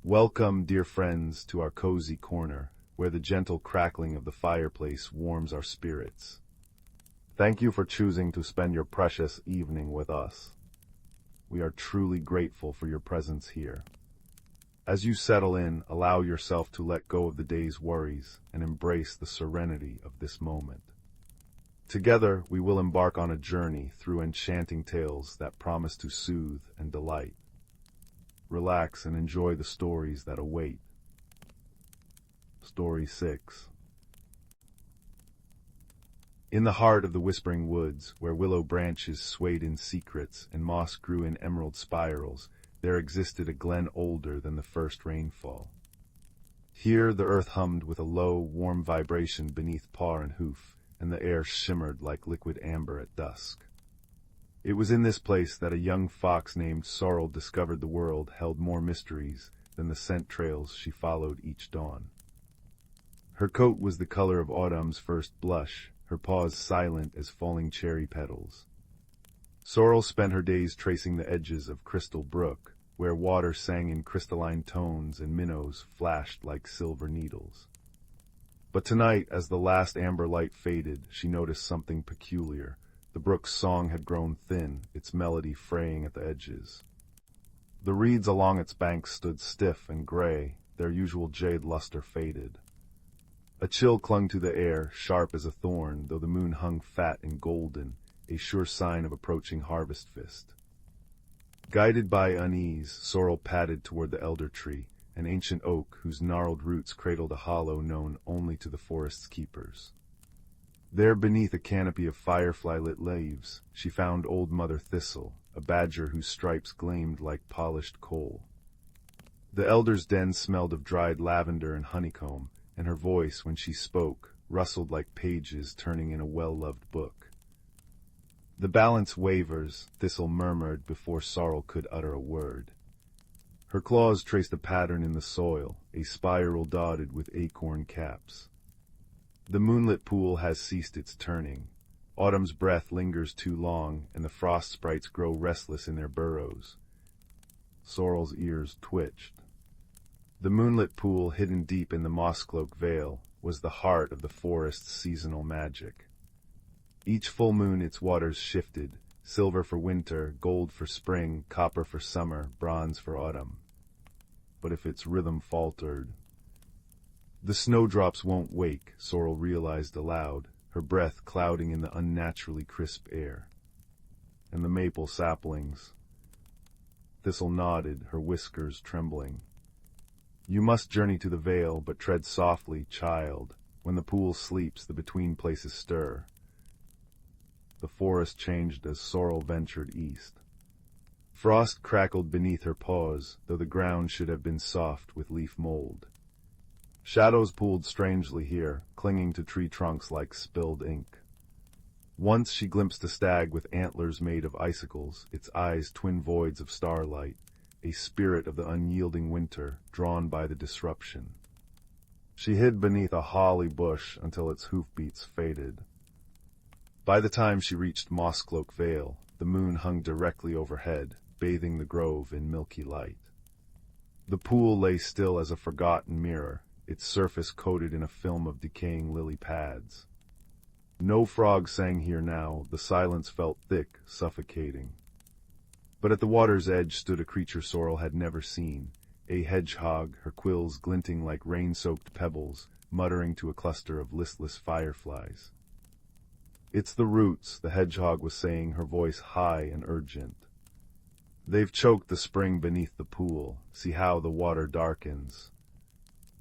Welcome, dear friends, to our cozy corner, where the gentle crackling of the fireplace warms our spirits. Thank you for choosing to spend your precious evening with us. We are truly grateful for your presence here. As you settle in, allow yourself to let go of the day's worries and embrace the serenity of this moment. Together, we will embark on a journey through enchanting tales that promise to soothe and delight. Relax and enjoy the stories that await. Story 6. In the heart of the Whispering Woods, where willow branches swayed in secrets and moss grew in emerald spirals, there existed a glen older than the first rainfall. Here the earth hummed with a low, warm vibration beneath paw and hoof, and the air shimmered like liquid amber at dusk. It was in this place that a young fox named Sorrel discovered the world held more mysteries than the scent trails she followed each dawn. Her coat was the color of autumn's first blush, her paws silent as falling cherry petals. Sorrel spent her days tracing the edges of Crystal Brook, where water sang in crystalline tones and minnows flashed like silver needles. But tonight, as the last amber light faded, she noticed something peculiar. The brook's song had grown thin, its melody fraying at the edges. The reeds along its banks stood stiff and gray, their usual jade luster faded. A chill clung to the air, sharp as a thorn, though the moon hung fat and golden, a sure sign of approaching harvest fist. Guided by unease, Sorrel padded toward the elder tree, an ancient oak whose gnarled roots cradled a hollow known only to the forest's keepers. There, beneath a canopy of firefly-lit leaves, she found old Mother Thistle, a badger whose stripes gleamed like polished coal. The elder's den smelled of dried lavender and honeycomb, and her voice, when she spoke, rustled like pages turning in a well-loved book. "The balance wavers," Thistle murmured before Sorrel could utter a word. Her claws traced a pattern in the soil, a spiral dotted with acorn caps. The moonlit pool has ceased its turning. Autumn's breath lingers too long, and the frost sprites grow restless in their burrows. Sorrel's ears twitched. The moonlit pool, hidden deep in the moss-cloaked vale, was the heart of the forest's seasonal magic. Each full moon its waters shifted, silver for winter, gold for spring, copper for summer, bronze for autumn. But if its rhythm faltered... The snowdrops won't wake, Sorrel realized aloud, her breath clouding in the unnaturally crisp air. And the maple saplings... Thistle nodded, her whiskers trembling. "You must journey to the vale, but tread softly, child. When the pool sleeps, the between places stir." The forest changed as Sorrel ventured east. Frost crackled beneath her paws, though the ground should have been soft with leaf mold. Shadows pooled strangely here, clinging to tree trunks like spilled ink. Once she glimpsed a stag with antlers made of icicles, its eyes twin voids of starlight, a spirit of the unyielding winter, drawn by the disruption. She hid beneath a holly bush until its hoofbeats faded. By the time she reached Mosscloak Vale, the moon hung directly overhead, bathing the grove in milky light. The pool lay still as a forgotten mirror, its surface coated in a film of decaying lily pads. No frog sang here now, the silence felt thick, suffocating. But at the water's edge stood a creature Sorrel had never seen, a hedgehog, her quills glinting like rain-soaked pebbles, muttering to a cluster of listless fireflies. "It's the roots," the hedgehog was saying, her voice high and urgent. "They've choked the spring beneath the pool. See how the water darkens."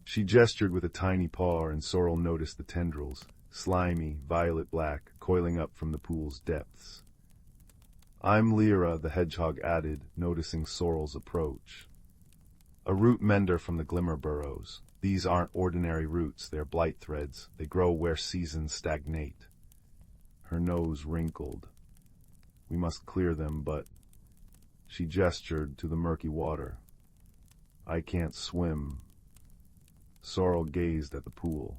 She gestured with a tiny paw, and Sorrel noticed the tendrils, slimy, violet-black, coiling up from the pool's depths. "I'm Lyra," the hedgehog added, noticing Sorrel's approach. "A root mender from the glimmer burrows. These aren't ordinary roots, they're blight threads. They grow where seasons stagnate." Her nose wrinkled. "We must clear them, but..." She gestured to the murky water. "I can't swim." Sorrel gazed at the pool.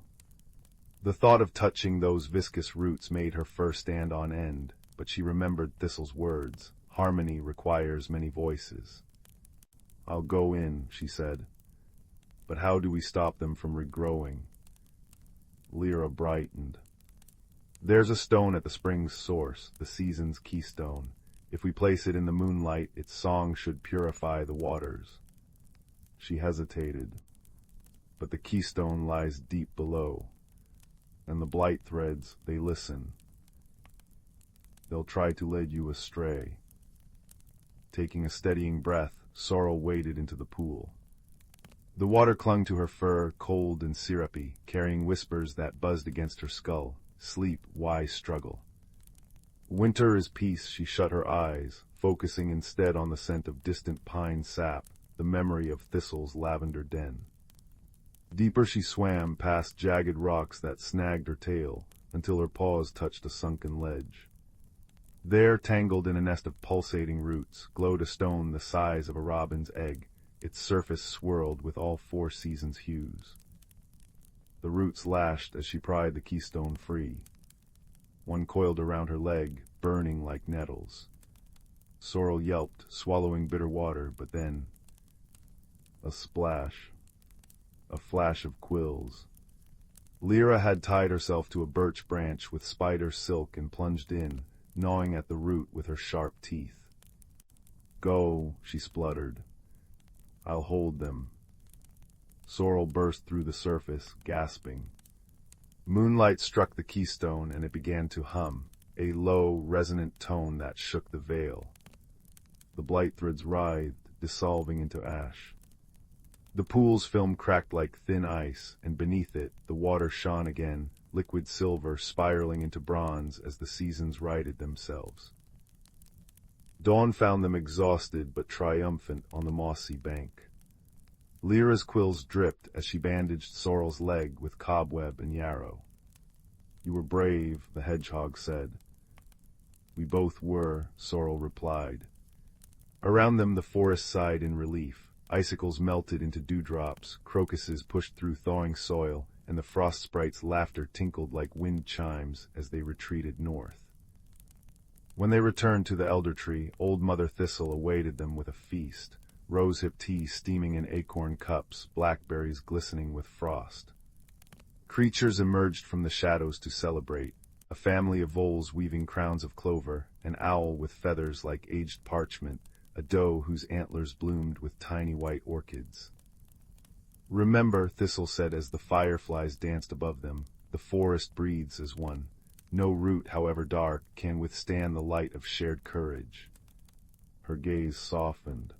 The thought of touching those viscous roots made her fur stand on end, but she remembered Thistle's words. Harmony requires many voices. "I'll go in," she said. But how do we stop them from regrowing? Lyra brightened. There's a stone at the spring's source, the season's keystone. If we place it in the moonlight, its song should purify the waters. She hesitated, but the keystone lies deep below, and the blight threads, they listen. They'll try to lead you astray. Taking a steadying breath, Sorrel waded into the pool. The water clung to her fur, cold and syrupy, carrying whispers that buzzed against her skull. Sleep, why struggle? Winter is peace, she shut her eyes, focusing instead on the scent of distant pine sap, the memory of Thistle's lavender den. Deeper she swam, past jagged rocks that snagged her tail, until her paws touched a sunken ledge. There, tangled in a nest of pulsating roots, glowed a stone the size of a robin's egg, its surface swirled with all four seasons' hues. The roots lashed as she pried the keystone free. One coiled around her leg, burning like nettles. Sorrel yelped, swallowing bitter water, but then a splash, a flash of quills. Lyra had tied herself to a birch branch with spider silk and plunged in, gnawing at the root with her sharp teeth. "Go," she spluttered. "I'll hold them." Sorrel burst through the surface, gasping. Moonlight struck the keystone, and it began to hum, a low, resonant tone that shook the veil. The blight threads writhed, dissolving into ash. The pool's film cracked like thin ice, and beneath it, the water shone again, liquid silver spiraling into bronze as the seasons righted themselves. Dawn found them exhausted but triumphant on the mossy bank. Lyra's quills dripped as she bandaged Sorrel's leg with cobweb and yarrow. "You were brave," the hedgehog said. "We both were," Sorrel replied. Around them the forest sighed in relief. Icicles melted into dewdrops, crocuses pushed through thawing soil, and the frost sprite's laughter tinkled like wind chimes as they retreated north. When they returned to the elder tree, Old Mother Thistle awaited them with a feast, rosehip tea steaming in acorn cups, blackberries glistening with frost. Creatures emerged from the shadows to celebrate, a family of voles weaving crowns of clover, an owl with feathers like aged parchment, a doe whose antlers bloomed with tiny white orchids. "Remember," Thistle said as the fireflies danced above them, "the forest breathes as one. No root, however dark, can withstand the light of shared courage." Her gaze softened.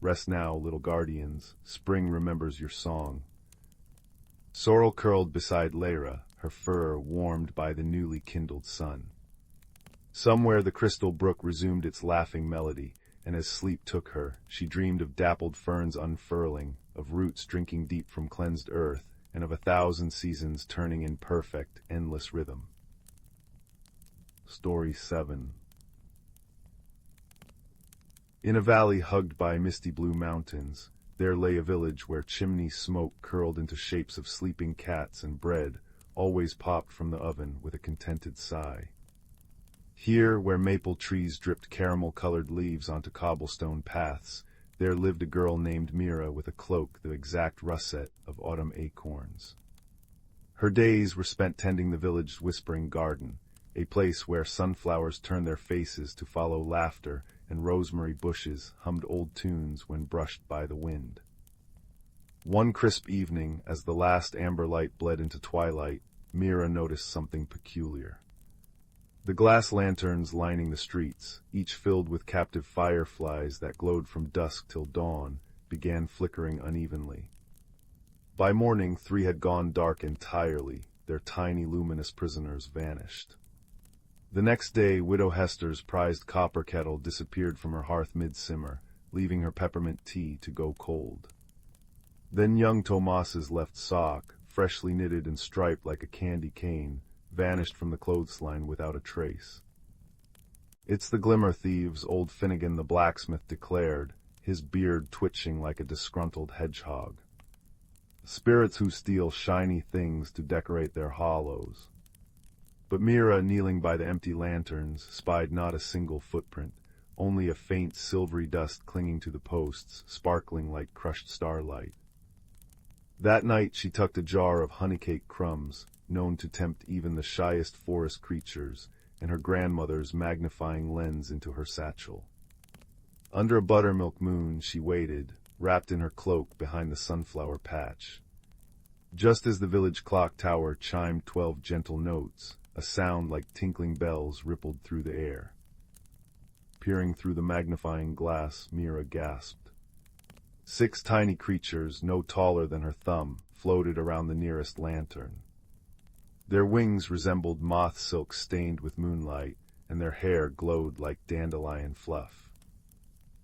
"Rest now, little guardians. Spring remembers your song." Sorrel curled beside Lyra, her fur warmed by the newly kindled sun. Somewhere the crystal brook resumed its laughing melody, and as sleep took her, she dreamed of dappled ferns unfurling, of roots drinking deep from cleansed earth, and of 1,000 seasons turning in perfect, endless rhythm. Story 7. In a valley hugged by misty blue mountains, there lay a village where chimney smoke curled into shapes of sleeping cats, and bread always popped from the oven with a contented sigh. Here, where maple trees dripped caramel-colored leaves onto cobblestone paths, there lived a girl named Mira with a cloak the exact russet of autumn acorns. Her days were spent tending the village's whispering garden, a place where sunflowers turned their faces to follow laughter, and rosemary bushes hummed old tunes when brushed by the wind. One crisp evening, as the last amber light bled into twilight, Mira noticed something peculiar. The glass lanterns lining the streets, each filled with captive fireflies that glowed from dusk till dawn, began flickering unevenly. By morning, 3 had gone dark entirely, their tiny luminous prisoners vanished. The next day, Widow Hester's prized copper kettle disappeared from her hearth mid-simmer, leaving her peppermint tea to go cold. Then young Tomas's left sock, freshly knitted and striped like a candy cane, vanished from the clothesline without a trace. "It's the glimmer thieves," old Finnegan the blacksmith declared, his beard twitching like a disgruntled hedgehog. "Spirits who steal shiny things to decorate their hollows." But Mira, kneeling by the empty lanterns, spied not a single footprint, only a faint silvery dust clinging to the posts, sparkling like crushed starlight. That night she tucked a jar of honeycake crumbs, known to tempt even the shyest forest creatures, and her grandmother's magnifying lens into her satchel. Under a buttermilk moon she waited, wrapped in her cloak behind the sunflower patch. Just as the village clock tower chimed 12 gentle notes, a sound like tinkling bells rippled through the air. Peering through the magnifying glass, Mira gasped. 6 tiny creatures, no taller than her thumb, floated around the nearest lantern. Their wings resembled moth silk stained with moonlight, and their hair glowed like dandelion fluff.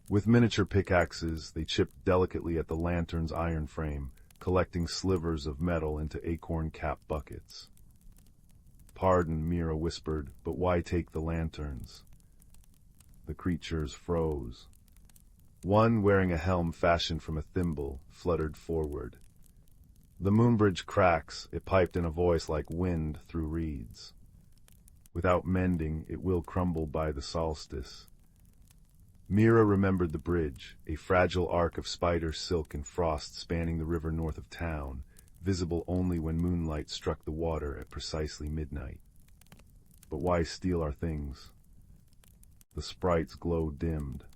With miniature pickaxes, they chipped delicately at the lantern's iron frame, collecting slivers of metal into acorn-cap buckets. "Pardon," Mira whispered, "but why take the lanterns?" The creatures froze. One, wearing a helm fashioned from a thimble, fluttered forward. "The moonbridge cracks," it piped in a voice like wind through reeds. "Without mending, it will crumble by the solstice." Mira remembered the bridge, a fragile arc of spider silk and frost spanning the river north of town, visible only when moonlight struck the water at precisely midnight. But why steal our things? The sprite's glow dimmed.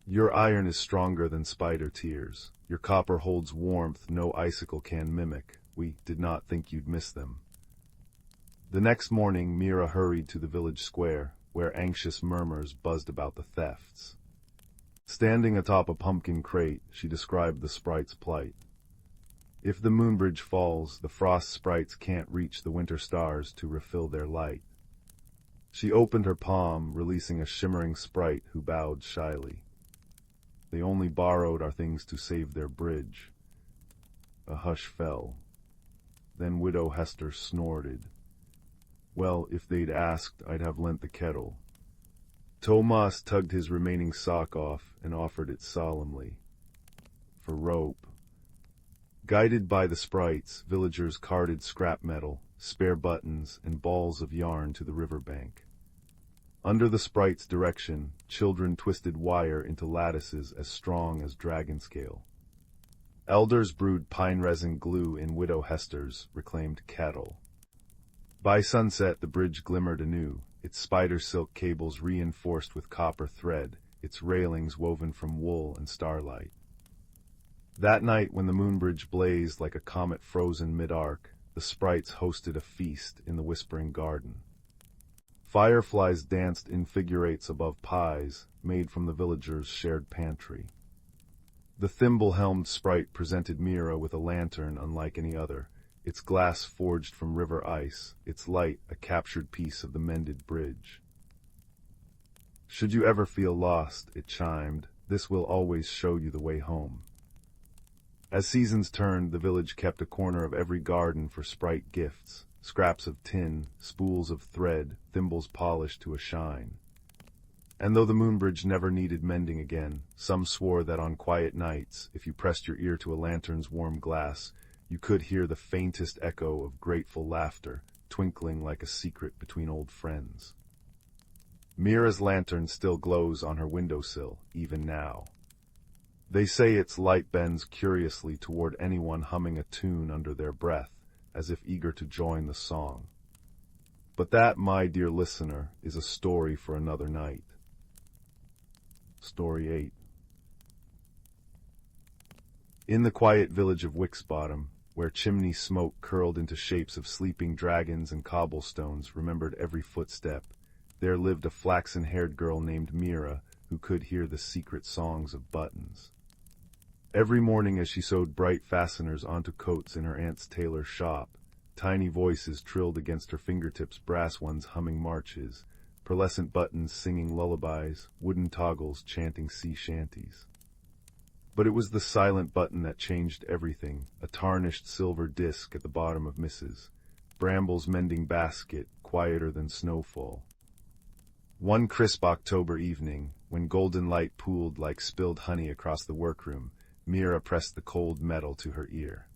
"Your iron is stronger than spider tears. Your copper holds warmth no icicle can mimic. We did not think you'd miss them." The next morning, Mira hurried to the village square, where anxious murmurs buzzed about the thefts. Standing atop a pumpkin crate, she described the sprite's plight. "If the moonbridge falls, the frost sprites can't reach the winter stars to refill their light." She opened her palm, releasing a shimmering sprite who bowed shyly. "They only borrowed our things to save their bridge." A hush fell. Then Widow Hester snorted. "Well, if they'd asked, I'd have lent the kettle." Tomas tugged his remaining sock off and offered it solemnly. "For rope." Guided by the sprites, villagers carted scrap metal, spare buttons, and balls of yarn to the riverbank. Under the sprite's direction, children twisted wire into lattices as strong as dragon scale. Elders brewed pine resin glue in Widow Hester's reclaimed kettle. By sunset, the bridge glimmered anew, its spider silk cables reinforced with copper thread, its railings woven from wool and starlight. That night, when the moonbridge blazed like a comet frozen mid-arc, the sprites hosted a feast in the Whispering Garden. Fireflies danced in figure eights above pies, made from the villagers' shared pantry. The thimble-helmed sprite presented Mira with a lantern unlike any other, its glass forged from river ice, its light a captured piece of the mended bridge. "Should you ever feel lost," it chimed, "this will always show you the way home." As seasons turned, the village kept a corner of every garden for sprite gifts, scraps of tin, spools of thread, thimbles polished to a shine. And though the moonbridge never needed mending again, some swore that on quiet nights, if you pressed your ear to a lantern's warm glass, you could hear the faintest echo of grateful laughter, twinkling like a secret between old friends. Mira's lantern still glows on her windowsill, even now. They say its light bends curiously toward anyone humming a tune under their breath, as if eager to join the song. But that, my dear listener, is a story for another night. Story 8. In the quiet village of Wicksbottom, where chimney smoke curled into shapes of sleeping dragons and cobblestones remembered every footstep, there lived a flaxen-haired girl named Mira who could hear the secret songs of buttons. Every morning as she sewed bright fasteners onto coats in her aunt's tailor's shop, tiny voices trilled against her fingertips, brass ones humming marches, pearlescent buttons singing lullabies, wooden toggles chanting sea shanties. But it was the silent button that changed everything, a tarnished silver disc at the bottom of Mrs. Bramble's mending basket, quieter than snowfall. One crisp October evening, when golden light pooled like spilled honey across the workroom, Mira pressed the cold metal to her ear.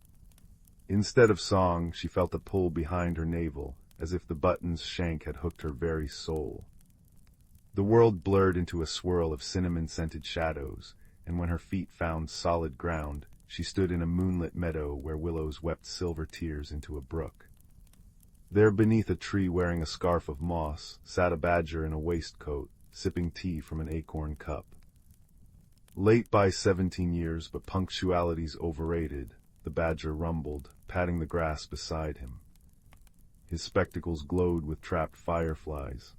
Instead of song, she felt a pull behind her navel, as if the button's shank had hooked her very soul. The world blurred into a swirl of cinnamon-scented shadows, and when her feet found solid ground, she stood in a moonlit meadow where willows wept silver tears into a brook. There beneath a tree wearing a scarf of moss sat a badger in a waistcoat, sipping tea from an acorn cup. Late by 17 years, but punctuality's overrated, the badger rumbled, patting the grass beside him. His spectacles glowed with trapped fireflies.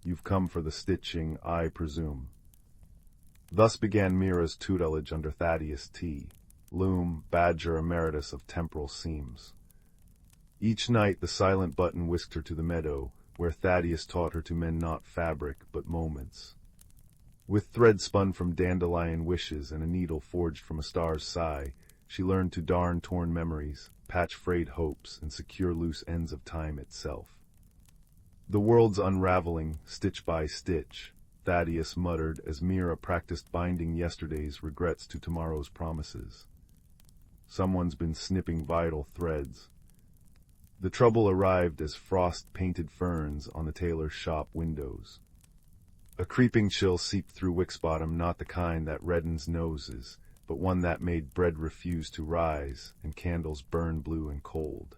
You've come for the stitching, I presume. Thus began Mira's tutelage under Thaddeus T., loom, badger emeritus of temporal seams. Each night the silent button whisked her to the meadow, where Thaddeus taught her to mend not fabric, but moments. With thread spun from dandelion wishes and a needle forged from a star's sigh, she learned to darn torn memories, patch frayed hopes, and secure loose ends of time itself. The world's unraveling, stitch by stitch, Thaddeus muttered as Mira practiced binding yesterday's regrets to tomorrow's promises. Someone's been snipping vital threads. The trouble arrived as frost painted ferns on the tailor's shop windows. A creeping chill seeped through Wicksbottom, not the kind that reddens noses, but one that made bread refuse to rise and candles burn blue and cold.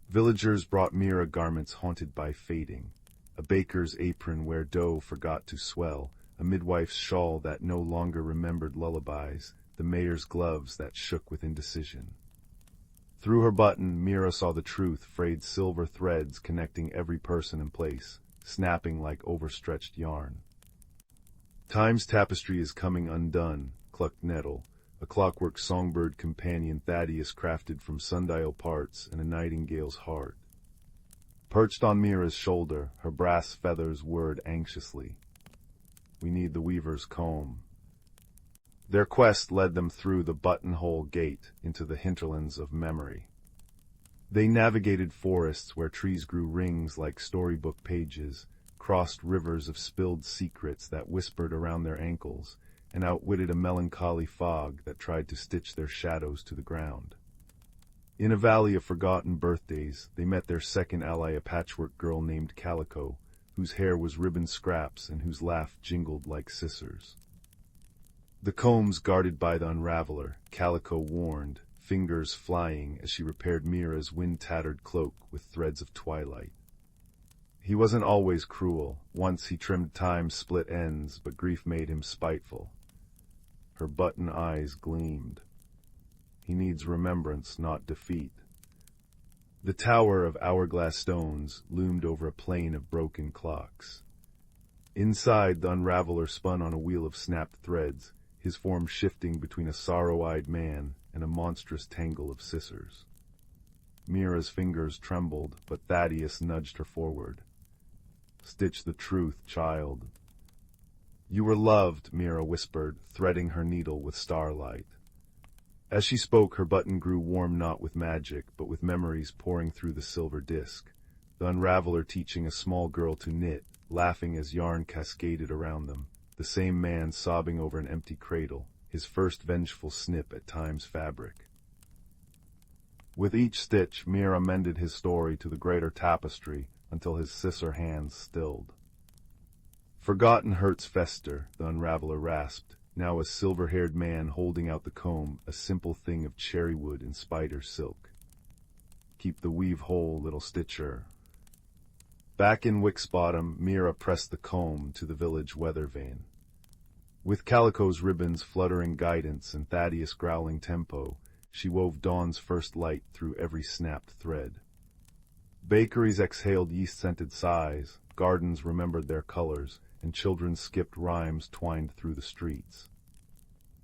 Villagers brought Mira garments haunted by fading, a baker's apron where dough forgot to swell, a midwife's shawl that no longer remembered lullabies, the mayor's gloves that shook with indecision. Through her button, Mira saw the truth, frayed silver threads connecting every person and place, snapping like overstretched yarn. Time's tapestry is coming undone, clucked Nettle, a clockwork songbird companion Thaddeus crafted from sundial parts and a nightingale's heart. Perched on Mira's shoulder, her brass feathers whirred anxiously. We need the weaver's comb. Their quest led them through the buttonhole gate into the hinterlands of memory. They navigated forests where trees grew rings like storybook pages, crossed rivers of spilled secrets that whispered around their ankles, and outwitted a melancholy fog that tried to stitch their shadows to the ground. In a valley of forgotten birthdays, they met their second ally, a patchwork girl named Calico, whose hair was ribbon scraps and whose laugh jingled like scissors. The combs guarded by the unraveler, Calico warned, fingers flying as she repaired Mira's wind-tattered cloak with threads of twilight. He wasn't always cruel. Once he trimmed time's split ends, but grief made him spiteful. Her button eyes gleamed. He needs remembrance, not defeat. The tower of hourglass stones loomed over a plain of broken clocks. Inside, the unraveler spun on a wheel of snapped threads, his form shifting between a sorrow-eyed man and a monstrous tangle of scissors. Mira's fingers trembled, but Thaddeus nudged her forward. Stitch the truth, child. You were loved, Mira whispered, threading her needle with starlight. As she spoke, her button grew warm not with magic, but with memories pouring through the silver disc, the unraveler teaching a small girl to knit, laughing as yarn cascaded around them, the same man sobbing over an empty cradle, his first vengeful snip at time's fabric. With each stitch, Mira mended his story to the greater tapestry until his scissor hands stilled. Forgotten hurts fester, the unraveler rasped, now a silver-haired man holding out the comb, a simple thing of cherry wood and spider silk. Keep the weave whole, little stitcher. Back in Wicksbottom, Mira pressed the comb to the village weather vane. With Calico's ribbons fluttering guidance and Thaddeus growling tempo, she wove dawn's first light through every snapped thread. Bakeries exhaled yeast-scented sighs, gardens remembered their colors, and children skipped rhymes twined through the streets.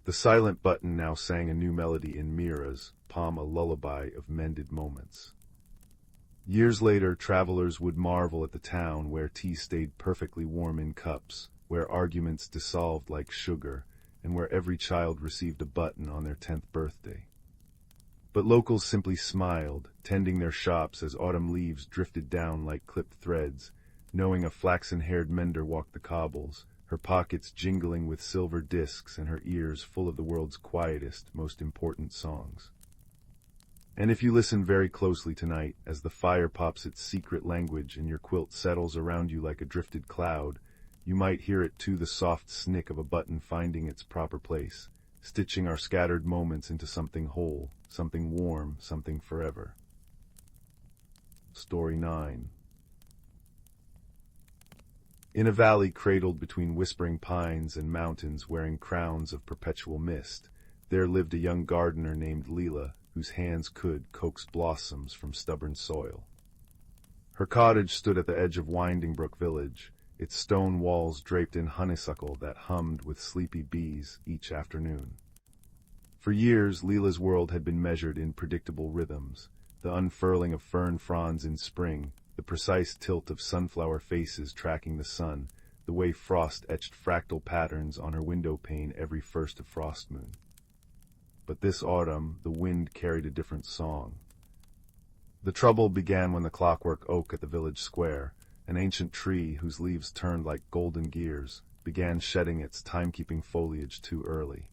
The silent button now sang a new melody in Mira's palm, a lullaby of mended moments. Years later, travelers would marvel at the town where tea stayed perfectly warm in cups, where arguments dissolved like sugar, and where every child received a button on their 10th birthday. But locals simply smiled, tending their shops as autumn leaves drifted down like clipped threads, knowing a flaxen-haired mender walked the cobbles, her pockets jingling with silver discs and her ears full of the world's quietest, most important songs. And if you listen very closely tonight, as the fire pops its secret language and your quilt settles around you like a drifted cloud, you might hear it too, the soft snick of a button finding its proper place, stitching our scattered moments into something whole, something warm, something forever. Story 9. In a valley cradled between whispering pines and mountains wearing crowns of perpetual mist, there lived a young gardener named Leela, whose hands could coax blossoms from stubborn soil. Her cottage stood at the edge of Winding Brook village, its stone walls draped in honeysuckle that hummed with sleepy bees each afternoon. For years, Leela's world had been measured in predictable rhythms, the unfurling of fern fronds in spring, the precise tilt of sunflower faces tracking the sun, the way frost etched fractal patterns on her window pane every first of frost moon. But this autumn, the wind carried a different song. The trouble began when the clockwork oak at the village square, an ancient tree whose leaves turned like golden gears, began shedding its timekeeping foliage too early.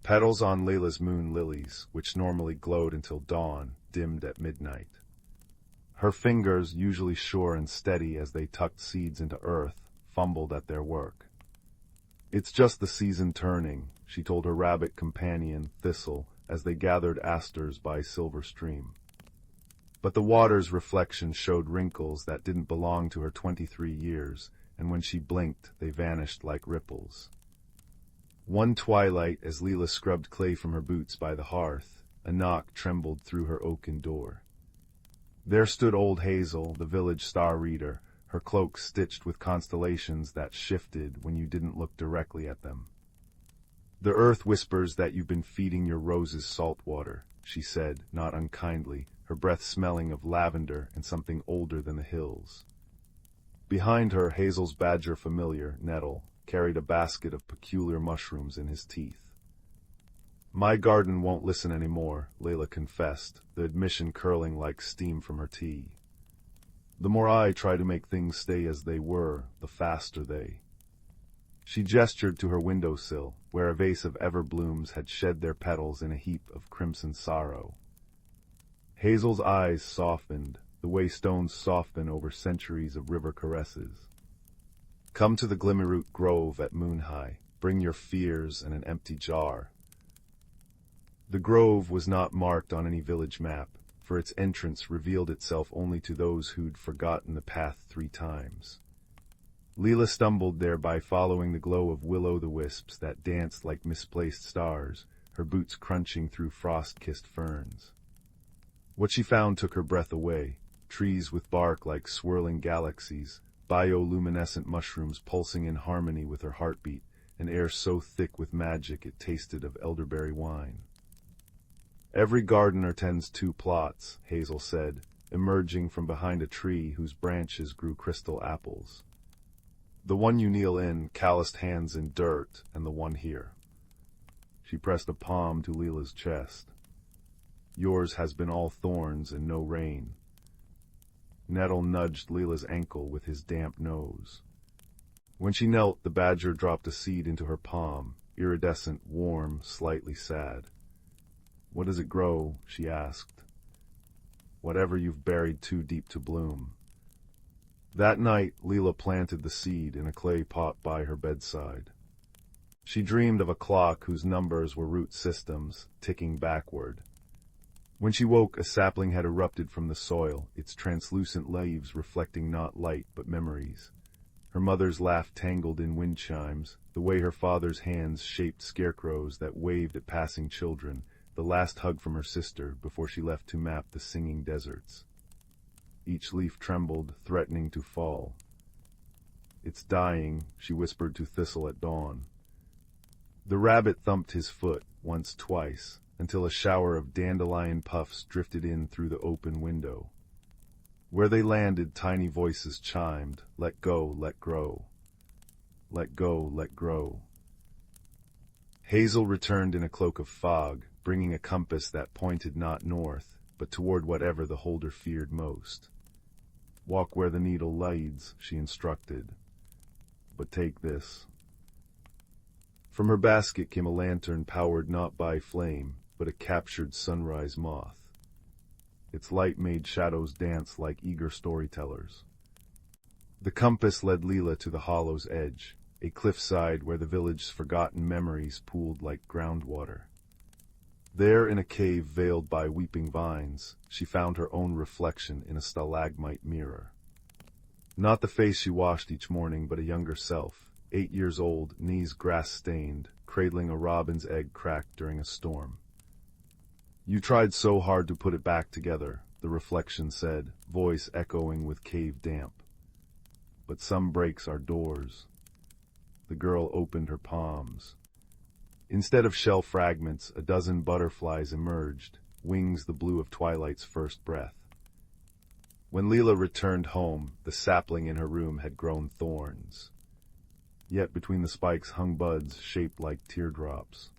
Petals on Leela's moon lilies, which normally glowed until dawn, dimmed at midnight. Her fingers, usually sure and steady as they tucked seeds into earth, fumbled at their work. "It's just the season turning," she told her rabbit companion, Thistle, as they gathered asters by Silver Stream. But the water's reflection showed wrinkles that didn't belong to her 23 years, and when she blinked, they vanished like ripples. One twilight, as Leela scrubbed clay from her boots by the hearth, a knock trembled through her oaken door. There stood old Hazel, the village star reader, her cloak stitched with constellations that shifted when you didn't look directly at them. "The earth whispers that you've been feeding your roses salt water," she said, not unkindly, her breath smelling of lavender and something older than the hills. Behind her, Hazel's badger familiar, Nettle, carried a basket of peculiar mushrooms in his teeth. "My garden won't listen any more," Leela confessed, the admission curling like steam from her tea. "The more I try to make things stay as they were, the faster they." She gestured to her windowsill, where a vase of everblooms had shed their petals in a heap of crimson sorrow. Hazel's eyes softened, the way stones soften over centuries of river caresses. "Come to the Glimmerroot Grove at moon-high. Bring your fears and an empty jar." The grove was not marked on any village map, for its entrance revealed itself only to those who'd forgotten the path 3 times. Leela stumbled there by following the glow of will-o'-the-wisps that danced like misplaced stars, her boots crunching through frost-kissed ferns. What she found took her breath away, trees with bark like swirling galaxies, bioluminescent mushrooms pulsing in harmony with her heartbeat, an air so thick with magic it tasted of elderberry wine. "Every gardener tends 2 plots," Hazel said, emerging from behind a tree whose branches grew crystal apples. "The one you kneel in, calloused hands in dirt, and the one here." She pressed a palm to Leela's chest. "Yours has been all thorns and no rain." Nettle nudged Leela's ankle with his damp nose. When she knelt, the badger dropped a seed into her palm, iridescent, warm, slightly sad. "What does it grow?" she asked. "Whatever you've buried too deep to bloom." That night, Leela planted the seed in a clay pot by her bedside. She dreamed of a clock whose numbers were root systems, ticking backward. When she woke, a sapling had erupted from the soil, its translucent leaves reflecting not light but memories. Her mother's laugh tangled in wind chimes, the way her father's hands shaped scarecrows that waved at passing children, the last hug from her sister before she left to map the singing deserts. Each leaf trembled, threatening to fall. "It's dying," she whispered to Thistle at dawn. The rabbit thumped his foot, once, twice, until a shower of dandelion puffs drifted in through the open window. Where they landed, tiny voices chimed, "Let go, let grow. Let go, let grow." Hazel returned in a cloak of fog, bringing a compass that pointed not north, but toward whatever the holder feared most. "Walk where the needle leads," she instructed. "But take this." From her basket came a lantern powered not by flame, but a captured sunrise moth. Its light made shadows dance like eager storytellers. The compass led Leela to the hollow's edge. a cliffside where the village's forgotten memories pooled like groundwater. There, in a cave veiled by weeping vines, she found her own reflection in a stalagmite mirror. Not the face she washed each morning, but a younger self, 8 years old, knees grass-stained, cradling a robin's egg cracked during a storm. "You tried so hard to put it back together," the reflection said, voice echoing with cave damp. "But some breaks are doors." The girl opened her palms. Instead of shell fragments, a dozen butterflies emerged, wings the blue of twilight's first breath. When Leela returned home, the sapling in her room had grown thorns. Yet between the spikes hung buds shaped like teardrops.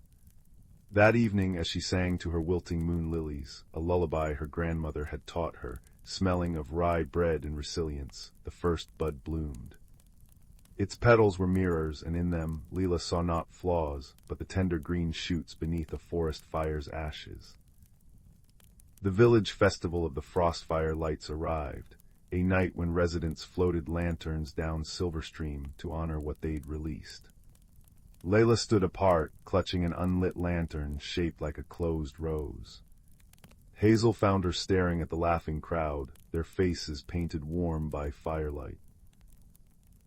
That evening, as she sang to her wilting moon lilies, a lullaby her grandmother had taught her, smelling of rye bread and resilience, the first bud bloomed. Its petals were mirrors, and in them Leela saw not flaws, but the tender green shoots beneath a forest fire's ashes. The village festival of the Frostfire lights arrived, a night when residents floated lanterns down Silver Stream to honor what they'd released. Layla stood apart, clutching an unlit lantern shaped like a closed rose. Hazel found her staring at the laughing crowd, their faces painted warm by firelight.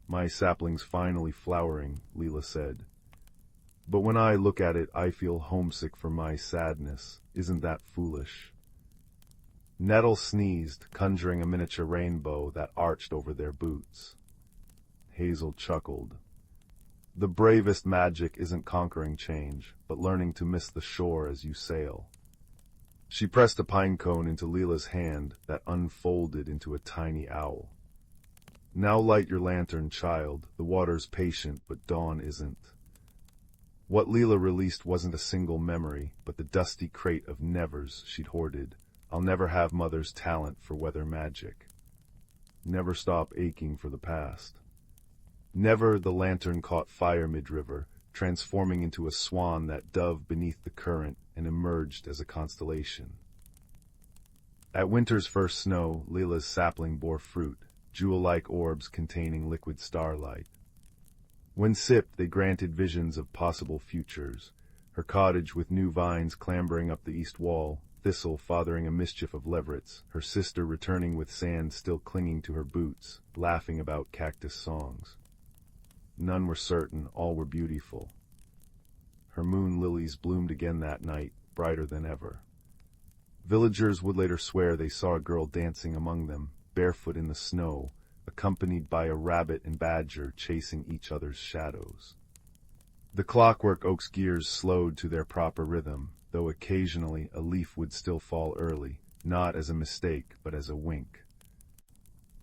"My sapling's finally flowering," Leela said. "But when I look at it, I feel homesick for my sadness. Isn't that foolish?" Nettle sneezed, conjuring a miniature rainbow that arched over their boots. Hazel chuckled. "The bravest magic isn't conquering change, but learning to miss the shore as you sail." She pressed a pine cone into Leela's hand that unfolded into a tiny owl. "Now light your lantern, child. The water's patient, but dawn isn't." What Leela released wasn't a single memory, but the dusty crate of nevers she'd hoarded. "I'll never have Mother's talent for weather magic." Never stop aching for the past. Never. The lantern caught fire mid-river, transforming into a swan that dove beneath the current and emerged as a constellation. At winter's first snow, Leela's sapling bore fruit, jewel-like orbs containing liquid starlight. When sipped, they granted visions of possible futures, her cottage with new vines clambering up the east wall, Thistle fathering a mischief of leverets, her sister returning with sand still clinging to her boots, laughing about cactus songs. None were certain, all were beautiful. Her moon lilies bloomed again that night, brighter than ever. Villagers would later swear they saw a girl dancing among them, barefoot in the snow, accompanied by a rabbit and badger chasing each other's shadows. The clockwork oak's gears slowed to their proper rhythm, though occasionally a leaf would still fall early, not as a mistake, but as a wink.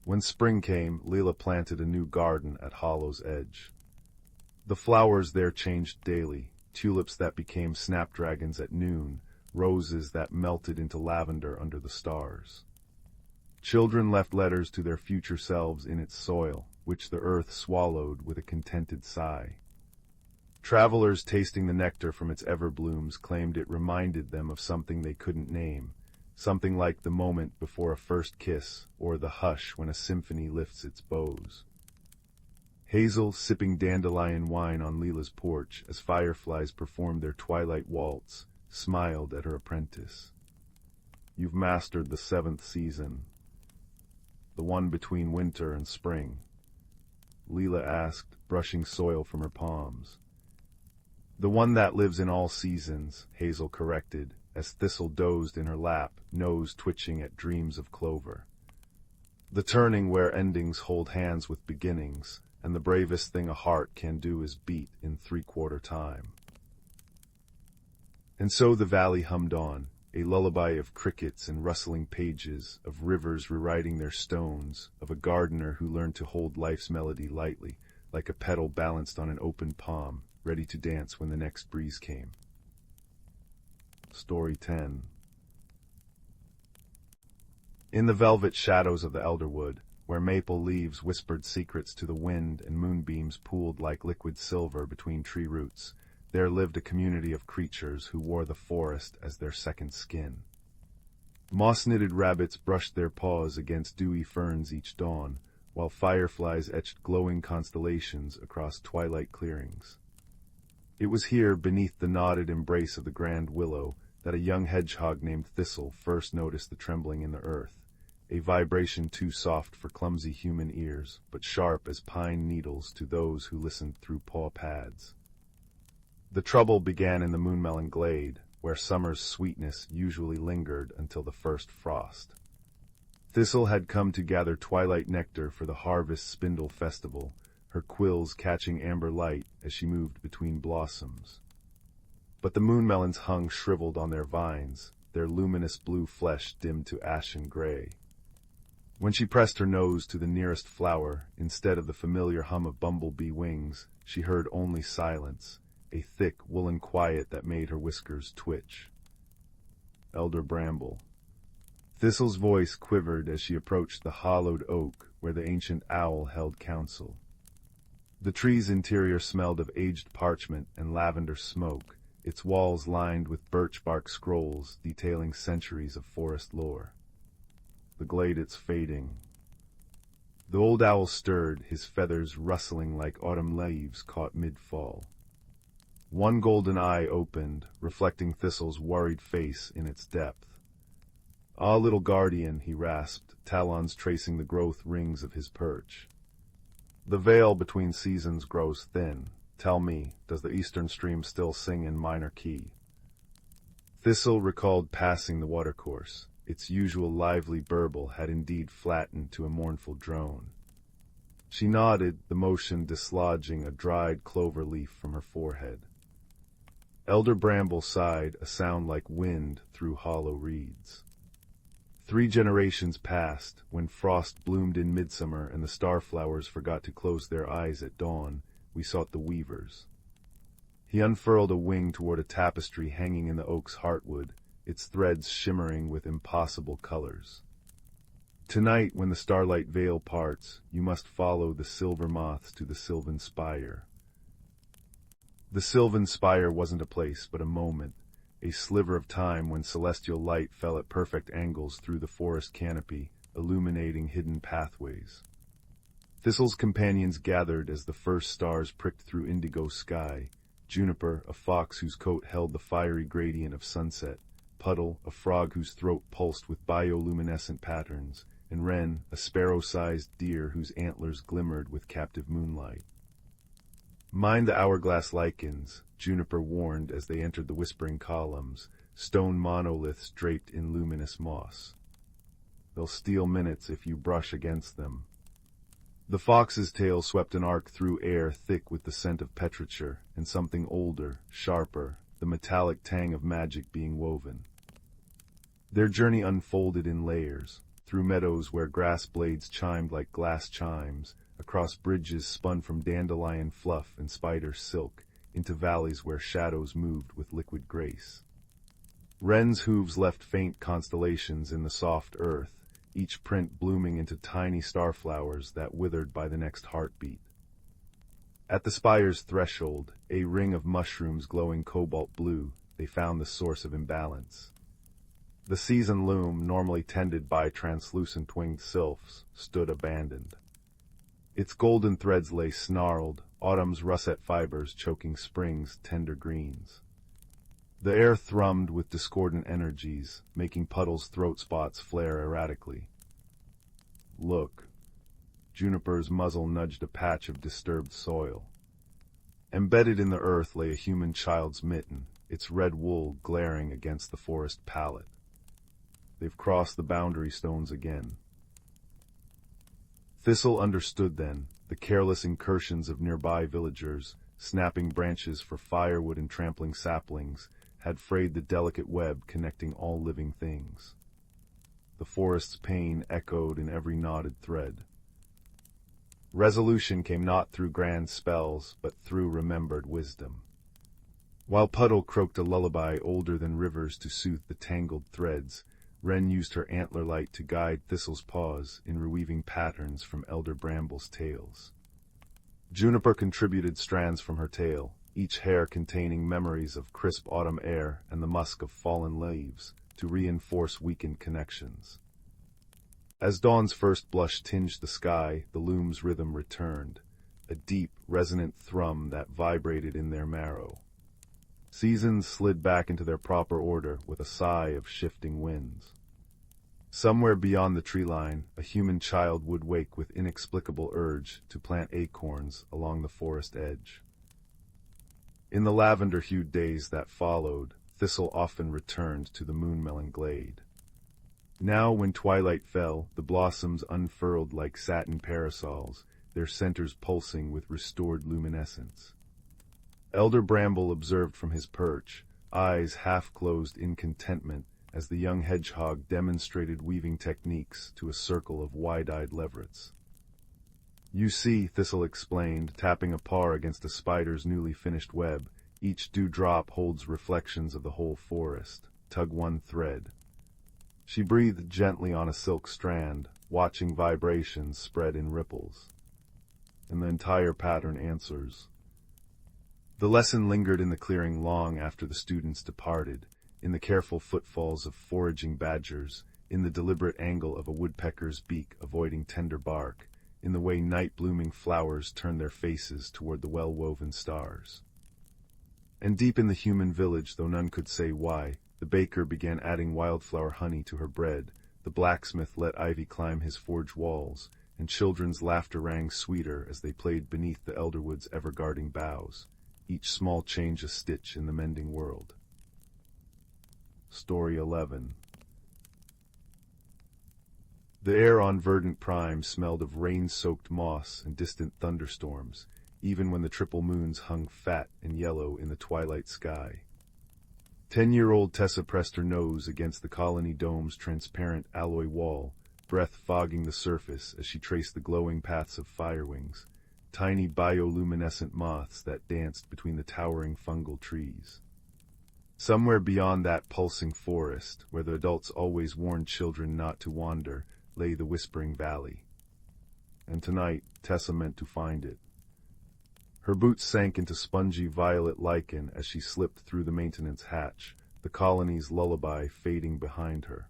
When spring came, Leela planted a new garden at Hollow's edge. The flowers there changed daily, tulips that became snapdragons at noon, roses that melted into lavender under the stars. Children left letters to their future selves in its soil, which the earth swallowed with a contented sigh. Travelers tasting the nectar from its everblooms claimed it reminded them of something they couldn't name, something like the moment before a first kiss, or the hush when a symphony lifts its bows. Hazel, sipping dandelion wine on Leela's porch as fireflies performed their twilight waltz, smiled at her apprentice. "You've mastered the 7th season. The one between winter and spring?" Leela asked, brushing soil from her palms. "The one that lives in all seasons," Hazel corrected, as Thistle dozed in her lap, nose twitching at dreams of clover. "The turning where endings hold hands with beginnings, and the bravest thing a heart can do is beat in 3/4 time." And so the valley hummed on, a lullaby of crickets and rustling pages, of rivers rewriting their stones, of a gardener who learned to hold life's melody lightly, like a petal balanced on an open palm, ready to dance when the next breeze came. Story 10. In the velvet shadows of the Elderwood, where maple leaves whispered secrets to the wind and moonbeams pooled like liquid silver between tree roots, there lived a community of creatures who wore the forest as their second skin. Moss-knitted rabbits brushed their paws against dewy ferns each dawn, while fireflies etched glowing constellations across twilight clearings. It was here, beneath the knotted embrace of the grand willow, that a young hedgehog named Thistle first noticed the trembling in the earth, a vibration too soft for clumsy human ears, but sharp as pine needles to those who listened through paw pads. The trouble began in the Moonmelon Glade, where summer's sweetness usually lingered until the first frost. Thistle had come to gather twilight nectar for the Harvest Spindle Festival, her quills catching amber light as she moved between blossoms. But the moonmelons hung shriveled on their vines, their luminous blue flesh dimmed to ashen gray. When she pressed her nose to the nearest flower, instead of the familiar hum of bumblebee wings, she heard only silence, a thick woolen quiet that made her whiskers twitch. Elder Bramble. Thistle's voice quivered as she approached the hollowed oak where the ancient owl held council. The tree's interior smelled of aged parchment and lavender smoke, its walls lined with birch bark scrolls detailing centuries of forest lore. The glade, it's fading. The old owl stirred, his feathers rustling like autumn leaves caught mid-fall. One golden eye opened, reflecting Thistle's worried face in its depth. "Ah, little guardian," he rasped, talons tracing the growth rings of his perch. "The veil between seasons grows thin. Tell me, does the eastern stream still sing in minor key?" Thistle recalled passing the watercourse. Its usual lively burble had indeed flattened to a mournful drone. She nodded, the motion dislodging a dried clover leaf from her forehead. Elder Bramble sighed, a sound like wind through hollow reeds. 3 generations passed, when frost bloomed in midsummer and the starflowers forgot to close their eyes at dawn. We sought the weavers. He unfurled a wing toward a tapestry hanging in the oak's heartwood, its threads shimmering with impossible colors. "Tonight, when the starlight veil parts, you must follow the silver moths to the Sylvan Spire." The Sylvan Spire wasn't a place, but a moment, a sliver of time when celestial light fell at perfect angles through the forest canopy, illuminating hidden pathways. Thistle's companions gathered as the first stars pricked through indigo sky. Juniper, a fox whose coat held the fiery gradient of sunset, Puddle, a frog whose throat pulsed with bioluminescent patterns, and Wren, a sparrow-sized deer whose antlers glimmered with captive moonlight. "Mind the hourglass lichens," Juniper warned as they entered the whispering columns, stone monoliths draped in luminous moss. "They'll steal minutes if you brush against them." The fox's tail swept an arc through air thick with the scent of petrichor and something older, sharper, the metallic tang of magic being woven. Their journey unfolded in layers, through meadows where grass blades chimed like glass chimes, across bridges spun from dandelion fluff and spider silk, into valleys where shadows moved with liquid grace. Wren's hooves left faint constellations in the soft earth, each print blooming into tiny starflowers that withered by the next heartbeat. At the spire's threshold, a ring of mushrooms glowing cobalt blue, they found the source of imbalance. The season loom, normally tended by translucent winged sylphs, stood abandoned. Its golden threads lay snarled, autumn's russet fibers choking spring's tender greens. The air thrummed with discordant energies, making Puddle's throat spots flare erratically. "Look." Juniper's muzzle nudged a patch of disturbed soil. Embedded in the earth lay a human child's mitten, its red wool glaring against the forest palette. "They've crossed the boundary stones again." Thistle understood then, the careless incursions of nearby villagers, snapping branches for firewood and trampling saplings, had frayed the delicate web connecting all living things. The forest's pain echoed in every knotted thread. Resolution came not through grand spells, but through remembered wisdom. While Puddle croaked a lullaby older than rivers to soothe the tangled threads, Wren used her antler light to guide Thistle's paws in reweaving patterns from Elder Bramble's tales. Juniper contributed strands from her tail, each hair containing memories of crisp autumn air and the musk of fallen leaves, to reinforce weakened connections. As dawn's first blush tinged the sky, the loom's rhythm returned, a deep, resonant thrum that vibrated in their marrow. Seasons slid back into their proper order with a sigh of shifting winds. Somewhere beyond the tree line, a human child would wake with inexplicable urge to plant acorns along the forest edge. In the lavender-hued days that followed, Thistle often returned to the Moonmelon Glade. Now, when twilight fell, the blossoms unfurled like satin parasols, their centers pulsing with restored luminescence. Elder Bramble observed from his perch, eyes half-closed in contentment, as the young hedgehog demonstrated weaving techniques to a circle of wide-eyed leverets. "You see," Thistle explained, tapping a paw against a spider's newly finished web, "each dewdrop holds reflections of the whole forest. Tug one thread." She breathed gently on a silk strand, watching vibrations spread in ripples. And the entire pattern answers. The lesson lingered in the clearing long after the students departed, in the careful footfalls of foraging badgers, in the deliberate angle of a woodpecker's beak avoiding tender bark, in the way night-blooming flowers turn their faces toward the well-woven stars. And deep in the human village, though none could say why, the baker began adding wildflower honey to her bread, the blacksmith let ivy climb his forge walls, and children's laughter rang sweeter as they played beneath the elderwood's ever-guarding boughs, each small change a stitch in the mending world. Story 11. The air on verdant prime smelled of rain-soaked moss and distant thunderstorms, even when the triple moons hung fat and yellow in the twilight sky. 10-year-old Tessa pressed her nose against the colony dome's transparent alloy wall, breath fogging the surface as she traced the glowing paths of firewings, tiny bioluminescent moths that danced between the towering fungal trees. Somewhere beyond that pulsing forest, where the adults always warned children not to wander, lay the Whispering Valley. And tonight, Tessa meant to find it. Her boots sank into spongy violet lichen as she slipped through the maintenance hatch, the colony's lullaby fading behind her.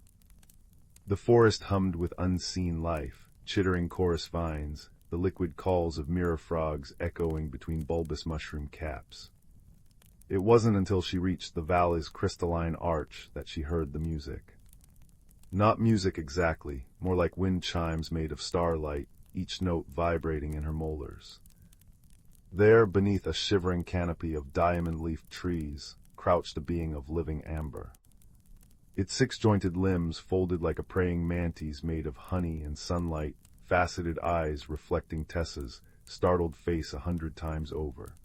The forest hummed with unseen life, chittering chorus vines, the liquid calls of mirror frogs echoing between bulbous mushroom caps. It wasn't until she reached the valley's crystalline arch that she heard the music. Not music exactly, more like wind chimes made of starlight, each note vibrating in her molars. There, beneath a shivering canopy of diamond-leafed trees, crouched a being of living amber. Its six-jointed limbs folded like a praying mantis made of honey and sunlight, faceted eyes reflecting Tessa's startled face 100 times over.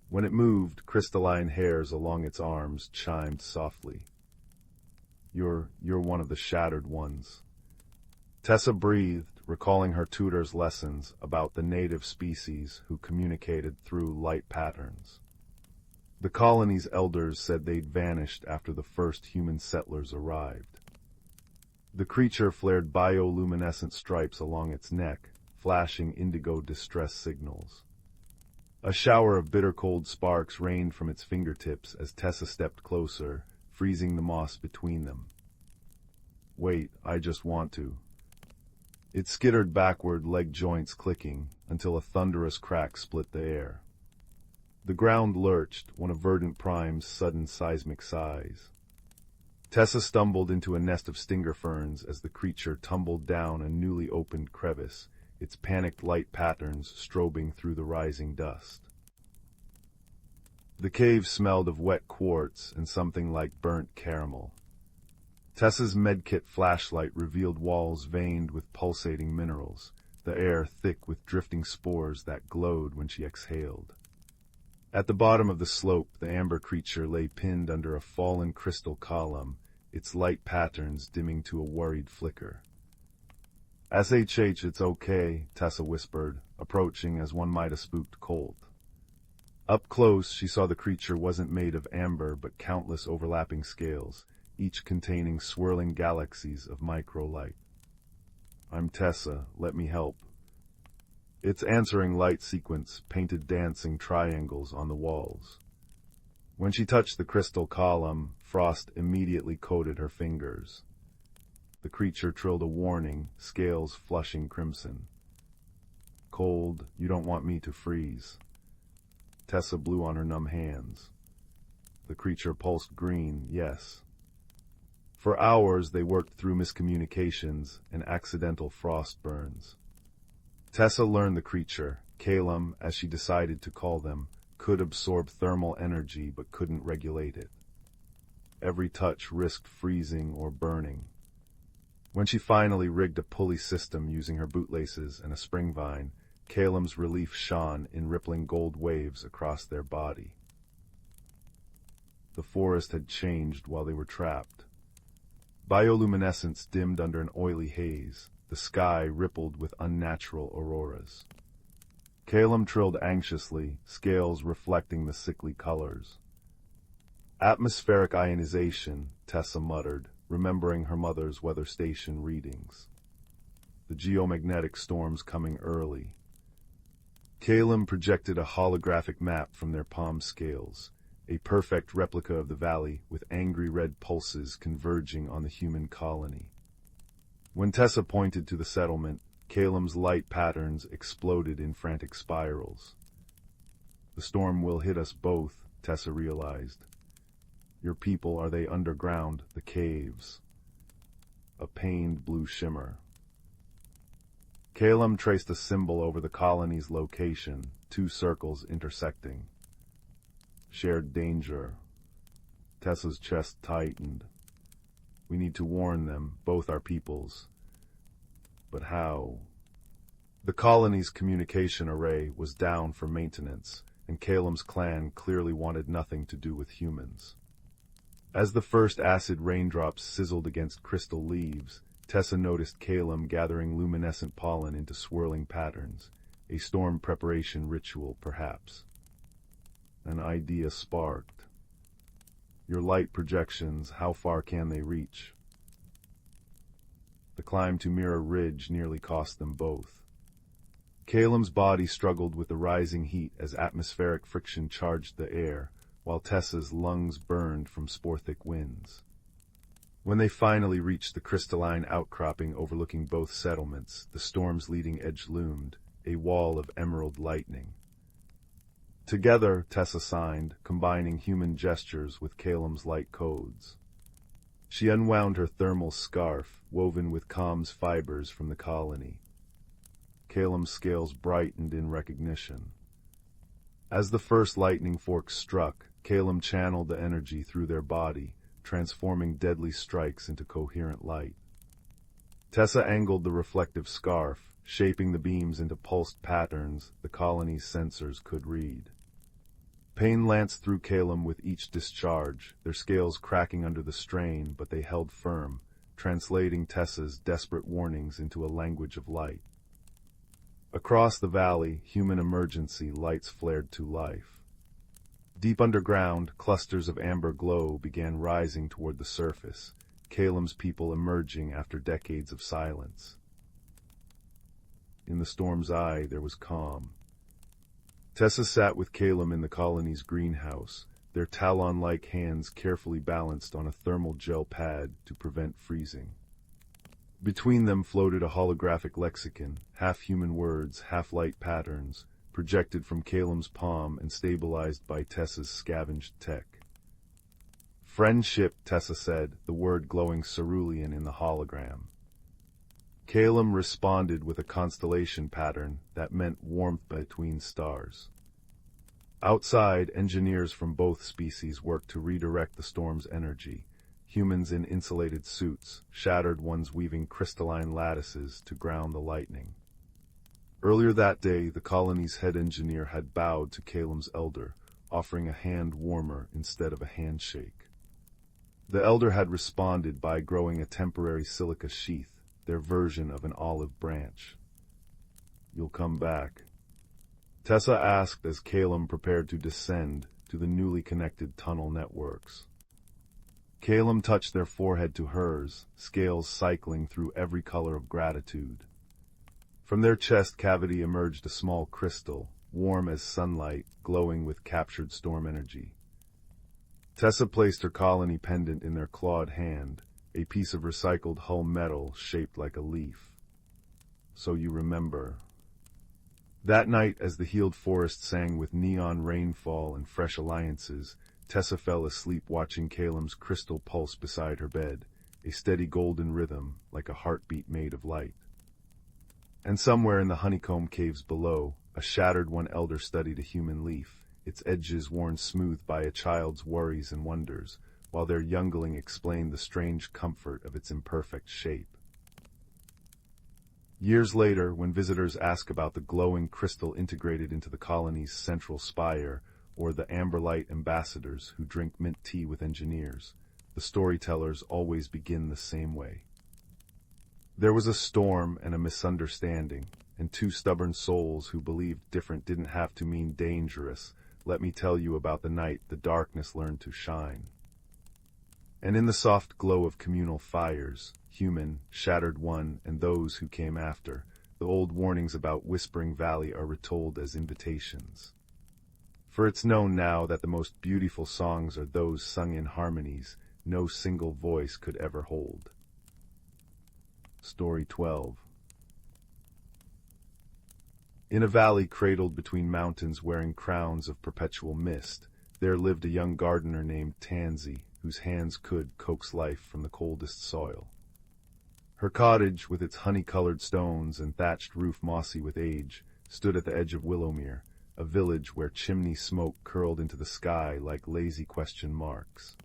When it moved, crystalline hairs along its arms chimed softly. You're one of the shattered ones." Tessa breathed, recalling her tutor's lessons about the native species who communicated through light patterns. The colony's elders said they'd vanished after the first human settlers arrived. The creature flared bioluminescent stripes along its neck, flashing indigo distress signals. A shower of bitter-cold sparks rained from its fingertips as Tessa stepped closer, freezing the moss between them. "Wait, I just want to." It skittered backward, leg joints clicking, until a thunderous crack split the air. The ground lurched, one of Verdant Prime's sudden seismic sighs. Tessa stumbled into a nest of stinger ferns as the creature tumbled down a newly opened crevice, its panicked light patterns strobing through the rising dust. The cave smelled of wet quartz and something like burnt caramel. Tessa's medkit flashlight revealed walls veined with pulsating minerals, the air thick with drifting spores that glowed when she exhaled. At the bottom of the slope, the amber creature lay pinned under a fallen crystal column, its light patterns dimming to a worried flicker. "SHH, it's okay," Tessa whispered, approaching as one might a spooked colt. Up close, she saw the creature wasn't made of amber but countless overlapping scales, each containing swirling galaxies of micro-light. "I'm Tessa, let me help." Its answering light sequence painted dancing triangles on the walls. When she touched the crystal column, frost immediately coated her fingers. The creature trilled a warning, scales flushing crimson. Cold, you don't want me to freeze. Tessa blew on her numb hands. The creature pulsed green, yes. For hours they worked through miscommunications and accidental frost burns. Tessa learned the creature, Calum, as she decided to call them, could absorb thermal energy but couldn't regulate it. Every touch risked freezing or burning. When she finally rigged a pulley system using her bootlaces and a spring vine, Calum's relief shone in rippling gold waves across their body. The forest had changed while they were trapped. Bioluminescence dimmed under an oily haze. The sky rippled with unnatural auroras. Calum trilled anxiously, scales reflecting the sickly colors. Atmospheric ionization, Tessa muttered, remembering her mother's weather station readings. The geomagnetic storms coming early. Calum projected a holographic map from their palm scales, a perfect replica of the valley with angry red pulses converging on the human colony. When Tessa pointed to the settlement, Calum's light patterns exploded in frantic spirals. The storm will hit us both, Tessa realized. Your people, are they underground, the caves? A pained blue shimmer. Calum traced a symbol over the colony's location, two circles intersecting. Shared danger. Tessa's chest tightened. We need to warn them, both our peoples. But how? The colony's communication array was down for maintenance, and Calum's clan clearly wanted nothing to do with humans. As the first acid raindrops sizzled against crystal leaves, Tessa noticed Calum gathering luminescent pollen into swirling patterns, a storm preparation ritual, perhaps. An idea sparked. Your light projections, how far can they reach? The climb to Mirror Ridge nearly cost them both. Calum's body struggled with the rising heat as atmospheric friction charged the air, while Tessa's lungs burned from spore-thick winds. When they finally reached the crystalline outcropping overlooking both settlements, the storm's leading edge loomed, a wall of emerald lightning. Together, Tessa signed, combining human gestures with Calum's light codes. She unwound her thermal scarf, woven with calm's fibers from the colony. Calum's scales brightened in recognition. As the first lightning forks struck, Calum channeled the energy through their body, transforming deadly strikes into coherent light. Tessa angled the reflective scarf, shaping the beams into pulsed patterns the colony's sensors could read. Pain lanced through Calum with each discharge, their scales cracking under the strain, but they held firm, translating Tessa's desperate warnings into a language of light. Across the valley, human emergency lights flared to life. Deep underground, clusters of amber glow began rising toward the surface, Calum's people emerging after decades of silence. In the storm's eye, there was calm. Tessa sat with Calum in the colony's greenhouse, their talon-like hands carefully balanced on a thermal gel pad to prevent freezing. Between them floated a holographic lexicon, half-human words, half-light patterns, projected from Calum's palm and stabilized by Tessa's scavenged tech. Friendship, Tessa said, the word glowing cerulean in the hologram. Calum responded with a constellation pattern that meant warmth between stars. Outside, engineers from both species worked to redirect the storm's energy, humans in insulated suits, shattered ones weaving crystalline lattices to ground the lightning. Earlier that day, the colony's head engineer had bowed to Calum's elder, offering a hand warmer instead of a handshake. The elder had responded by growing a temporary silica sheath, their version of an olive branch. You'll come back? Tessa asked as Calum prepared to descend to the newly connected tunnel networks. Calum touched their forehead to hers, scales cycling through every color of gratitude. From their chest cavity emerged a small crystal, warm as sunlight, glowing with captured storm energy. Tessa placed her colony pendant in their clawed hand, a piece of recycled hull metal shaped like a leaf. So you remember. That night, as the healed forest sang with neon rainfall and fresh alliances, Tessa fell asleep watching Calem's crystal pulse beside her bed, a steady golden rhythm like a heartbeat made of light. And somewhere in the honeycomb caves below, a shattered one elder studied a human leaf, its edges worn smooth by a child's worries and wonders, while their youngling explained the strange comfort of its imperfect shape. Years later, when visitors ask about the glowing crystal integrated into the colony's central spire, or the amberlight ambassadors who drink mint tea with engineers, the storytellers always begin the same way. There was a storm and a misunderstanding, and two stubborn souls who believed different didn't have to mean dangerous. Let me tell you about the night the darkness learned to shine. And in the soft glow of communal fires, human, shattered one, and those who came after, the old warnings about Whispering Valley are retold as invitations. For it's known now that the most beautiful songs are those sung in harmonies no single voice could ever hold. Story 12. In a valley cradled between mountains wearing crowns of perpetual mist, there lived a young gardener named Tansy, whose hands could coax life from the coldest soil. Her cottage, with its honey-colored stones and thatched roof mossy with age, stood at the edge of Willowmere, a village where chimney smoke curled into the sky like lazy question marks.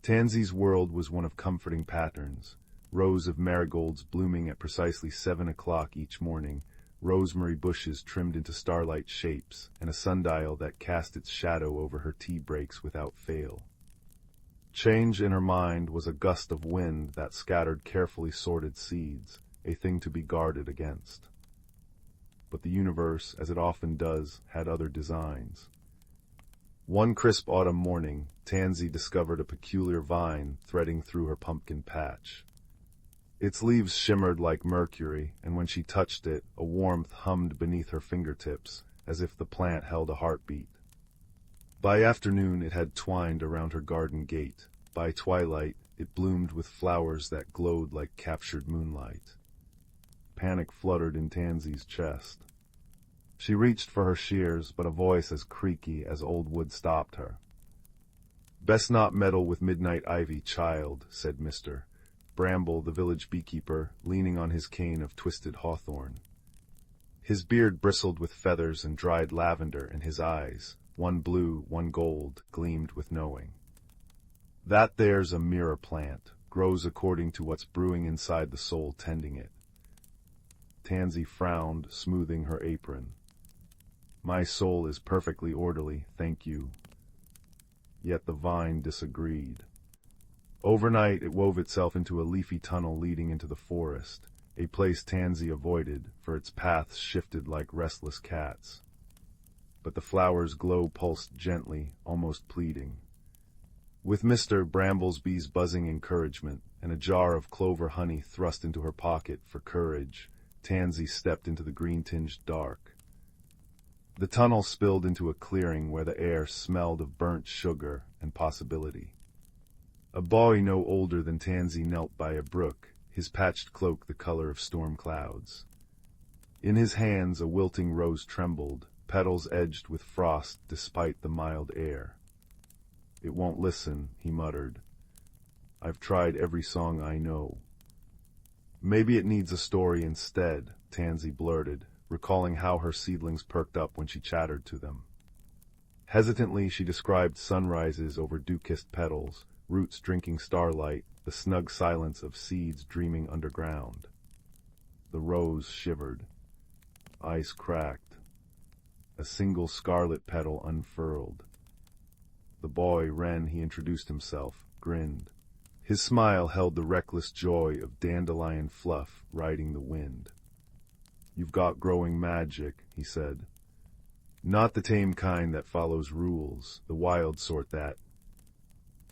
Tansy's world was one of comforting patterns, rows of marigolds blooming at precisely 7 o'clock each morning, rosemary bushes trimmed into starlight shapes, and a sundial that cast its shadow over her tea breaks without fail. Change in her mind was a gust of wind that scattered carefully sorted seeds, a thing to be guarded against. But the universe, as it often does, had other designs. One crisp autumn morning, Tansy discovered a peculiar vine threading through her pumpkin patch. Its leaves shimmered like mercury, and when she touched it, a warmth hummed beneath her fingertips, as if the plant held a heartbeat. By afternoon it had twined around her garden gate. By twilight it bloomed with flowers that glowed like captured moonlight. Panic fluttered in Tansy's chest. She reached for her shears, but a voice as creaky as old wood stopped her. "Best not meddle with midnight ivy, child," said Mr. Bramble, the village beekeeper, leaning on his cane of twisted hawthorn. His beard bristled with feathers and dried lavender, and his eyes, one blue, one gold, gleamed with knowing. "That there's a mirror plant, grows according to what's brewing inside the soul tending it." Tansy frowned, smoothing her apron. "My soul is perfectly orderly, thank you." Yet the vine disagreed. Overnight it wove itself into a leafy tunnel leading into the forest, a place Tansy avoided, for its paths shifted like restless cats. But the flower's glow pulsed gently, almost pleading. With Mr. Bramble's bees buzzing encouragement, and a jar of clover honey thrust into her pocket for courage, Tansy stepped into the green-tinged dark. The tunnel spilled into a clearing where the air smelled of burnt sugar and possibility. A boy no older than Tansy knelt by a brook, his patched cloak the color of storm clouds. In his hands a wilting rose trembled, petals edged with frost despite the mild air. "It won't listen," he muttered. "I've tried every song I know." "Maybe it needs a story instead," Tansy blurted, recalling how her seedlings perked up when she chattered to them. Hesitantly she described sunrises over dew-kissed petals, roots drinking starlight, the snug silence of seeds dreaming underground. The rose shivered. Ice cracked. A single scarlet petal unfurled. The boy, Wren, he introduced himself, grinned. His smile held the reckless joy of dandelion fluff riding the wind. "You've got growing magic," he said. "Not the tame kind that follows rules, the wild sort that—"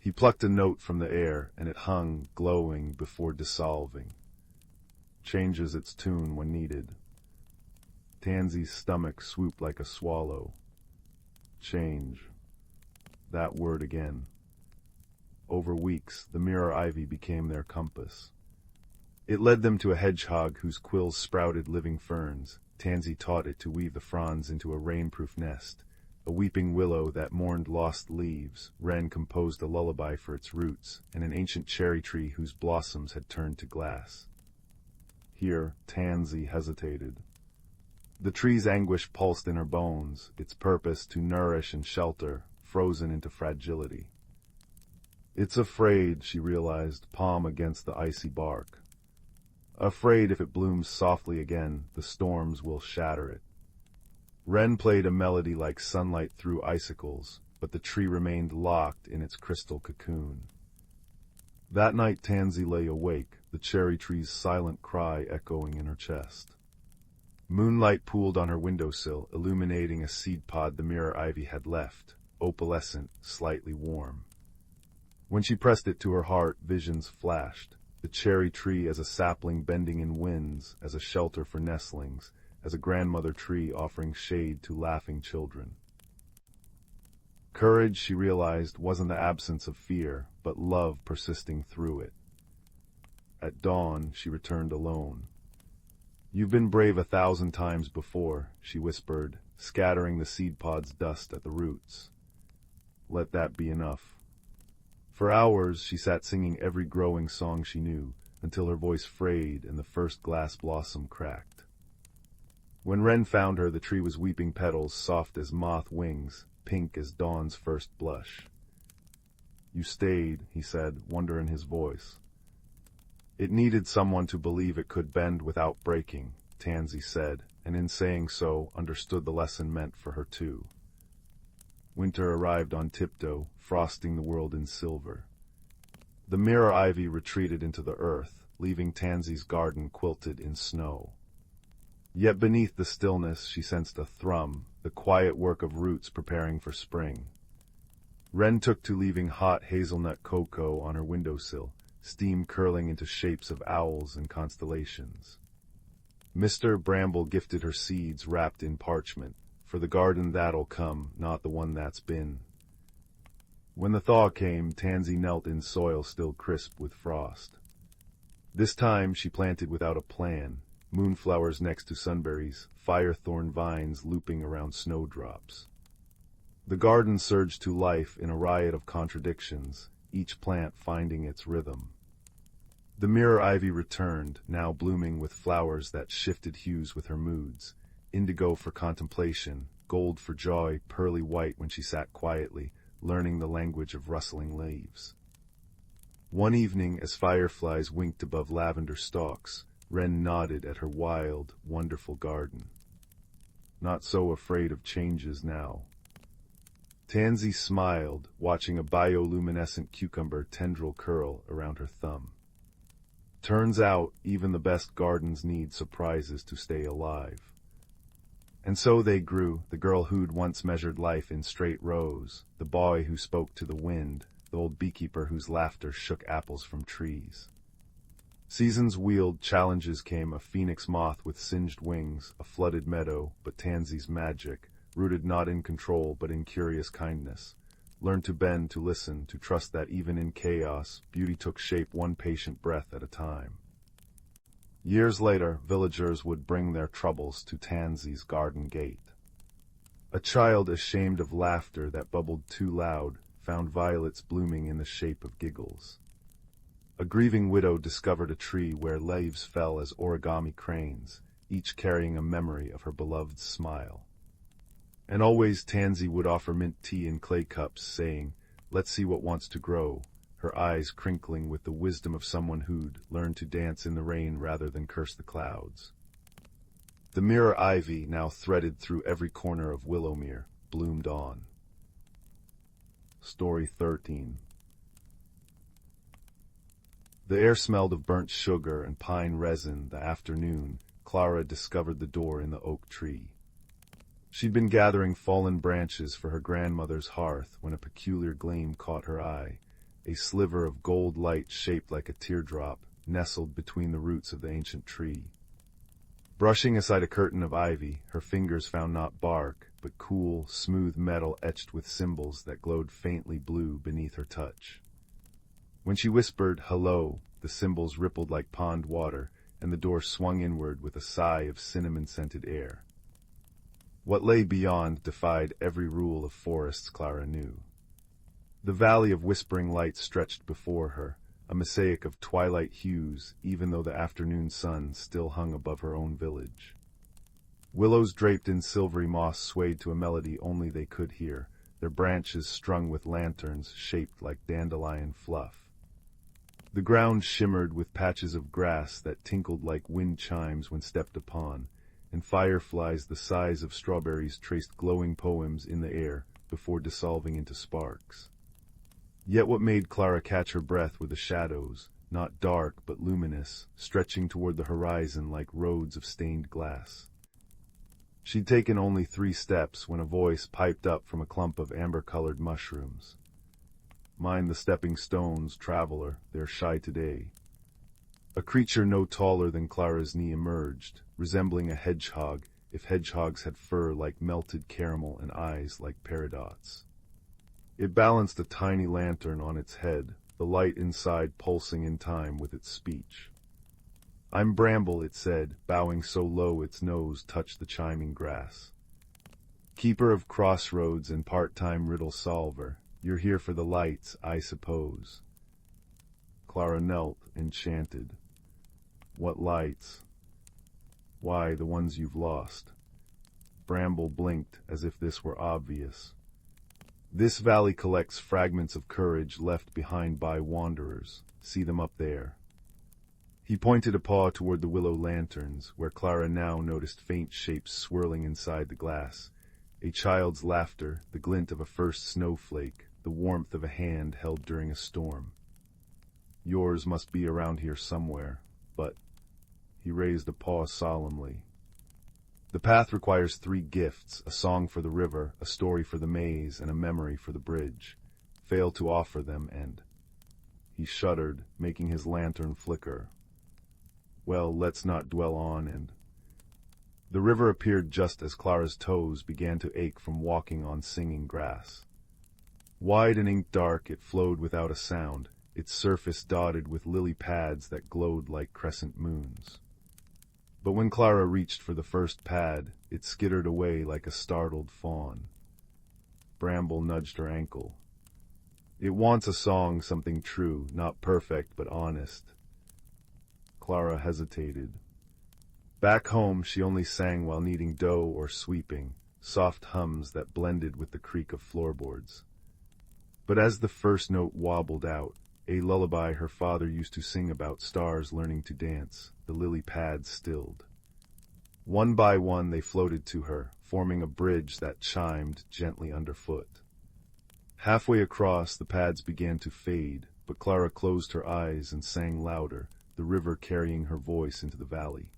He plucked a note from the air, and it hung, glowing, before dissolving. "Changes its tune when needed." Tansy's stomach swooped like a swallow. Change. That word again. over weeks, the mirror ivy became their compass. It led them to a hedgehog whose quills sprouted living ferns. Tansy taught it to weave the fronds into a rainproof nest. A weeping willow that mourned lost leaves. Wren composed a lullaby for its roots, and an ancient cherry tree whose blossoms had turned to glass. Here, Tansy hesitated. The tree's anguish pulsed in her bones, its purpose to nourish and shelter, frozen into fragility. It's afraid, she realized, palm against the icy bark. Afraid if it blooms softly again, the storms will shatter it. Wren played a melody like sunlight through icicles, but the tree remained locked in its crystal cocoon. That night Tansy lay awake, the cherry tree's silent cry echoing in her chest. Moonlight pooled on her windowsill, illuminating a seed pod the mirror ivy had left, opalescent, slightly warm. When she pressed it to her heart, visions flashed. The cherry tree as a sapling bending in winds, as a shelter for nestlings, as a grandmother tree offering shade to laughing children. Courage, she realized, wasn't the absence of fear, but love persisting through it. At dawn, she returned alone. "You've been brave 1,000 times before," she whispered, scattering the seed pod's dust at the roots. "Let that be enough." For hours she sat singing every growing song she knew, until her voice frayed and the first glass blossom cracked. When Wren found her, the tree was weeping petals soft as moth wings, pink as dawn's first blush. "You stayed," he said, wonder in his voice. "It needed someone to believe it could bend without breaking," Tansy said, and in saying so, understood the lesson meant for her too. Winter arrived on tiptoe, frosting the world in silver. The mirror ivy retreated into the earth, leaving Tansy's garden quilted in snow. Yet beneath the stillness she sensed a thrum, the quiet work of roots preparing for spring. Wren took to leaving hot hazelnut cocoa on her windowsill, steam curling into shapes of owls and constellations. Mr. Bramble gifted her seeds wrapped in parchment, for the garden that'll come, not the one that's been. When the thaw came, Tansy knelt in soil still crisp with frost. This time she planted without a plan, moonflowers next to sunberries, firethorn vines looping around snowdrops. The garden surged to life in a riot of contradictions, each plant finding its rhythm. The mirror ivy returned, now blooming with flowers that shifted hues with her moods, indigo for contemplation, gold for joy, pearly white when she sat quietly, learning the language of rustling leaves. One evening, as fireflies winked above lavender stalks, Wren nodded at her wild, wonderful garden. Not so afraid of changes now. Tansy smiled, watching a bioluminescent cucumber tendril curl around her thumb. Turns out, even the best gardens need surprises to stay alive. And so they grew, the girl who'd once measured life in straight rows, the boy who spoke to the wind, the old beekeeper whose laughter shook apples from trees. Seasons wheeled, challenges came, a phoenix moth with singed wings, a flooded meadow, but Tansy's magic, rooted not in control but in curious kindness, learned to bend, to listen, to trust that even in chaos, beauty took shape one patient breath at a time. Years later, villagers would bring their troubles to Tansy's garden gate. A child ashamed of laughter that bubbled too loud found violets blooming in the shape of giggles. A grieving widow discovered a tree where leaves fell as origami cranes, each carrying a memory of her beloved's smile. And always Tansy would offer mint tea in clay cups, saying, "Let's see what wants to grow," her eyes crinkling with the wisdom of someone who'd learned to dance in the rain rather than curse the clouds. The mirror ivy, now threaded through every corner of Willowmere, bloomed on. Story 13. The air smelled of burnt sugar and pine resin. The afternoon, Clara discovered the door in the oak tree. She'd been gathering fallen branches for her grandmother's hearth when a peculiar gleam caught her eye, a sliver of gold light shaped like a teardrop, nestled between the roots of the ancient tree. Brushing aside a curtain of ivy, her fingers found not bark, but cool, smooth metal etched with symbols that glowed faintly blue beneath her touch. When she whispered, "Hello," the cymbals rippled like pond water, and the door swung inward with a sigh of cinnamon-scented air. What lay beyond defied every rule of forests Clara knew. The valley of whispering light stretched before her, a mosaic of twilight hues, even though the afternoon sun still hung above her own village. Willows draped in silvery moss swayed to a melody only they could hear, their branches strung with lanterns shaped like dandelion fluff. The ground shimmered with patches of grass that tinkled like wind chimes when stepped upon, and fireflies the size of strawberries traced glowing poems in the air before dissolving into sparks. Yet what made Clara catch her breath were the shadows, not dark but luminous, stretching toward the horizon like roads of stained glass. She'd taken only 3 steps when a voice piped up from a clump of amber-colored mushrooms. "Mind the stepping stones, traveler, they're shy today." A creature no taller than Clara's knee emerged, resembling a hedgehog, if hedgehogs had fur like melted caramel and eyes like peridots. It balanced a tiny lantern on its head, the light inside pulsing in time with its speech. "I'm Bramble," it said, bowing so low its nose touched the chiming grass. "Keeper of crossroads and part-time riddle solver. You're here for the lights, I suppose." Clara knelt, enchanted. "What lights?" "Why, the ones you've lost." Bramble blinked as if this were obvious. "This valley collects fragments of courage left behind by wanderers. See them up there." He pointed a paw toward the willow lanterns, where Clara now noticed faint shapes swirling inside the glass. A child's laughter, the glint of a first snowflake, the warmth of a hand held during a storm. "Yours must be around here somewhere, but—" He raised a paw solemnly. "The path requires 3 gifts, a song for the river, a story for the maze, and a memory for the bridge. Fail to offer them, and—" He shuddered, making his lantern flicker. "Well, let's not dwell on and—" The river appeared just as Clara's toes began to ache from walking on singing grass. Wide and ink-dark, it flowed without a sound, its surface dotted with lily pads that glowed like crescent moons. But when Clara reached for the first pad, it skittered away like a startled fawn. Bramble nudged her ankle. "It wants a song, something true, not perfect but honest." Clara hesitated. Back home, she only sang while kneading dough or sweeping, soft hums that blended with the creak of floorboards. But as the first note wobbled out, a lullaby her father used to sing about stars learning to dance, the lily pads stilled. One by one they floated to her, forming a bridge that chimed gently underfoot. Halfway across, the pads began to fade, but Clara closed her eyes and sang louder, the river carrying her voice into the valley.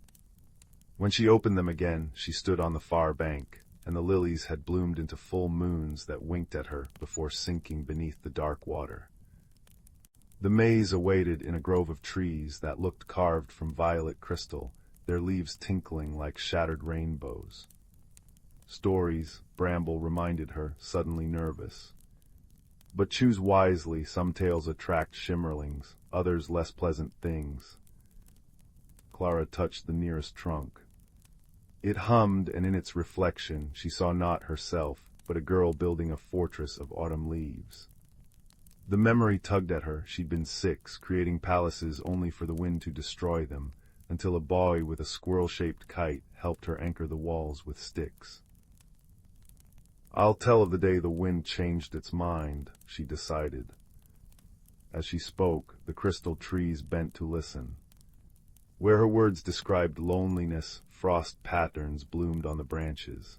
When she opened them again, she stood on the far bank, and the lilies had bloomed into full moons that winked at her before sinking beneath the dark water. The maze awaited in a grove of trees that looked carved from violet crystal, their leaves tinkling like shattered rainbows. "Stories," Bramble reminded her, suddenly nervous. "But choose wisely, some tales attract shimmerlings, others less pleasant things." Clara touched the nearest trunk. It hummed, and in its reflection she saw not herself, but a girl building a fortress of autumn leaves. The memory tugged at her. She'd been 6, creating palaces only for the wind to destroy them, until a boy with a squirrel-shaped kite helped her anchor the walls with sticks. "I'll tell of the day the wind changed its mind," she decided. As she spoke, the crystal trees bent to listen. Where her words described loneliness, frost patterns bloomed on the branches.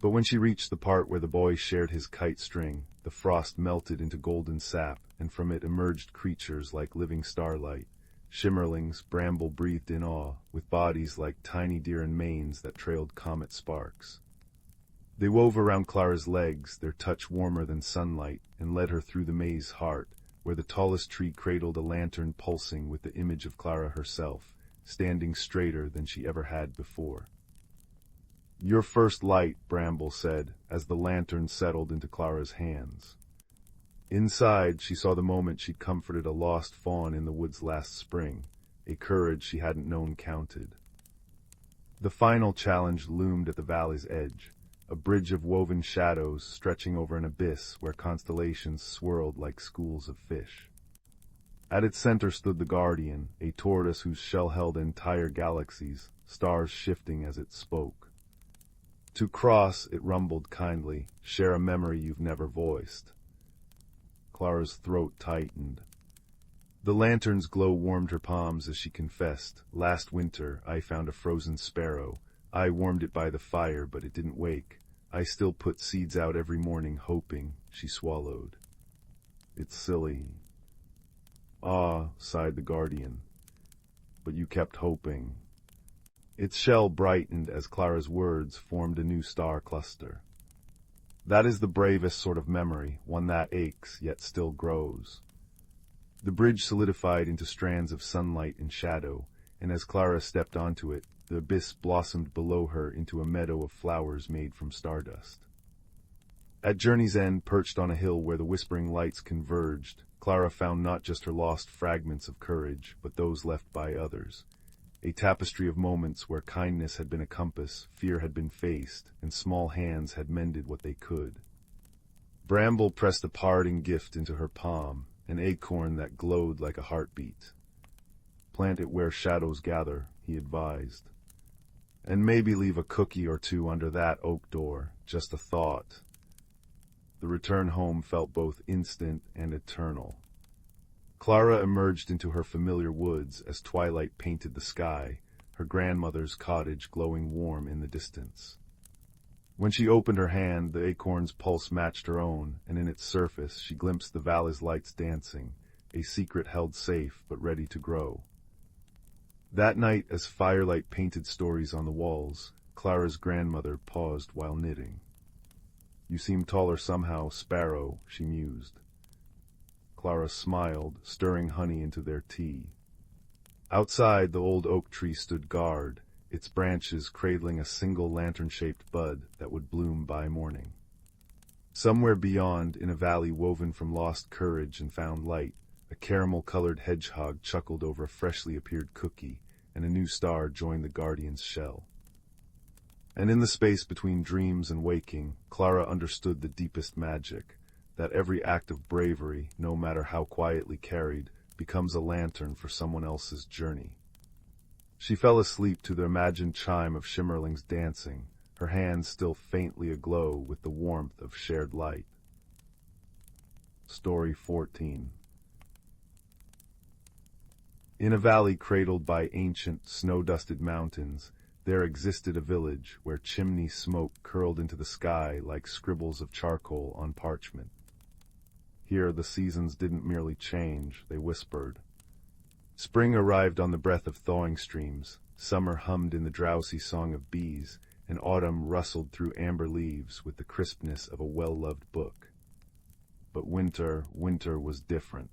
But when she reached the part where the boy shared his kite string, the frost melted into golden sap, and from it emerged creatures like living starlight. Shimmerlings, Bramble breathed in awe, with bodies like tiny deer and manes that trailed comet sparks. They wove around Clara's legs, their touch warmer than sunlight, and led her through the maze heart, where the tallest tree cradled a lantern pulsing with the image of Clara herself, standing straighter than she ever had before. "Your first light," Bramble said, as the lantern settled into Clara's hands. Inside, she saw the moment she'd comforted a lost fawn in the woods last spring, a courage she hadn't known counted. The final challenge loomed at the valley's edge, a bridge of woven shadows stretching over an abyss where constellations swirled like schools of fish. At its center stood the Guardian, a tortoise whose shell held entire galaxies, stars shifting as it spoke. To cross, it rumbled kindly, share a memory you've never voiced. Clara's throat tightened. The lantern's glow warmed her palms as she confessed, "Last winter, I found a frozen sparrow. I warmed it by the fire, but it didn't wake. I still put seeds out every morning, hoping," she swallowed. "It's silly." "Ah," sighed the Guardian. "But you kept hoping." Its shell brightened as Clara's words formed a new star cluster. "That is the bravest sort of memory, one that aches, yet still grows." The bridge solidified into strands of sunlight and shadow, and as Clara stepped onto it, the abyss blossomed below her into a meadow of flowers made from stardust. At journey's end, perched on a hill where the whispering lights converged, Clara found not just her lost fragments of courage, but those left by others. A tapestry of moments where kindness had been a compass, fear had been faced, and small hands had mended what they could. Bramble pressed a parting gift into her palm, an acorn that glowed like a heartbeat. "Plant it where shadows gather," he advised. "And maybe leave a cookie or two under that oak door, just a thought." The return home felt both instant and eternal. Clara emerged into her familiar woods as twilight painted the sky, her grandmother's cottage glowing warm in the distance. When she opened her hand, the acorn's pulse matched her own, and in its surface she glimpsed the valley's lights dancing, a secret held safe but ready to grow. That night, as firelight painted stories on the walls, Clara's grandmother paused while knitting. "You seem taller somehow, Sparrow," she mused. Clara smiled, stirring honey into their tea. Outside, the old oak tree stood guard, its branches cradling a single lantern-shaped bud that would bloom by morning. Somewhere beyond, in a valley woven from lost courage and found light, a caramel-colored hedgehog chuckled over a freshly appeared cookie, and a new star joined the Guardian's shell. And in the space between dreams and waking, Clara understood the deepest magic, that every act of bravery, no matter how quietly carried, becomes a lantern for someone else's journey. She fell asleep to the imagined chime of shimmerlings dancing, her hands still faintly aglow with the warmth of shared light. Story 14. In a valley cradled by ancient, snow-dusted mountains, there existed a village where chimney smoke curled into the sky like scribbles of charcoal on parchment. Here the seasons didn't merely change, they whispered. Spring arrived on the breath of thawing streams, summer hummed in the drowsy song of bees, and autumn rustled through amber leaves with the crispness of a well-loved book. But winter was different.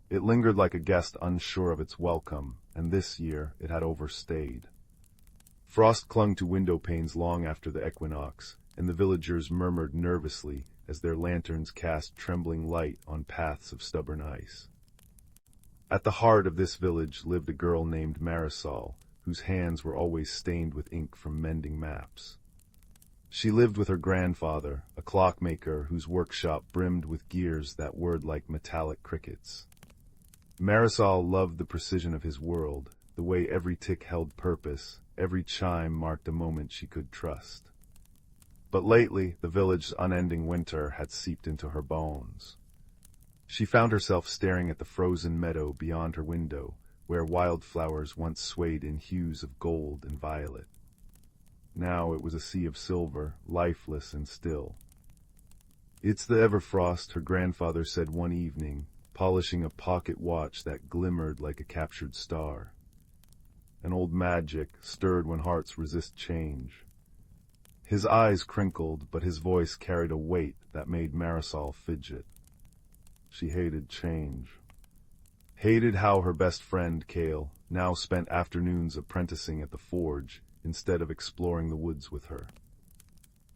It lingered like a guest unsure of its welcome, and this year it had overstayed. Frost clung to window panes long after the equinox, and the villagers murmured nervously as their lanterns cast trembling light on paths of stubborn ice. At the heart of this village lived a girl named Marisol, whose hands were always stained with ink from mending maps. She lived with her grandfather, a clockmaker whose workshop brimmed with gears that whirred like metallic crickets. Marisol loved the precision of his world, the way every tick held purpose, every chime marked a moment she could trust. But lately, the village's unending winter had seeped into her bones. She found herself staring at the frozen meadow beyond her window, where wildflowers once swayed in hues of gold and violet. Now it was a sea of silver, lifeless and still. "It's the Everfrost," her grandfather said one evening, polishing a pocket watch that glimmered like a captured star. An old magic, stirred when hearts resist change. His eyes crinkled, but his voice carried a weight that made Marisol fidget. She hated change. Hated how her best friend, Kale, now spent afternoons apprenticing at the forge instead of exploring the woods with her.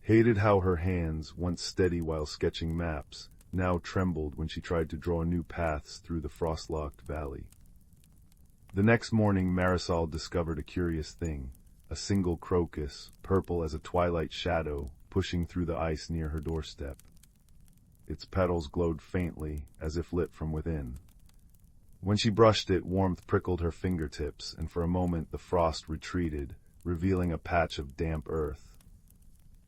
Hated how her hands, once steady while sketching maps, now trembled when she tried to draw new paths through the frost-locked valley. The next morning Marisol discovered a curious thing, a single crocus, purple as a twilight shadow, pushing through the ice near her doorstep. Its petals glowed faintly, as if lit from within. When she brushed it, warmth prickled her fingertips, and for a moment the frost retreated, revealing a patch of damp earth.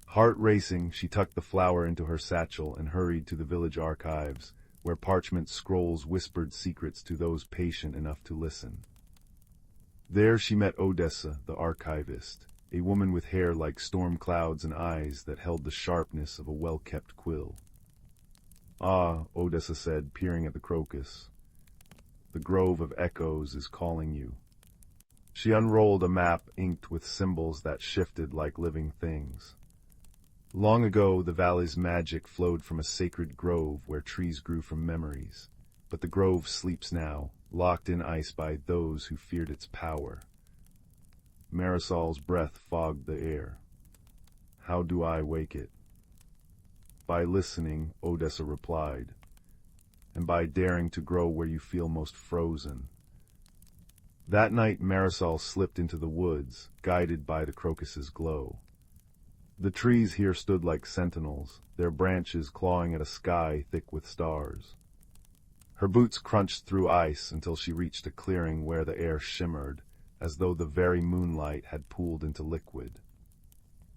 Heart racing, she tucked the flower into her satchel and hurried to the village archives, where parchment scrolls whispered secrets to those patient enough to listen. There she met Odessa, the archivist, a woman with hair like storm clouds and eyes that held the sharpness of a well-kept quill. "Ah," Odessa said, peering at the crocus. "The grove of echoes is calling you." She unrolled a map inked with symbols that shifted like living things. Long ago, the valley's magic flowed from a sacred grove where trees grew from memories, but the grove sleeps now, locked in ice by those who feared its power. Marisol's breath fogged the air. "How do I wake it?" "By listening," Odessa replied, "and by daring to grow where you feel most frozen." That night Marisol slipped into the woods, guided by the crocus's glow. The trees here stood like sentinels, their branches clawing at a sky thick with stars. Her boots crunched through ice until she reached a clearing where the air shimmered, as though the very moonlight had pooled into liquid.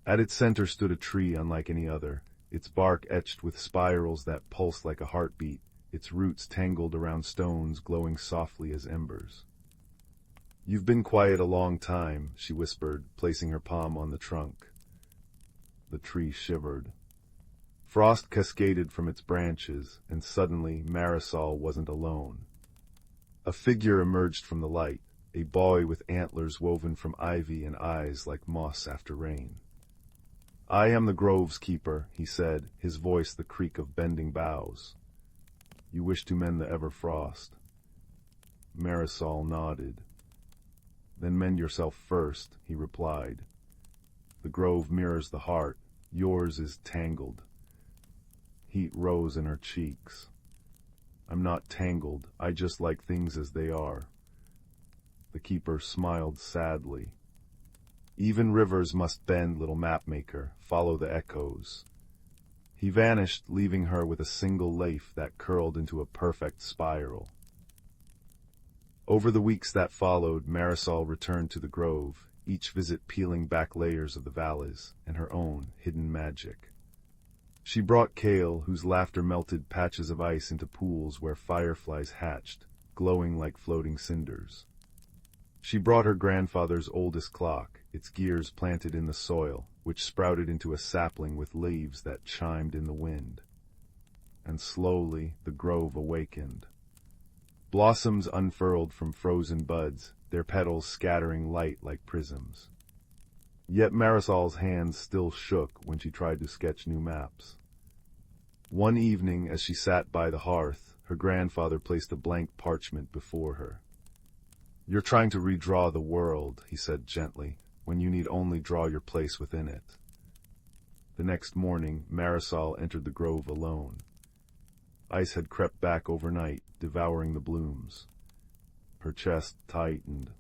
At its center stood a tree unlike any other, its bark etched with spirals that pulsed like a heartbeat, its roots tangled around stones glowing softly as embers. "You've been quiet a long time," she whispered, placing her palm on the trunk. The tree shivered. Frost cascaded from its branches, and suddenly Marisol wasn't alone. A figure emerged from the light, a boy with antlers woven from ivy and eyes like moss after rain. "I am the grove's keeper," he said, his voice the creak of bending boughs. "You wish to mend the Everfrost?" Marisol nodded. "Then mend yourself first," he replied. "The grove mirrors the heart. Yours is tangled." Heat rose in her cheeks. "I'm not tangled. I just like things as they are." The keeper smiled sadly. "Even rivers must bend, little mapmaker, follow the echoes." He vanished, leaving her with a single leaf that curled into a perfect spiral. Over the weeks that followed, Marisol returned to the grove, each visit peeling back layers of the valleys and her own hidden magic. She brought Kale, whose laughter melted patches of ice into pools where fireflies hatched, glowing like floating cinders. She brought her grandfather's oldest clock, its gears planted in the soil, which sprouted into a sapling with leaves that chimed in the wind. And slowly the grove awakened. Blossoms unfurled from frozen buds, their petals scattering light like prisms. Yet Marisol's hands still shook when she tried to sketch new maps. One evening, as she sat by the hearth, her grandfather placed a blank parchment before her. "You're trying to redraw the world," he said gently, "when you need only draw your place within it." The next morning, Marisol entered the grove alone. Ice had crept back overnight, devouring the blooms. Her chest tightened.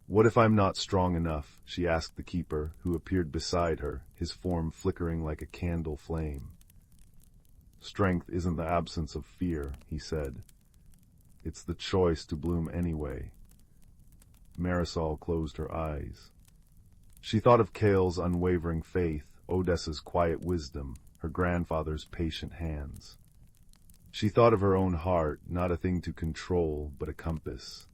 "What if I'm not strong enough?" she asked the keeper, who appeared beside her, his form flickering like a candle flame. "Strength isn't the absence of fear," he said. "It's the choice to bloom anyway." Marisol closed her eyes. She thought of Kale's unwavering faith, Odessa's quiet wisdom, her grandfather's patient hands. She thought of her own heart, not a thing to control, but a compass.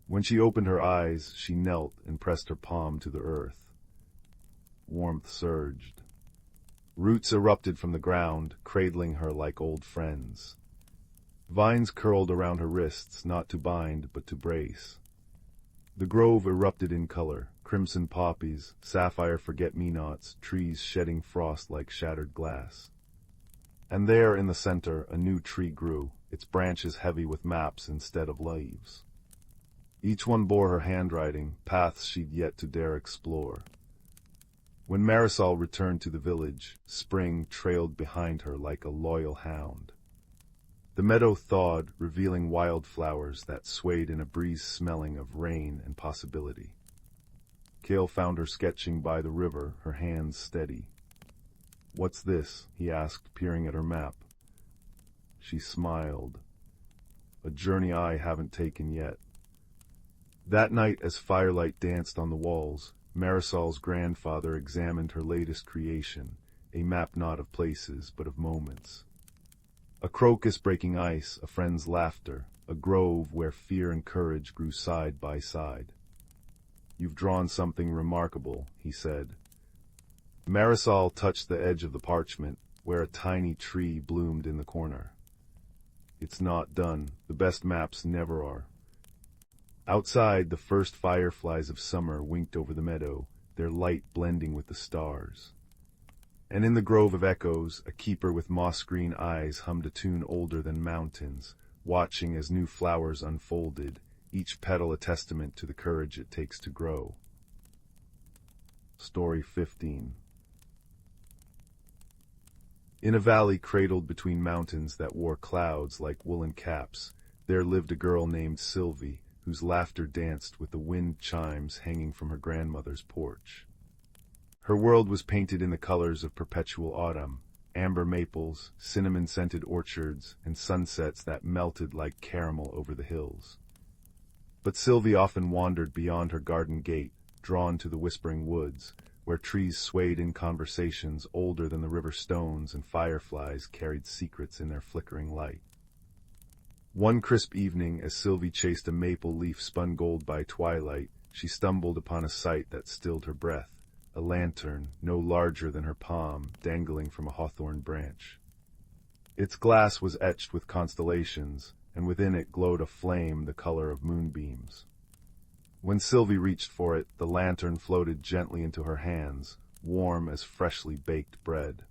When she opened her eyes, she knelt and pressed her palm to the earth. Warmth surged. Roots erupted from the ground, cradling her like old friends. Vines curled around her wrists, not to bind, but to brace. The grove erupted in color, crimson poppies, sapphire forget-me-nots, trees shedding frost like shattered glass. And there, in the center, a new tree grew, its branches heavy with maps instead of leaves. Each one bore her handwriting, paths she'd yet to dare explore. When Marisol returned to the village, spring trailed behind her like a loyal hound. The meadow thawed, revealing wildflowers that swayed in a breeze smelling of rain and possibility. Kale found her sketching by the river, her hands steady. "What's this?" he asked, peering at her map. She smiled. "A journey I haven't taken yet." That night, as firelight danced on the walls, Marisol's grandfather examined her latest creation, a map not of places, but of moments. A crocus breaking ice, a friend's laughter, a grove where fear and courage grew side by side. "You've drawn something remarkable," he said. Marisol touched the edge of the parchment, where a tiny tree bloomed in the corner. "It's not done. The best maps never are." Outside, the first fireflies of summer winked over the meadow, their light blending with the stars. And in the grove of echoes, a keeper with moss-green eyes hummed a tune older than mountains, watching as new flowers unfolded, each petal a testament to the courage it takes to grow. Story 15. In a valley cradled between mountains that wore clouds like woolen caps, there lived a girl named Sylvie, whose laughter danced with the wind chimes hanging from her grandmother's porch. Her world was painted in the colors of perpetual autumn, amber maples, cinnamon-scented orchards, and sunsets that melted like caramel over the hills. But Sylvie often wandered beyond her garden gate, drawn to the whispering woods, where trees swayed in conversations older than the river stones and fireflies carried secrets in their flickering light. One crisp evening, as Sylvie chased a maple leaf spun gold by twilight, she stumbled upon a sight that stilled her breath. A lantern, no larger than her palm, dangling from a hawthorn branch. Its glass was etched with constellations, and within it glowed a flame the color of moonbeams. When Sylvie reached for it, the lantern floated gently into her hands, warm as freshly baked bread.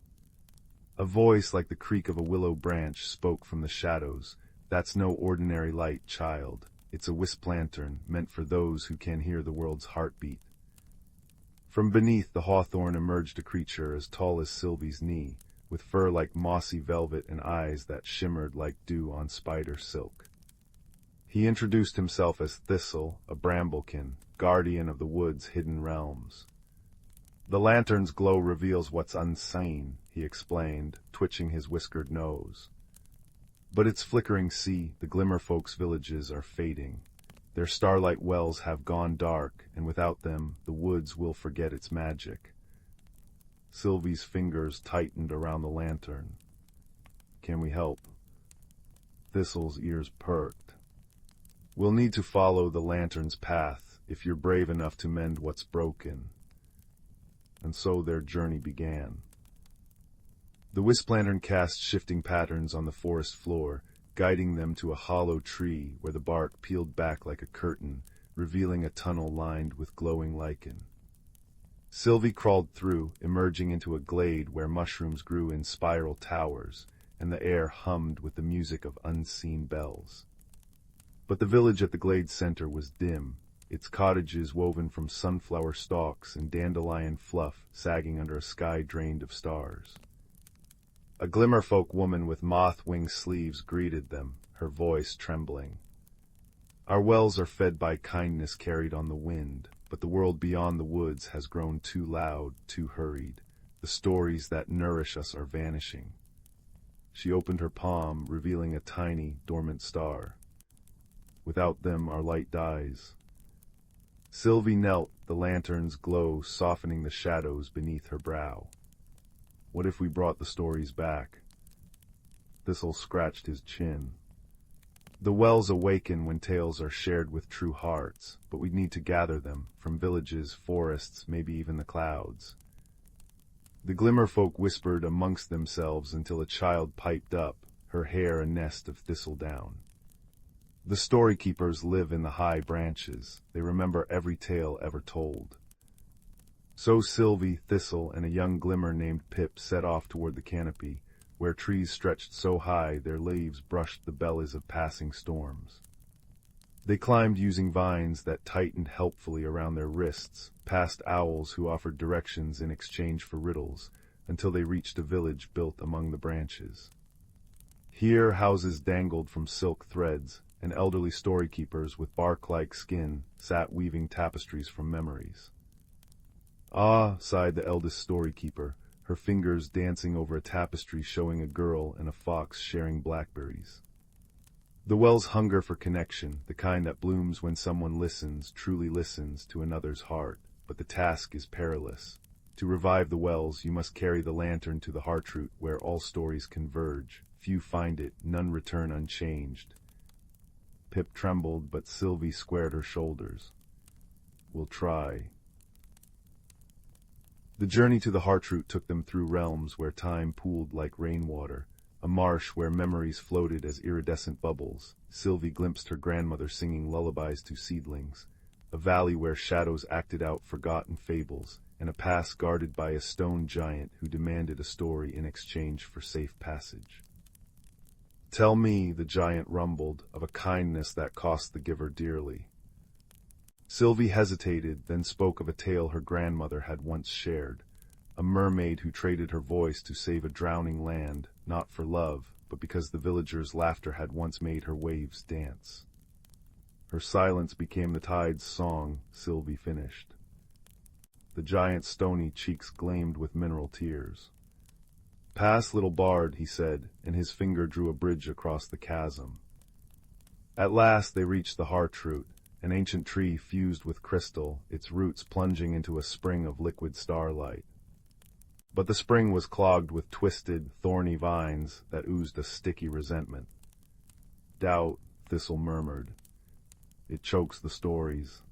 A voice like the creak of a willow branch spoke from the shadows. "That's no ordinary light, child. It's a wisp lantern, meant for those who can hear the world's heartbeat." From beneath the hawthorn emerged a creature as tall as Sylvie's knee, with fur like mossy velvet and eyes that shimmered like dew on spider silk. He introduced himself as Thistle, a bramblekin, guardian of the wood's hidden realms. "The lantern's glow reveals what's unseen," he explained, twitching his whiskered nose. "But its flickering see, the Glimmerfolk's villages are fading. Their starlight wells have gone dark, and without them, the woods will forget its magic." Sylvie's fingers tightened around the lantern. "Can we help?" Thistle's ears perked. "We'll need to follow the lantern's path, if you're brave enough to mend what's broken." And so their journey began. The wisp lantern cast shifting patterns on the forest floor, guiding them to a hollow tree where the bark peeled back like a curtain, revealing a tunnel lined with glowing lichen. Sylvie crawled through, emerging into a glade where mushrooms grew in spiral towers, and the air hummed with the music of unseen bells. But the village at the glade's center was dim, its cottages woven from sunflower stalks and dandelion fluff sagging under a sky drained of stars. A Glimmerfolk woman with moth-wing sleeves greeted them, her voice trembling. "Our wells are fed by kindness carried on the wind, but the world beyond the woods has grown too loud, too hurried. The stories that nourish us are vanishing." She opened her palm, revealing a tiny, dormant star. "Without them, our light dies." Sylvie knelt, the lantern's glow softening the shadows beneath her brow. "What if we brought the stories back?" Thistle scratched his chin. "The wells awaken when tales are shared with true hearts, but we need to gather them, from villages, forests, maybe even the clouds." The Glimmerfolk whispered amongst themselves until a child piped up, her hair a nest of thistledown. The story keepers live in the high branches. They remember every tale ever told. So Sylvie, Thistle, and a young glimmer named Pip set off toward the canopy, where trees stretched so high their leaves brushed the bellies of passing storms. They climbed using vines that tightened helpfully around their wrists, past owls who offered directions in exchange for riddles, until they reached a village built among the branches. Here houses dangled from silk threads, and elderly storykeepers with bark-like skin sat weaving tapestries from memories. "Ah," sighed the eldest storykeeper, her fingers dancing over a tapestry showing a girl and a fox sharing blackberries. The well's hunger for connection, the kind that blooms when someone listens, truly listens to another's heart, but the task is perilous. To revive the wells, you must carry the lantern to the heartroot where all stories converge. Few find it, none return unchanged. Pip trembled, but Sylvie squared her shoulders. "We'll try." The journey to the heartroot took them through realms where time pooled like rainwater, a marsh where memories floated as iridescent bubbles. Sylvie glimpsed her grandmother singing lullabies to seedlings, a valley where shadows acted out forgotten fables, and a pass guarded by a stone giant who demanded a story in exchange for safe passage. "Tell me," the giant rumbled, "of a kindness that cost the giver dearly." Sylvie hesitated, then spoke of a tale her grandmother had once shared, a mermaid who traded her voice to save a drowning land, not for love, but because the villagers' laughter had once made her waves dance. Her silence became the tide's song, Sylvie finished. The giant's stony cheeks gleamed with mineral tears. "Pass, little bard," he said, and his finger drew a bridge across the chasm. At last they reached the heartroot, an ancient tree fused with crystal, its roots plunging into a spring of liquid starlight. But the spring was clogged with twisted, thorny vines that oozed a sticky resentment. "Doubt," Thistle murmured. "It chokes the stories."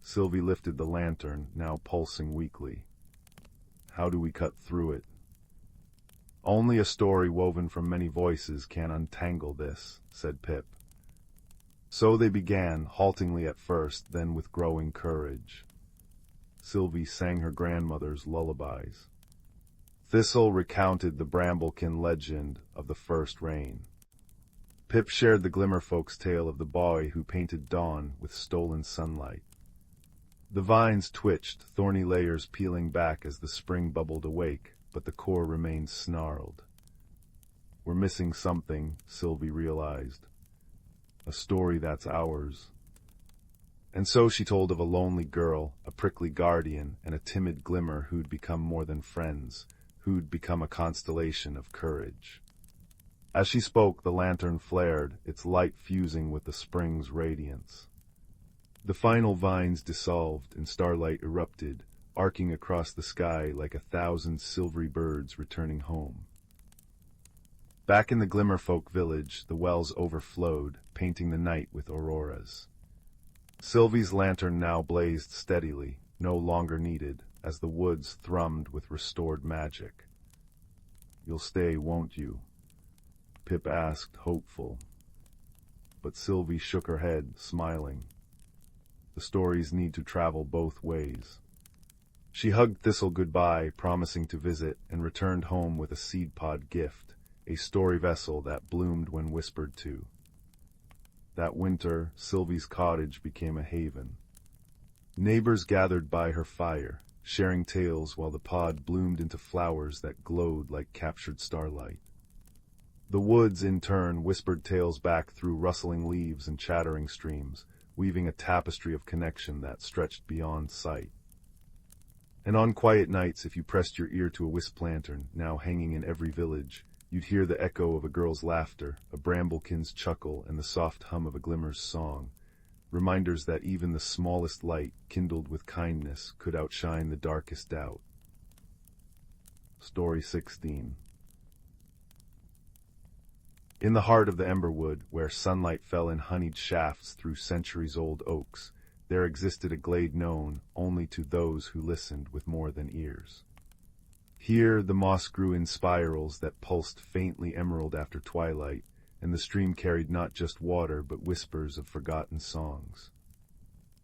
Sylvie lifted the lantern, now pulsing weakly. "How do we cut through it?" "Only a story woven from many voices can untangle this," said Pip. So they began, haltingly at first, then with growing courage. Sylvie sang her grandmother's lullabies. Thistle recounted the Bramblekin legend of the first rain. Pip shared the Glimmerfolk's tale of the boy who painted dawn with stolen sunlight. The vines twitched, thorny layers peeling back as the spring bubbled awake, but the core remained snarled. "We're missing something," Sylvie realized. "A story that's ours." And so she told of a lonely girl, a prickly guardian, and a timid glimmer who'd become more than friends, who'd become a constellation of courage. As she spoke, the lantern flared, its light fusing with the spring's radiance. The final vines dissolved, and starlight erupted, arcing across the sky like 1,000 silvery birds returning home. Back in the Glimmerfolk village, the wells overflowed, painting the night with auroras. Sylvie's lantern now blazed steadily, no longer needed, as the woods thrummed with restored magic. "You'll stay, won't you?" Pip asked, hopeful. But Sylvie shook her head, smiling. The stories need to travel both ways. She hugged Thistle goodbye, promising to visit, and returned home with a seed pod gift, a story vessel that bloomed when whispered to. That winter, Sylvie's cottage became a haven. Neighbors gathered by her fire, sharing tales while the pod bloomed into flowers that glowed like captured starlight. The woods, in turn, whispered tales back through rustling leaves and chattering streams, weaving a tapestry of connection that stretched beyond sight. And on quiet nights, if you pressed your ear to a wisp lantern, now hanging in every village, you'd hear the echo of a girl's laughter, a bramblekin's chuckle, and the soft hum of a glimmer's song, reminders that even the smallest light, kindled with kindness, could outshine the darkest doubt. Story 16. In the heart of the Emberwood, where sunlight fell in honeyed shafts through centuries-old oaks, there existed a glade known only to those who listened with more than ears. Here the moss grew in spirals that pulsed faintly emerald after twilight, and the stream carried not just water but whispers of forgotten songs.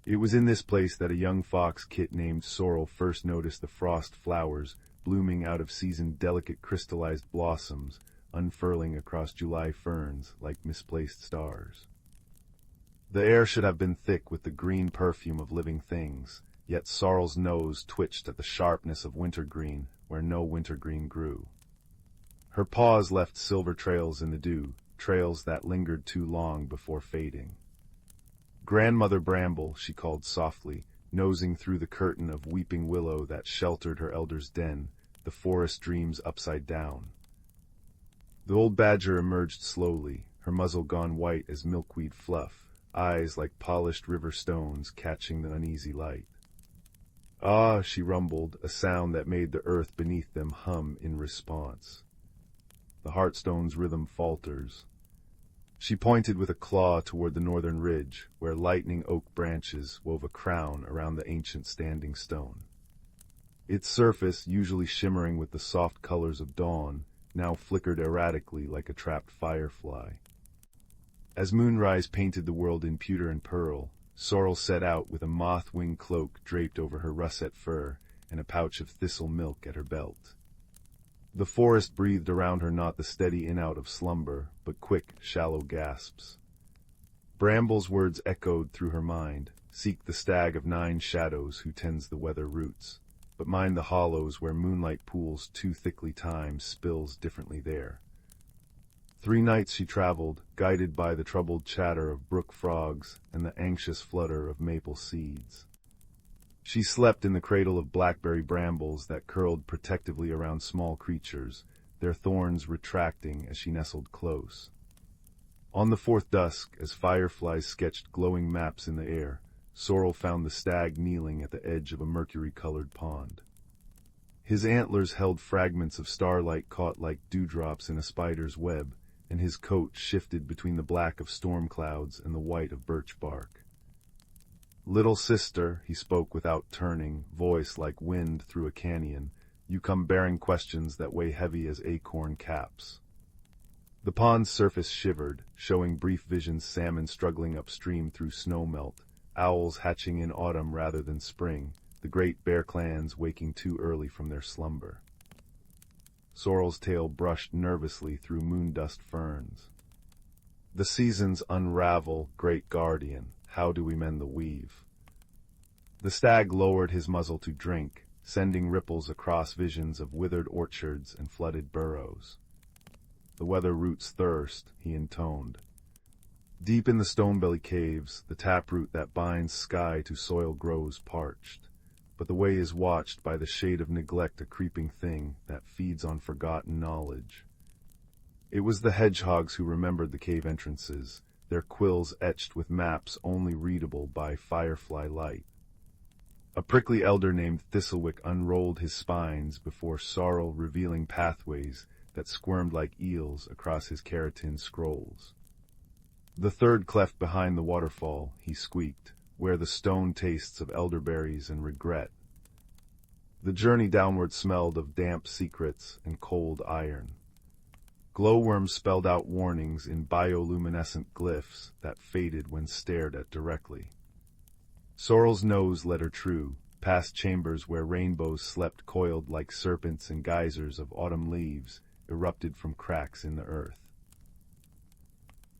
It was in this place that a young fox kit named Sorrel first noticed the frost flowers blooming out of season, delicate crystallized blossoms unfurling across July ferns like misplaced stars. The air should have been thick with the green perfume of living things, yet Sorrel's nose twitched at the sharpness of wintergreen where no wintergreen grew. Her paws left silver trails in the dew, trails that lingered too long before fading. "Grandmother Bramble," she called softly, nosing through the curtain of weeping willow that sheltered her elder's den, the forest dreams upside down. The old badger emerged slowly, her muzzle gone white as milkweed fluff, eyes like polished river stones catching the uneasy light. "Ah," she rumbled, a sound that made the earth beneath them hum in response. The heartstone's rhythm falters. She pointed with a claw toward the northern ridge, where lightning oak branches wove a crown around the ancient standing stone. Its surface, usually shimmering with the soft colors of dawn, now flickered erratically like a trapped firefly. As moonrise painted the world in pewter and pearl, Sorrel set out with a moth-wing cloak draped over her russet fur and a pouch of thistle milk at her belt. The forest breathed around her not the steady in-out of slumber, but quick, shallow gasps. Bramble's words echoed through her mind, "Seek the stag of 9 shadows who tends the weather roots, but mind the hollows where moonlight pools too thickly time spills differently there." 3 nights she traveled, guided by the troubled chatter of brook frogs and the anxious flutter of maple seeds. She slept in the cradle of blackberry brambles that curled protectively around small creatures, their thorns retracting as she nestled close. On the 4th dusk, as fireflies sketched glowing maps in the air, Sorrel found the stag kneeling at the edge of a mercury-colored pond. His antlers held fragments of starlight caught like dewdrops in a spider's web, and his coat shifted between the black of storm clouds and the white of birch bark. "Little sister," he spoke without turning, voice like wind through a canyon, "you come bearing questions that weigh heavy as acorn caps." The pond's surface shivered, showing brief visions: salmon struggling upstream through snowmelt, owls hatching in autumn rather than spring, the great bear clans waking too early from their slumber. Sorrel's tail brushed nervously through moondust ferns. "The seasons unravel, great guardian. How do we mend the weave?" The stag lowered his muzzle to drink, sending ripples across visions of withered orchards and flooded burrows. "The weather roots thirst," he intoned. "Deep in the Stonebelly caves, the taproot that binds sky to soil grows parched. But the way is watched by the shade of neglect, a creeping thing that feeds on forgotten knowledge." It was the hedgehogs who remembered the cave entrances, their quills etched with maps only readable by firefly light. A prickly elder named Thistlewick unrolled his spines before Sorrel, revealing pathways that squirmed like eels across his keratin scrolls. "The 3rd cleft behind the waterfall," he squeaked, "where the stone tastes of elderberries and regret." The journey downward smelled of damp secrets and cold iron. Glowworms spelled out warnings in bioluminescent glyphs that faded when stared at directly. Sorrel's nose led her true, past chambers where rainbows slept coiled like serpents and geysers of autumn leaves erupted from cracks in the earth.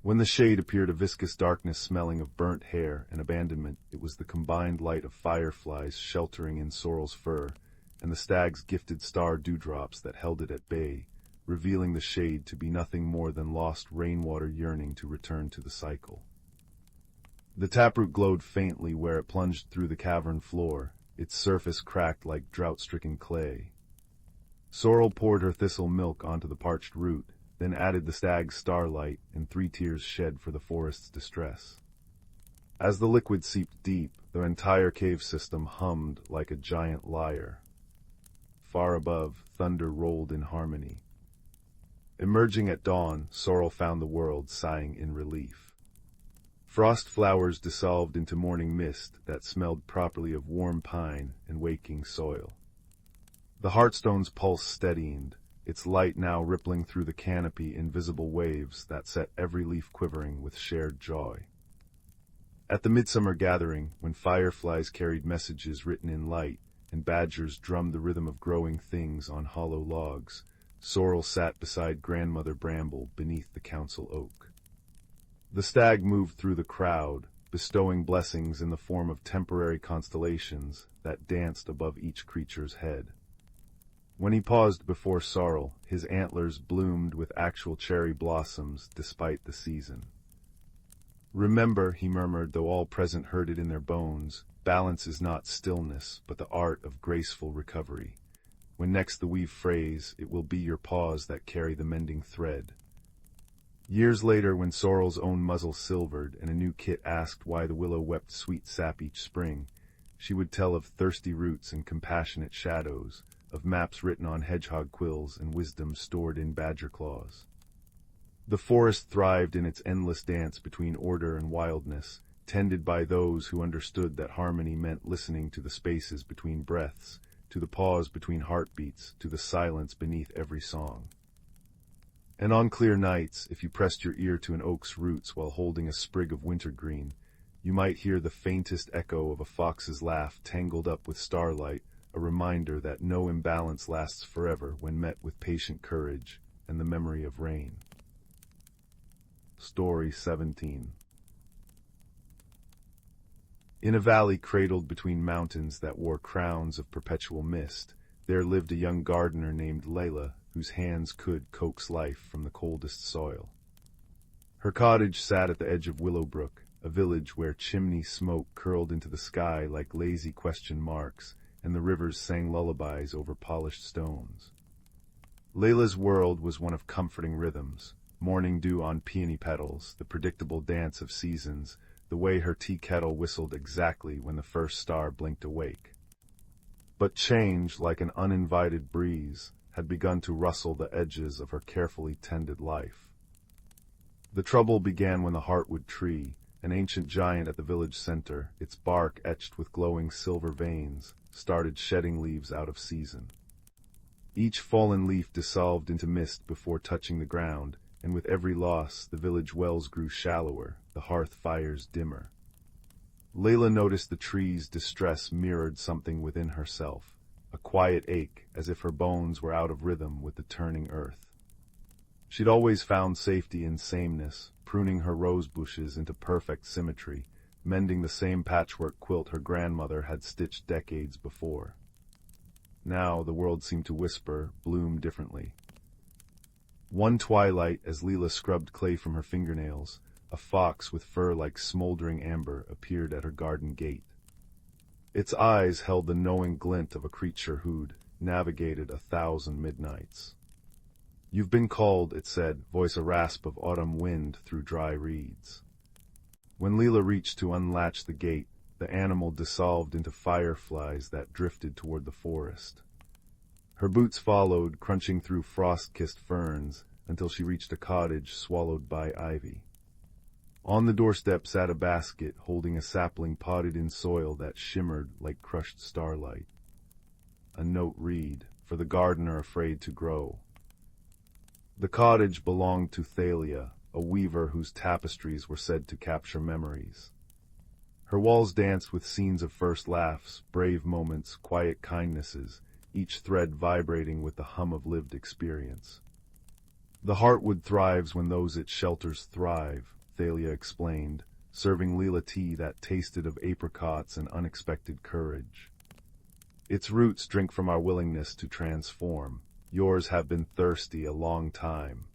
When the shade appeared a viscous darkness smelling of burnt hair and abandonment, it was the combined light of fireflies sheltering in Sorrel's fur and the stag's gifted star dewdrops that held it at bay, revealing the shade to be nothing more than lost rainwater yearning to return to the cycle. The taproot glowed faintly where it plunged through the cavern floor, its surface cracked like drought-stricken clay. Sorrel poured her thistle milk onto the parched root, then added the stag's starlight, and 3 tears shed for the forest's distress. As the liquid seeped deep, the entire cave system hummed like a giant lyre. Far above, thunder rolled in harmony. Emerging at dawn, Sorrel found the world sighing in relief. Frost flowers dissolved into morning mist that smelled properly of warm pine and waking soil. The heartstone's pulse steadied, its light now rippling through the canopy in visible waves that set every leaf quivering with shared joy. At the midsummer gathering, when fireflies carried messages written in light and badgers drummed the rhythm of growing things on hollow logs, Sorrel sat beside Grandmother Bramble beneath the council oak. The stag moved through the crowd, bestowing blessings in the form of temporary constellations that danced above each creature's head. When he paused before Sorrel, his antlers bloomed with actual cherry blossoms despite the season. "Remember," he murmured, though all present heard it in their bones, "balance is not stillness, but the art of graceful recovery. When next the weave frays, it will be your paws that carry the mending thread." Years later, when Sorrel's own muzzle silvered and a new kit asked why the willow wept sweet sap each spring, she would tell of thirsty roots and compassionate shadows, of maps written on hedgehog quills and wisdom stored in badger claws. The forest thrived in its endless dance between order and wildness, tended by those who understood that harmony meant listening to the spaces between breaths, to the pause between heartbeats, to the silence beneath every song. And on clear nights, if you pressed your ear to an oak's roots while holding a sprig of wintergreen, you might hear the faintest echo of a fox's laugh tangled up with starlight, a reminder that no imbalance lasts forever when met with patient courage and the memory of rain. Story 17. In a valley cradled between mountains that wore crowns of perpetual mist, there lived a young gardener named Layla, whose hands could coax life from the coldest soil. Her cottage sat at the edge of Willowbrook, a village where chimney smoke curled into the sky like lazy question marks, and the rivers sang lullabies over polished stones. Layla's world was one of comforting rhythms: morning dew on peony petals, the predictable dance of seasons, the way her tea kettle whistled exactly when the first star blinked awake. But change, like an uninvited breeze, had begun to rustle the edges of her carefully tended life. The trouble began when the heartwood tree, an ancient giant at the village center, its bark etched with glowing silver veins, started shedding leaves out of season. Each fallen leaf dissolved into mist before touching the ground, and with every loss the village wells grew shallower, the hearth fires dimmer. Layla noticed the tree's distress mirrored something within herself, a quiet ache, as if her bones were out of rhythm with the turning earth. She'd always found safety in sameness, pruning her rose bushes into perfect symmetry, mending the same patchwork quilt her grandmother had stitched decades before. Now the world seemed to whisper, "Bloom differently." One twilight, as Leela scrubbed clay from her fingernails, a fox with fur like smoldering amber appeared at her garden gate. Its eyes held the knowing glint of a creature who'd navigated 1,000 midnights. "You've been called," it said, voice a rasp of autumn wind through dry reeds. When Leela reached to unlatch the gate, the animal dissolved into fireflies that drifted toward the forest. Her boots followed, crunching through frost-kissed ferns, until she reached a cottage swallowed by ivy. On the doorstep sat a basket holding a sapling potted in soil that shimmered like crushed starlight. A note read, "For the gardener afraid to grow." The cottage belonged to Thalia, a weaver whose tapestries were said to capture memories. Her walls danced with scenes of first laughs, brave moments, quiet kindnesses, each thread vibrating with the hum of lived experience. "The heartwood thrives when those it shelters thrive," Thalia explained, serving Leela tea that tasted of apricots and unexpected courage. "Its roots drink from our willingness to transform. Yours have been thirsty a long time."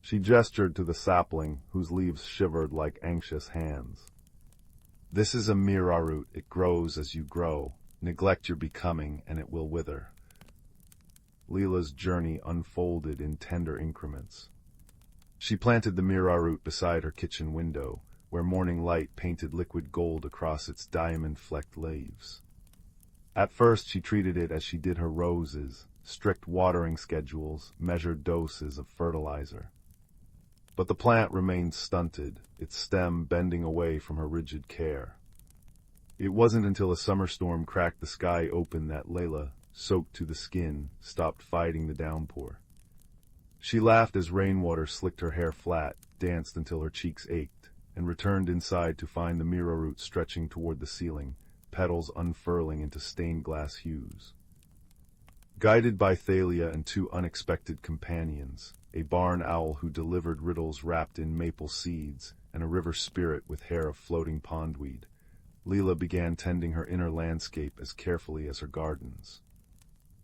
She gestured to the sapling, whose leaves shivered like anxious hands. "This is a mira root. It grows as you grow. Neglect your becoming, and it will wither." Leela's journey unfolded in tender increments. She planted the mira root beside her kitchen window, where morning light painted liquid gold across its diamond-flecked leaves. At first she treated it as she did her roses, strict watering schedules, measured doses of fertilizer. But the plant remained stunted, its stem bending away from her rigid care. It wasn't until a summer storm cracked the sky open that Layla, soaked to the skin, stopped fighting the downpour. She laughed as rainwater slicked her hair flat, danced until her cheeks ached, and returned inside to find the mira root stretching toward the ceiling, petals unfurling into stained glass hues. Guided by Thalia and two unexpected companions, a barn owl who delivered riddles wrapped in maple seeds, and a river spirit with hair of floating pondweed, Leela began tending her inner landscape as carefully as her gardens.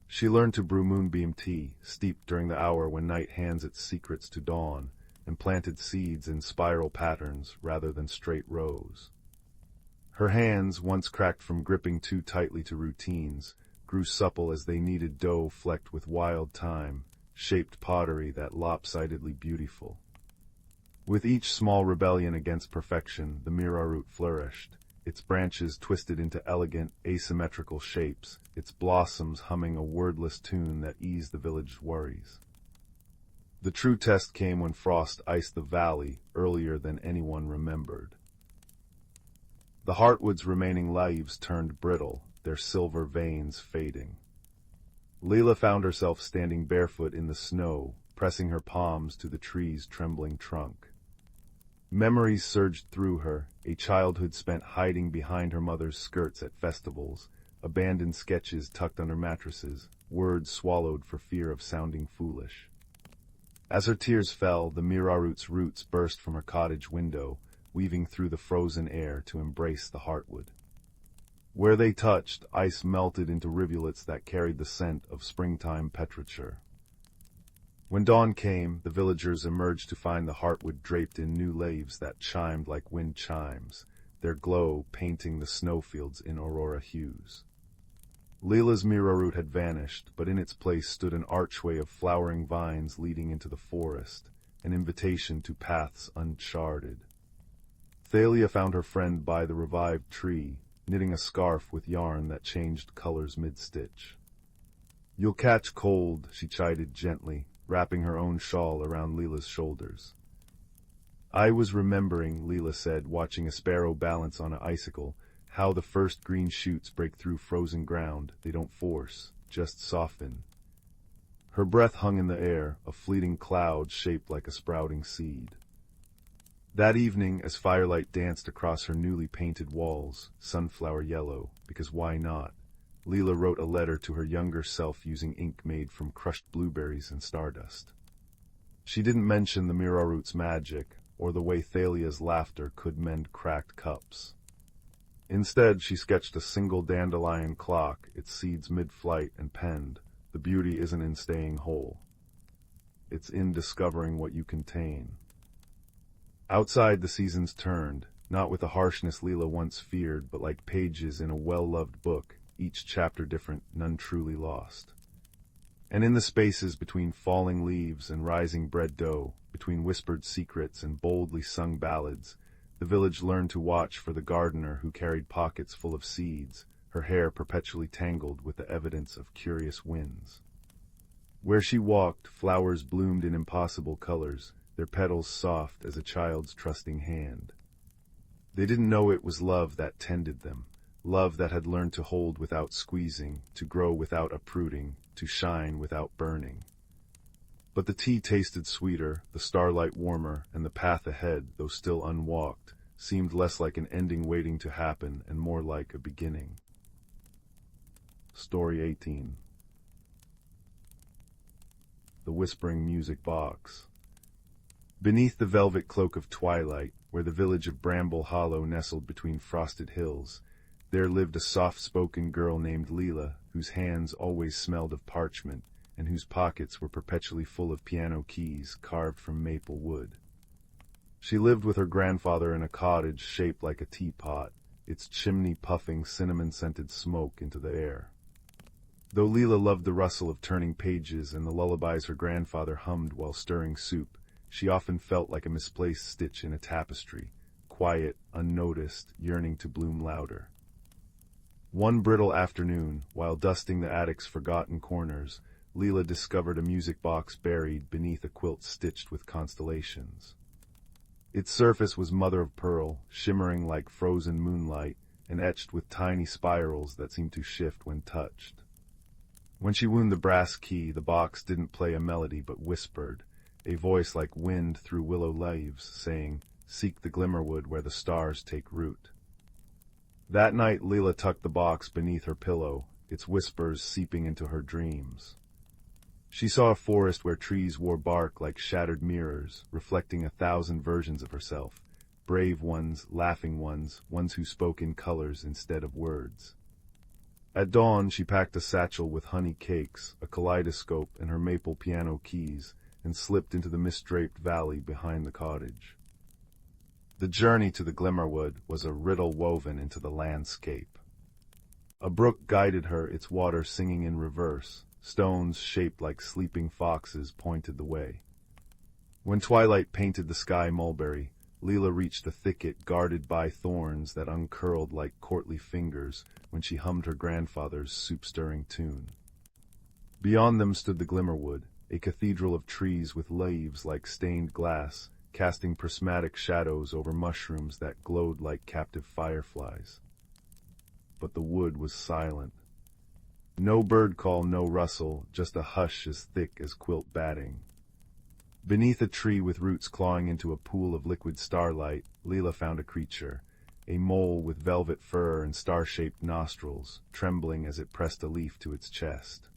She learned to brew moonbeam tea, steeped during the hour when night hands its secrets to dawn, and planted seeds in spiral patterns rather than straight rows. Her hands, once cracked from gripping too tightly to routines, grew supple as they kneaded dough flecked with wild thyme, shaped pottery that lopsidedly beautiful. With each small rebellion against perfection, the mira root flourished, its branches twisted into elegant, asymmetrical shapes, its blossoms humming a wordless tune that eased the village's worries. The true test came when frost iced the valley earlier than anyone remembered. The heartwood's remaining leaves turned brittle, their silver veins fading. Leela found herself standing barefoot in the snow, pressing her palms to the tree's trembling trunk. Memories surged through her, a childhood spent hiding behind her mother's skirts at festivals, abandoned sketches tucked under mattresses, words swallowed for fear of sounding foolish. As her tears fell, the mira root's roots burst from her cottage window, weaving through the frozen air to embrace the heartwood. Where they touched, ice melted into rivulets that carried the scent of springtime petrichor. When dawn came, the villagers emerged to find the heartwood draped in new leaves that chimed like wind chimes, their glow painting the snowfields in aurora hues. Leela's mira root had vanished, but in its place stood an archway of flowering vines leading into the forest, an invitation to paths uncharted. Thalia found her friend by the revived tree, knitting a scarf with yarn that changed colors mid-stitch. "You'll catch cold," she chided gently, wrapping her own shawl around Leela's shoulders. "I was remembering," Leela said, watching a sparrow balance on an icicle, "how the first green shoots break through frozen ground. They don't force, just soften." Her breath hung in the air, a fleeting cloud shaped like a sprouting seed. That evening, as firelight danced across her newly painted walls, sunflower yellow, because why not, Leela wrote a letter to her younger self using ink made from crushed blueberries and stardust. She didn't mention the mira root's magic, or the way Thalia's laughter could mend cracked cups. Instead, she sketched a single dandelion clock, its seeds mid-flight, and penned, "The beauty isn't in staying whole. It's in discovering what you contain." Outside, the seasons turned, not with the harshness Leela once feared, but like pages in a well-loved book, each chapter different, none truly lost. And in the spaces between falling leaves and rising bread dough, between whispered secrets and boldly sung ballads, the village learned to watch for the gardener who carried pockets full of seeds, her hair perpetually tangled with the evidence of curious winds. Where she walked, flowers bloomed in impossible colors, their petals soft as a child's trusting hand. They didn't know it was love that tended them, love that had learned to hold without squeezing, to grow without uprooting, to shine without burning. But the tea tasted sweeter, the starlight warmer, and the path ahead, though still unwalked, seemed less like an ending waiting to happen and more like a beginning. Story 18. The Whispering Music Box. Beneath the velvet cloak of twilight, where the village of Bramble Hollow nestled between frosted hills, there lived a soft-spoken girl named Leela, whose hands always smelled of parchment, and whose pockets were perpetually full of piano keys carved from maple wood. She lived with her grandfather in a cottage shaped like a teapot, its chimney puffing cinnamon-scented smoke into the air. Though Leela loved the rustle of turning pages and the lullabies her grandfather hummed while stirring soup, she often felt like a misplaced stitch in a tapestry, quiet, unnoticed, yearning to bloom louder. One brittle afternoon, while dusting the attic's forgotten corners, Leela discovered a music box buried beneath a quilt stitched with constellations. Its surface was mother of pearl, shimmering like frozen moonlight, and etched with tiny spirals that seemed to shift when touched. When she wound the brass key, the box didn't play a melody but whispered, a voice like wind through willow leaves, saying, "Seek the glimmerwood where the stars take root." That night Leela tucked the box beneath her pillow, its whispers seeping into her dreams. She saw a forest where trees wore bark like shattered mirrors, reflecting 1,000 versions of herself, brave ones, laughing ones, ones who spoke in colors instead of words. At dawn, she packed a satchel with honey cakes, a kaleidoscope, and her maple piano keys, and slipped into the mist-draped valley behind the cottage. The journey to the Glimmerwood was a riddle woven into the landscape. A brook guided her, its water singing in reverse. Stones shaped like sleeping foxes pointed the way. When twilight painted the sky mulberry, Leela reached a thicket guarded by thorns that uncurled like courtly fingers when she hummed her grandfather's soup-stirring tune. Beyond them stood the Glimmerwood, a cathedral of trees with leaves like stained glass, casting prismatic shadows over mushrooms that glowed like captive fireflies. But the wood was silent. No bird call, no rustle, just a hush as thick as quilt batting. Beneath a tree with roots clawing into a pool of liquid starlight, Leela found a creature, a mole with velvet fur and star-shaped nostrils, trembling as it pressed a leaf to its chest.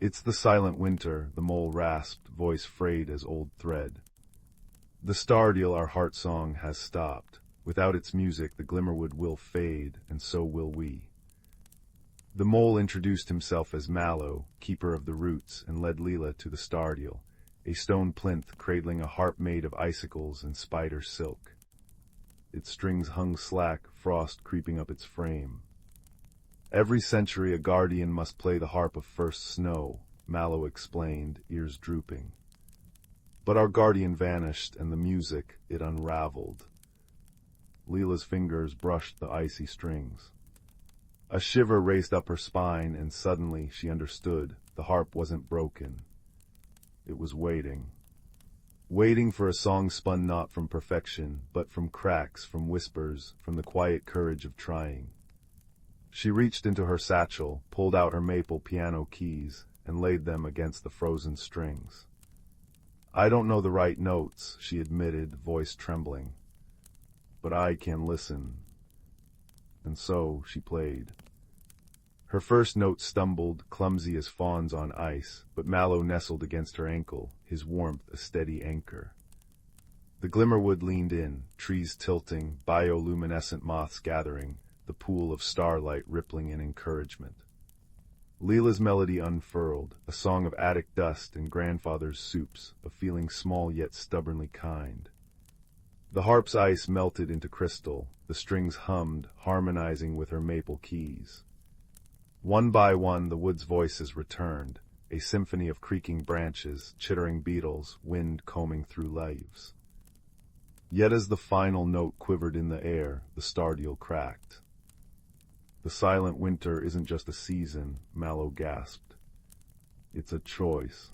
"It's the silent winter," the mole rasped, voice frayed as old thread. "The stardeal, our heart song, has stopped. Without its music, the Glimmerwood will fade, and so will we." The mole introduced himself as Mallow, keeper of the roots, and led Leela to the stardeal, a stone plinth cradling a harp made of icicles and spider silk. Its strings hung slack, frost creeping up its frame. "Every century a guardian must play the harp of first snow," Mallow explained, ears drooping. "But our guardian vanished, and the music, it unraveled." Leela's fingers brushed the icy strings. A shiver raced up her spine, and suddenly she understood. The harp wasn't broken. It was waiting. Waiting for a song spun not from perfection, but from cracks, from whispers, from the quiet courage of trying. She reached into her satchel, pulled out her maple piano keys, and laid them against the frozen strings. "I don't know the right notes," she admitted, voice trembling. "But I can listen." And so she played. Her first note stumbled, clumsy as fawns on ice, but Mallow nestled against her ankle, his warmth a steady anchor. The Glimmerwood leaned in, trees tilting, bioluminescent moths gathering, the pool of starlight rippling in encouragement. Leela's melody unfurled, a song of attic dust and grandfather's soups, of feeling small yet stubbornly kind. The harp's ice melted into crystal, the strings hummed, harmonizing with her maple keys. One by one the wood's voices returned, a symphony of creaking branches, chittering beetles, wind combing through leaves. Yet as the final note quivered in the air, the stardeal cracked. "The silent winter isn't just a season," Mallow gasped. "It's a choice."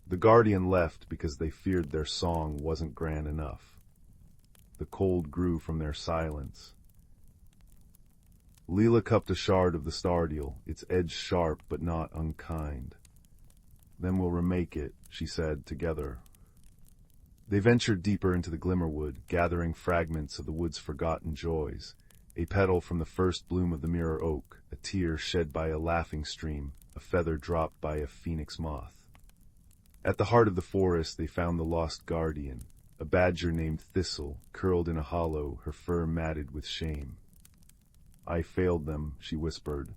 The guardian left because they feared their song wasn't grand enough. The cold grew from their silence. Leela cupped a shard of the stardeal, its edge sharp but not unkind. "Then we'll remake it," she said, together. They ventured deeper into the Glimmerwood, gathering fragments of the wood's forgotten joys, a petal from the first bloom of the mirror oak, a tear shed by a laughing stream, a feather dropped by a phoenix moth. At the heart of the forest they found the lost guardian, a badger named Thistle, curled in a hollow, her fur matted with shame. "I failed them," she whispered.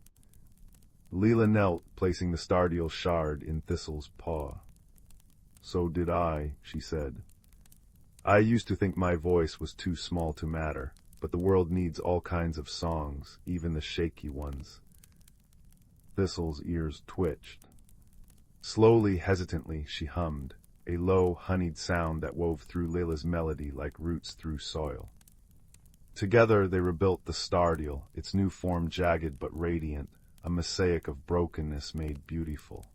Leela knelt, placing the stardeal shard in Thistle's paw. "So did I," she said. "I used to think my voice was too small to matter, but the world needs all kinds of songs, even the shaky ones." Thistle's ears twitched. Slowly, hesitantly, she hummed, a low, honeyed sound that wove through Leela's melody like roots through soil. Together they rebuilt the stardeal, its new form jagged but radiant, a mosaic of brokenness made beautiful.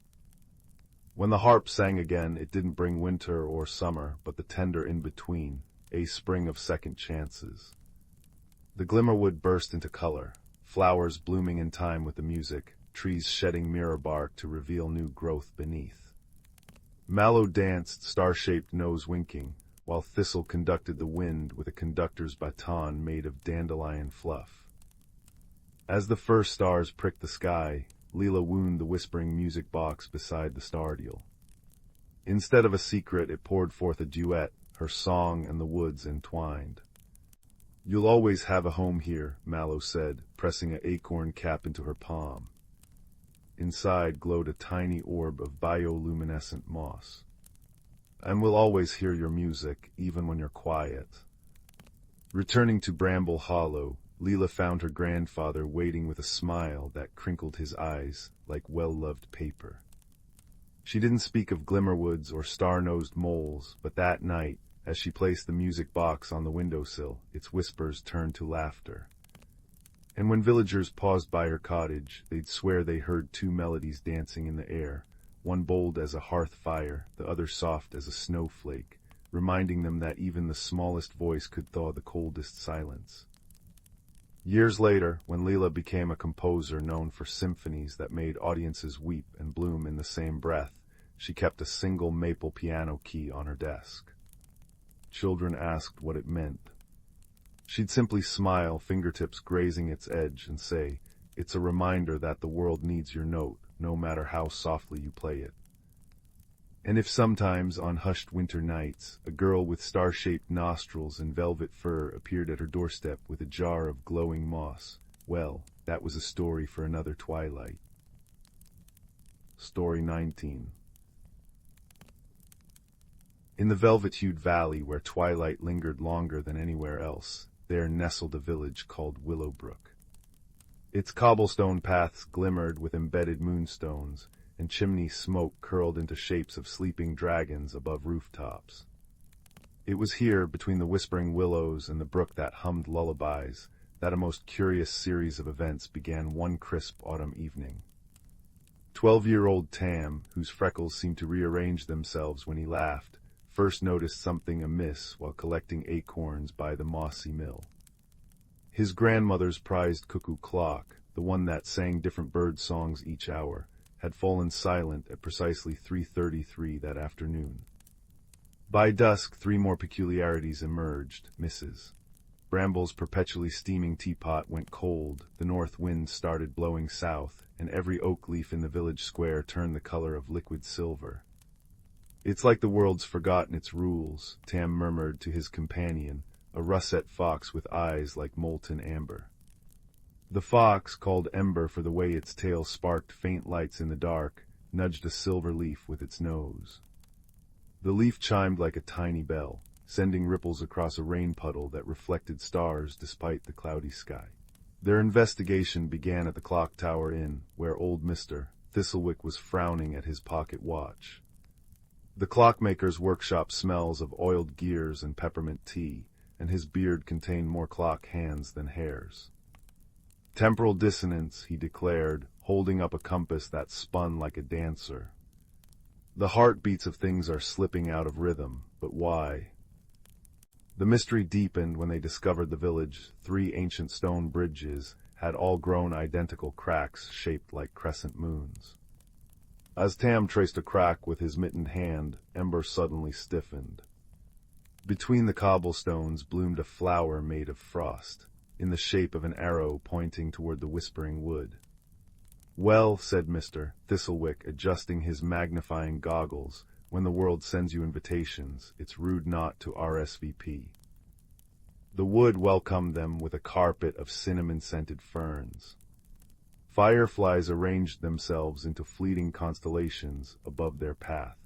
When the harp sang again, it didn't bring winter or summer, but the tender in-between, a spring of second chances. The Glimmerwood burst into color, flowers blooming in time with the music, trees shedding mirror bark to reveal new growth beneath. Mallow danced, star-shaped nose winking, while Thistle conducted the wind with a conductor's baton made of dandelion fluff. As the first stars pricked the sky, Leela wound the whispering music box beside the stardeal. Instead of a secret, it poured forth a duet, her song and the woods entwined. "You'll always have a home here," Mallow said, pressing an acorn cap into her palm. Inside glowed a tiny orb of bioluminescent moss. "And we'll always hear your music, even when you're quiet." Returning to Bramble Hollow, Leela found her grandfather waiting with a smile that crinkled his eyes like well-loved paper. She didn't speak of glimmerwoods or star-nosed moles, but that night, as she placed the music box on the windowsill, its whispers turned to laughter. And when villagers paused by her cottage, they'd swear they heard two melodies dancing in the air, one bold as a hearth fire, the other soft as a snowflake, reminding them that even the smallest voice could thaw the coldest silence. Years later, when Leela became a composer known for symphonies that made audiences weep and bloom in the same breath, she kept a single maple piano key on her desk. Children asked what it meant. She'd simply smile, fingertips grazing its edge, and say, "It's a reminder that the world needs your note, no matter how softly you play it." And if sometimes, on hushed winter nights, a girl with star-shaped nostrils and velvet fur appeared at her doorstep with a jar of glowing moss, well, that was a story for another twilight. Story 19. In the velvet-hued valley where twilight lingered longer than anywhere else, there nestled a village called Willowbrook. Its cobblestone paths glimmered with embedded moonstones, and chimney smoke curled into shapes of sleeping dragons above rooftops. It was here, between the whispering willows and the brook that hummed lullabies, that a most curious series of events began one crisp autumn evening. 12-year-old Tam, whose freckles seemed to rearrange themselves when he laughed, first noticed something amiss while collecting acorns by the mossy mill. His grandmother's prized cuckoo clock, the one that sang different bird songs each hour, had fallen silent at precisely 3:33 that afternoon. By dusk, three more peculiarities emerged. Mrs. Bramble's perpetually steaming teapot went cold, the north wind started blowing south, and every oak leaf in the village square turned the color of liquid silver. "It's like the world's forgotten its rules," Tam murmured to his companion, a russet fox with eyes like molten amber. The fox, called Ember for the way its tail sparked faint lights in the dark, nudged a silver leaf with its nose. The leaf chimed like a tiny bell, sending ripples across a rain puddle that reflected stars despite the cloudy sky. Their investigation began at the Clock Tower Inn, where old Mr. Thistlewick was frowning at his pocket watch. The clockmaker's workshop smells of oiled gears and peppermint tea, and his beard contained more clock hands than hairs. "Temporal dissonance," he declared, holding up a compass that spun like a dancer. "The heartbeats of things are slipping out of rhythm, but why?" The mystery deepened when they discovered the village, 3 ancient stone bridges, had all grown identical cracks shaped like crescent moons. As Tam traced a crack with his mittened hand, Ember suddenly stiffened. Between the cobblestones bloomed a flower made of frost, in the shape of an arrow pointing toward the whispering wood. "Well," said Mr. Thistlewick, adjusting his magnifying goggles, "when the world sends you invitations, it's rude not to RSVP." The wood welcomed them with a carpet of cinnamon-scented ferns. Fireflies arranged themselves into fleeting constellations above their path.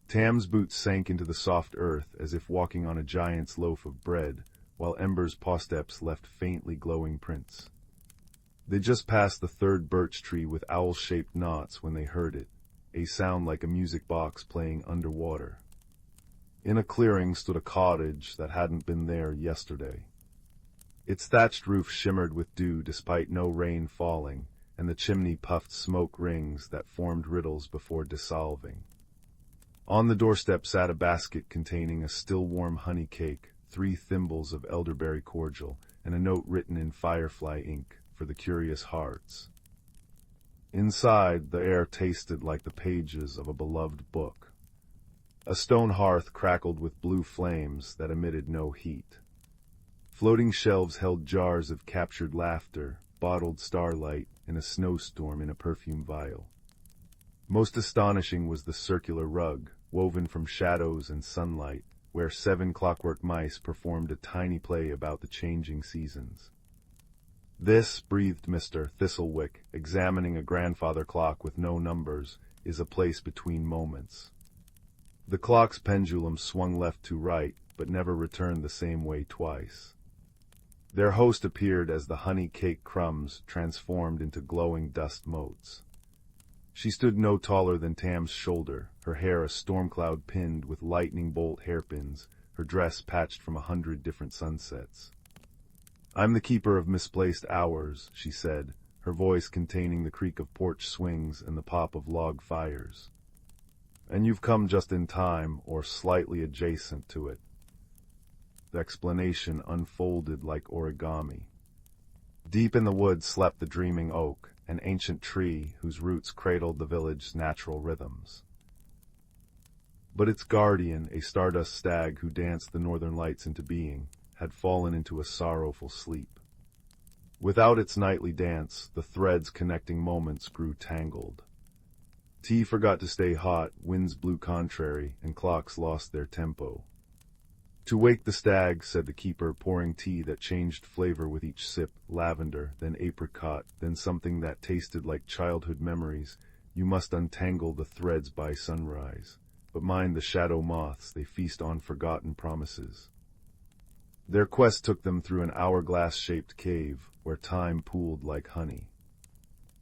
Tam's boots sank into the soft earth as if walking on a giant's loaf of bread, while Ember's paw steps left faintly glowing prints. They just passed the 3rd birch tree with owl-shaped knots when they heard it, a sound like a music box playing underwater. In a clearing stood a cottage that hadn't been there yesterday. Its thatched roof shimmered with dew despite no rain falling, and the chimney puffed smoke rings that formed riddles before dissolving. On the doorstep sat a basket containing a still-warm honey cake, 3 thimbles of elderberry cordial, and a note written in firefly ink for the curious hearts. Inside, the air tasted like the pages of a beloved book. A stone hearth crackled with blue flames that emitted no heat. Floating shelves held jars of captured laughter, bottled starlight, and a snowstorm in a perfume vial. Most astonishing was the circular rug, woven from shadows and sunlight, where 7 clockwork mice performed a tiny play about the changing seasons. "This," breathed Mr. Thistlewick, examining a grandfather clock with no numbers, "is a place between moments." The clock's pendulum swung left to right, but never returned the same way twice. Their host appeared as the honey cake crumbs transformed into glowing dust motes. She stood no taller than Tam's shoulder, her hair a storm cloud pinned with lightning bolt hairpins, her dress patched from 100 different sunsets. "I'm the keeper of misplaced hours," she said, her voice containing the creak of porch swings and the pop of log fires. "And you've come just in time, or slightly adjacent to it." The explanation unfolded like origami. Deep in the woods slept the dreaming oak, an ancient tree whose roots cradled the village's natural rhythms. But its guardian, a stardust stag who danced the northern lights into being, had fallen into a sorrowful sleep. Without its nightly dance, the threads connecting moments grew tangled. Tea forgot to stay hot, winds blew contrary, and clocks lost their tempo. "To wake the stag," said the keeper, pouring tea that changed flavor with each sip, lavender, then apricot, then something that tasted like childhood memories, "you must untangle the threads by sunrise. But mind the shadow moths, they feast on forgotten promises." Their quest took them through an hourglass-shaped cave, where time pooled like honey.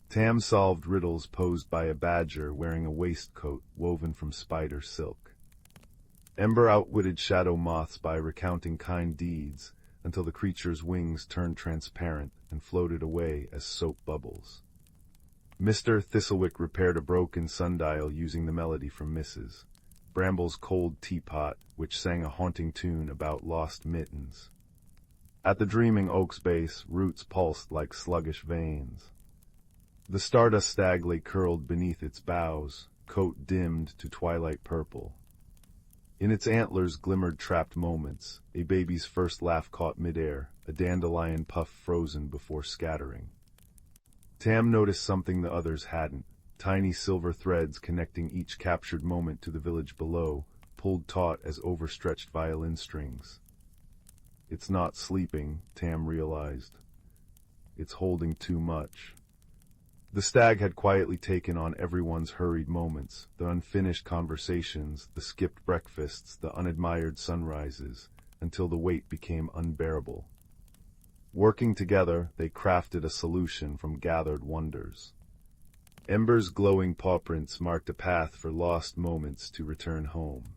Tam solved riddles posed by a badger wearing a waistcoat woven from spider silk. Ember outwitted shadow moths by recounting kind deeds, until the creature's wings turned transparent and floated away as soap bubbles. Mr. Thistlewick repaired a broken sundial using the melody from Mrs. Bramble's cold teapot, which sang a haunting tune about lost mittens. At the dreaming oak's base, roots pulsed like sluggish veins. The stardust stag lay curled beneath its boughs, coat dimmed to twilight purple. In its antlers glimmered trapped moments, a baby's first laugh caught midair, a dandelion puff frozen before scattering. Tam noticed something the others hadn't, tiny silver threads connecting each captured moment to the village below, pulled taut as overstretched violin strings. "It's not sleeping," Tam realized. "It's holding too much." The stag had quietly taken on everyone's hurried moments, the unfinished conversations, the skipped breakfasts, the unadmired sunrises, until the weight became unbearable. Working together, they crafted a solution from gathered wonders. Ember's glowing pawprints marked a path for lost moments to return home.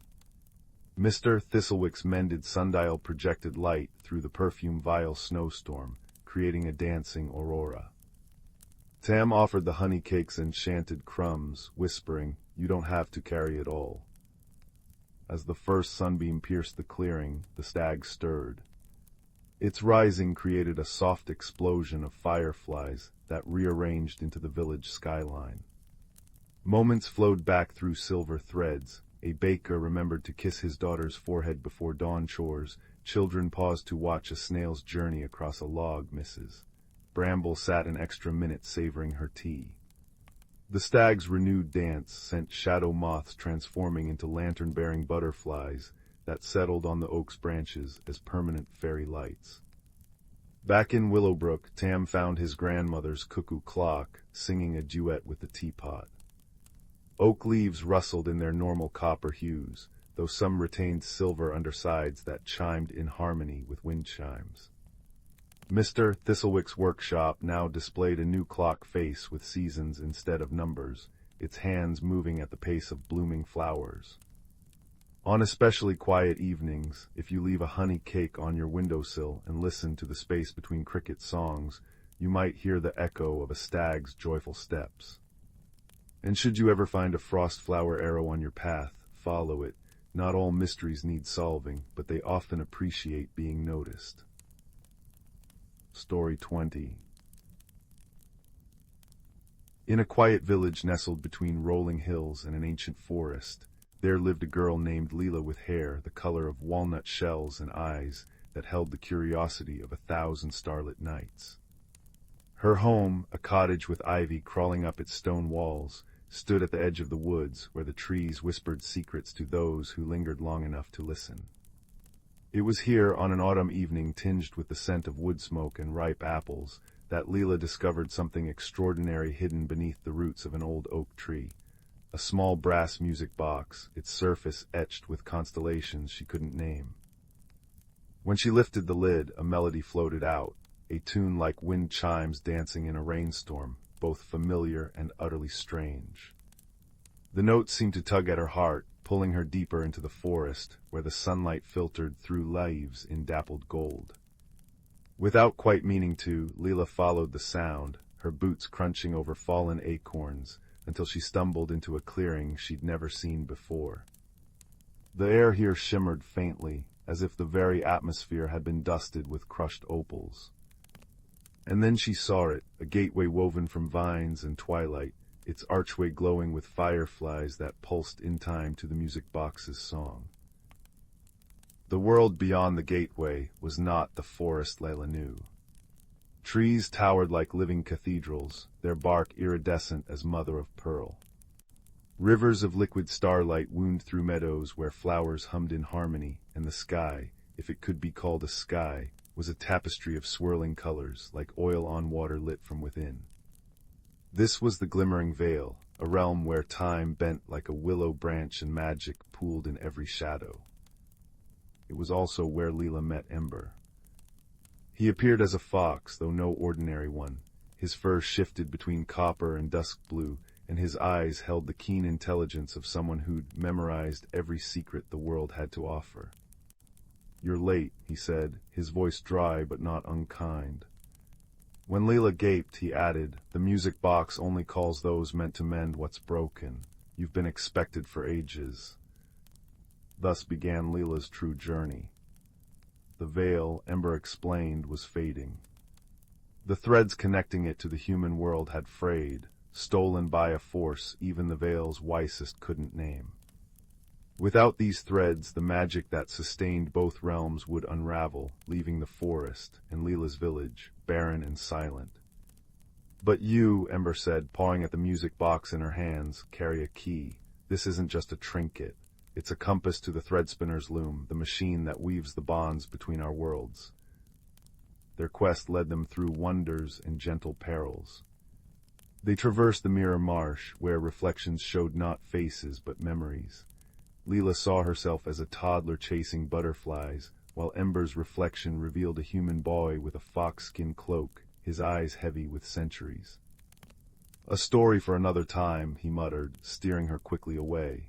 Mr. Thistlewick's mended sundial projected light through the perfume-vial snowstorm, creating a dancing aurora. Tam offered the honey cake's enchanted crumbs, whispering, "You don't have to carry it all." As the first sunbeam pierced the clearing, the stag stirred. Its rising created a soft explosion of fireflies that rearranged into the village skyline. Moments flowed back through silver threads. A baker remembered to kiss his daughter's forehead before dawn chores. Children paused to watch a snail's journey across a log. Mrs. Bramble sat an extra minute savoring her tea. The stag's renewed dance sent shadow moths transforming into lantern-bearing butterflies that settled on the oak's branches as permanent fairy lights. Back in Willowbrook, Tam found his grandmother's cuckoo clock, singing a duet with the teapot. Oak leaves rustled in their normal copper hues, though some retained silver undersides that chimed in harmony with wind chimes. Mr. Thistlewick's workshop now displayed a new clock face with seasons instead of numbers, its hands moving at the pace of blooming flowers. On especially quiet evenings, if you leave a honey cake on your windowsill and listen to the space between cricket songs, you might hear the echo of a stag's joyful steps. And should you ever find a frost flower arrow on your path, follow it. Not all mysteries need solving, but they often appreciate being noticed. Story 20. In a quiet village nestled between rolling hills and an ancient forest, there lived a girl named Leela with hair the color of walnut shells and eyes that held the curiosity of 1,000 starlit nights. Her home, a cottage with ivy crawling up its stone walls, stood at the edge of the woods where the trees whispered secrets to those who lingered long enough to listen. It was here, on an autumn evening tinged with the scent of wood smoke and ripe apples, that Leela discovered something extraordinary hidden beneath the roots of an old oak tree. A small brass music box, its surface etched with constellations she couldn't name. When she lifted the lid, a melody floated out, a tune like wind chimes dancing in a rainstorm, both familiar and utterly strange. The notes seemed to tug at her heart, pulling her deeper into the forest, where the sunlight filtered through leaves in dappled gold. Without quite meaning to, Leela followed the sound, her boots crunching over fallen acorns, until she stumbled into a clearing she'd never seen before. The air here shimmered faintly, as if the very atmosphere had been dusted with crushed opals. And then she saw it, a gateway woven from vines and twilight, its archway glowing with fireflies that pulsed in time to the music box's song. The world beyond the gateway was not the forest Leila knew. Trees towered like living cathedrals, their bark iridescent as mother of pearl. Rivers of liquid starlight wound through meadows where flowers hummed in harmony, and the sky, if it could be called a sky, was a tapestry of swirling colors, like oil on water lit from within. This was the glimmering vale, a realm where time bent like a willow branch and magic pooled in every shadow. It was also where Leela met Ember. He appeared as a fox, though no ordinary one. His fur shifted between copper and dusk blue, and his eyes held the keen intelligence of someone who'd memorized every secret the world had to offer. "You're late," he said, his voice dry but not unkind. When Leela gaped, he added, "The music box only calls those meant to mend what's broken. You've been expected for ages." Thus began Leela's true journey. The veil, Ember explained, was fading. The threads connecting it to the human world had frayed, stolen by a force even the veil's wisest couldn't name. Without these threads, the magic that sustained both realms would unravel, leaving the forest and Leela's village, barren and silent. "But you," Ember said, pawing at the music box in her hands, "carry a key. This isn't just a trinket. It's a compass to the threadspinner's loom, the machine that weaves the bonds between our worlds." Their quest led them through wonders and gentle perils. They traversed the mirror marsh, where reflections showed not faces but memories. Leela saw herself as a toddler chasing butterflies, while Ember's reflection revealed a human boy with a fox-skin cloak, his eyes heavy with centuries. "A story for another time," he muttered, steering her quickly away.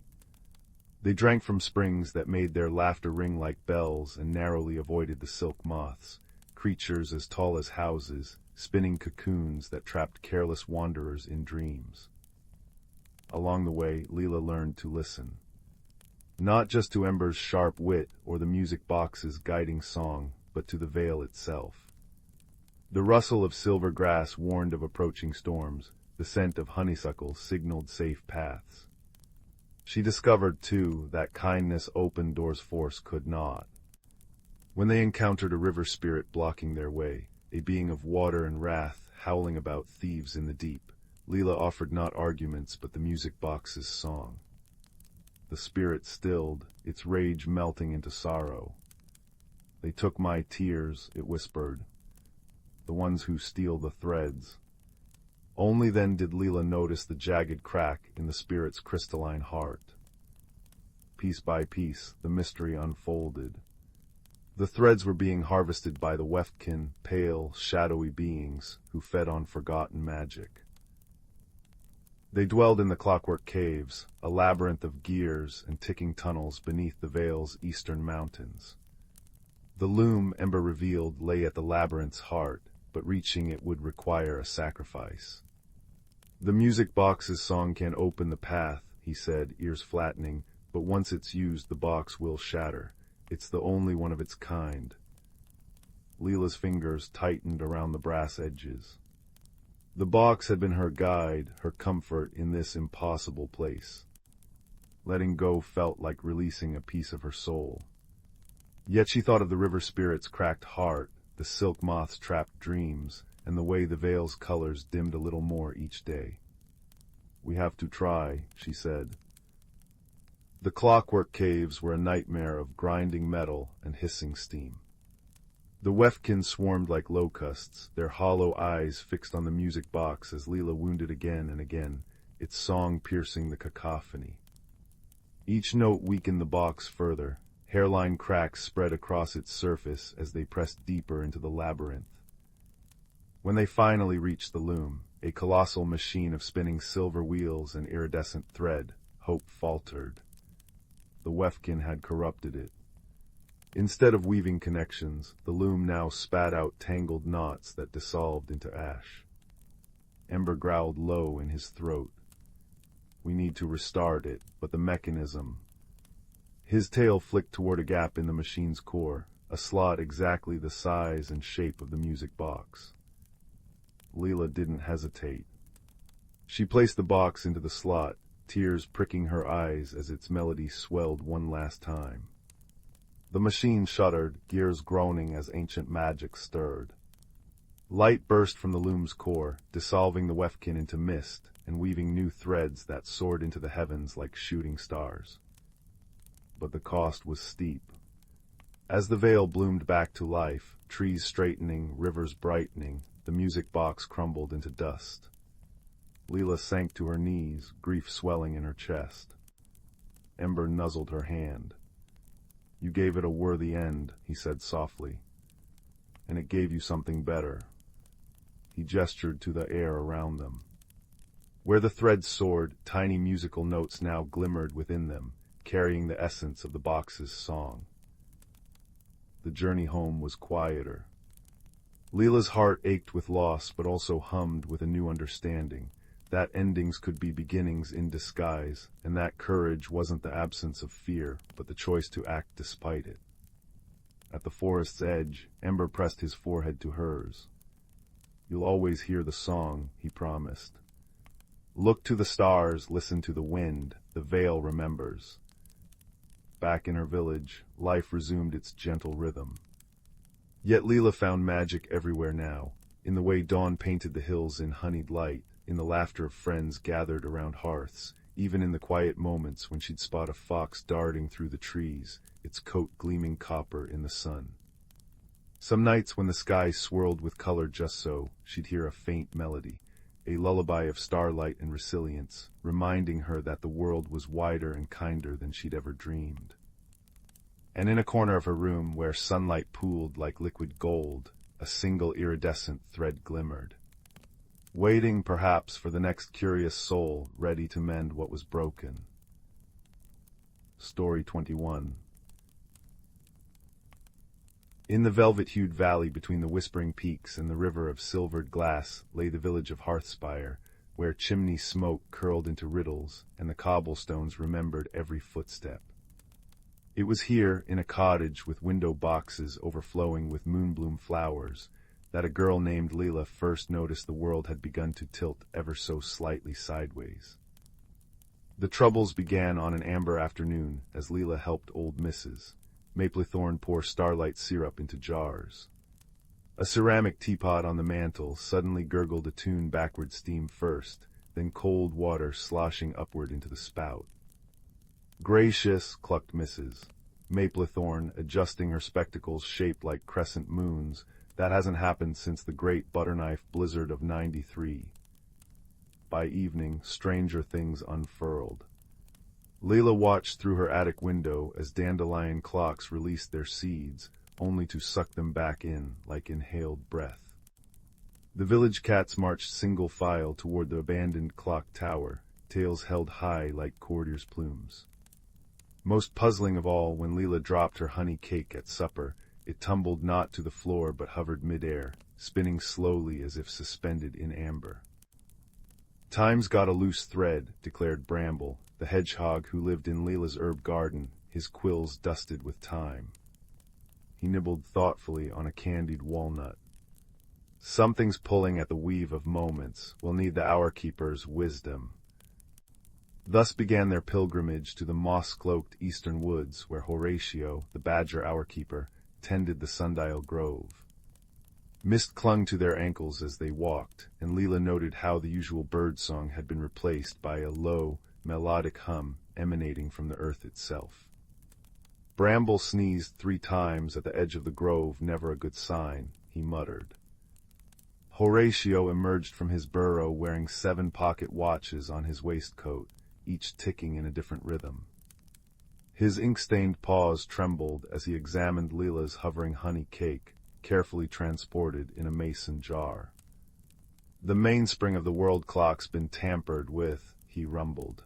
They drank from springs that made their laughter ring like bells and narrowly avoided the silk moths, creatures as tall as houses, spinning cocoons that trapped careless wanderers in dreams. Along the way, Leela learned to listen. Not just to Ember's sharp wit or the music box's guiding song, but to the veil itself. The rustle of silver grass warned of approaching storms, the scent of honeysuckle signaled safe paths. She discovered, too, that kindness opened doors force could not. When they encountered a river spirit blocking their way, a being of water and wrath howling about thieves in the deep, Leela offered not arguments but the music box's song. The spirit stilled, its rage melting into sorrow. "They took my tears," it whispered, "the ones who steal the threads." Only then did Leela notice the jagged crack in the spirit's crystalline heart. Piece by piece, the mystery unfolded. The threads were being harvested by the Weftkin, pale, shadowy beings who fed on forgotten magic. They dwelled in the clockwork caves, a labyrinth of gears and ticking tunnels beneath the Vale's eastern mountains. The loom, Ember revealed, lay at the labyrinth's heart, but reaching it would require a sacrifice. "The music box's song can open the path," he said, ears flattening, "but once it's used, the box will shatter. It's the only one of its kind." Leela's fingers tightened around the brass edges. The box had been her guide, her comfort in this impossible place. Letting go felt like releasing a piece of her soul. Yet she thought of the river spirit's cracked heart, the silk moth's trapped dreams, and the way the veil's colors dimmed a little more each day. "We have to try," she said. The clockwork caves were a nightmare of grinding metal and hissing steam. The wefkin swarmed like locusts, their hollow eyes fixed on the music box as Leela wounded again and again, its song piercing the cacophony. Each note weakened the box further. Hairline cracks spread across its surface as they pressed deeper into the labyrinth. When they finally reached the loom, a colossal machine of spinning silver wheels and iridescent thread, hope faltered. The wefkin had corrupted it. Instead of weaving connections, the loom now spat out tangled knots that dissolved into ash. Ember growled low in his throat. We need to restart it, but the mechanism... His tail flicked toward a gap in the machine's core, a slot exactly the size and shape of the music box. Leela didn't hesitate. She placed the box into the slot, tears pricking her eyes as its melody swelled one last time. The machine shuddered, gears groaning as ancient magic stirred. Light burst from the loom's core, dissolving the wefkin into mist and weaving new threads that soared into the heavens like shooting stars. But the cost was steep. As the veil bloomed back to life, trees straightening, rivers brightening, the music box crumbled into dust. Leela sank to her knees, grief swelling in her chest. Ember nuzzled her hand. You gave it a worthy end, he said softly. And it gave you something better. He gestured to the air around them. Where the threads soared, tiny musical notes now glimmered within them, carrying the essence of the box's song. The journey home was quieter. Leela's heart ached with loss, but also hummed with a new understanding, that endings could be beginnings in disguise, and that courage wasn't the absence of fear, but the choice to act despite it. At the forest's edge, Ember pressed his forehead to hers. You'll always hear the song, he promised. Look to the stars, listen to the wind, the veil remembers. Back in her village, life resumed its gentle rhythm. Yet Leela found magic everywhere now, in the way dawn painted the hills in honeyed light, in the laughter of friends gathered around hearths, even in the quiet moments when she'd spot a fox darting through the trees, its coat gleaming copper in the sun. Some nights when the sky swirled with color just so, she'd hear a faint melody, a lullaby of starlight and resilience, reminding her that the world was wider and kinder than she'd ever dreamed. And in a corner of her room, where sunlight pooled like liquid gold, a single iridescent thread glimmered. Waiting, perhaps, for the next curious soul ready to mend what was broken. Story 21. In the velvet-hued valley between the whispering peaks and the river of silvered glass lay the village of Spire, where chimney smoke curled into riddles and the cobblestones remembered every footstep. It was here, in a cottage with window boxes overflowing with moonbloom flowers, that a girl named Leela first noticed the world had begun to tilt ever so slightly sideways. The troubles began on an amber afternoon as Leela helped old Mrs. Maplethorn pour starlight syrup into jars. A ceramic teapot on the mantel suddenly gurgled a tune backward steam first, then cold water sloshing upward into the spout. Gracious, clucked Mrs. Maplethorn, adjusting her spectacles shaped like crescent moons. That hasn't happened since the great butterknife blizzard of '93. By evening, stranger things unfurled. Leela watched through her attic window as dandelion clocks released their seeds, only to suck them back in like inhaled breath. The village cats marched single file toward the abandoned clock tower, tails held high like courtiers' plumes. Most puzzling of all, when Leela dropped her honey cake at supper, it tumbled not to the floor but hovered midair, spinning slowly as if suspended in amber. Time's got a loose thread, declared Bramble, the hedgehog who lived in Leela's herb garden, his quills dusted with time. He nibbled thoughtfully on a candied walnut. Something's pulling at the weave of moments. We'll need the hour-keeper's wisdom. Thus began their pilgrimage to the moss-cloaked eastern woods, where Horatio, the badger hour-keeper, tended the sundial grove. Mist clung to their ankles as they walked, and Leela noted how the usual bird song had been replaced by a low, melodic hum emanating from the earth itself. Bramble sneezed 3 times at the edge of the grove, never a good sign, he muttered. Horatio emerged from his burrow wearing 7 pocket watches on his waistcoat, each ticking in a different rhythm. His ink-stained paws trembled as he examined Leela's hovering honey cake, carefully transported in a mason jar. The mainspring of the world clock's been tampered with, he rumbled.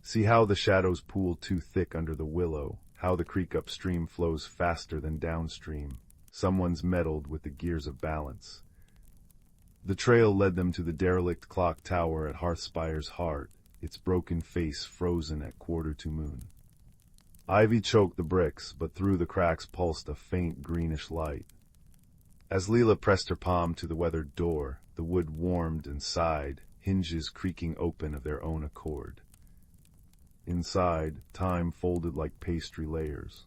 See how the shadows pool too thick under the willow, how the creek upstream flows faster than downstream. Someone's meddled with the gears of balance. The trail led them to the derelict clock tower at Hearthspire's heart, its broken face frozen at quarter to moon. Ivy choked the bricks, but through the cracks pulsed a faint greenish light. As Leela pressed her palm to the weathered door, the wood warmed and sighed, hinges creaking open of their own accord. Inside, time folded like pastry layers.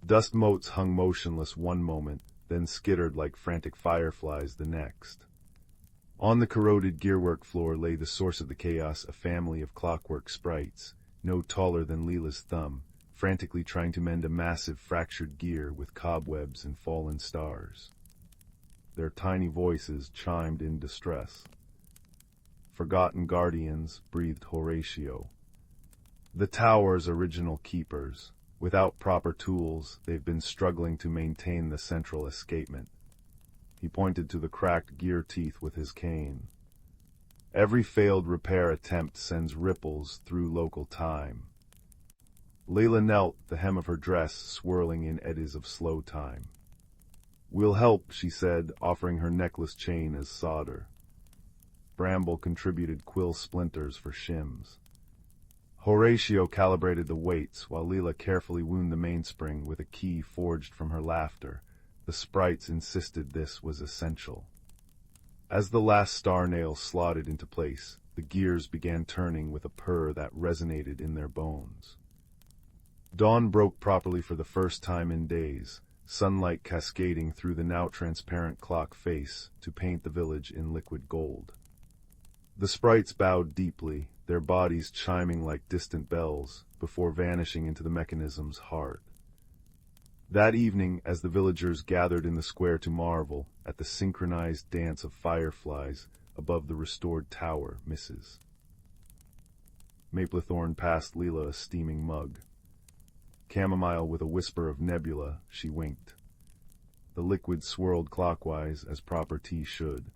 Dust motes hung motionless one moment, then skittered like frantic fireflies the next. On the corroded gearwork floor lay the source of the chaos, a family of clockwork sprites, no taller than Leela's thumb, frantically trying to mend a massive fractured gear with cobwebs and fallen stars. Their tiny voices chimed in distress. Forgotten guardians, breathed Horatio. The tower's original keepers. Without proper tools, they've been struggling to maintain the central escapement. He pointed to the cracked gear teeth with his cane. Every failed repair attempt sends ripples through local time. Leela knelt, the hem of her dress swirling in eddies of slow time. We'll help, she said, offering her necklace chain as solder. Bramble contributed quill splinters for shims. Horatio calibrated the weights, while Leela carefully wound the mainspring with a key forged from her laughter. The sprites insisted this was essential. As the last star nail slotted into place, the gears began turning with a purr that resonated in their bones. Dawn broke properly for the first time in days, sunlight cascading through the now transparent clock face to paint the village in liquid gold. The sprites bowed deeply, their bodies chiming like distant bells, before vanishing into the mechanism's heart. That evening, as the villagers gathered in the square to marvel at the synchronized dance of fireflies above the restored tower, Mrs. Maplethorne passed Leela a steaming mug. Chamomile with a whisper of nebula, she winked. The liquid swirled clockwise, as proper tea should.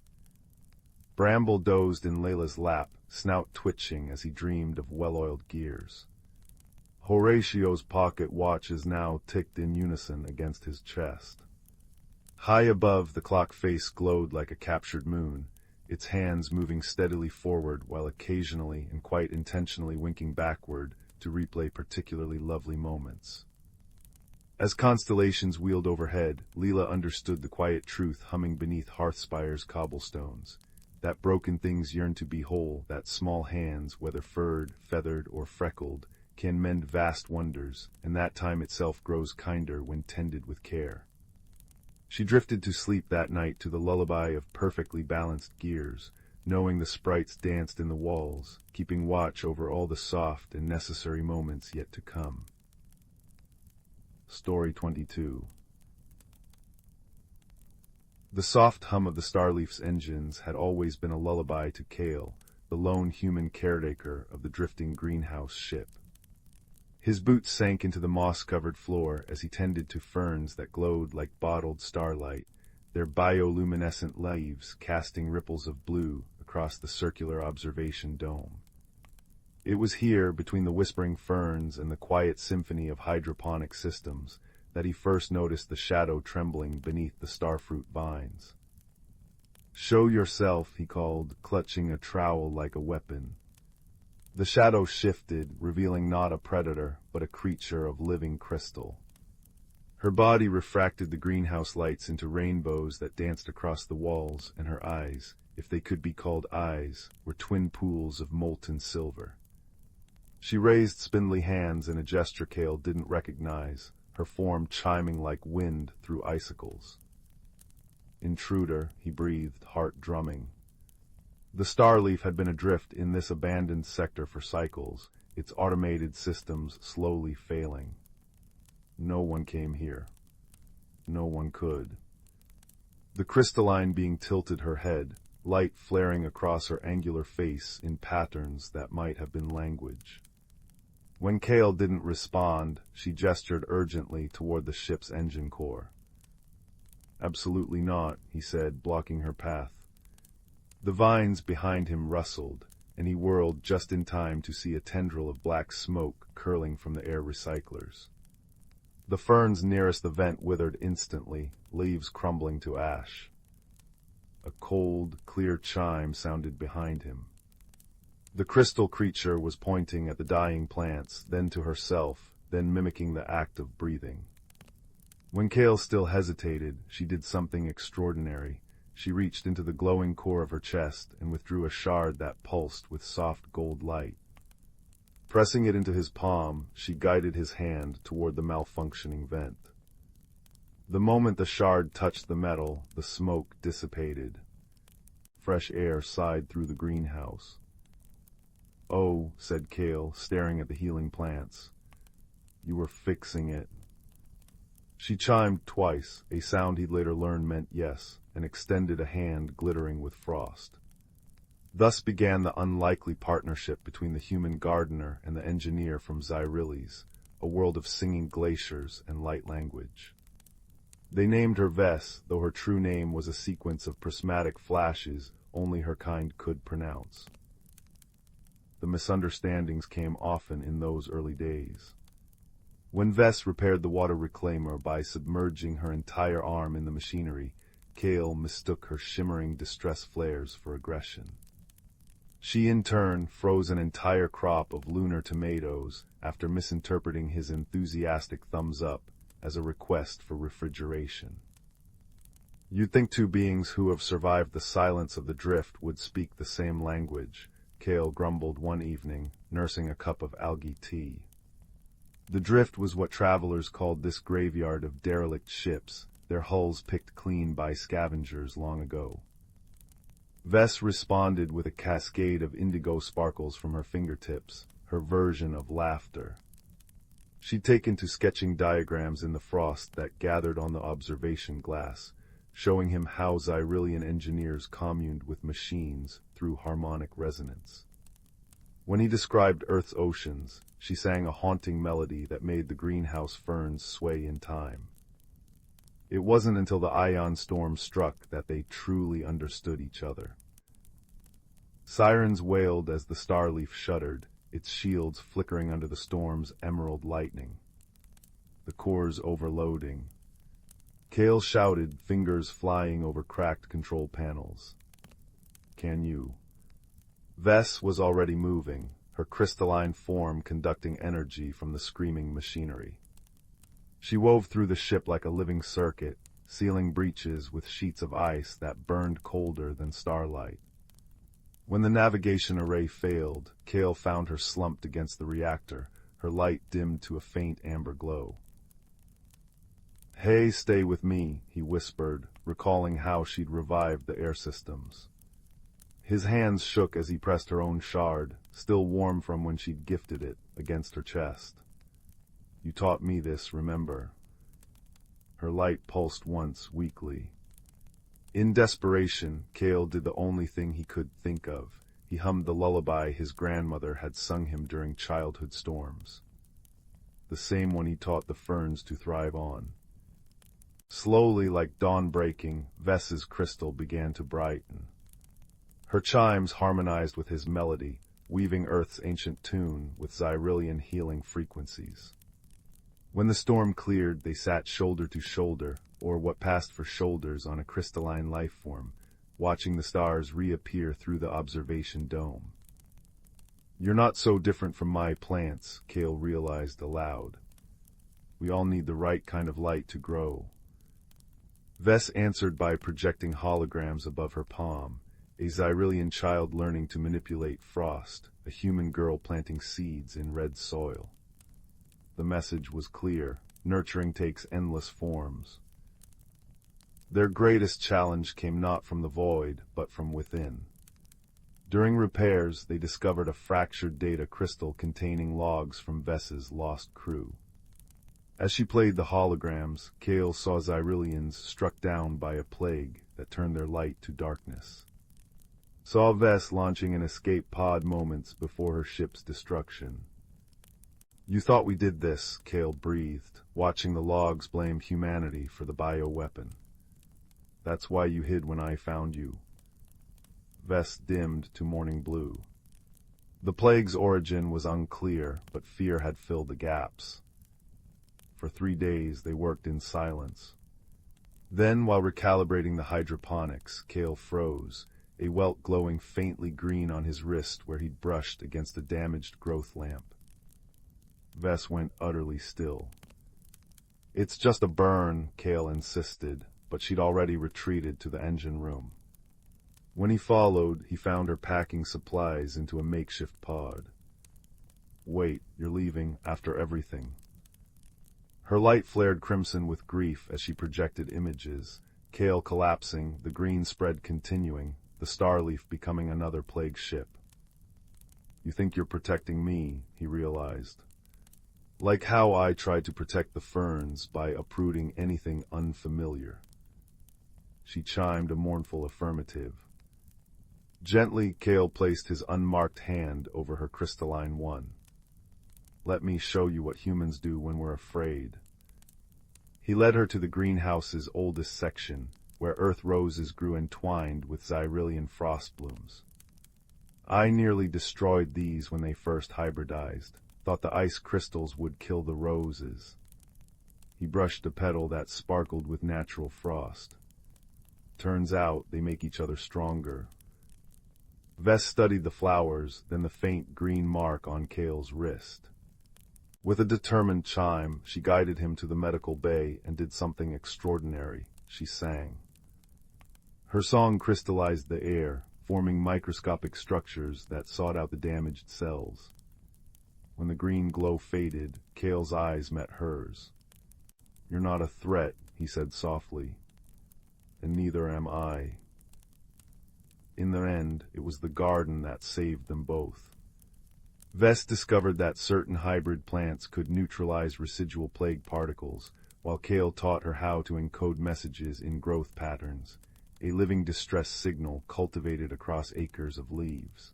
Bramble dozed in Leila's lap, snout twitching as he dreamed of well-oiled gears. Horatio's pocket watches now ticked in unison against his chest. High above, the clock face glowed like a captured moon, its hands moving steadily forward while occasionally and quite intentionally winking backward to replay particularly lovely moments. As constellations wheeled overhead, Leela understood the quiet truth humming beneath Hearthspire's cobblestones. That broken things yearn to be whole, that small hands, whether furred, feathered, or freckled, can mend vast wonders, and that time itself grows kinder when tended with care. She drifted to sleep that night to the lullaby of perfectly balanced gears, knowing the sprites danced in the walls, keeping watch over all the soft and necessary moments yet to come. Story 22. The soft hum of the Starleaf's engines had always been a lullaby to Cale, the lone human caretaker of the drifting greenhouse ship. His boots sank into the moss-covered floor as he tended to ferns that glowed like bottled starlight, their bioluminescent leaves casting ripples of blue across the circular observation dome. It was here, between the whispering ferns and the quiet symphony of hydroponic systems, that he first noticed the shadow trembling beneath the starfruit vines. "Show yourself," he called, clutching a trowel like a weapon. The shadow shifted, revealing not a predator, but a creature of living crystal. Her body refracted the greenhouse lights into rainbows that danced across the walls, and her eyes, if they could be called eyes, were twin pools of molten silver. She raised spindly hands in a gesture Cale didn't recognize, her form chiming like wind through icicles. "Intruder," he breathed, heart drumming. The Starleaf had been adrift in this abandoned sector for cycles, its automated systems slowly failing. No one came here. No one could. The crystalline being tilted her head, light flaring across her angular face in patterns that might have been language. When Kale didn't respond, she gestured urgently toward the ship's engine core. "Absolutely not," he said, blocking her path. The vines behind him rustled, and he whirled just in time to see a tendril of black smoke curling from the air recyclers. The ferns nearest the vent withered instantly, leaves crumbling to ash. A cold, clear chime sounded behind him. The crystal creature was pointing at the dying plants, then to herself, then mimicking the act of breathing. When Kale still hesitated, she did something extraordinary. She reached into the glowing core of her chest and withdrew a shard that pulsed with soft gold light. Pressing it into his palm, she guided his hand toward the malfunctioning vent. The moment the shard touched the metal, the smoke dissipated. Fresh air sighed through the greenhouse. "Oh," said Kale, staring at the healing plants. "You were fixing it." She chimed twice, a sound he'd later learn meant yes, and extended a hand glittering with frost. Thus began the unlikely partnership between the human gardener and the engineer from Xyrilles, a world of singing glaciers and light language. They named her Vess, though her true name was a sequence of prismatic flashes only her kind could pronounce. The misunderstandings came often in those early days. When Vess repaired the water reclaimer by submerging her entire arm in the machinery, Kale mistook her shimmering distress flares for aggression. She in turn froze an entire crop of lunar tomatoes after misinterpreting his enthusiastic thumbs up as a request for refrigeration. "You'd think two beings who have survived the silence of the drift would speak the same language," Kale grumbled one evening, nursing a cup of algae tea. The drift was what travelers called this graveyard of derelict ships, their hulls picked clean by scavengers long ago. Vess responded with a cascade of indigo sparkles from her fingertips, her version of laughter. She'd taken to sketching diagrams in the frost that gathered on the observation glass, showing him how Xyrillian engineers communed with machines through harmonic resonance. When he described Earth's oceans, she sang a haunting melody that made the greenhouse ferns sway in time. It wasn't until the ion storm struck that they truly understood each other. Sirens wailed as the starleaf shuddered, its shields flickering under the storm's emerald lightning. The cores overloading. Kale shouted, fingers flying over cracked control panels. "Can you?" Vess was already moving, her crystalline form conducting energy from the screaming machinery. She wove through the ship like a living circuit, sealing breaches with sheets of ice that burned colder than starlight. When the navigation array failed, Kale found her slumped against the reactor, her light dimmed to a faint amber glow. "Hey, stay with me," he whispered, recalling how she'd revived the air systems. His hands shook as he pressed her own shard, still warm from when she'd gifted it, against her chest. "You taught me this, remember?" Her light pulsed once, weakly. In desperation, Kale did the only thing he could think of. He hummed the lullaby his grandmother had sung him during childhood storms. The same one he taught the ferns to thrive on. Slowly, like dawn breaking, Vess's crystal began to brighten. Her chimes harmonized with his melody, weaving Earth's ancient tune with Xyrillian healing frequencies. When the storm cleared, they sat shoulder to shoulder, or what passed for shoulders on a crystalline life form, watching the stars reappear through the observation dome. "You're not so different from my plants," Kale realized aloud. "We all need the right kind of light to grow." Vess answered by projecting holograms above her palm, a Xyrillian child learning to manipulate frost, a human girl planting seeds in red soil. The message was clear: nurturing takes endless forms. Their greatest challenge came not from the void, but from within. During repairs, they discovered a fractured data crystal containing logs from Vess's lost crew. As she played the holograms, Kale saw Xyrillians struck down by a plague that turned their light to darkness. Saw Vess launching an escape pod moments before her ship's destruction. "You thought we did this," Kale breathed, watching the logs blame humanity for the bioweapon. "That's why you hid when I found you." Vess dimmed to morning blue. The plague's origin was unclear, but fear had filled the gaps. For 3 days they worked in silence. Then, while recalibrating the hydroponics, Kale froze, a welt glowing faintly green on his wrist where he'd brushed against a damaged growth lamp. Vess went utterly still. "It's just a burn," Kale insisted, but she'd already retreated to the engine room. When he followed, he found her packing supplies into a makeshift pod. "Wait, you're leaving after everything." Her light flared crimson with grief as she projected images, Kale collapsing, the green spread continuing, the Starleaf becoming another plague ship. "You think you're protecting me," he realized. "Like how I tried to protect the ferns by uprooting anything unfamiliar." She chimed a mournful affirmative. Gently, Kale placed his unmarked hand over her crystalline one. "Let me show you what humans do when we're afraid." He led her to the greenhouse's oldest section, where earth roses grew entwined with Xyrillian frost blooms. "I nearly destroyed these when they first hybridized, thought the ice crystals would kill the roses." He brushed a petal that sparkled with natural frost. "Turns out they make each other stronger." Vess studied the flowers, then the faint green mark on Kale's wrist. With a determined chime, she guided him to the medical bay and did something extraordinary. She sang. Her song crystallized the air, forming microscopic structures that sought out the damaged cells. When the green glow faded, Kale's eyes met hers. "You're not a threat," he said softly. "And neither am I." In the end, it was the garden that saved them both. Vess discovered that certain hybrid plants could neutralize residual plague particles, while Kale taught her how to encode messages in growth patterns, a living distress signal cultivated across acres of leaves.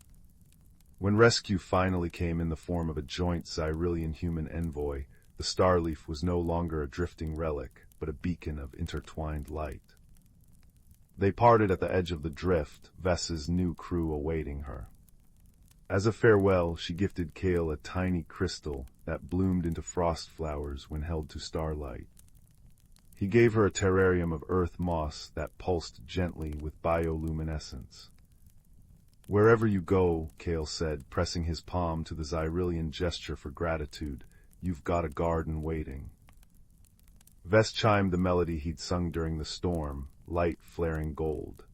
When rescue finally came in the form of a joint Xyrillian human envoy, the Starleaf was no longer a drifting relic, but a beacon of intertwined light. They parted at the edge of the drift, Vess's new crew awaiting her. As a farewell, she gifted Kale a tiny crystal that bloomed into frost flowers when held to starlight. He gave her a terrarium of earth moss that pulsed gently with bioluminescence. "Wherever you go," Kale said, pressing his palm to the Xyrillian gesture for gratitude, "you've got a garden waiting." Vess chimed the melody he'd sung during the storm, light flaring gold.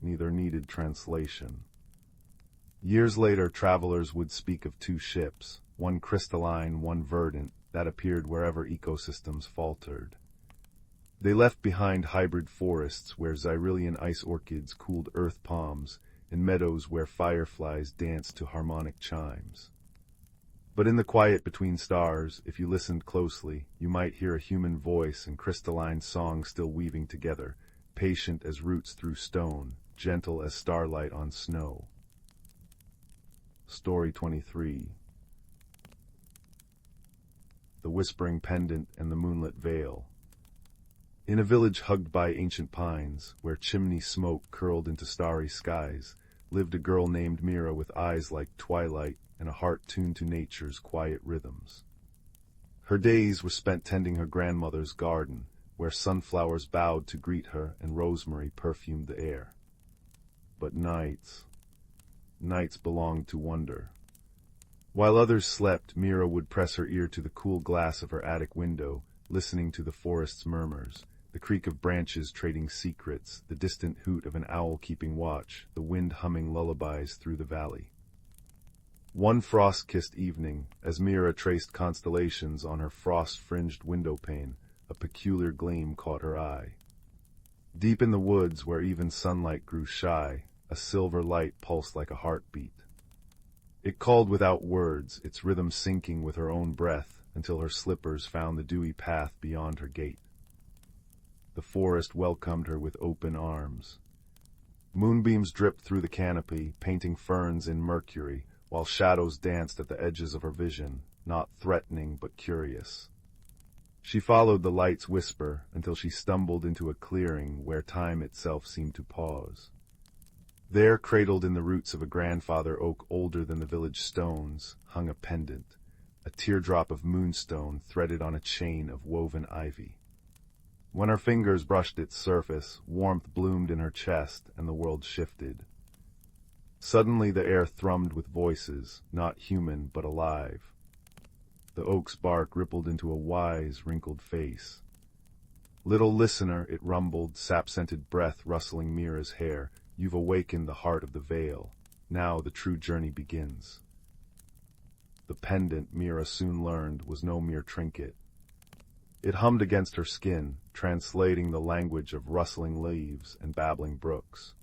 Neither needed translation. Years later, travelers would speak of two ships, one crystalline, one verdant, that appeared wherever ecosystems faltered. They left behind hybrid forests where Xyrillian ice orchids cooled earth palms, and meadows where fireflies danced to harmonic chimes. But in the quiet between stars, if you listened closely, you might hear a human voice and crystalline song still weaving together, patient as roots through stone, gentle as starlight on snow. Story 23. The Whispering Pendant and the Moonlit Veil. In a village hugged by ancient pines, where chimney smoke curled into starry skies, lived a girl named Mira with eyes like twilight and a heart tuned to nature's quiet rhythms. Her days were spent tending her grandmother's garden, where sunflowers bowed to greet her and rosemary perfumed the air. But nights belonged to wonder. While others slept, Mira would press her ear to the cool glass of her attic window, listening to the forest's murmurs, the creak of branches trading secrets, the distant hoot of an owl keeping watch, the wind humming lullabies through the valley. One frost-kissed evening, as Mira traced constellations on her frost-fringed windowpane, a peculiar gleam caught her eye. Deep in the woods, where even sunlight grew shy, a silver light pulsed like a heartbeat. It called without words, its rhythm syncing with her own breath, until her slippers found the dewy path beyond her gate. The forest welcomed her with open arms. Moonbeams dripped through the canopy, painting ferns in mercury, while shadows danced at the edges of her vision, not threatening but curious. She followed the light's whisper until she stumbled into a clearing where time itself seemed to pause. There, cradled in the roots of a grandfather oak older than the village stones, hung a pendant, a teardrop of moonstone threaded on a chain of woven ivy. When her fingers brushed its surface, warmth bloomed in her chest and the world shifted. Suddenly the air thrummed with voices, not human but alive. The oak's bark rippled into a wise, wrinkled face. "Little listener," it rumbled, sap-scented breath rustling Mira's hair, "you've awakened the heart of the vale. Now the true journey begins." The pendant, Mira soon learned, was no mere trinket. It hummed against her skin, translating the language of rustling leaves and babbling brooks.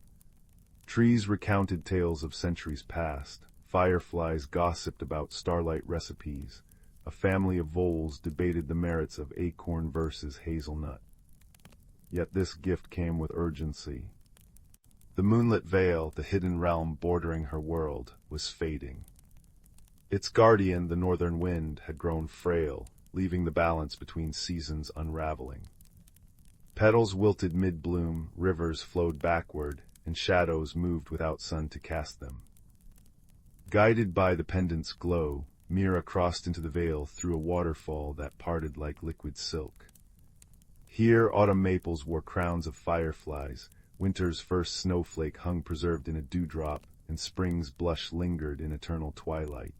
Trees recounted tales of centuries past, fireflies gossiped about starlight recipes, a family of voles debated the merits of acorn versus hazelnut. Yet this gift came with urgency. The moonlit vale, the hidden realm bordering her world, was fading. Its guardian, the northern wind, had grown frail, leaving the balance between seasons unraveling. Petals wilted mid-bloom, rivers flowed backward, and shadows moved without sun to cast them. Guided by the pendant's glow, Mira crossed into the vale through a waterfall that parted like liquid silk. Here autumn maples wore crowns of fireflies, winter's first snowflake hung preserved in a dewdrop, and spring's blush lingered in eternal twilight.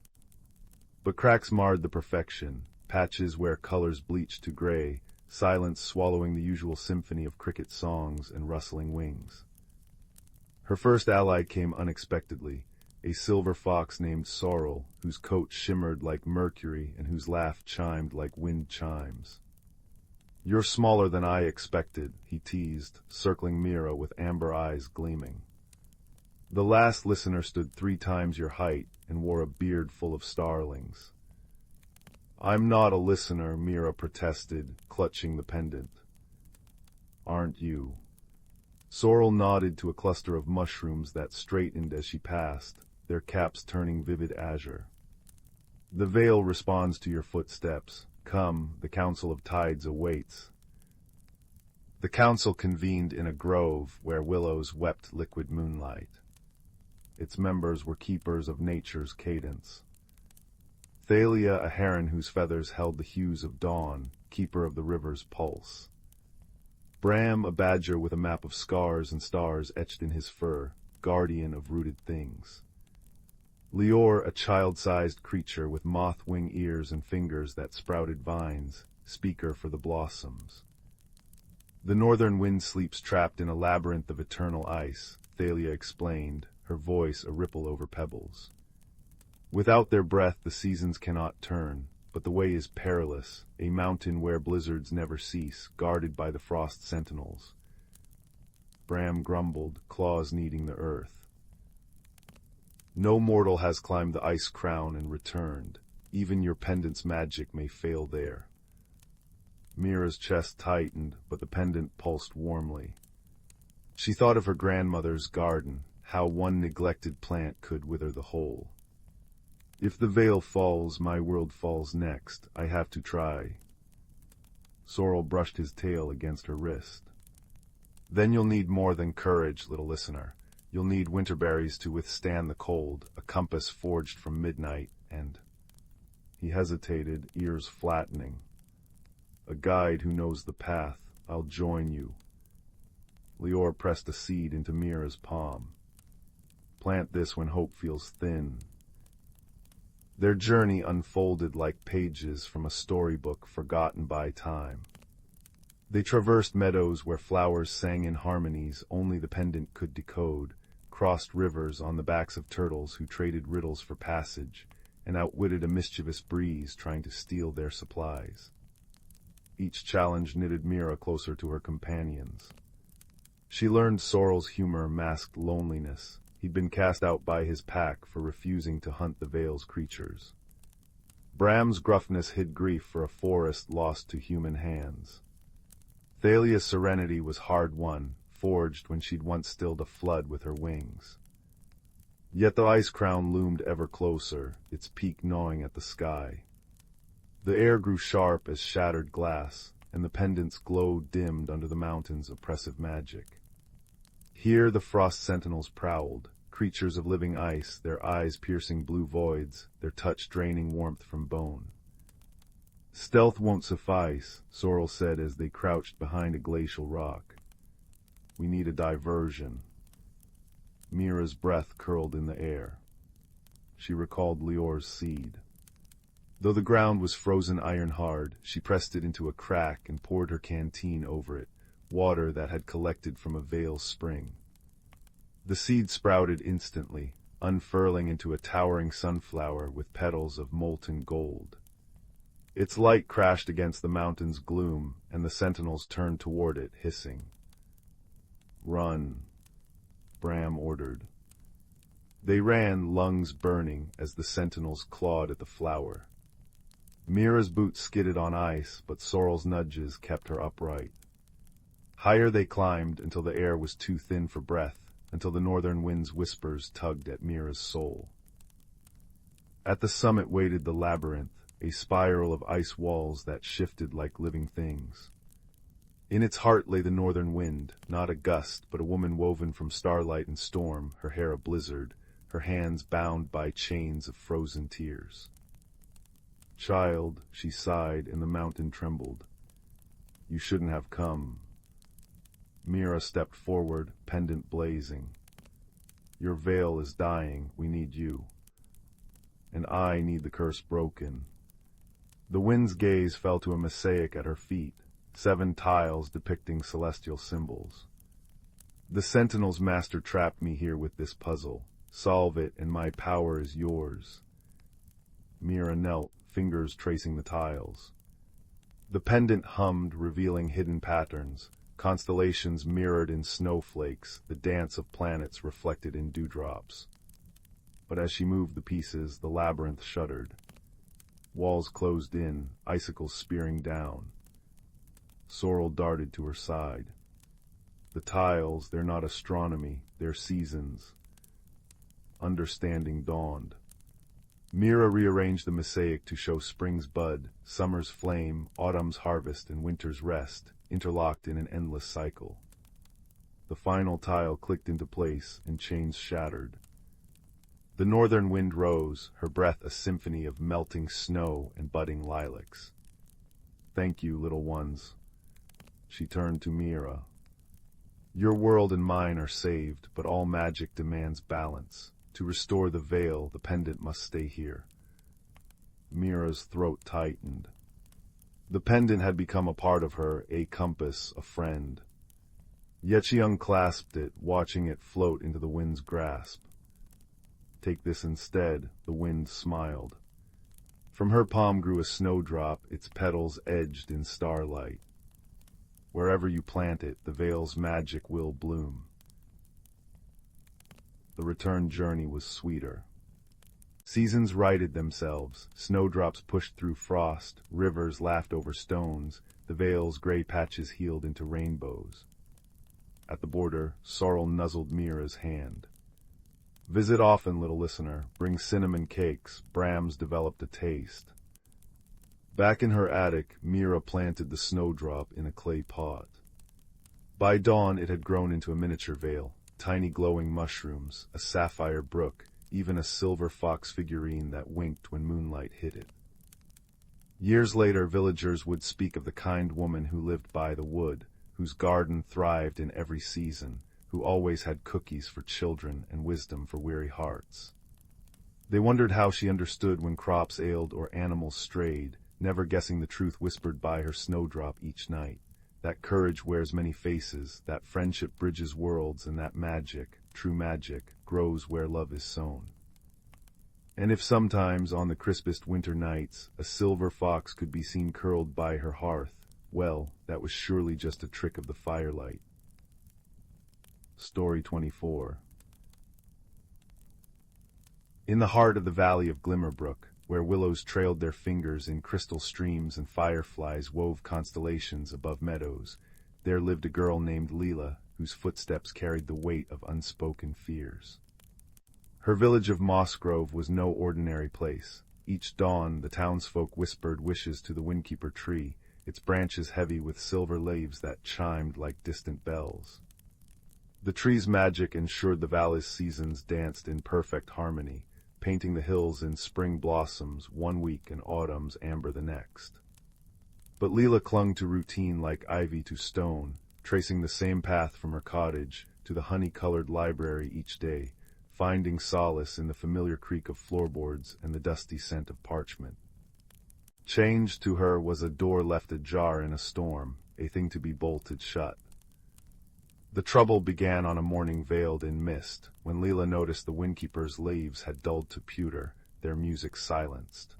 But cracks marred the perfection, patches where colors bleached to gray, silence swallowing the usual symphony of cricket songs and rustling wings. Her first ally came unexpectedly, a silver fox named Sorrel, whose coat shimmered like mercury and whose laugh chimed like wind chimes. "You're smaller than I expected," he teased, circling Mira with amber eyes gleaming. "The last listener stood 3 times your height and wore a beard full of starlings." "I'm not a listener," Mira protested, clutching the pendant. "Aren't you?" Sorrel nodded to a cluster of mushrooms that straightened as she passed, their caps turning vivid azure. "The vale responds to your footsteps. Come, the Council of Tides awaits." The council convened in a grove where willows wept liquid moonlight. Its members were keepers of nature's cadence. Thalia, a heron whose feathers held the hues of dawn, keeper of the river's pulse. Bram, a badger with a map of scars and stars etched in his fur, guardian of rooted things. Lior, a child-sized creature with moth-wing ears and fingers that sprouted vines, speaker for the blossoms. "The northern wind sleeps trapped in a labyrinth of eternal ice," Thalia explained, her voice a ripple over pebbles. "Without their breath the seasons cannot turn, but the way is perilous, a mountain where blizzards never cease, guarded by the frost sentinels." Bram grumbled, claws kneading the earth. "No mortal has climbed the ice crown and returned. Even your pendant's magic may fail there." Mira's chest tightened, but the pendant pulsed warmly. She thought of her grandmother's garden, how one neglected plant could wither the whole. "If the veil falls, my world falls next. I have to try." Sorrel brushed his tail against her wrist. "Then you'll need more than courage, little listener. You'll need winterberries to withstand the cold, a compass forged from midnight, and—" He hesitated, ears flattening. "A guide who knows the path. I'll join you." Lior pressed a seed into Mira's palm. "Plant this when hope feels thin." Their journey unfolded like pages from a storybook forgotten by time. They traversed meadows where flowers sang in harmonies only the pendant could decode, crossed rivers on the backs of turtles who traded riddles for passage, and outwitted a mischievous breeze trying to steal their supplies. Each challenge knitted Mira closer to her companions. She learned Sorrel's humor masked loneliness. He'd been cast out by his pack for refusing to hunt the Vale's creatures. Bram's gruffness hid grief for a forest lost to human hands. Thalia's serenity was hard-won, forged when she'd once stilled a flood with her wings. Yet the ice crown loomed ever closer, its peak gnawing at the sky. The air grew sharp as shattered glass, and the pendant's glow dimmed under the mountain's oppressive magic. Here the frost sentinels prowled, creatures of living ice, their eyes piercing blue voids, their touch draining warmth from bone. Stealth won't suffice, Sorrel said as they crouched behind a glacial rock. We need a diversion. Mira's breath curled in the air. She recalled Lior's seed. Though the ground was frozen iron-hard, she pressed it into a crack and poured her canteen over it, water that had collected from a Vale's spring. The seed sprouted instantly, unfurling into a towering sunflower with petals of molten gold. Its light crashed against the mountain's gloom, and the sentinels turned toward it, hissing. "Run," Bram ordered. They ran, lungs burning, as the sentinels clawed at the flower. Mira's boots skidded on ice, but Sorrel's nudges kept her upright. Higher they climbed until the air was too thin for breath, until the northern wind's whispers tugged at Mira's soul. At the summit waited the labyrinth, a spiral of ice walls that shifted like living things. In its heart lay the northern wind, not a gust, but a woman woven from starlight and storm, her hair a blizzard, her hands bound by chains of frozen tears. "Child," she sighed, and the mountain trembled. "You shouldn't have come." Mira stepped forward, pendant blazing. "Your veil is dying, we need you. And I need the curse broken." The wind's gaze fell to a mosaic at her feet, 7 tiles depicting celestial symbols. "The sentinels master trapped me here with this puzzle. Solve it, and my power is yours." Mira knelt, fingers tracing the tiles. The pendant hummed, revealing hidden patterns, constellations mirrored in snowflakes, the dance of planets reflected in dewdrops. But as she moved the pieces, the labyrinth shuddered. Walls closed in, icicles spearing down. Sorrel darted to her side. "The tiles, they're not astronomy, they're seasons." Understanding dawned. Mira rearranged the mosaic to show spring's bud, summer's flame, autumn's harvest, and winter's rest, interlocked in an endless cycle. The final tile clicked into place, and chains shattered. The northern wind rose, her breath a symphony of melting snow and budding lilacs. "Thank you, little ones." She turned to Mira. "Your world and mine are saved, but all magic demands balance. To restore the veil, the pendant must stay here." Mira's throat tightened. The pendant had become a part of her, a compass, a friend. Yet she unclasped it, watching it float into the wind's grasp. "Take this instead," the wind smiled. From her palm grew a snowdrop, its petals edged in starlight. "Wherever you plant it, the veil's magic will bloom." The return journey was sweeter. Seasons righted themselves, snowdrops pushed through frost, rivers laughed over stones, the veil's gray patches healed into rainbows. At the border, Sorrel nuzzled Mira's hand. "Visit often, little listener, bring cinnamon cakes, Bram's developed a taste." Back in her attic, Mira planted the snowdrop in a clay pot. By dawn it had grown into a miniature veil, tiny glowing mushrooms, a sapphire brook, even a silver fox figurine that winked when moonlight hit it. Years later, villagers would speak of the kind woman who lived by the wood, whose garden thrived in every season, who always had cookies for children and wisdom for weary hearts. They wondered how she understood when crops ailed or animals strayed, never guessing the truth whispered by her snowdrop each night. That courage wears many faces, that friendship bridges worlds, and that magic, true magic, grows where love is sown. And if sometimes, on the crispest winter nights, a silver fox could be seen curled by her hearth, well, that was surely just a trick of the firelight. Story 24. In the heart of the valley of Glimmerbrook, where willows trailed their fingers in crystal streams and fireflies wove constellations above meadows, there lived a girl named Leela, whose footsteps carried the weight of unspoken fears. Her village of Mossgrove was no ordinary place. Each dawn, the townsfolk whispered wishes to the windkeeper tree, its branches heavy with silver leaves that chimed like distant bells. The tree's magic ensured the valley's seasons danced in perfect harmony, painting the hills in spring blossoms one week and autumn's amber the next. But Leela clung to routine like ivy to stone, tracing the same path from her cottage to the honey-colored library each day, finding solace in the familiar creak of floorboards and the dusty scent of parchment. Change to her was a door left ajar in a storm, a thing to be bolted shut. The trouble began on a morning veiled in mist, when Leela noticed the windkeeper's leaves had dulled to pewter, their music silenced.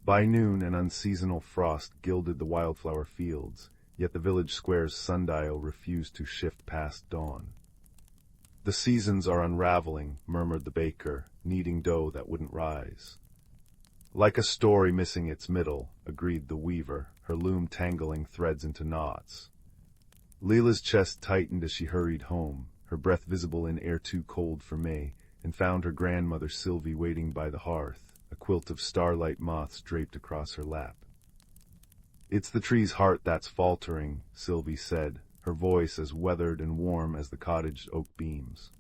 By noon an unseasonal frost gilded the wildflower fields, yet the village square's sundial refused to shift past dawn. "The seasons are unraveling," murmured the baker, kneading dough that wouldn't rise. "Like a story missing its middle," agreed the weaver, her loom tangling threads into knots. Leela's chest tightened as she hurried home, her breath visible in air too cold for May, and found her grandmother Sylvie waiting by the hearth, a quilt of starlight moths draped across her lap. "It's the tree's heart that's faltering," Sylvie said, her voice as weathered and warm as the cottage oak beams.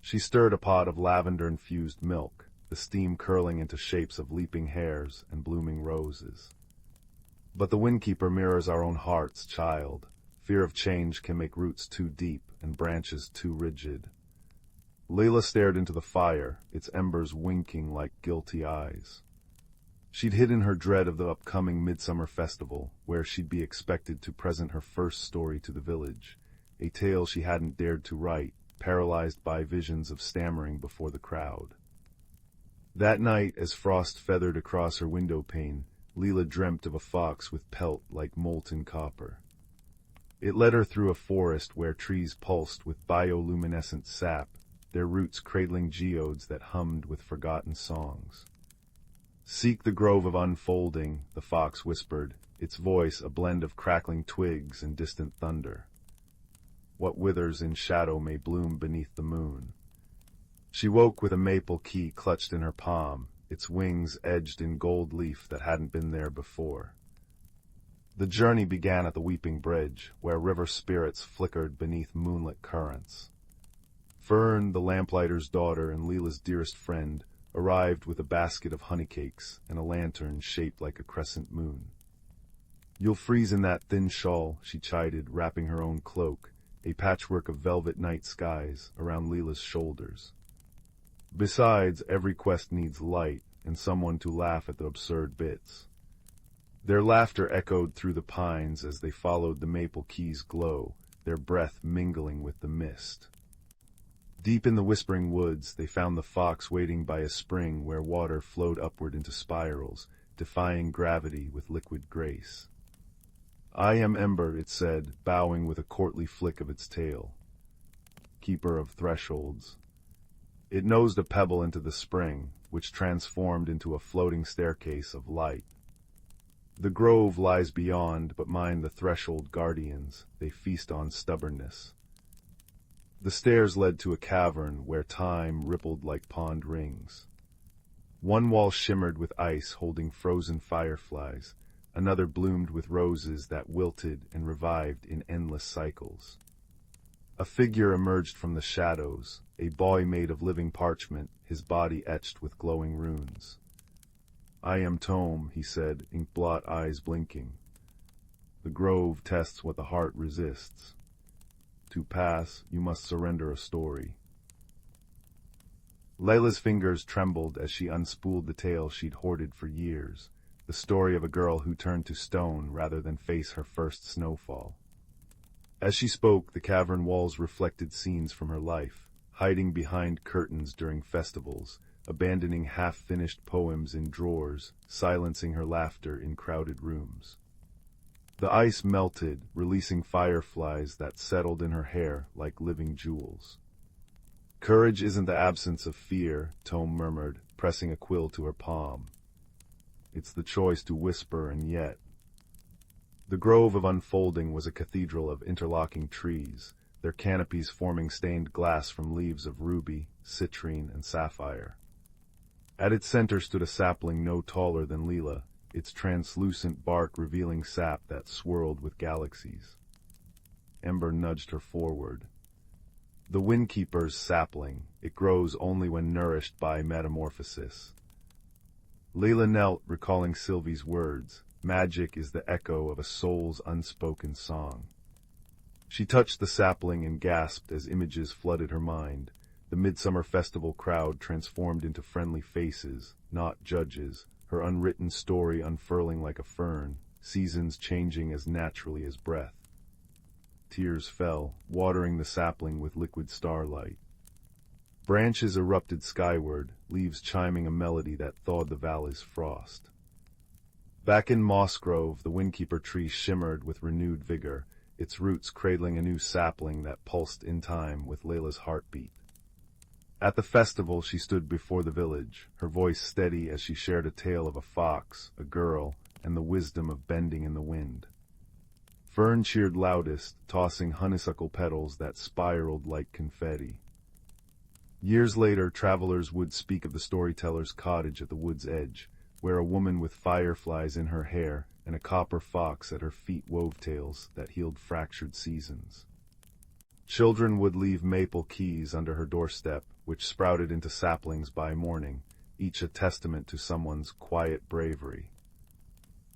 She stirred a pot of lavender-infused milk, the steam curling into shapes of leaping hares and blooming roses. "But the windkeeper mirrors our own hearts, child. Fear of change can make roots too deep and branches too rigid." Leela stared into the fire, its embers winking like guilty eyes. She'd hidden her dread of the upcoming midsummer festival, where she'd be expected to present her first story to the village, a tale she hadn't dared to write, paralyzed by visions of stammering before the crowd. That night, as frost feathered across her window pane, Leela dreamt of a fox with pelt like molten copper. It led her through a forest where trees pulsed with bioluminescent sap, their roots cradling geodes that hummed with forgotten songs. "Seek the grove of unfolding," the fox whispered, its voice a blend of crackling twigs and distant thunder. "What withers in shadow may bloom beneath the moon." She woke with a maple key clutched in her palm, its wings edged in gold leaf that hadn't been there before. The journey began at the Weeping Bridge, where river spirits flickered beneath moonlit currents. Fern, the lamplighter's daughter and Leela's dearest friend, arrived with a basket of honeycakes and a lantern shaped like a crescent moon. "You'll freeze in that thin shawl," she chided, wrapping her own cloak, a patchwork of velvet night skies, around Leela's shoulders. "Besides, every quest needs light, and someone to laugh at the absurd bits." Their laughter echoed through the pines as they followed the maple key's glow, their breath mingling with the mist. Deep in the whispering woods, they found the fox waiting by a spring where water flowed upward into spirals, defying gravity with liquid grace. "I am Ember," it said, bowing with a courtly flick of its tail. "Keeper of thresholds." It nosed a pebble into the spring, which transformed into a floating staircase of light. "The grove lies beyond, but mind the threshold guardians, they feast on stubbornness." The stairs led to a cavern where time rippled like pond rings. One wall shimmered with ice holding frozen fireflies, another bloomed with roses that wilted and revived in endless cycles. A figure emerged from the shadows, a boy made of living parchment, his body etched with glowing runes. "I am Tome," he said, ink-blot eyes blinking. "The grove tests what the heart resists. To pass, you must surrender a story." Layla's fingers trembled as she unspooled the tale she'd hoarded for years, the story of a girl who turned to stone rather than face her first snowfall. As she spoke, the cavern walls reflected scenes from her life, hiding behind curtains during festivals, abandoning half-finished poems in drawers, silencing her laughter in crowded rooms. The ice melted, releasing fireflies that settled in her hair like living jewels. "Courage isn't the absence of fear," Tome murmured, pressing a quill to her palm. "It's the choice to whisper and yet." The grove of unfolding was a cathedral of interlocking trees, their canopies forming stained glass from leaves of ruby, citrine, and sapphire. At its center stood a sapling no taller than Leela, its translucent bark revealing sap that swirled with galaxies. Ember nudged her forward. "The Windkeeper's sapling. It grows only when nourished by metamorphosis." Leela knelt, recalling Sylvie's words. Magic is the echo of a soul's unspoken song. She touched the sapling and gasped as images flooded her mind. The midsummer festival crowd transformed into friendly faces, not judges, her unwritten story unfurling like a fern, seasons changing as naturally as breath. Tears fell, watering the sapling with liquid starlight. Branches erupted skyward, leaves chiming a melody that thawed the valley's frost. Back in Moss Grove, the Windkeeper tree shimmered with renewed vigor, its roots cradling a new sapling that pulsed in time with Layla's heartbeat. At the festival, she stood before the village, her voice steady as she shared a tale of a fox, a girl, and the wisdom of bending in the wind. Fern cheered loudest, tossing honeysuckle petals that spiraled like confetti. Years later, travelers would speak of the storyteller's cottage at the wood's edge, where a woman with fireflies in her hair and a copper fox at her feet wove tales that healed fractured seasons. Children would leave maple keys under her doorstep, which sprouted into saplings by morning, each a testament to someone's quiet bravery.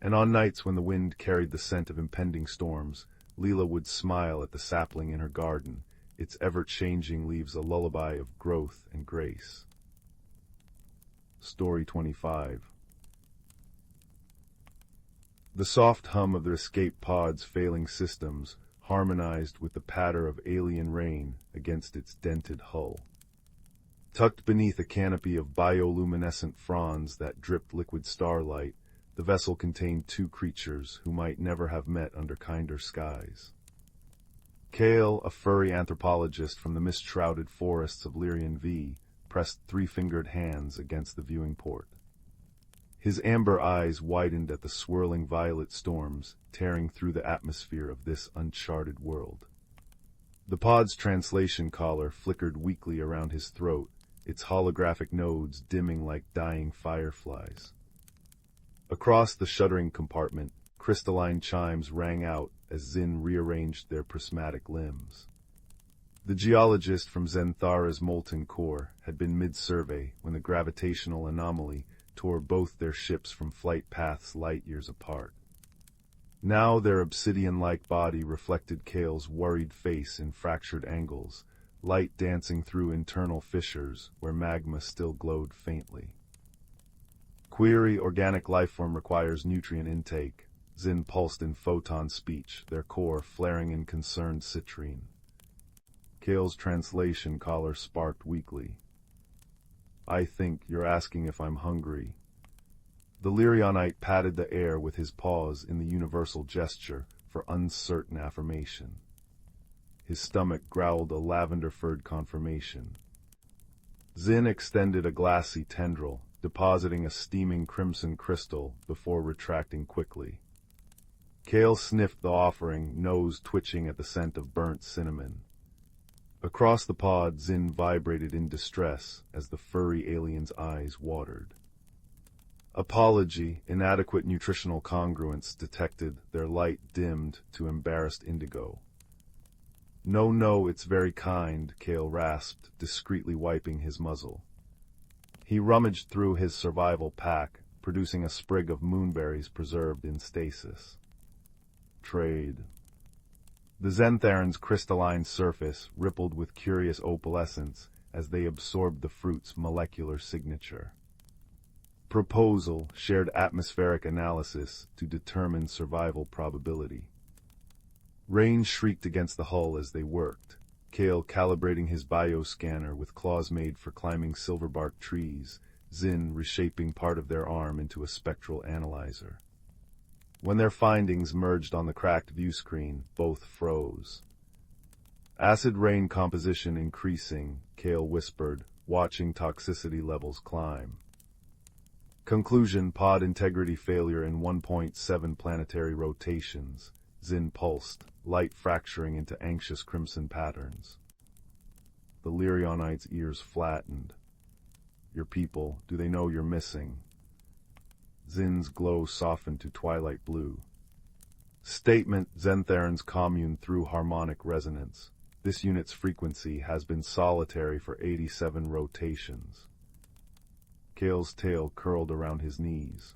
And on nights when the wind carried the scent of impending storms, Leela would smile at the sapling in her garden, its ever-changing leaves a lullaby of growth and grace. Story 25. The soft hum of the escape pod's failing systems harmonized with the patter of alien rain against its dented hull. Tucked beneath a canopy of bioluminescent fronds that dripped liquid starlight, the vessel contained two creatures who might never have met under kinder skies. Kale, a furry anthropologist from the mist-shrouded forests of Lyrian V, pressed three-fingered hands against the viewing port. His amber eyes widened at the swirling violet storms tearing through the atmosphere of this uncharted world. The pod's translation collar flickered weakly around his throat, its holographic nodes dimming like dying fireflies. Across the shuddering compartment, crystalline chimes rang out as Zin rearranged their prismatic limbs. The geologist from Zenthara's molten core had been mid-survey when the gravitational anomaly tore both their ships from flight paths light-years apart. Now their obsidian-like body reflected Kale's worried face in fractured angles, light dancing through internal fissures where magma still glowed faintly. Query organic lifeform requires nutrient intake, Zin pulsed in photon speech, their core flaring in concerned citrine. Kale's translation collar sparked weakly. "I think you're asking if I'm hungry." The Lyrionite patted the air with his paws in the universal gesture for uncertain affirmation. His stomach growled a lavender-furred confirmation. Zin extended a glassy tendril, depositing a steaming crimson crystal before retracting quickly. Kale sniffed the offering, nose twitching at the scent of burnt cinnamon. Across the pod, Zin vibrated in distress as the furry alien's eyes watered. Apology, inadequate nutritional congruence detected, their light dimmed to embarrassed indigo. No, it's very kind," Kale rasped, discreetly wiping his muzzle. He rummaged through his survival pack, producing a sprig of moonberries preserved in stasis. Trade. The Zentharan's crystalline surface rippled with curious opalescence as they absorbed the fruit's molecular signature. Proposal, shared atmospheric analysis to determine survival probability. Rain shrieked against the hull as they worked, Kale calibrating his bioscanner with claws made for climbing silverbark trees, Zin reshaping part of their arm into a spectral analyzer. When their findings merged on the cracked view screen, both froze. Acid rain composition increasing, Kale whispered, watching toxicity levels climb. Conclusion: pod integrity failure in 1.7 planetary rotations. Zin pulsed, light fracturing into anxious crimson patterns. The Lyrionites' ears flattened. Your people, do they know you're missing? Zin's glow softened to twilight blue. Statement: Zentharan's commune through harmonic resonance. This unit's frequency has been solitary for 87 rotations. Kale's tail curled around his knees.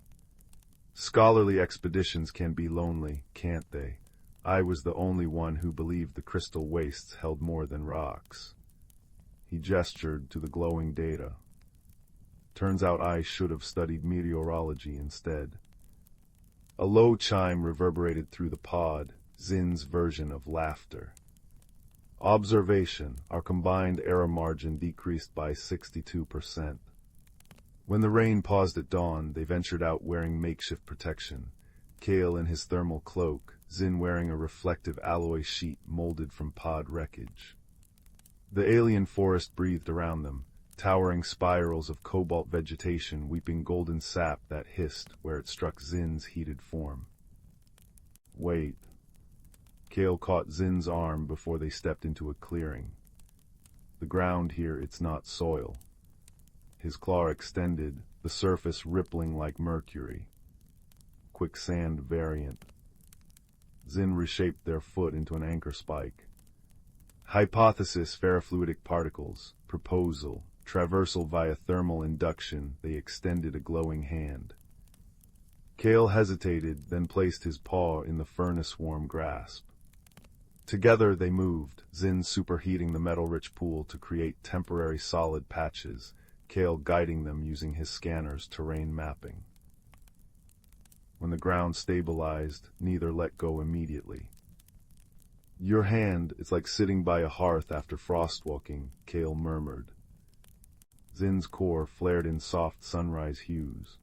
Scholarly expeditions can be lonely, can't they? I was the only one who believed the crystal wastes held more than rocks. He gestured to the glowing data. Turns out I should have studied meteorology instead. A low chime reverberated through the pod, Zin's version of laughter. Observation: our combined error margin decreased by 62%. When the rain paused at dawn, they ventured out wearing makeshift protection. Kale in his thermal cloak, Zin wearing a reflective alloy sheet molded from pod wreckage. The alien forest breathed around them, towering spirals of cobalt vegetation weeping golden sap that hissed where it struck Zin's heated form. Wait. Kale caught Zin's arm before they stepped into a clearing. The ground here, it's not soil. His claw extended, the surface rippling like mercury. Quicksand variant. Zin reshaped their foot into an anchor spike. Hypothesis: ferrofluidic particles. Proposal: traversal via thermal induction. They extended a glowing hand. Kale hesitated, then placed his paw in the furnace-warm grasp. Together they moved, Zin superheating the metal-rich pool to create temporary solid patches, Kale guiding them using his scanner's terrain mapping. When the ground stabilized, neither let go immediately. Your hand, it's like sitting by a hearth after frostwalking, Kale murmured. Zin's core flared in soft sunrise hues.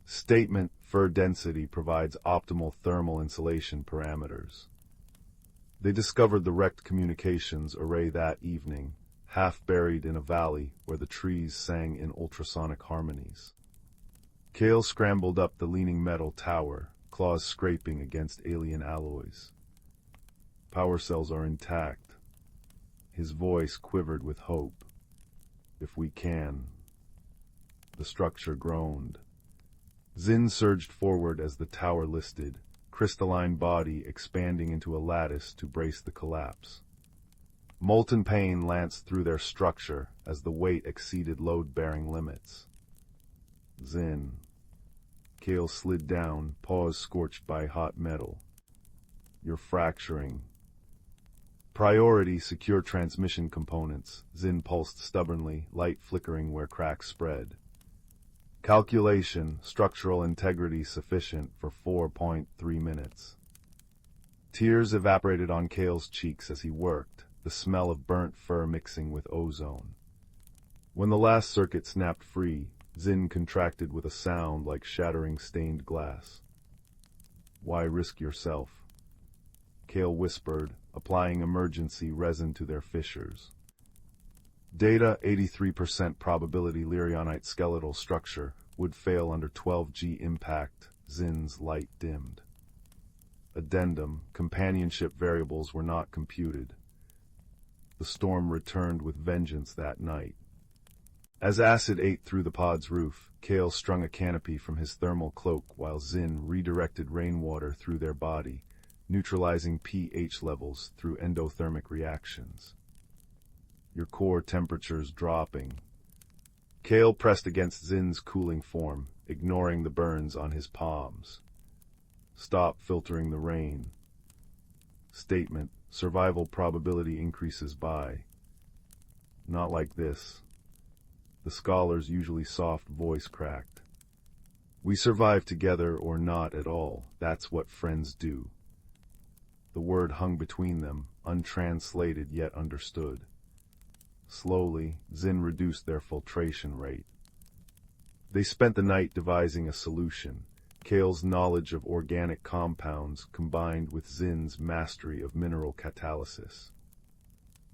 Statement: fur density provides optimal thermal insulation parameters. They discovered the wrecked communications array that evening, half buried in a valley where the trees sang in ultrasonic harmonies. Kale scrambled up the leaning metal tower, claws scraping against alien alloys. Power cells are intact. His voice quivered with hope. If we can. The structure groaned. Zin surged forward as the tower listed, crystalline body expanding into a lattice to brace the collapse. Molten pain lanced through their structure as the weight exceeded load-bearing limits. Zin. Kale slid down, paws scorched by hot metal. You're fracturing. Priority: secure transmission components. Zin pulsed stubbornly, light flickering where cracks spread. Calculation: structural integrity sufficient for 4.3 minutes. Tears evaporated on Kale's cheeks as he worked, the smell of burnt fur mixing with ozone. When the last circuit snapped free, Zin contracted with a sound like shattering stained glass. Why risk yourself? Kale whispered, applying emergency resin to their fissures. Data: 83% probability Lyrionite skeletal structure would fail under 12G impact. Zin's light dimmed. Addendum: companionship variables were not computed. The storm returned with vengeance that night. As acid ate through the pod's roof, Kale strung a canopy from his thermal cloak while Zin redirected rainwater through their body, neutralizing pH levels through endothermic reactions. Your core temperature's dropping. Kale pressed against Zin's cooling form, ignoring the burns on his palms. Stop filtering the rain. Statement: survival probability increases by. Not like this. The scholar's usually soft voice cracked. We survive together or not at all. That's what friends do. The word hung between them, untranslated yet understood. Slowly, Zin reduced their filtration rate. They spent the night devising a solution. Kale's knowledge of organic compounds combined with Zin's mastery of mineral catalysis.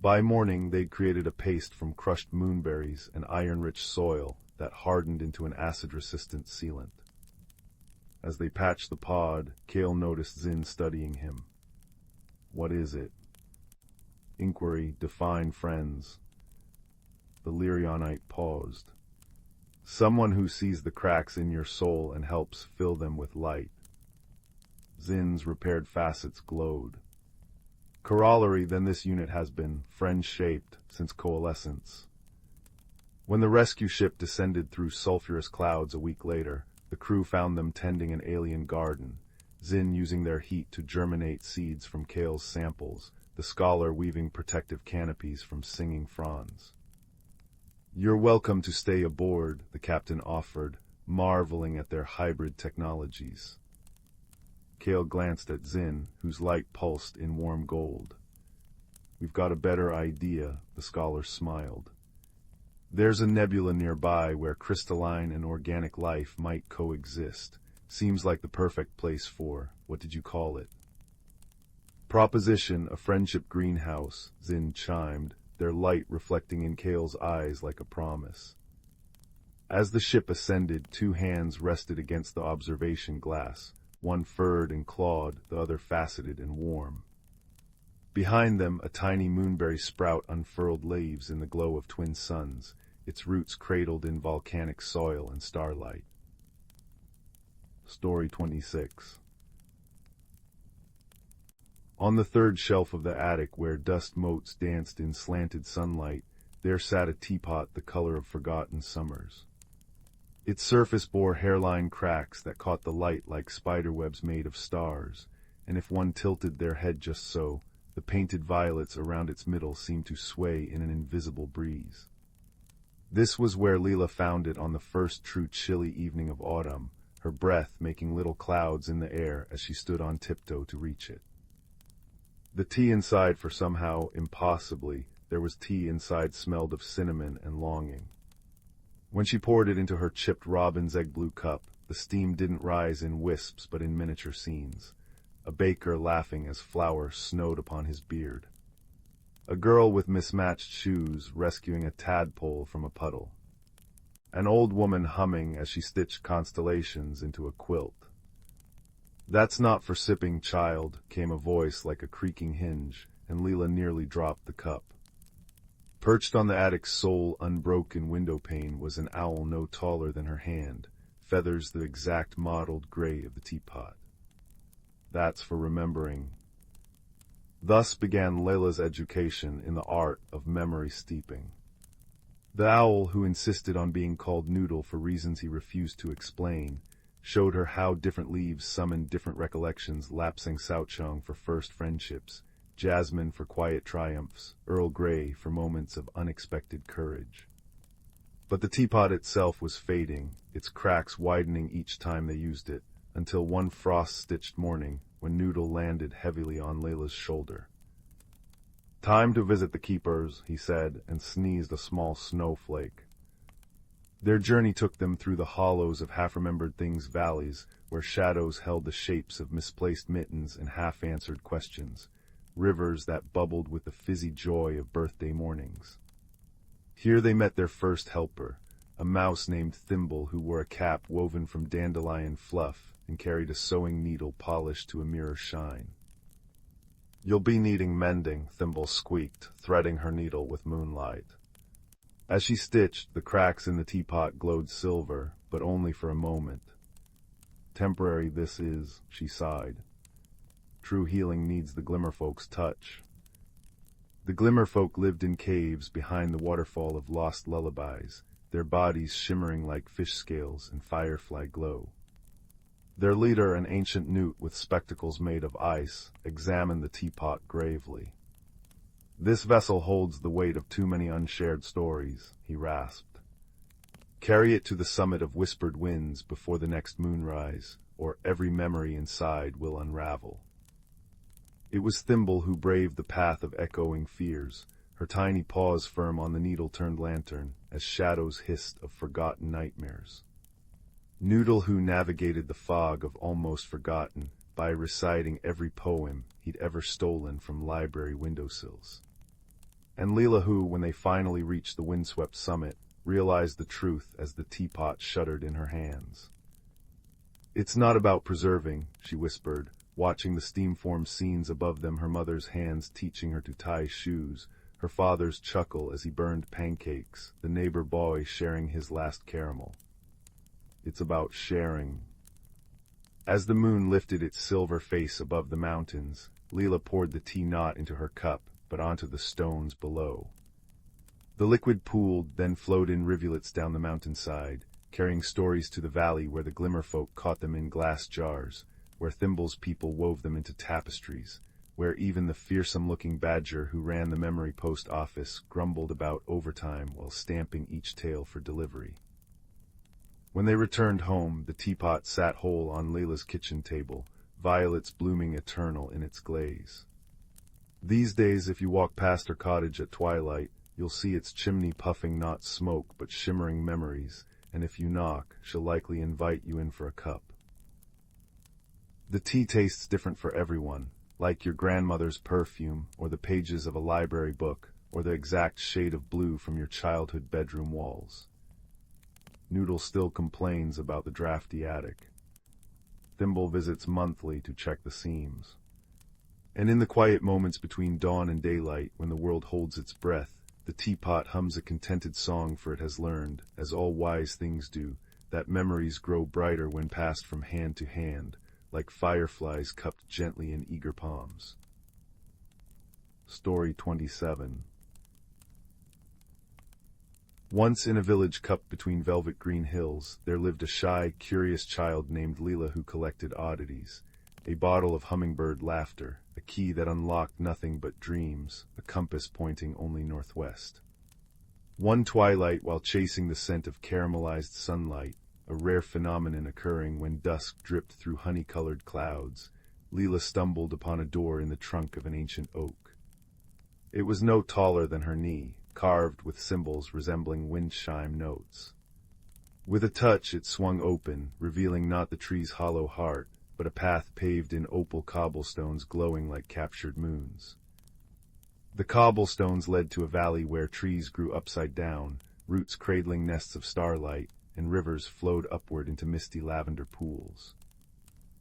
By morning, they'd created a paste from crushed moonberries and iron-rich soil that hardened into an acid-resistant sealant. As they patched the pod, Kale noticed Zin studying him. "What is it?" Inquiry, define friends. The Lyrionite paused. "Someone who sees the cracks in your soul and helps fill them with light." Zin's repaired facets glowed. "Corollary, then this unit has been friend-shaped since coalescence." When the rescue ship descended through sulfurous clouds a week later, the crew found them tending an alien garden, Zin using their heat to germinate seeds from Kale's samples, the scholar weaving protective canopies from singing fronds. "You're welcome to stay aboard," the captain offered, marveling at their hybrid technologies. Kale glanced at Zin, whose light pulsed in warm gold. "We've got a better idea," the scholar smiled. "There's a nebula nearby where crystalline and organic life might coexist. Seems like the perfect place for, what did you call it?" "Proposition, a friendship greenhouse," Zin chimed, their light reflecting in Kale's eyes like a promise. As the ship ascended, two hands rested against the observation glass, one furred and clawed, the other faceted and warm. Behind them, a tiny moonberry sprout unfurled leaves in the glow of twin suns, its roots cradled in volcanic soil and starlight. Story 26. On the third shelf of the attic, where dust motes danced in slanted sunlight, there sat a teapot the color of forgotten summers. Its surface bore hairline cracks that caught the light like spiderwebs made of stars, and if one tilted their head just so, the painted violets around its middle seemed to sway in an invisible breeze. This was where Leela found it on the first true chilly evening of autumn, her breath making little clouds in the air as she stood on tiptoe to reach it. The tea inside, for somehow, impossibly, there was tea inside smelled of cinnamon and longing. When she poured it into her chipped robin's egg blue cup, the steam didn't rise in wisps but in miniature scenes. A baker laughing as flour snowed upon his beard. A girl with mismatched shoes rescuing a tadpole from a puddle. An old woman humming as she stitched constellations into a quilt. "That's not for sipping, child," came a voice like a creaking hinge, and Leela nearly dropped the cup. Perched on the attic's sole, unbroken window pane was an owl no taller than her hand, feathers the exact mottled gray of the teapot. "That's for remembering." Thus began Layla's education in the art of memory steeping. The owl, who insisted on being called Noodle for reasons he refused to explain, showed her how different leaves summoned different recollections, lapsang Souchong for first friendships, jasmine for quiet triumphs, Earl Grey for moments of unexpected courage. But the teapot itself was fading, its cracks widening each time they used it, until one frost-stitched morning, when Noodle landed heavily on Layla's shoulder. "Time to visit the keepers," he said, and sneezed a small snowflake. Their journey took them through the hollows of half-remembered things valleys, where shadows held the shapes of misplaced mittens and half-answered questions, rivers that bubbled with the fizzy joy of birthday mornings. Here they met their first helper, a mouse named Thimble who wore a cap woven from dandelion fluff and carried a sewing needle polished to a mirror shine. "You'll be needing mending," Thimble squeaked, threading her needle with moonlight. As she stitched, the cracks in the teapot glowed silver, but only for a moment. "Temporary this is," she sighed. "True healing needs the Glimmerfolk's touch." The Glimmerfolk lived in caves behind the waterfall of lost lullabies, their bodies shimmering like fish scales in firefly glow. Their leader, an ancient newt with spectacles made of ice, examined the teapot gravely. "This vessel holds the weight of too many unshared stories," he rasped. "Carry it to the summit of whispered winds before the next moonrise, or every memory inside will unravel." It was Thimble who braved the path of echoing fears, her tiny paws firm on the needle-turned lantern, as shadows hissed of forgotten nightmares. Noodle, who navigated the fog of almost forgotten by reciting every poem he'd ever stolen from library windowsills. And Leela, who, when they finally reached the windswept summit, realized the truth as the teapot shuddered in her hands. "It's not about preserving," she whispered, watching the steam-formed scenes above them, her mother's hands teaching her to tie shoes, her father's chuckle as he burned pancakes, the neighbor boy sharing his last caramel. "It's about sharing." As the moon lifted its silver face above the mountains, Leela poured the tea not into her cup, but onto the stones below. The liquid pooled, then flowed in rivulets down the mountainside, carrying stories to the valley where the glimmer folk caught them in glass jars, where Thimble's people wove them into tapestries, where even the fearsome-looking badger who ran the memory post office grumbled about overtime while stamping each tale for delivery. When they returned home, the teapot sat whole on Leela's kitchen table, violets blooming eternal in its glaze. These days, if you walk past her cottage at twilight, you'll see its chimney puffing not smoke but shimmering memories, and if you knock, she'll likely invite you in for a cup. The tea tastes different for everyone, like your grandmother's perfume, or the pages of a library book, or the exact shade of blue from your childhood bedroom walls. Noodle still complains about the drafty attic. Thimble visits monthly to check the seams. And in the quiet moments between dawn and daylight, when the world holds its breath, the teapot hums a contented song, for it has learned, as all wise things do, that memories grow brighter when passed from hand to hand, like fireflies cupped gently in eager palms. Story 27. Once in a village cupped between velvet green hills, there lived a shy, curious child named Leela who collected oddities. A bottle of hummingbird laughter, a key that unlocked nothing but dreams, a compass pointing only northwest. One twilight, while chasing the scent of caramelized sunlight, a rare phenomenon occurring when dusk dripped through honey-colored clouds, Leela stumbled upon a door in the trunk of an ancient oak. It was no taller than her knee, carved with symbols resembling wind chime notes. With a touch it swung open, revealing not the tree's hollow heart, but a path paved in opal cobblestones glowing like captured moons. The cobblestones led to a valley where trees grew upside down, roots cradling nests of starlight, and rivers flowed upward into misty lavender pools.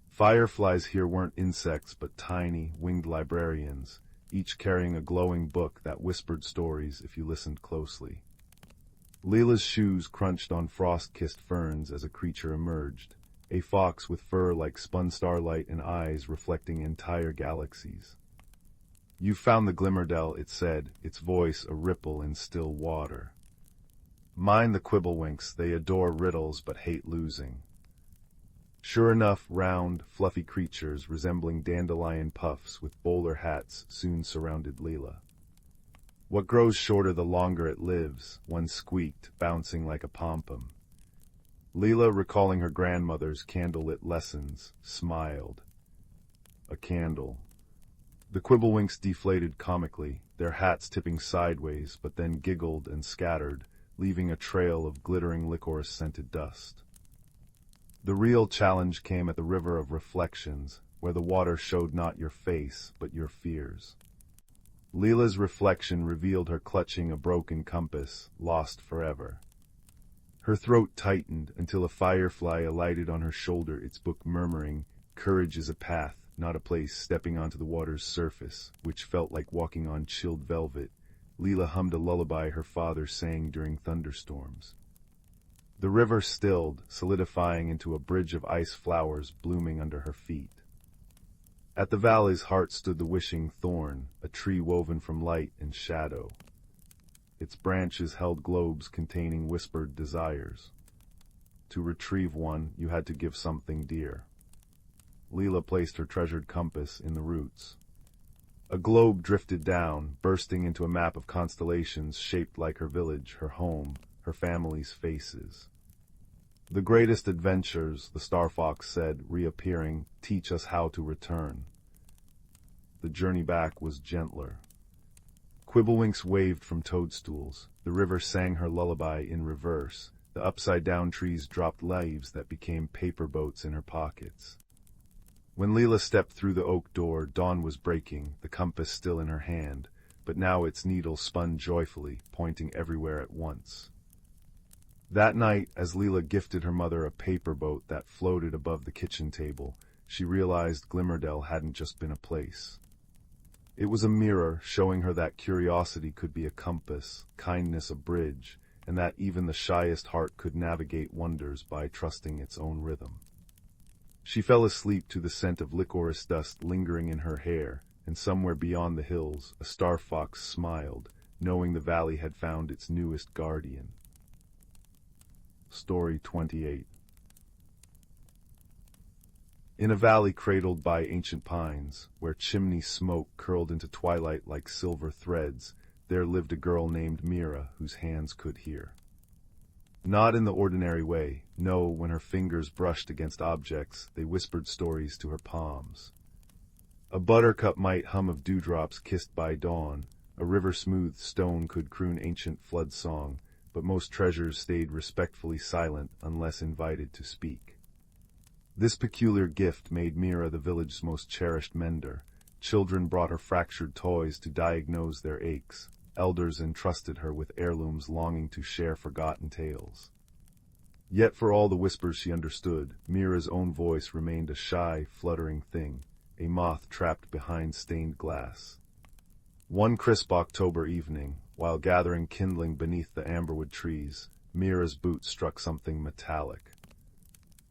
Fireflies here weren't insects but tiny, winged librarians, each carrying a glowing book that whispered stories if you listened closely. Leela's shoes crunched on frost-kissed ferns as a creature emerged, a fox with fur like spun starlight and eyes reflecting entire galaxies. "You found the Glimmerdell," it said, its voice a ripple in still water. "Mind the quibblewinks, they adore riddles but hate losing." Sure enough, round, fluffy creatures resembling dandelion puffs with bowler hats soon surrounded Leela. "What grows shorter the longer it lives," one squeaked, bouncing like a pom-pom. Leela, recalling her grandmother's candlelit lessons, smiled. A candle. The quibblewinks deflated comically, their hats tipping sideways, but then giggled and scattered, leaving a trail of glittering licorice-scented dust. The real challenge came at the river of reflections, where the water showed not your face, but your fears. Leela's reflection revealed her clutching a broken compass, lost forever. Her throat tightened until a firefly alighted on her shoulder, its book murmuring, "Courage is a path, not a place," stepping onto the water's surface, which felt like walking on chilled velvet. Leela hummed a lullaby her father sang during thunderstorms. The river stilled, solidifying into a bridge of ice flowers blooming under her feet. At the valley's heart stood the wishing thorn, a tree woven from light and shadow. Its branches held globes containing whispered desires. To retrieve one, you had to give something dear. Leela placed her treasured compass in the roots. A globe drifted down, bursting into a map of constellations shaped like her village, her home, her family's faces. "The greatest adventures," the star fox said, reappearing, "teach us how to return." The journey back was gentler. Quibblewinks waved from toadstools. The river sang her lullaby in reverse, The upside-down trees dropped leaves that became paper boats in her pockets. When Leela stepped through the oak door, dawn was breaking, the compass still in her hand, but now its needle spun joyfully, pointing everywhere at once. That night, as Leela gifted her mother a paper boat that floated above the kitchen table, she realized Glimmerdale hadn't just been a place. It was a mirror showing her that curiosity could be a compass, kindness a bridge, and that even the shyest heart could navigate wonders by trusting its own rhythm. She fell asleep to the scent of licorice dust lingering in her hair, and somewhere beyond the hills, a star fox smiled, knowing the valley had found its newest guardian. Story 28. In a valley cradled by ancient pines, where chimney smoke curled into twilight like silver threads, there lived a girl named Mira whose hands could hear. Not in the ordinary way, no, when her fingers brushed against objects, they whispered stories to her palms. A buttercup might hum of dewdrops kissed by dawn, a river-smooth stone could croon ancient flood song, but most treasures stayed respectfully silent unless invited to speak. This peculiar gift made Mira the village's most cherished mender. Children brought her fractured toys to diagnose their aches. Elders entrusted her with heirlooms longing to share forgotten tales. Yet for all the whispers she understood, Mira's own voice remained a shy, fluttering thing, a moth trapped behind stained glass. One crisp October evening, while gathering kindling beneath the amberwood trees, Mira's boot struck something metallic.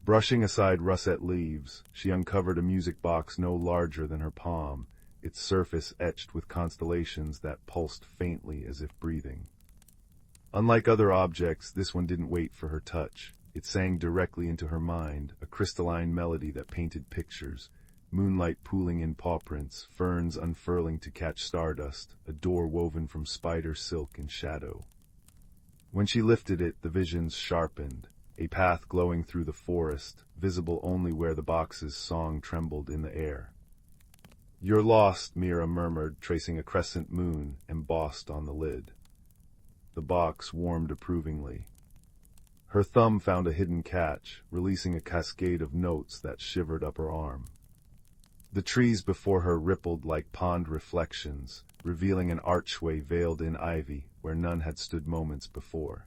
Brushing aside russet leaves, she uncovered a music box no larger than her palm, its surface etched with constellations that pulsed faintly as if breathing. Unlike other objects, this one didn't wait for her touch. It sang directly into her mind, a crystalline melody that painted pictures, moonlight pooling in paw prints, ferns unfurling to catch stardust, a door woven from spider silk and shadow. When she lifted it, the visions sharpened, a path glowing through the forest, visible only where the box's song trembled in the air. "You're lost," Mira murmured, tracing a crescent moon embossed on the lid. The box warmed approvingly. Her thumb found a hidden catch, releasing a cascade of notes that shivered up her arm. The trees before her rippled like pond reflections, revealing an archway veiled in ivy where none had stood moments before.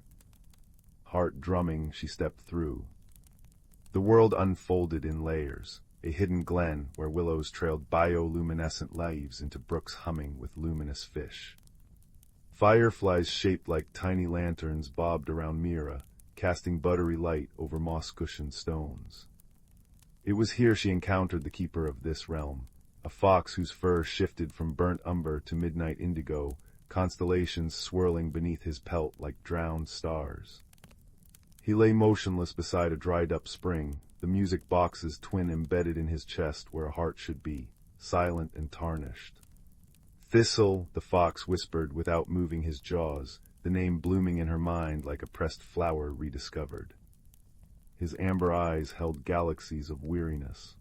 Heart drumming, she stepped through. The world unfolded in layers, a hidden glen where willows trailed bioluminescent leaves into brooks humming with luminous fish. Fireflies shaped like tiny lanterns bobbed around Mira, casting buttery light over moss-cushioned stones. It was here she encountered the keeper of this realm, a fox whose fur shifted from burnt umber to midnight indigo, constellations swirling beneath his pelt like drowned stars. He lay motionless beside a dried-up spring, the music box's twin embedded in his chest where a heart should be, silent and tarnished. "Thistle," the fox whispered without moving his jaws, the name blooming in her mind like a pressed flower rediscovered. His amber eyes held galaxies of weariness.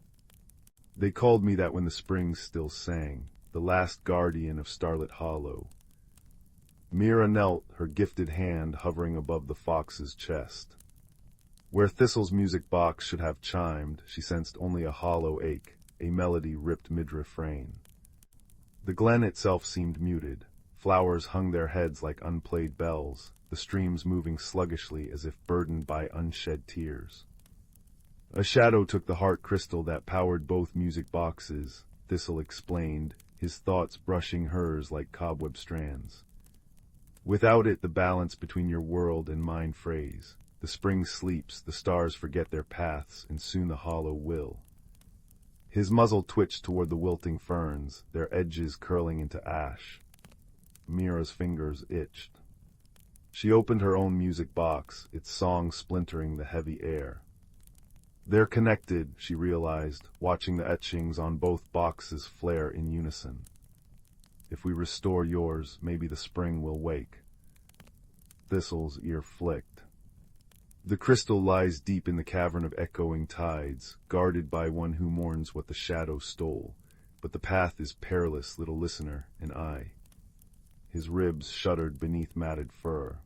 "They called me that when the springs still sang, the last guardian of Starlit Hollow." Mira knelt, her gifted hand hovering above the fox's chest. Where Thistle's music box should have chimed, she sensed only a hollow ache, a melody ripped mid-refrain. The glen itself seemed muted. Flowers hung their heads like unplayed bells, the streams moving sluggishly as if burdened by unshed tears. A shadow took the heart crystal that powered both music boxes, Thistle explained, his thoughts brushing hers like cobweb strands. "Without it, the balance between your world and mine frays. The spring sleeps, the stars forget their paths, and soon the hollow will." His muzzle twitched toward the wilting ferns, their edges curling into ash. Mira's fingers itched. She opened her own music box, its song splintering the heavy air. They're connected, she realized, watching the etchings on both boxes flare in unison. "If we restore yours, maybe the spring will wake." Thistle's ear flicked. "The crystal lies deep in the cavern of echoing tides, guarded by one who mourns what the shadow stole. But the path is perilous, little listener, and I." His ribs shuddered beneath matted fur.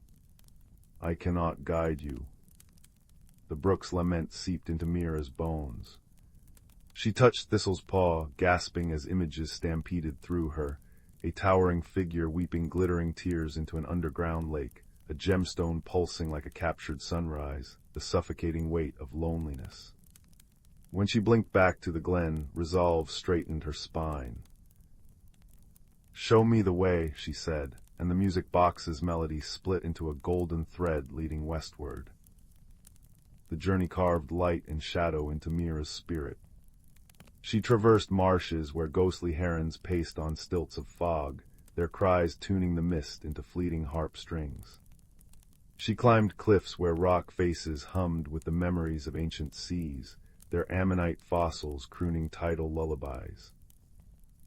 "I cannot guide you, the brook's lament seeped into Mira's bones. She touched Thistle's paw, gasping as images stampeded through her, a towering figure weeping glittering tears into an underground lake, a gemstone pulsing like a captured sunrise, the suffocating weight of loneliness. When she blinked back to the glen, resolve straightened her spine. "Show me the way," she said, and the music box's melody split into a golden thread leading westward. The journey carved light and shadow into Mira's spirit. She traversed marshes where ghostly herons paced on stilts of fog, their cries tuning the mist into fleeting harp strings. She climbed cliffs where rock faces hummed with the memories of ancient seas, their ammonite fossils crooning tidal lullabies.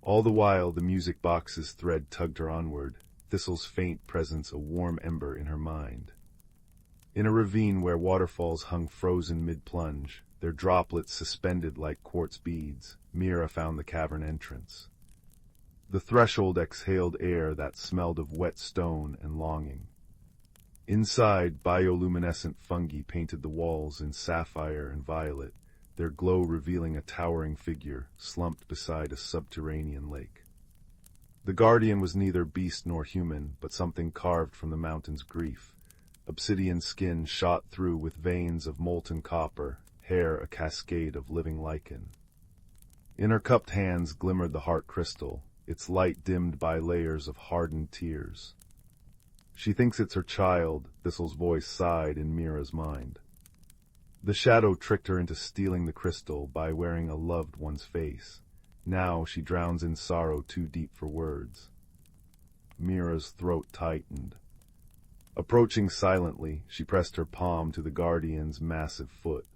All the while the music box's thread tugged her onward, Thistle's faint presence a warm ember in her mind. In a ravine where waterfalls hung frozen mid-plunge, their droplets suspended like quartz beads, Mira found the cavern entrance. The threshold exhaled air that smelled of wet stone and longing. Inside, bioluminescent fungi painted the walls in sapphire and violet, their glow revealing a towering figure slumped beside a subterranean lake. The guardian was neither beast nor human, but something carved from the mountain's grief. Obsidian skin shot through with veins of molten copper, hair a cascade of living lichen. In her cupped hands glimmered the heart crystal, its light dimmed by layers of hardened tears. "She thinks it's her child," Thistle's voice sighed in Mira's mind. The shadow tricked her into stealing the crystal by wearing a loved one's face. Now she drowns in sorrow too deep for words. Mira's throat tightened. Approaching silently, she pressed her palm to the guardian's massive foot.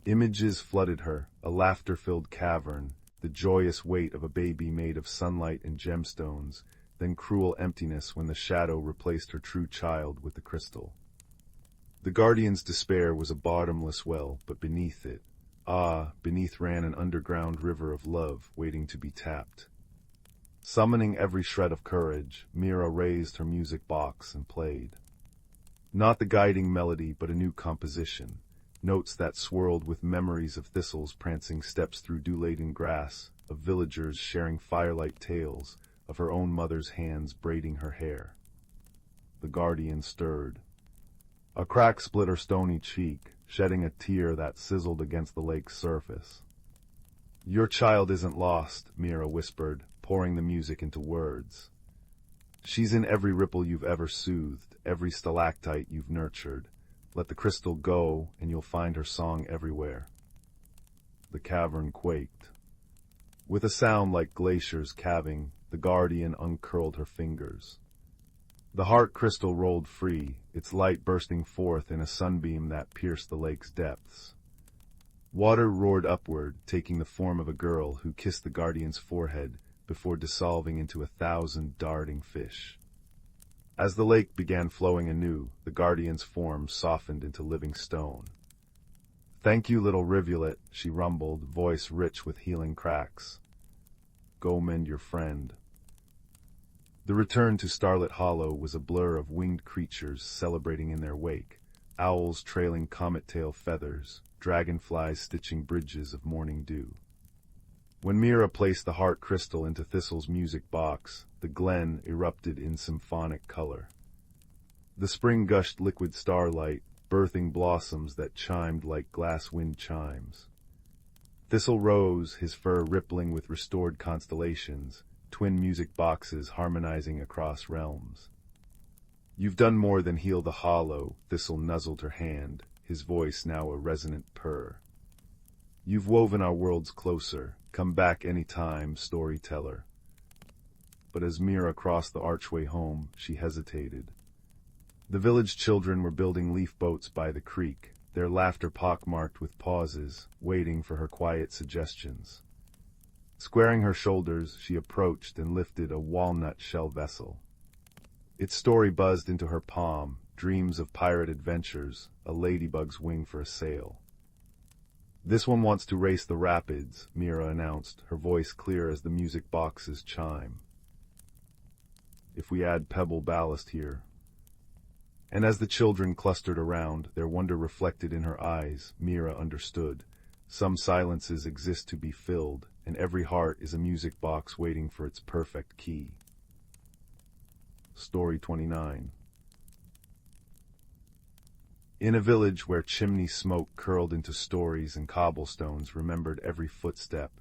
Images flooded her, a laughter-filled cavern, the joyous weight of a baby made of sunlight and gemstones, then cruel emptiness when the shadow replaced her true child with the crystal. The guardian's despair was a bottomless well, but beneath it, beneath ran an underground river of love waiting to be tapped. Summoning every shred of courage, Mira raised her music box and played. Not the guiding melody, but a new composition, notes that swirled with memories of Thistle's prancing steps through dew-laden grass, of villagers sharing firelight tales, of her own mother's hands braiding her hair. The guardian stirred. A crack split her stony cheek, shedding a tear that sizzled against the lake's surface. "Your child isn't lost," Mira whispered, pouring the music into words. "She's in every ripple you've ever soothed, every stalactite you've nurtured. Let the crystal go, and you'll find her song everywhere." The cavern quaked. With a sound like glaciers calving, the guardian uncurled her fingers. The heart crystal rolled free, its light bursting forth in a sunbeam that pierced the lake's depths. Water roared upward, taking the form of a girl who kissed the guardian's forehead before dissolving into 1,000 darting fish. As the lake began flowing anew, the guardian's form softened into living stone. "Thank you, little rivulet," she rumbled, voice rich with healing cracks. "Go mend your friend." The return to Starlit Hollow was a blur of winged creatures celebrating in their wake, owls trailing comet-tail feathers, dragonflies stitching bridges of morning dew. When Mira placed the heart crystal into Thistle's music box, the glen erupted in symphonic color. The spring gushed liquid starlight, birthing blossoms that chimed like glass wind chimes. Thistle rose, his fur rippling with restored constellations, twin music boxes harmonizing across realms. "You've done more than heal the hollow," Thistle nuzzled her hand, his voice now a resonant purr. "You've woven our worlds closer. Come back any time, storyteller." But as Mira crossed the archway home, she hesitated. The village children were building leaf boats by the creek, their laughter pockmarked with pauses, waiting for her quiet suggestions. Squaring her shoulders, she approached and lifted a walnut shell vessel. Its story buzzed into her palm, dreams of pirate adventures, a ladybug's wing for a sail. "This one wants to race the rapids," Mira announced, her voice clear as the music box's chime. "If we add pebble ballast here." And as the children clustered around, their wonder reflected in her eyes, Mira understood. Some silences exist to be filled, and every heart is a music box waiting for its perfect key. Story 29. In a village where chimney smoke curled into stories and cobblestones remembered every footstep,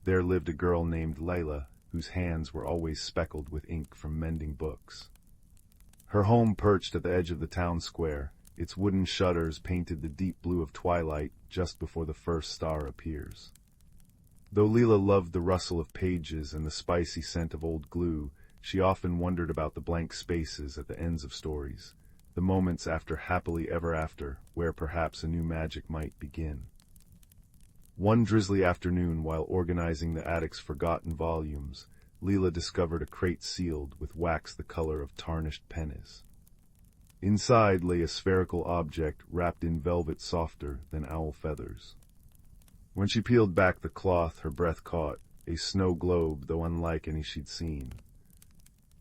there lived a girl named Layla, whose hands were always speckled with ink from mending books. Her home perched at the edge of the town square, its wooden shutters painted the deep blue of twilight just before the first star appears. Though Leela loved the rustle of pages and the spicy scent of old glue, she often wondered about the blank spaces at the ends of stories, the moments after happily ever after, where perhaps a new magic might begin. One drizzly afternoon, while organizing the attic's forgotten volumes, Leela discovered a crate sealed with wax the color of tarnished pennies. Inside lay a spherical object wrapped in velvet softer than owl feathers. When she peeled back the cloth, her breath caught, a snow globe, though unlike any she'd seen.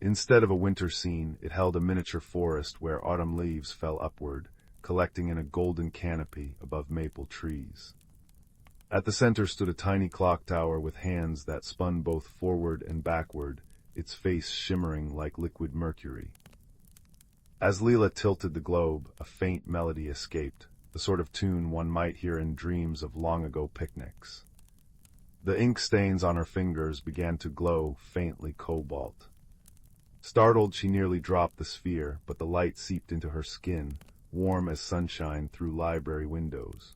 Instead of a winter scene, it held a miniature forest where autumn leaves fell upward, collecting in a golden canopy above maple trees. At the center stood a tiny clock tower with hands that spun both forward and backward, its face shimmering like liquid mercury. As Leela tilted the globe, a faint melody escaped, the sort of tune one might hear in dreams of long-ago picnics. The ink stains on her fingers began to glow faintly cobalt. Startled, she nearly dropped the sphere, but the light seeped into her skin, warm as sunshine through library windows.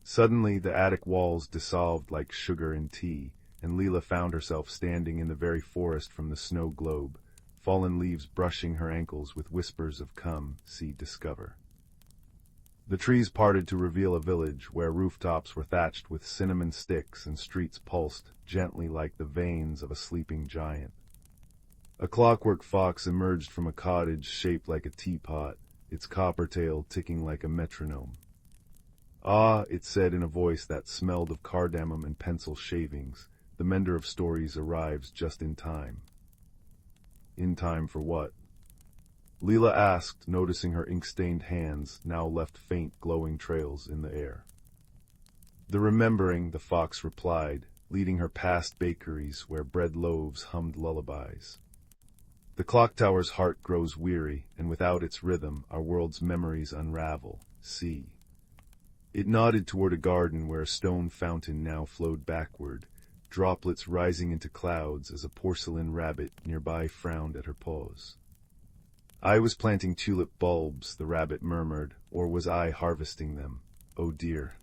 Suddenly, the attic walls dissolved like sugar in tea, and Leela found herself standing in the very forest from the snow globe, fallen leaves brushing her ankles with whispers of come, see, discover. The trees parted to reveal a village where rooftops were thatched with cinnamon sticks and streets pulsed gently like the veins of a sleeping giant. A clockwork fox emerged from a cottage shaped like a teapot, its copper tail ticking like a metronome. "Ah," it said in a voice that smelled of cardamom and pencil shavings, "the mender of stories arrives just in time." In time for what? Leela asked, noticing her ink-stained hands now left faint glowing trails in the air. "The remembering," the fox replied, leading her past bakeries where bread loaves hummed lullabies. "The clock tower's heart grows weary, and without its rhythm our world's memories unravel. See." It nodded toward a garden where a stone fountain now flowed backward, droplets rising into clouds as a porcelain rabbit nearby frowned at her paws. "I was planting tulip bulbs," the rabbit murmured, "or was I harvesting them? Oh dear."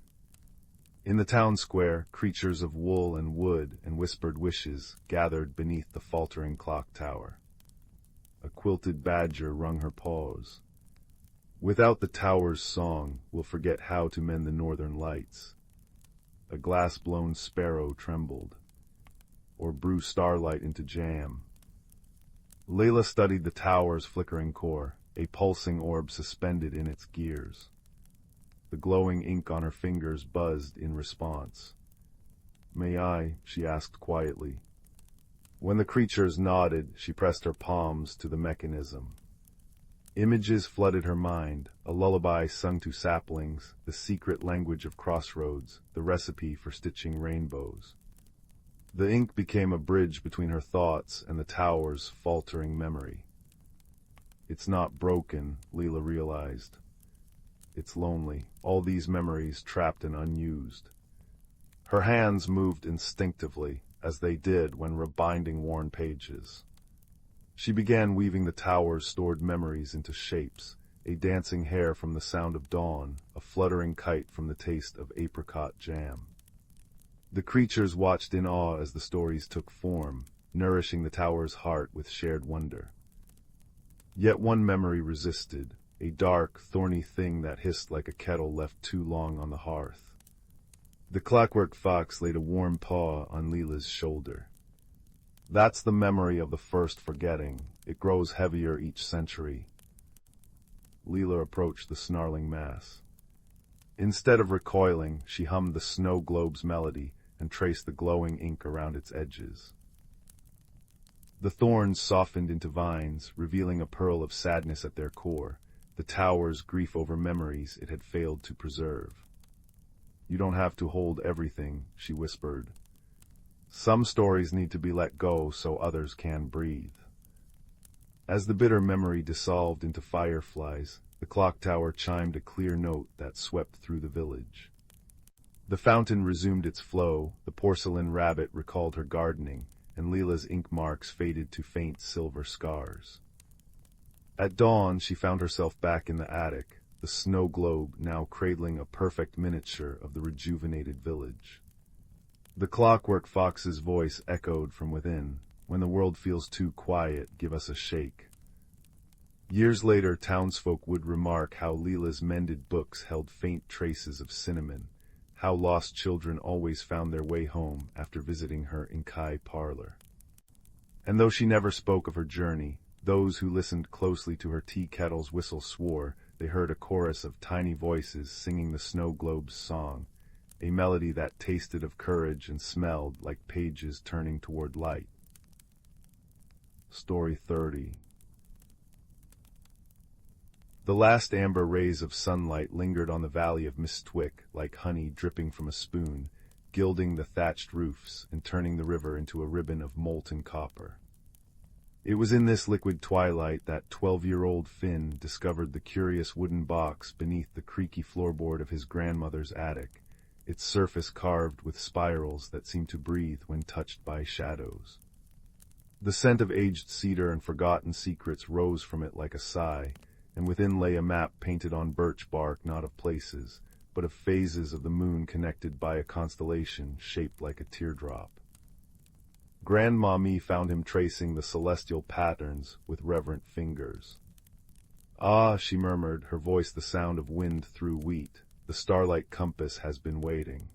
In the town square, creatures of wool and wood and whispered wishes gathered beneath the faltering clock tower. A quilted badger wrung her paws. "Without the tower's song, we'll forget how to mend the northern lights." A glass-blown sparrow trembled. "Or brew starlight into jam." Layla studied the tower's flickering core, a pulsing orb suspended in its gears. The glowing ink on her fingers buzzed in response. "May I?" she asked quietly. When the creatures nodded, she pressed her palms to the mechanism. Images flooded her mind, a lullaby sung to saplings, the secret language of crossroads, the recipe for stitching rainbows. The ink became a bridge between her thoughts and the tower's faltering memory. "It's not broken," Leela realized. "It's lonely, all these memories trapped and unused." Her hands moved instinctively, as they did when rebinding worn pages. She began weaving the tower's stored memories into shapes, a dancing hare from the sound of dawn, a fluttering kite from the taste of apricot jam. The creatures watched in awe as the stories took form, nourishing the tower's heart with shared wonder. Yet one memory resisted, a dark, thorny thing that hissed like a kettle left too long on the hearth. The clockwork fox laid a warm paw on Leela's shoulder. "That's the memory of the first forgetting. It grows heavier each century." Leela approached the snarling mass. Instead of recoiling, she hummed the snow globe's melody and traced the glowing ink around its edges. The thorns softened into vines, revealing a pearl of sadness at their core, the tower's grief over memories it had failed to preserve. "You don't have to hold everything," she whispered. "Some stories need to be let go so others can breathe." As the bitter memory dissolved into fireflies, the clock tower chimed a clear note that swept through the village. The fountain resumed its flow, the porcelain rabbit recalled her gardening, and Leela's ink marks faded to faint silver scars. At dawn, she found herself back in the attic, the snow globe now cradling a perfect miniature of the rejuvenated village. The clockwork fox's voice echoed from within, "When the world feels too quiet, give us a shake." Years later, townsfolk would remark how Leela's mended books held faint traces of cinnamon, how lost children always found their way home after visiting her Inkai parlor. And though she never spoke of her journey, those who listened closely to her tea kettle's whistle swore they heard a chorus of tiny voices singing the snow globe's song, a melody that tasted of courage and smelled like pages turning toward light. Story 30. The last amber rays of sunlight lingered on the valley of Mistwick like honey dripping from a spoon, gilding the thatched roofs and turning the river into a ribbon of molten copper. It was in this liquid twilight that 12-year-old Finn discovered the curious wooden box beneath the creaky floorboard of his grandmother's attic, its surface carved with spirals that seemed to breathe when touched by shadows. The scent of aged cedar and forgotten secrets rose from it like a sigh, and within lay a map painted on birch bark not of places, but of phases of the moon connected by a constellation shaped like a teardrop. Grandma Me found him tracing the celestial patterns with reverent fingers. "Ah," she murmured, her voice the sound of wind through wheat, "the starlight compass has been waiting."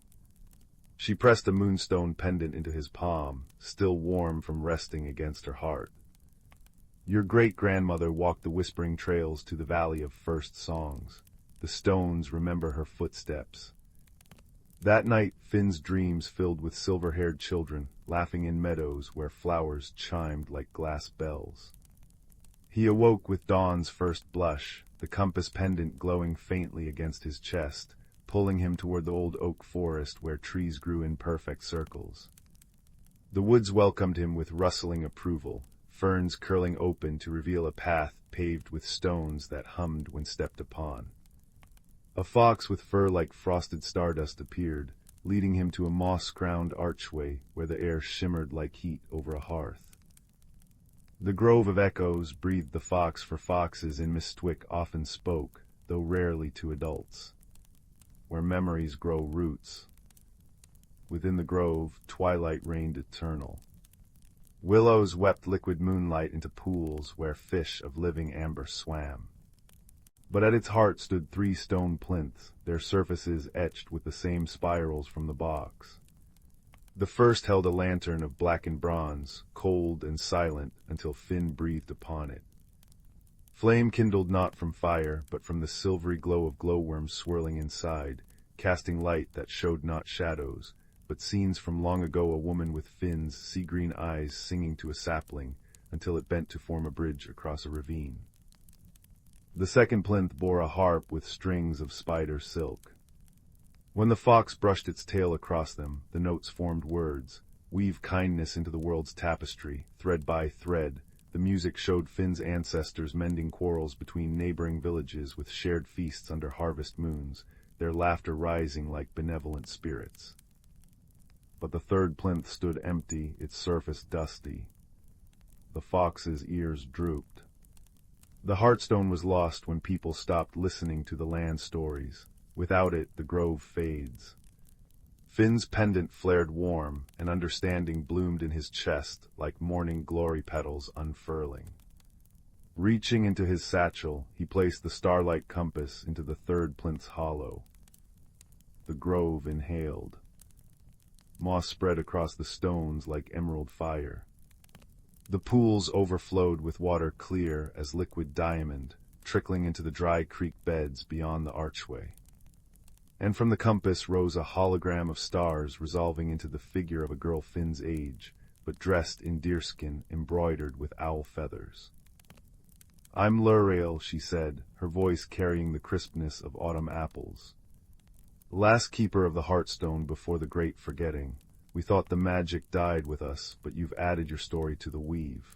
She pressed a moonstone pendant into his palm, still warm from resting against her heart. "Your great-grandmother walked the whispering trails to the Valley of First Songs. The stones remember her footsteps." That night, Finn's dreams filled with silver-haired children, laughing in meadows where flowers chimed like glass bells. He awoke with dawn's first blush, the compass pendant glowing faintly against his chest, pulling him toward the old oak forest where trees grew in perfect circles. The woods welcomed him with rustling approval, ferns curling open to reveal a path paved with stones that hummed when stepped upon. A fox with fur like frosted stardust appeared, leading him to a moss-crowned archway where the air shimmered like heat over a hearth. The grove of echoes breathed the fox, for foxes in Mistwick often spoke, though rarely to adults. Where memories grow roots. Within the grove, twilight reigned eternal. Willows wept liquid moonlight into pools where fish of living amber swam. But at its heart stood 3 stone plinths, their surfaces etched with the same spirals from the box. The first held a lantern of blackened bronze, cold and silent until Finn breathed upon it. Flame kindled not from fire, but from the silvery glow of glowworms swirling inside, casting light that showed not shadows, but scenes from long ago, a woman with Finn's sea-green eyes singing to a sapling, until it bent to form a bridge across a ravine. The second plinth bore a harp with strings of spider silk. When the fox brushed its tail across them, the notes formed words. Weave kindness into the world's tapestry, thread by thread. The music showed Finn's ancestors mending quarrels between neighboring villages with shared feasts under harvest moons, their laughter rising like benevolent spirits. But the third plinth stood empty, its surface dusty. The fox's ears drooped. The heartstone was lost when people stopped listening to the land stories. Without it, the grove fades. Finn's pendant flared warm, and understanding bloomed in his chest like morning glory petals unfurling. Reaching into his satchel, he placed the starlight compass into the third plinth's hollow. The grove inhaled. Moss spread across the stones like emerald fire. The pools overflowed with water clear as liquid diamond, trickling into the dry creek beds beyond the archway. And from the compass rose a hologram of stars resolving into the figure of a girl Finn's age, but dressed in deerskin embroidered with owl feathers. I'm Luriel, she said, her voice carrying the crispness of autumn apples. Last keeper of the Heartstone before the great forgetting. We thought the magic died with us, but you've added your story to the weave.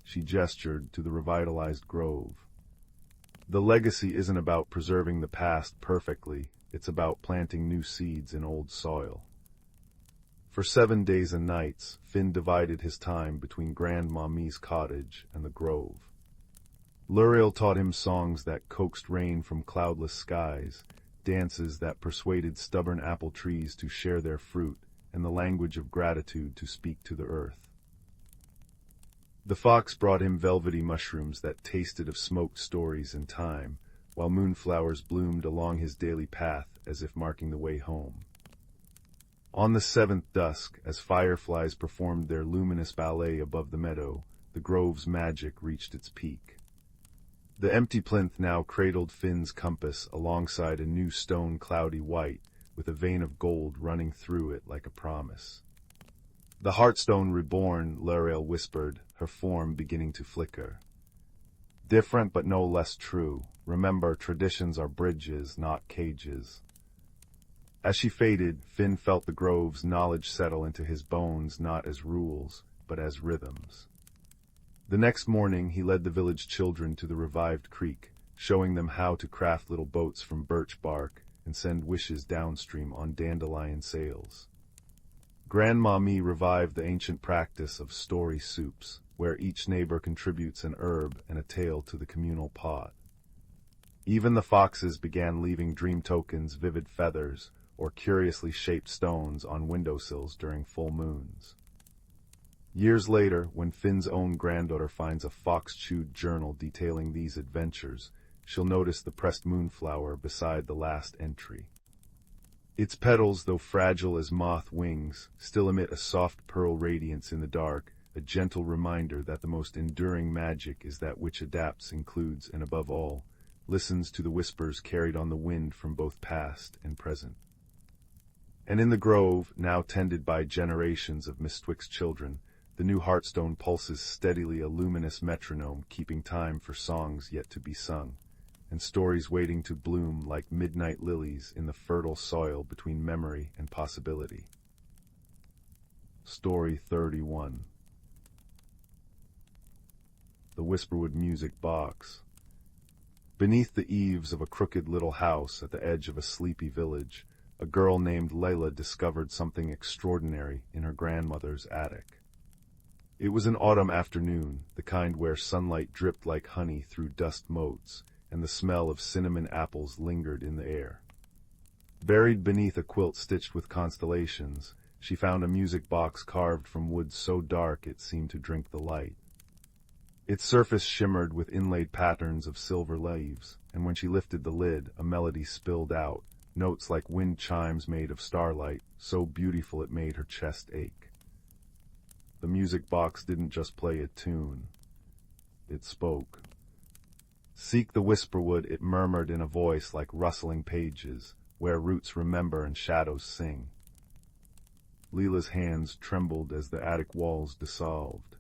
She gestured to the revitalized grove. The legacy isn't about preserving the past perfectly, it's about planting new seeds in old soil. For 7 days and nights, Finn divided his time between Grandma Mee's cottage and the grove. Luriel taught him songs that coaxed rain from cloudless skies, dances that persuaded stubborn apple trees to share their fruit, and the language of gratitude to speak to the earth. The fox brought him velvety mushrooms that tasted of smoked stories and time, while moonflowers bloomed along his daily path as if marking the way home. On the 7th dusk, as fireflies performed their luminous ballet above the meadow, the grove's magic reached its peak. The empty plinth now cradled Finn's compass alongside a new stone cloudy white, with a vein of gold running through it like a promise. The Heartstone reborn, Luriel whispered, her form beginning to flicker. Different but no less true. Remember, traditions are bridges, not cages. As she faded, Finn felt the grove's knowledge settle into his bones not as rules, but as rhythms. The next morning he led the village children to the revived creek, showing them how to craft little boats from birch bark and send wishes downstream on dandelion sails. Grandma Mee revived the ancient practice of story soups, where each neighbor contributes an herb and a tale to the communal pot. Even the foxes began leaving dream tokens, vivid feathers, or curiously shaped stones on windowsills during full moons. Years later, when Finn's own granddaughter finds a fox-chewed journal detailing these adventures, she'll notice the pressed moonflower beside the last entry. Its petals, though fragile as moth wings, still emit a soft pearl radiance in the dark, a gentle reminder that the most enduring magic is that which adapts, includes, and above all, listens to the whispers carried on the wind from both past and present. And in the grove, now tended by generations of Mistwick's children, the new Heartstone pulses steadily, a luminous metronome keeping time for songs yet to be sung, and stories waiting to bloom like midnight lilies in the fertile soil between memory and possibility. Story 31. The Whisperwood Music Box. Beneath the eaves of a crooked little house at the edge of a sleepy village, a girl named Layla discovered something extraordinary in her grandmother's attic. It was an autumn afternoon, the kind where sunlight dripped like honey through dust motes, and the smell of cinnamon apples lingered in the air. Buried beneath a quilt stitched with constellations, she found a music box carved from wood so dark it seemed to drink the light. Its surface shimmered with inlaid patterns of silver leaves, and when she lifted the lid, a melody spilled out, notes like wind chimes made of starlight, so beautiful it made her chest ache. The music box didn't just play a tune. It spoke. Seek the Whisperwood, it murmured in a voice like rustling pages, where roots remember and shadows sing. Leela's hands trembled as the attic walls dissolved.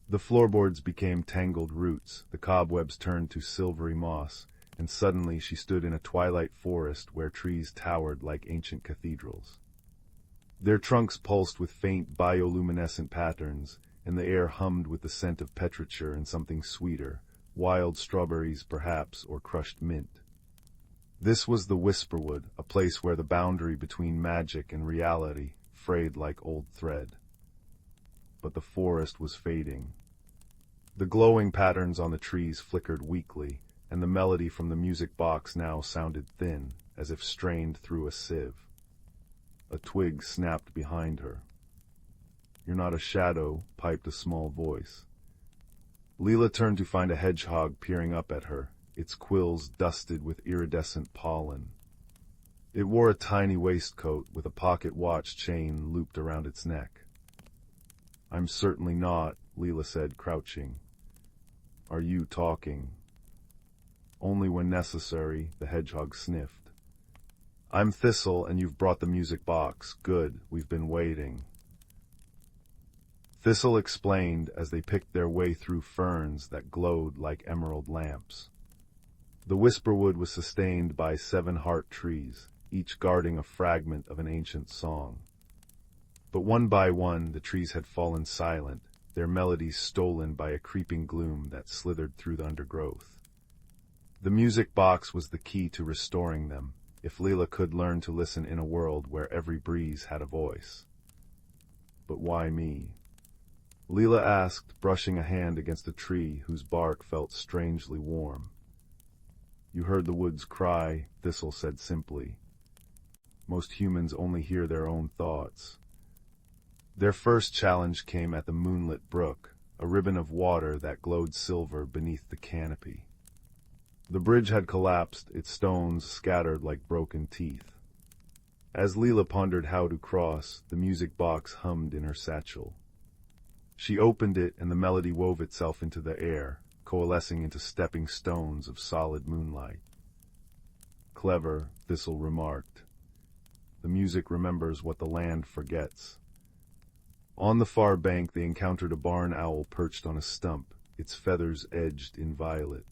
The floorboards became tangled roots, the cobwebs turned to silvery moss, and suddenly she stood in a twilight forest where trees towered like ancient cathedrals. Their trunks pulsed with faint bioluminescent patterns, and the air hummed with the scent of petrichor and something sweeter, wild strawberries perhaps, or crushed mint. This was the Whisperwood, a place where the boundary between magic and reality frayed like old thread. But the forest was fading. The glowing patterns on the trees flickered weakly, and the melody from the music box now sounded thin, as if strained through a sieve. A twig snapped behind her. "You're not a shadow," piped a small voice. Leela turned to find a hedgehog peering up at her, its quills dusted with iridescent pollen. It wore a tiny waistcoat with a pocket watch chain looped around its neck. "I'm certainly not," Leela said, crouching. "Are you talking?" "Only when necessary," the hedgehog sniffed. "I'm Thistle, and you've brought the music box. Good, we've been waiting." Thistle explained as they picked their way through ferns that glowed like emerald lamps. The whisperwood was sustained by 7 heart trees, each guarding a fragment of an ancient song. But one by one the trees had fallen silent, their melodies stolen by a creeping gloom that slithered through the undergrowth. The music box was the key to restoring them, if Leela could learn to listen in a world where every breeze had a voice. But why me? Leela asked, brushing a hand against a tree whose bark felt strangely warm. You heard the woods cry, Thistle said simply. Most humans only hear their own thoughts. Their first challenge came at the moonlit brook, a ribbon of water that glowed silver beneath the canopy. The bridge had collapsed, its stones scattered like broken teeth. As Leela pondered how to cross, the music box hummed in her satchel. She opened it and the melody wove itself into the air, coalescing into stepping stones of solid moonlight. Clever, Thistle remarked. The music remembers what the land forgets. On the far bank they encountered a barn owl perched on a stump, its feathers edged in violet.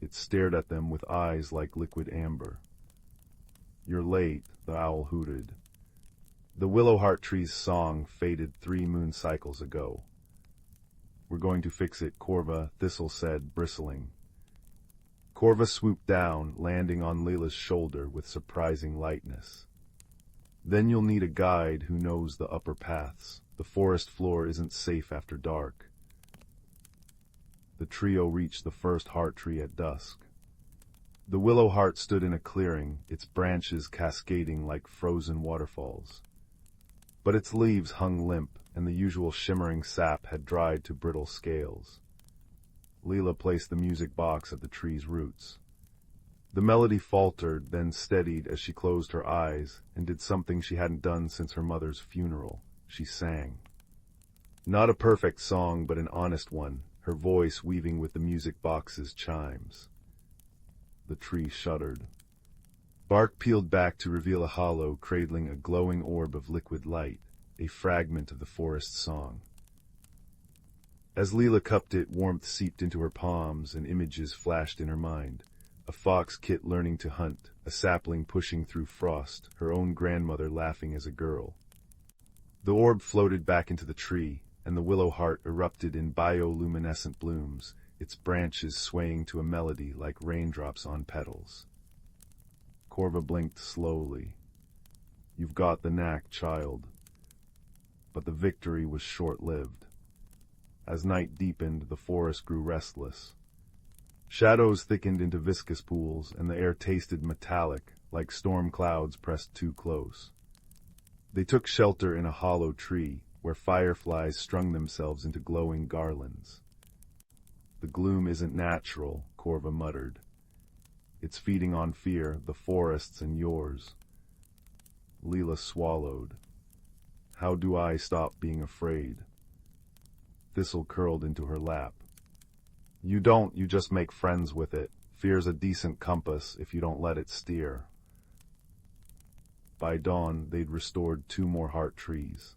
It stared at them with eyes like liquid amber. You're late, the owl hooted. The willow heart tree's song faded 3 moon cycles ago. We're going to fix it, Corva, Thistle said, bristling. Corva swooped down, landing on Leela's shoulder with surprising lightness. Then you'll need a guide who knows the upper paths. The forest floor isn't safe after dark. The trio reached the first heart tree at dusk. The willow heart stood in a clearing, its branches cascading like frozen waterfalls. But its leaves hung limp, and the usual shimmering sap had dried to brittle scales. Leela placed the music box at the tree's roots. The melody faltered, then steadied as she closed her eyes and did something she hadn't done since her mother's funeral. She sang. Not a perfect song, but an honest one, her voice weaving with the music box's chimes. The tree shuddered. Bark peeled back to reveal a hollow cradling a glowing orb of liquid light, a fragment of the forest's song. As Leela cupped it, warmth seeped into her palms and images flashed in her mind. A fox kit learning to hunt, a sapling pushing through frost, her own grandmother laughing as a girl. The orb floated back into the tree, and the willow heart erupted in bioluminescent blooms, its branches swaying to a melody like raindrops on petals. Corva blinked slowly. You've got the knack, child. But the victory was short-lived. As night deepened, the forest grew restless. Shadows thickened into viscous pools, and the air tasted metallic, like storm clouds pressed too close. They took shelter in a hollow tree, where fireflies strung themselves into glowing garlands. The gloom isn't natural, Corva muttered. It's feeding on fear, the forest's and yours. Leela swallowed. How do I stop being afraid? Thistle curled into her lap. You don't, you just make friends with it. Fear's a decent compass if you don't let it steer. By dawn, they'd restored 2 more heart trees.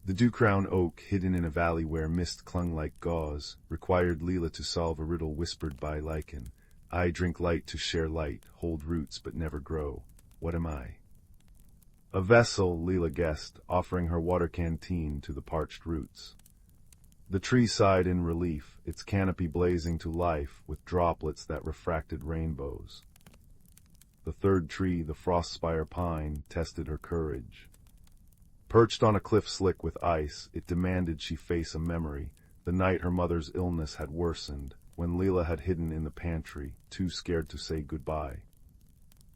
The dew-crown oak, hidden in a valley where mist clung like gauze, required Leela to solve a riddle whispered by lichen. I drink light to share light, hold roots but never grow. What am I? A vessel, Leela guessed, offering her water canteen to the parched roots. The tree sighed in relief, its canopy blazing to life with droplets that refracted rainbows. The third tree, the frost spire pine, tested her courage. Perched on a cliff slick with ice, it demanded she face a memory, the night her mother's illness had worsened, when Leela had hidden in the pantry, too scared to say goodbye.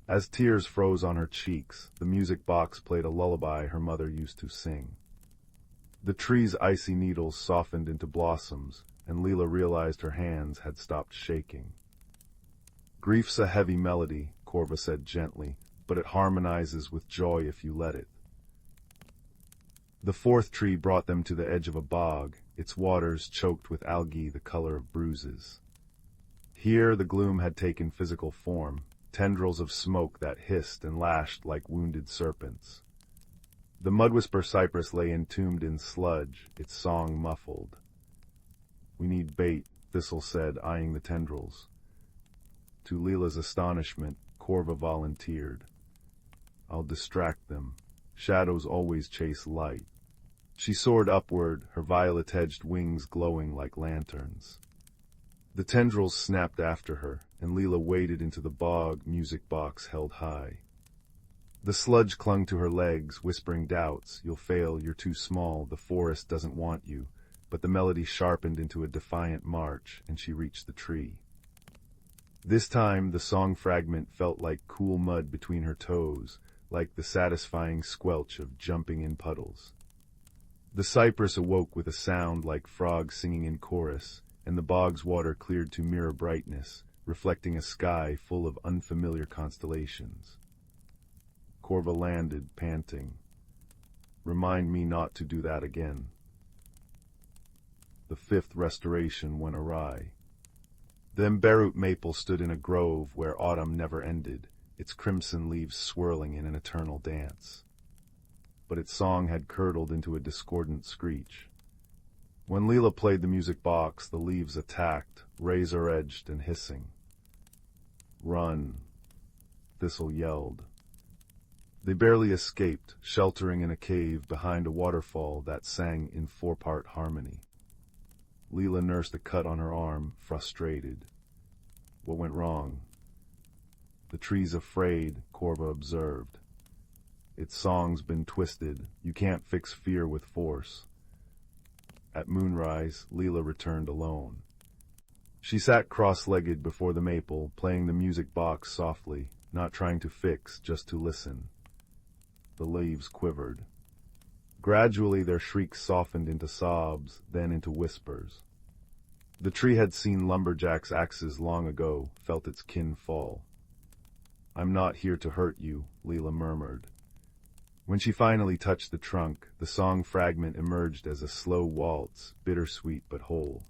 As tears froze on her cheeks, the music box played a lullaby her mother used to sing. The tree's icy needles softened into blossoms, and Leela realized her hands had stopped shaking. Grief's a heavy melody, Corva said gently, but it harmonizes with joy if you let it. The fourth tree brought them to the edge of a bog, its waters choked with algae the color of bruises. Here the gloom had taken physical form, tendrils of smoke that hissed and lashed like wounded serpents. The mudwhisper cypress lay entombed in sludge, its song muffled. "We need bait," Thistle said, eyeing the tendrils. To Leela's astonishment, Corva volunteered. "I'll distract them. Shadows always chase light." She soared upward, her violet-edged wings glowing like lanterns. The tendrils snapped after her, and Leela waded into the bog, music box held high. The sludge clung to her legs, whispering doubts. "You'll fail, you're too small, the forest doesn't want you." But the melody sharpened into a defiant march, and she reached the tree. This time the song fragment felt like cool mud between her toes, like the satisfying squelch of jumping in puddles. The cypress awoke with a sound like frogs singing in chorus, and the bog's water cleared to mirror brightness, reflecting a sky full of unfamiliar constellations. Corva landed, panting. "Remind me not to do that again." The fifth restoration went awry. The emberoot maple stood in a grove where autumn never ended, its crimson leaves swirling in an eternal dance. But its song had curdled into a discordant screech. When Leela played the music box, the leaves attacked, razor-edged and hissing. "Run," Thistle yelled. They barely escaped, sheltering in a cave behind a waterfall that sang in four-part harmony. Leela nursed a cut on her arm, frustrated. What went wrong? "The tree's afraid," Corva observed. "Its song's been twisted. You can't fix fear with force." At moonrise, Leela returned alone. She sat cross-legged before the maple, playing the music box softly, not trying to fix, just to listen. The leaves quivered. Gradually their shrieks softened into sobs, then into whispers. The tree had seen lumberjacks' axes long ago, felt its kin fall. "I'm not here to hurt you," Leela murmured. When she finally touched the trunk, the song fragment emerged as a slow waltz, bittersweet but whole.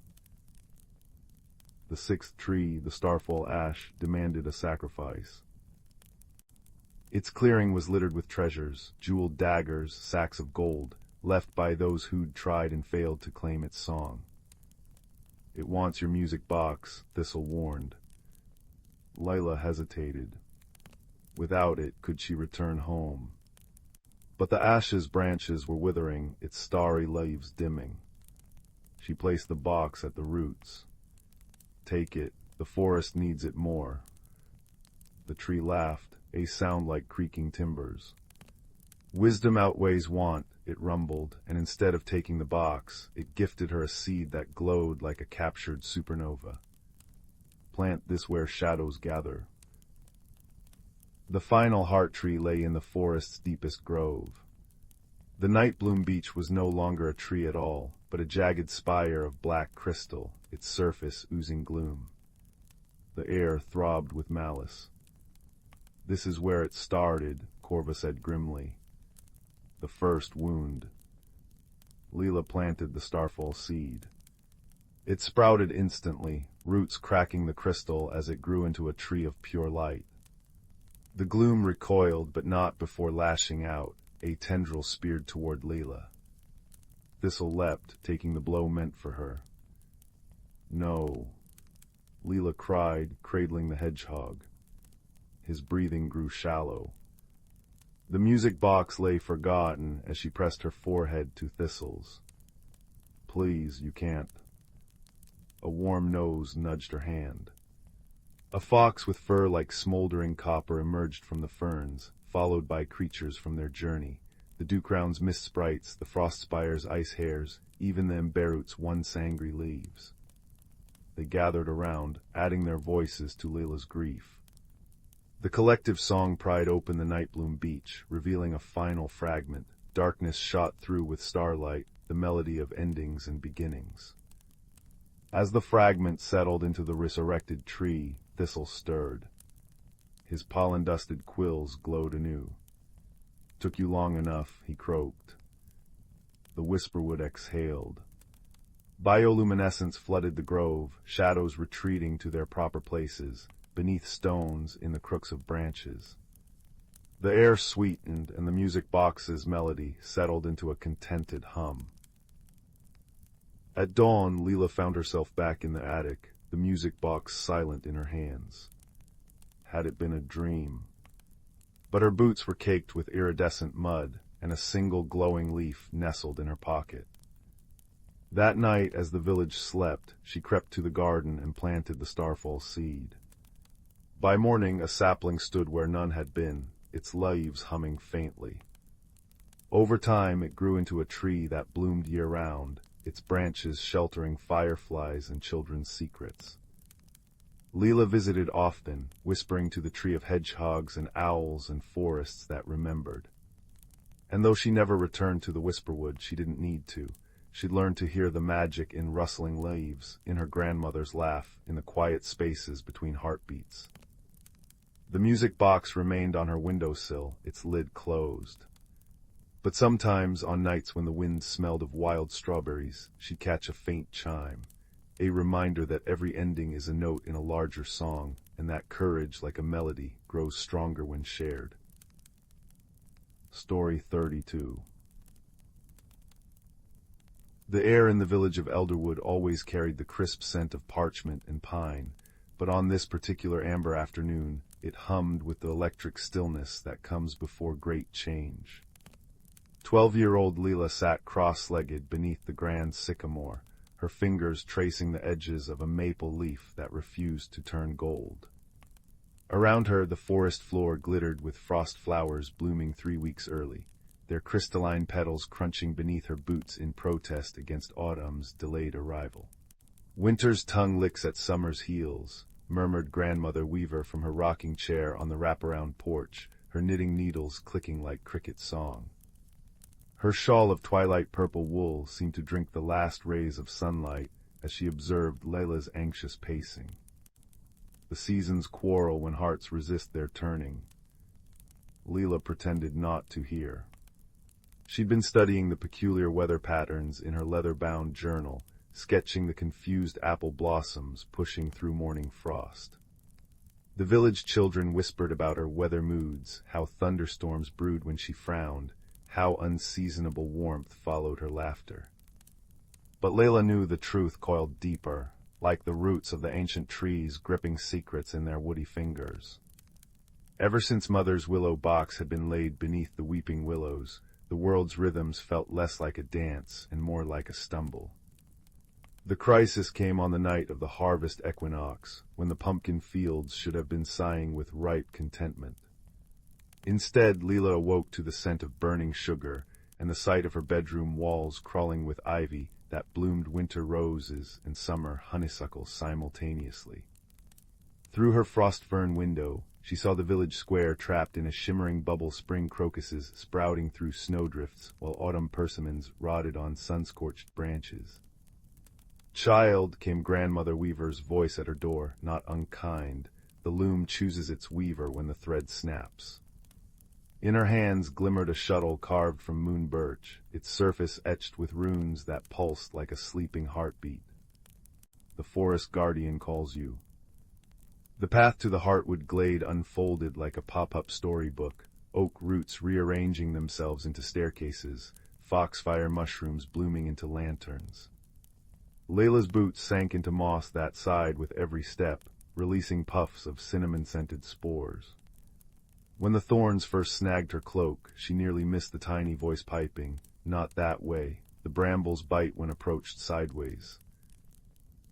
The sixth tree, the starfall ash, demanded a sacrifice. Its clearing was littered with treasures, jeweled daggers, sacks of gold, left by those who'd tried and failed to claim its song. "It wants your music box," Thistle warned. Leela hesitated. Without it, could she return home? But the ash's branches were withering, its starry leaves dimming. She placed the box at the roots. "Take it, the forest needs it more." The tree laughed, a sound like creaking timbers. "Wisdom outweighs want," it rumbled, and instead of taking the box, it gifted her a seed that glowed like a captured supernova. "Plant this where shadows gather." The final heart tree lay in the forest's deepest grove. The nightbloom beech was no longer a tree at all, but a jagged spire of black crystal, its surface oozing gloom. The air throbbed with malice. "This is where it started," Corva said grimly. "The first wound." Leela planted the starfall seed. It sprouted instantly, roots cracking the crystal as it grew into a tree of pure light. The gloom recoiled, but not before lashing out, a tendril speared toward Leela. Thistle leapt, taking the blow meant for her. "No," Leela cried, cradling the hedgehog. His breathing grew shallow. The music box lay forgotten as she pressed her forehead to Thistle's. "Please, you can't." A warm nose nudged her hand. A fox with fur like smoldering copper emerged from the ferns, followed by creatures from their journey, the Dew-crown's mist sprites, the frost spire's ice hares, even the emberoot's one-sangry leaves. They gathered around, adding their voices to Leela's grief. The collective song pried open the nightbloom beech, revealing a final fragment. Darkness shot through with starlight, the melody of endings and beginnings. As the fragment settled into the resurrected tree, Thistle stirred. His pollen-dusted quills glowed anew. "Took you long enough," he croaked. The whisperwood exhaled. Bioluminescence flooded the grove, shadows retreating to their proper places, beneath stones, in the crooks of branches. The air sweetened, and the music box's melody settled into a contented hum. At dawn, Leela found herself back in the attic, the music box silent in her hands. Had it been a dream? But her boots were caked with iridescent mud, and a single glowing leaf nestled in her pocket. That night, as the village slept, she crept to the garden and planted the starfall seed. By morning, a sapling stood where none had been, its leaves humming faintly. Over time, it grew into a tree that bloomed year-round, its branches sheltering fireflies and children's secrets. Leela visited often, whispering to the tree of hedgehogs and owls and forests that remembered. And though she never returned to the Whisperwood, she didn't need to. She'd learned to hear the magic in rustling leaves, in her grandmother's laugh, in the quiet spaces between heartbeats. The music box remained on her windowsill, its lid closed. But sometimes, on nights when the wind smelled of wild strawberries, she'd catch a faint chime, a reminder that every ending is a note in a larger song, and that courage, like a melody, grows stronger when shared. Story 32. The air in the village of Elderwood always carried the crisp scent of parchment and pine, but on this particular amber afternoon, it hummed with the electric stillness that comes before great change. 12-year-old Leela sat cross-legged beneath the grand sycamore, her fingers tracing the edges of a maple leaf that refused to turn gold. Around her, the forest floor glittered with frost flowers blooming 3 weeks early, their crystalline petals crunching beneath her boots in protest against autumn's delayed arrival. "Winter's tongue licks at summer's heels," murmured Grandmother Weaver from her rocking chair on the wraparound porch, her knitting needles clicking like cricket song. Her shawl of twilight purple wool seemed to drink the last rays of sunlight as she observed Layla's anxious pacing. The seasons quarrel when hearts resist their turning. Leela pretended not to hear. She'd been studying the peculiar weather patterns in her leather-bound journal, sketching the confused apple blossoms pushing through morning frost. The village children whispered about her weather moods, how thunderstorms brewed when she frowned, how unseasonable warmth followed her laughter. But Layla knew the truth coiled deeper, like the roots of the ancient trees gripping secrets in their woody fingers. Ever since Mother's willow box had been laid beneath the weeping willows, the world's rhythms felt less like a dance and more like a stumble. The crisis came on the night of the harvest equinox, when the pumpkin fields should have been sighing with ripe contentment. Instead, Leela awoke to the scent of burning sugar and the sight of her bedroom walls crawling with ivy that bloomed winter roses and summer honeysuckles simultaneously. Through her frost fern window, she saw the village square trapped in a shimmering bubble, spring crocuses sprouting through snowdrifts, while autumn persimmons rotted on sun-scorched branches. "Child," came Grandmother Weaver's voice at her door, not unkind. The loom chooses its weaver when the thread snaps. In her hands glimmered a shuttle carved from moon birch, its surface etched with runes that pulsed like a sleeping heartbeat. "The forest guardian calls you." The path to the Heartwood Glade unfolded like a pop-up storybook, oak roots rearranging themselves into staircases, foxfire mushrooms blooming into lanterns. Layla's boots sank into moss that sighed with every step, releasing puffs of cinnamon-scented spores. When the thorns first snagged her cloak, she nearly missed the tiny voice piping, "Not that way." The brambles bite when approached sideways.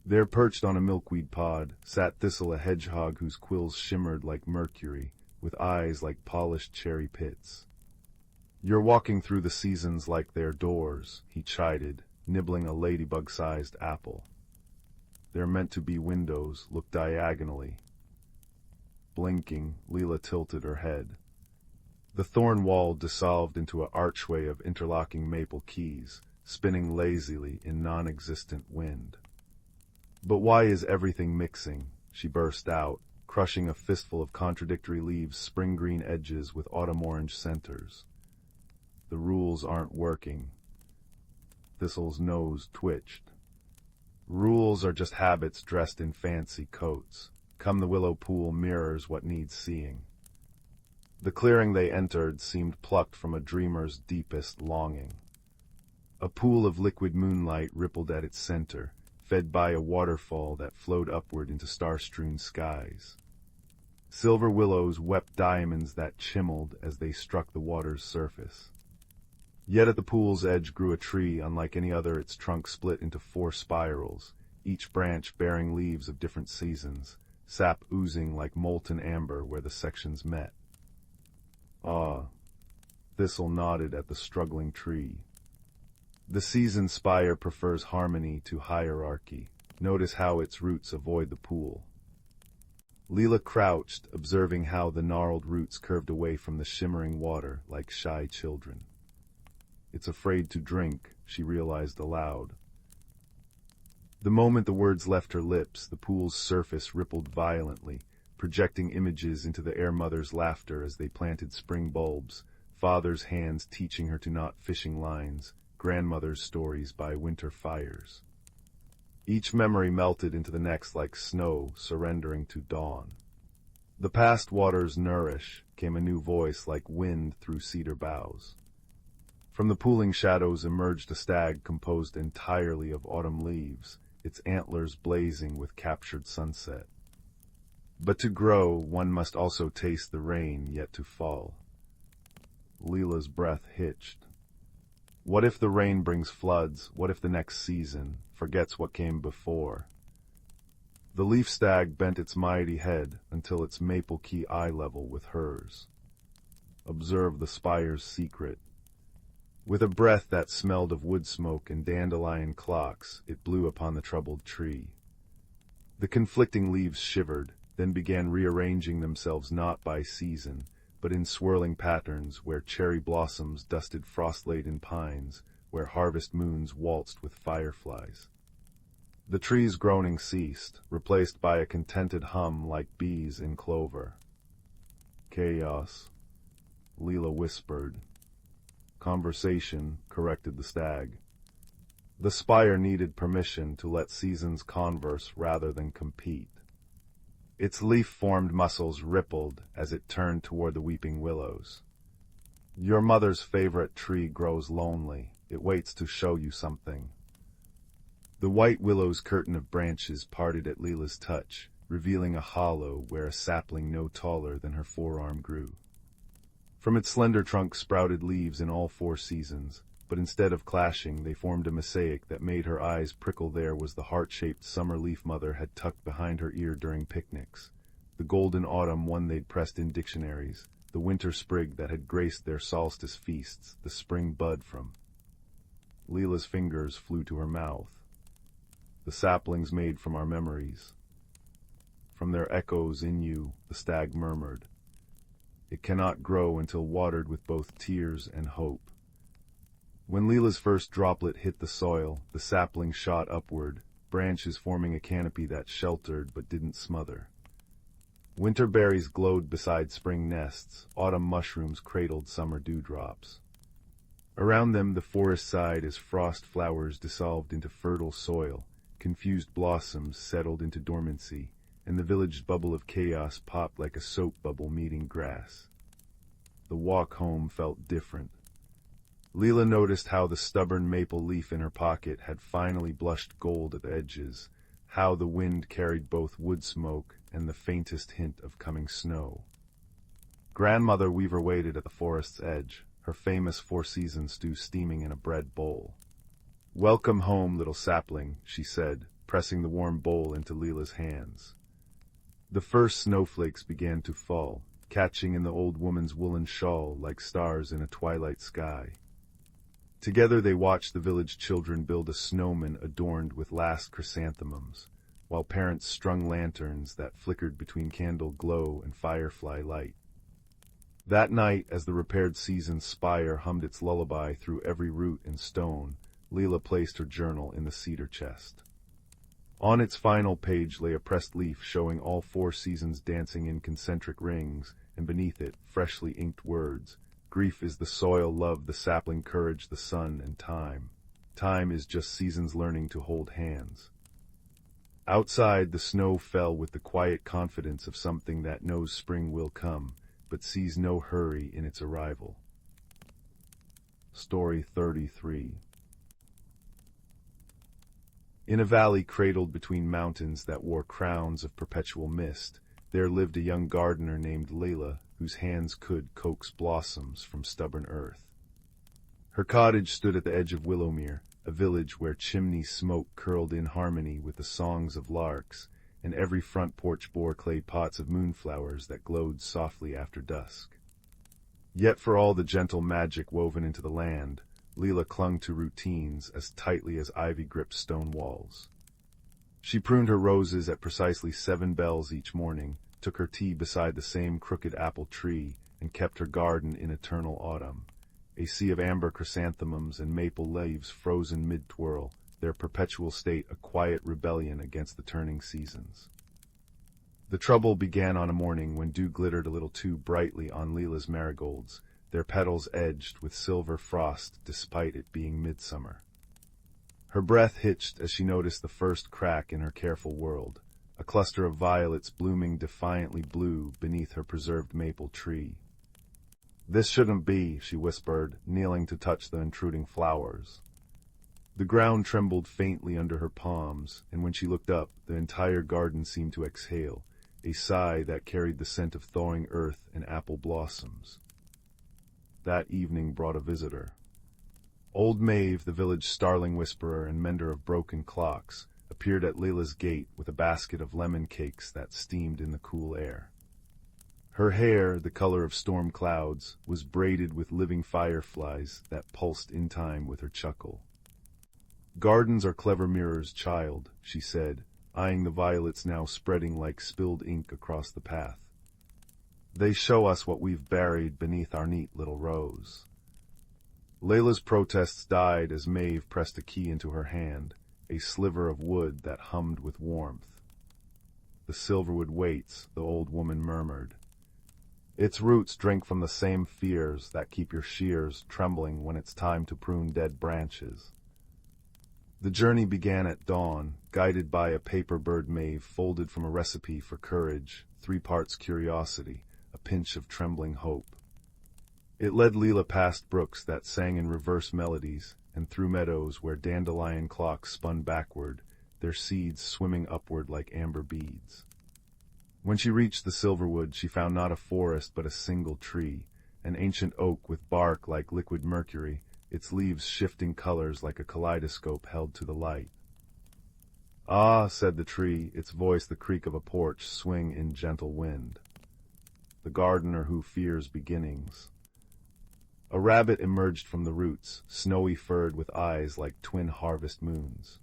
There, perched on a milkweed pod, sat Thistle, a hedgehog whose quills shimmered like mercury, with eyes like polished cherry pits. "You're walking through the seasons like they're doors," he chided, nibbling a ladybug-sized apple. "They're meant to be windows, look diagonally." Blinking, Leela tilted her head. The thorn wall dissolved into an archway of interlocking maple keys, spinning lazily in non-existent wind. "But why is everything mixing?" she burst out, crushing a fistful of contradictory leaves, spring-green edges with autumn-orange centers. "The rules aren't working." Thistle's nose twitched. "Rules are just habits dressed in fancy coats. Come the willow pool mirrors what needs seeing." The clearing they entered seemed plucked from a dreamer's deepest longing. A pool of liquid moonlight rippled at its center, fed by a waterfall that flowed upward into star-strewn skies. Silver willows wept diamonds that chimmeled as they struck the water's surface. Yet at the pool's edge grew a tree unlike any other, its trunk split into 4 spirals, each branch bearing leaves of different seasons, sap oozing like molten amber where the sections met. Ah, Thistle nodded at the struggling tree. The Sylvan Spire prefers harmony to hierarchy. Notice how its roots avoid the pool. Leela crouched, observing how the gnarled roots curved away from the shimmering water like shy children. It's afraid to drink, she realized aloud. The moment the words left her lips, the pool's surface rippled violently, projecting images into the air. Mother's laughter as they planted spring bulbs, father's hands teaching her to knot fishing lines, grandmother's stories by winter fires. Each memory melted into the next like snow surrendering to dawn. The past waters nourish, came a new voice like wind through cedar boughs. From the pooling shadows emerged a stag composed entirely of autumn leaves, its antlers blazing with captured sunset. But to grow, one must also taste the rain yet to fall. Leela's breath hitched. What if the rain brings floods? What if the next season forgets what came before? The leaf stag bent its mighty head until its maple key eye level with hers. Observe the spire's secret. With a breath that smelled of wood smoke and dandelion clocks, it blew upon the troubled tree. The conflicting leaves shivered, then began rearranging themselves not by season, but in swirling patterns where cherry blossoms dusted frost-laden pines, where harvest moons waltzed with fireflies. The tree's groaning ceased, replaced by a contented hum like bees in clover. Chaos, Leela whispered. Conversation, corrected the stag. The spire needed permission to let seasons converse rather than compete. Its leaf-formed muscles rippled as it turned toward the weeping willows. Your mother's favorite tree grows lonely. It waits to show you something. The white willow's curtain of branches parted at Leela's touch, revealing a hollow where a sapling no taller than her forearm grew. From its slender trunk sprouted leaves in all 4 seasons, but instead of clashing, they formed a mosaic that made her eyes prickle. There was the heart-shaped summer leaf mother had tucked behind her ear during picnics, the golden autumn one they'd pressed in dictionaries, the winter sprig that had graced their solstice feasts, the spring bud from. Leela's fingers flew to her mouth. The saplings made from our memories. From their echoes in you, the stag murmured. It cannot grow until watered with both tears and hope. When Leela's first droplet hit the soil, the sapling shot upward, branches forming a canopy that sheltered but didn't smother. Winter berries glowed beside spring nests, autumn mushrooms cradled summer dewdrops. Around them the forest sighed as frost flowers dissolved into fertile soil, confused blossoms settled into dormancy, and the village bubble of chaos popped like a soap bubble meeting grass. The walk home felt different. Leela noticed how the stubborn maple leaf in her pocket had finally blushed gold at the edges, how the wind carried both wood smoke and the faintest hint of coming snow. Grandmother Weaver waited at the forest's edge, her famous 4-season stew steaming in a bread bowl. "Welcome home, little sapling," she said, pressing the warm bowl into Leela's hands. The first snowflakes began to fall, catching in the old woman's woolen shawl like stars in a twilight sky. Together they watched the village children build a snowman adorned with last chrysanthemums, while parents strung lanterns that flickered between candle glow and firefly light. That night, as the repaired Sylvan Spire hummed its lullaby through every root and stone, Leela placed her journal in the cedar chest. On its final page lay a pressed leaf showing all 4 seasons dancing in concentric rings, and beneath it, freshly inked words. Grief is the soil, love the sapling, courage the sun, and time. Time is just seasons learning to hold hands. Outside, the snow fell with the quiet confidence of something that knows spring will come, but sees no hurry in its arrival. Story 33. In a valley cradled between mountains that wore crowns of perpetual mist, there lived a young gardener named Layla, whose hands could coax blossoms from stubborn earth. Her cottage stood at the edge of Willowmere, a village where chimney smoke curled in harmony with the songs of larks, and every front porch bore clay pots of moonflowers that glowed softly after dusk. Yet for all the gentle magic woven into the land, Leela clung to routines as tightly as ivy gripped stone walls. She pruned her roses at precisely 7 bells each morning, took her tea beside the same crooked apple tree, and kept her garden in eternal autumn, a sea of amber chrysanthemums and maple leaves frozen mid-twirl, their perpetual state a quiet rebellion against the turning seasons. The trouble began on a morning when dew glittered a little too brightly on Leela's marigolds, their petals edged with silver frost despite it being midsummer. Her breath hitched as she noticed the first crack in her careful world, a cluster of violets blooming defiantly blue beneath her preserved maple tree. "This shouldn't be," she whispered, kneeling to touch the intruding flowers. The ground trembled faintly under her palms, and when she looked up, the entire garden seemed to exhale, a sigh that carried the scent of thawing earth and apple blossoms. That evening brought a visitor. Old Maeve, the village starling whisperer and mender of broken clocks, appeared at Leila's gate with a basket of lemon cakes that steamed in the cool air. Her hair, the color of storm clouds, was braided with living fireflies that pulsed in time with her chuckle. "Gardens are clever mirrors, child," she said, eyeing the violets now spreading like spilled ink across the path. "They show us what we've buried beneath our neat little rows." Layla's protests died as Maeve pressed a key into her hand, a sliver of wood that hummed with warmth. "The silverwood waits," the old woman murmured. "Its roots drink from the same fears that keep your shears trembling when it's time to prune dead branches." The journey began at dawn, guided by a paper bird Maeve folded from a recipe for courage, 3 parts curiosity, a pinch of trembling hope. It led Leela past brooks that sang in reverse melodies, and through meadows where dandelion clocks spun backward, their seeds swimming upward like amber beads. When she reached the silverwood, she found not a forest but a single tree, an ancient oak with bark like liquid mercury, its leaves shifting colors like a kaleidoscope held to the light. "Ah," said the tree, its voice the creak of a porch swing in gentle wind. "The gardener who fears beginnings." A rabbit emerged from the roots, snowy furred with eyes like twin harvest moons.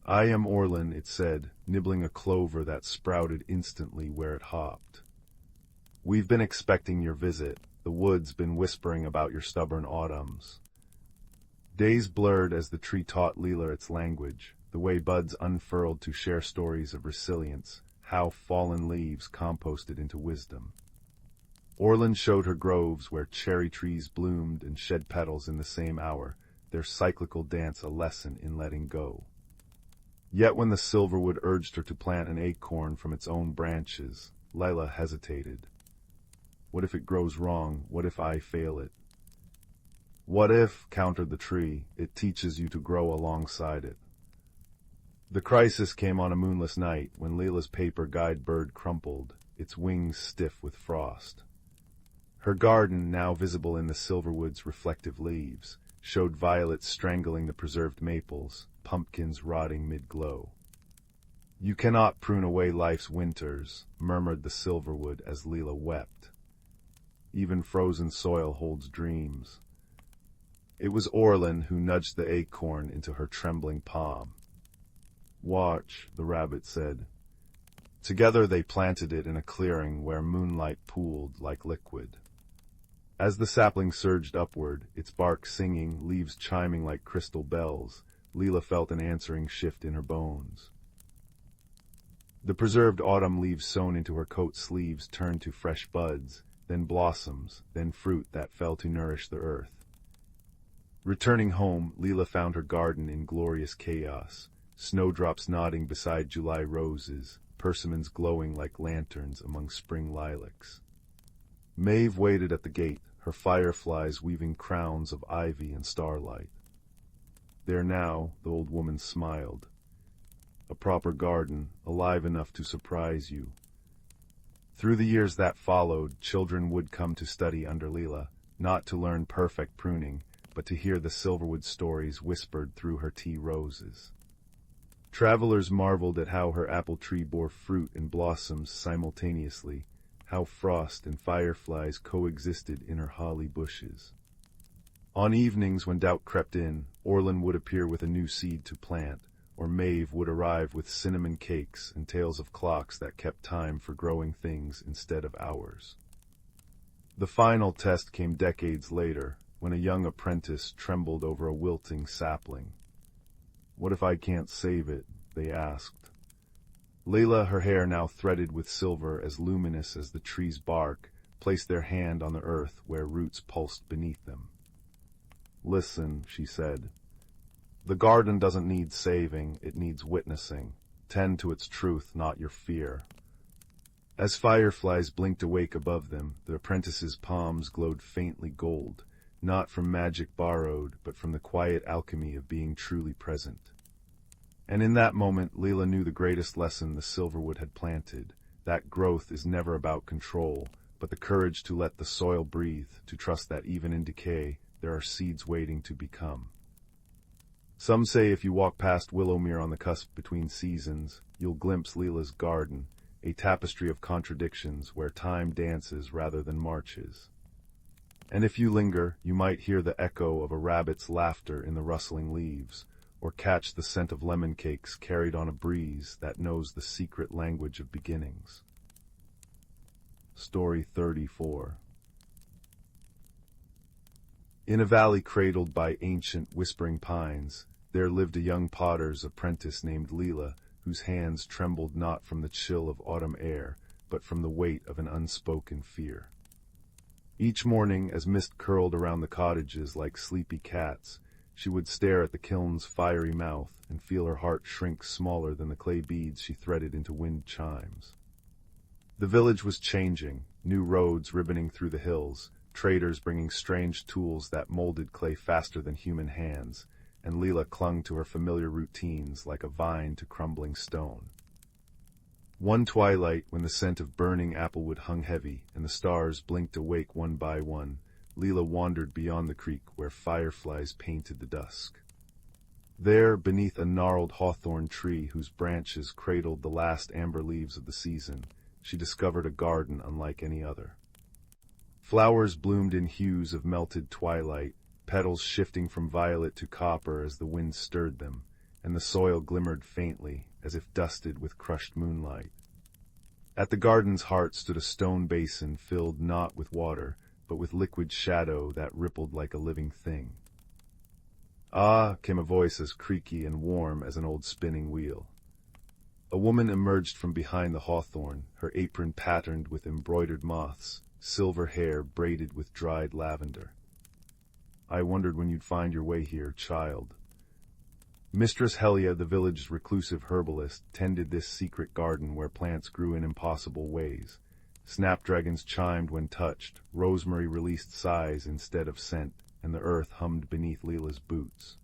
"I am Orlin," it said, nibbling a clover that sprouted instantly where it hopped. "We've been expecting your visit. The wood's been whispering about your stubborn autumns." Days blurred as the tree taught Leela its language, the way buds unfurled to share stories of resilience, how fallen leaves composted into wisdom. Orlin showed her groves where cherry trees bloomed and shed petals in the same hour, their cyclical dance a lesson in letting go. Yet when the silverwood urged her to plant an acorn from its own branches, Leila hesitated. "What if it grows wrong? What if I fail it?" "What if," countered the tree, "it teaches you to grow alongside it?" The crisis came on a moonless night when Leila's paper guide bird crumpled, its wings stiff with frost. Her garden, now visible in the silverwood's reflective leaves, showed violets strangling the preserved maples, pumpkins rotting mid-glow. "You cannot prune away life's winters," murmured the silverwood as Leela wept. "Even frozen soil holds dreams." It was Orlin who nudged the acorn into her trembling palm. "Watch," the rabbit said. Together they planted it in a clearing where moonlight pooled like liquid. As the sapling surged upward, its bark singing, leaves chiming like crystal bells, Leela felt an answering shift in her bones. The preserved autumn leaves sewn into her coat sleeves turned to fresh buds, then blossoms, then fruit that fell to nourish the earth. Returning home, Leela found her garden in glorious chaos, snowdrops nodding beside July roses, persimmons glowing like lanterns among spring lilacs. Maeve waited at the gate, her fireflies weaving crowns of ivy and starlight. There now, the old woman smiled. A proper garden, alive enough to surprise you. Through the years that followed, children would come to study under Leela, not to learn perfect pruning, but to hear the Silverwood stories whispered through her tea roses. Travelers marveled at how her apple tree bore fruit and blossoms simultaneously, how frost and fireflies coexisted in her holly bushes. On evenings when doubt crept in, Orlin would appear with a new seed to plant, or Maeve would arrive with cinnamon cakes and tales of clocks that kept time for growing things instead of hours. The final test came decades later, when a young apprentice trembled over a wilting sapling. "What if I can't save it?" they asked. Layla, her hair now threaded with silver as luminous as the tree's bark, placed their hand on the earth where roots pulsed beneath them. "Listen," she said. "The garden doesn't need saving, it needs witnessing. Tend to its truth, not your fear." As fireflies blinked awake above them, the apprentice's palms glowed faintly gold, not from magic borrowed, but from the quiet alchemy of being truly present. And in that moment, Leela knew the greatest lesson the Silverwood had planted, that growth is never about control, but the courage to let the soil breathe, to trust that even in decay, there are seeds waiting to become. Some say if you walk past Willowmere on the cusp between seasons, you'll glimpse Leela's garden, a tapestry of contradictions where time dances rather than marches. And if you linger, you might hear the echo of a rabbit's laughter in the rustling leaves, or catch the scent of lemon cakes carried on a breeze that knows the secret language of beginnings. Story 34. In a valley cradled by ancient whispering pines, there lived a young potter's apprentice named Leela, whose hands trembled not from the chill of autumn air, but from the weight of an unspoken fear. Each morning, as mist curled around the cottages like sleepy cats, she would stare at the kiln's fiery mouth and feel her heart shrink smaller than the clay beads she threaded into wind chimes. The village was changing, new roads ribboning through the hills, traders bringing strange tools that molded clay faster than human hands, and Leela clung to her familiar routines like a vine to crumbling stone. One twilight, when the scent of burning applewood hung heavy and the stars blinked awake one by one, Leela wandered beyond the creek where fireflies painted the dusk. There, beneath a gnarled hawthorn tree whose branches cradled the last amber leaves of the season, she discovered a garden unlike any other. Flowers bloomed in hues of melted twilight, petals shifting from violet to copper as the wind stirred them, and the soil glimmered faintly, as if dusted with crushed moonlight. At the garden's heart stood a stone basin filled not with water, but with liquid shadow that rippled like a living thing. "Ah," came a voice as creaky and warm as an old spinning wheel. A woman emerged from behind the hawthorn, her apron patterned with embroidered moths, silver hair braided with dried lavender. "I wondered when you'd find your way here, child." Mistress Helia, the village's reclusive herbalist, tended this secret garden where plants grew in impossible ways. Snapdragons chimed when touched, rosemary released sighs instead of scent, and the earth hummed beneath Leela's boots.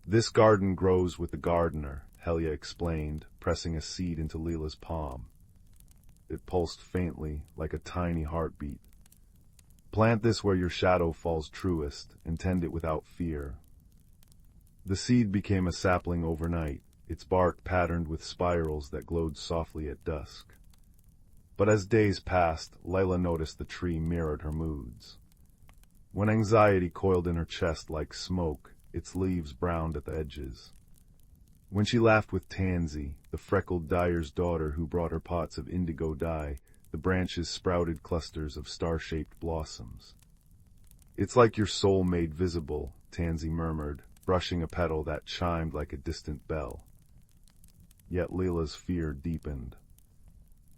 "This garden grows with the gardener," Helia explained, pressing a seed into Leela's palm. It pulsed faintly, like a tiny heartbeat. "Plant this where your shadow falls truest, and tend it without fear." The seed became a sapling overnight, its bark patterned with spirals that glowed softly at dusk. But as days passed, Layla noticed the tree mirrored her moods. When anxiety coiled in her chest like smoke, its leaves browned at the edges. When she laughed with Tansy, the freckled dyer's daughter who brought her pots of indigo dye, the branches sprouted clusters of star-shaped blossoms. "It's like your soul made visible," Tansy murmured, brushing a petal that chimed like a distant bell. Yet Leela's fear deepened.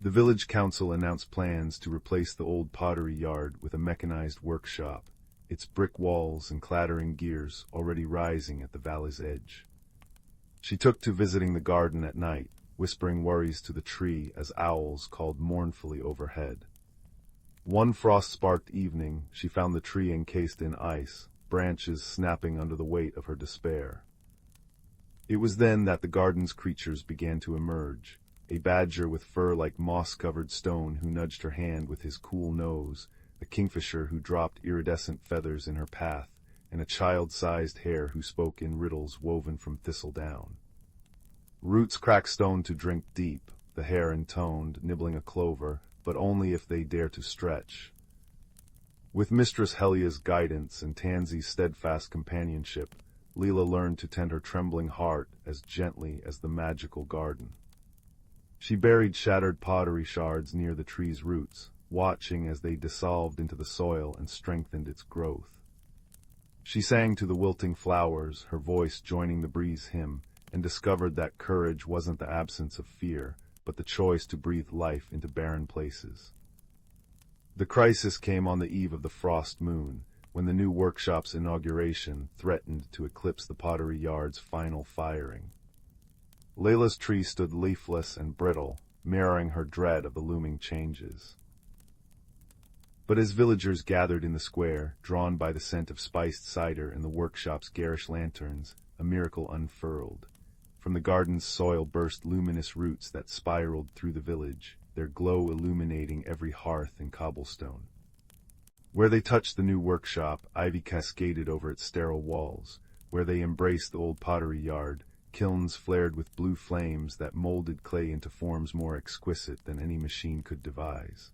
The village council announced plans to replace the old pottery yard with a mechanized workshop, its brick walls and clattering gears already rising at the valley's edge. She took to visiting the garden at night, whispering worries to the tree as owls called mournfully overhead. One frost-sparked evening, she found the tree encased in ice, branches snapping under the weight of her despair. It was then that the garden's creatures began to emerge, a badger with fur like moss-covered stone who nudged her hand with his cool nose, a kingfisher who dropped iridescent feathers in her path, and a child-sized hare who spoke in riddles woven from thistle down. Roots crack stone to drink deep, the hare intoned, nibbling a clover, but only if they dare to stretch. With Mistress Helia's guidance and Tansy's steadfast companionship, Leela learned to tend her trembling heart as gently as the magical garden. She buried shattered pottery shards near the tree's roots, watching as they dissolved into the soil and strengthened its growth. She sang to the wilting flowers, her voice joining the breeze hymn, and discovered that courage wasn't the absence of fear, but the choice to breathe life into barren places. The crisis came on the eve of the frost moon, when the new workshop's inauguration threatened to eclipse the pottery yard's final firing. Layla's tree stood leafless and brittle, mirroring her dread of the looming changes. But as villagers gathered in the square, drawn by the scent of spiced cider and the workshop's garish lanterns, a miracle unfurled. From the garden's soil burst luminous roots that spiraled through the village, their glow illuminating every hearth and cobblestone. Where they touched the new workshop, ivy cascaded over its sterile walls. Where they embraced the old pottery yard, kilns flared with blue flames that molded clay into forms more exquisite than any machine could devise.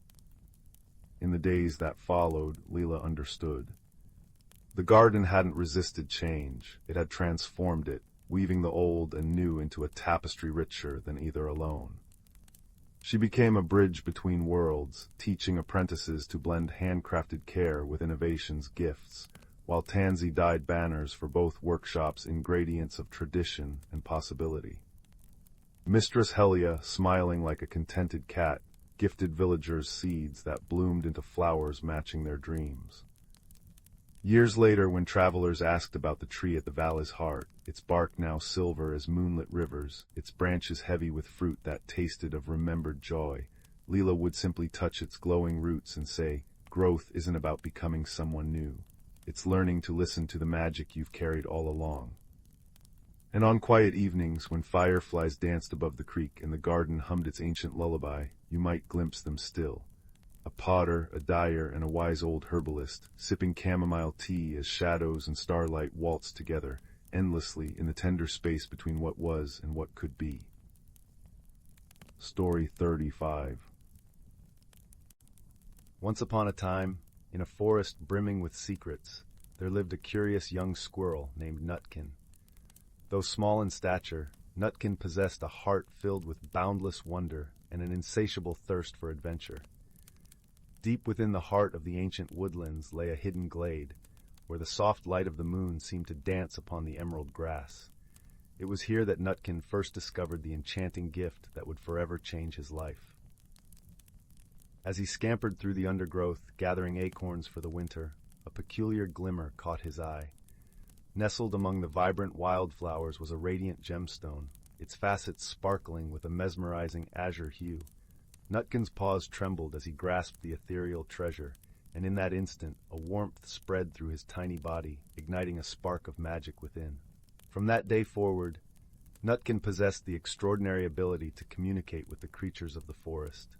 In the days that followed, Leela understood. The garden hadn't resisted change, it had transformed it, weaving the old and new into a tapestry richer than either alone. She became a bridge between worlds, teaching apprentices to blend handcrafted care with innovation's gifts, while Tansy dyed banners for both workshops in gradients of tradition and possibility. Mistress Helia, smiling like a contented cat, gifted villagers seeds that bloomed into flowers matching their dreams. Years later, when travelers asked about the tree at the valley's heart, its bark now silver as moonlit rivers, its branches heavy with fruit that tasted of remembered joy, Leela would simply touch its glowing roots and say, "Growth isn't about becoming someone new. It's learning to listen to the magic you've carried all along." And on quiet evenings, when fireflies danced above the creek and the garden hummed its ancient lullaby, you might glimpse them still. A potter, a dyer, and a wise old herbalist, sipping chamomile tea as shadows and starlight waltzed together, endlessly in the tender space between what was and what could be. Story 35. Once upon a time, in a forest brimming with secrets, there lived a curious young squirrel named Nutkin. Though small in stature, Nutkin possessed a heart filled with boundless wonder and an insatiable thirst for adventure. Deep within the heart of the ancient woodlands lay a hidden glade, where the soft light of the moon seemed to dance upon the emerald grass. It was here that Nutkin first discovered the enchanting gift that would forever change his life. As he scampered through the undergrowth, gathering acorns for the winter, a peculiar glimmer caught his eye. Nestled among the vibrant wildflowers was a radiant gemstone, its facets sparkling with a mesmerizing azure hue. Nutkin's paws trembled as he grasped the ethereal treasure, and in that instant a warmth spread through his tiny body, igniting a spark of magic within. From that day forward, Nutkin possessed the extraordinary ability to communicate with the creatures of the forest.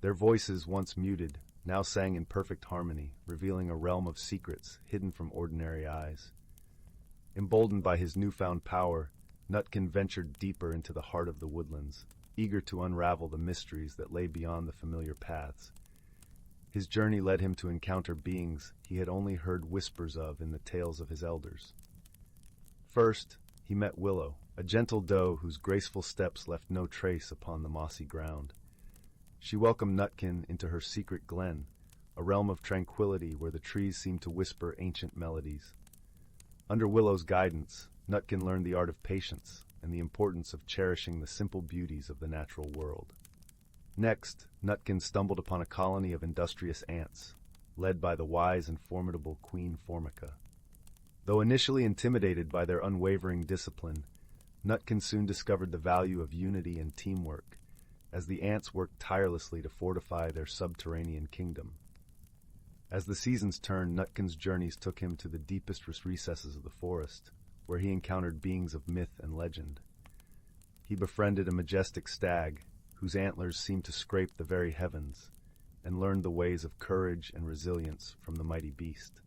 Their voices, once muted, now sang in perfect harmony, revealing a realm of secrets hidden from ordinary eyes. Emboldened by his newfound power, Nutkin ventured deeper into the heart of the woodlands, eager to unravel the mysteries that lay beyond the familiar paths. His journey led him to encounter beings he had only heard whispers of in the tales of his elders. First, he met Willow, a gentle doe whose graceful steps left no trace upon the mossy ground. She welcomed Nutkin into her secret glen, a realm of tranquility where the trees seemed to whisper ancient melodies. Under Willow's guidance, Nutkin learned the art of patience and the importance of cherishing the simple beauties of the natural world. Next, Nutkin stumbled upon a colony of industrious ants, led by the wise and formidable Queen Formica. Though initially intimidated by their unwavering discipline, Nutkin soon discovered the value of unity and teamwork. as the ants worked tirelessly to fortify their subterranean kingdom. As the seasons turned, Nutkin's journeys took him to the deepest recesses of the forest, where he encountered beings of myth and legend. He befriended a majestic stag, whose antlers seemed to scrape the very heavens, and learned the ways of courage and resilience from the mighty beast.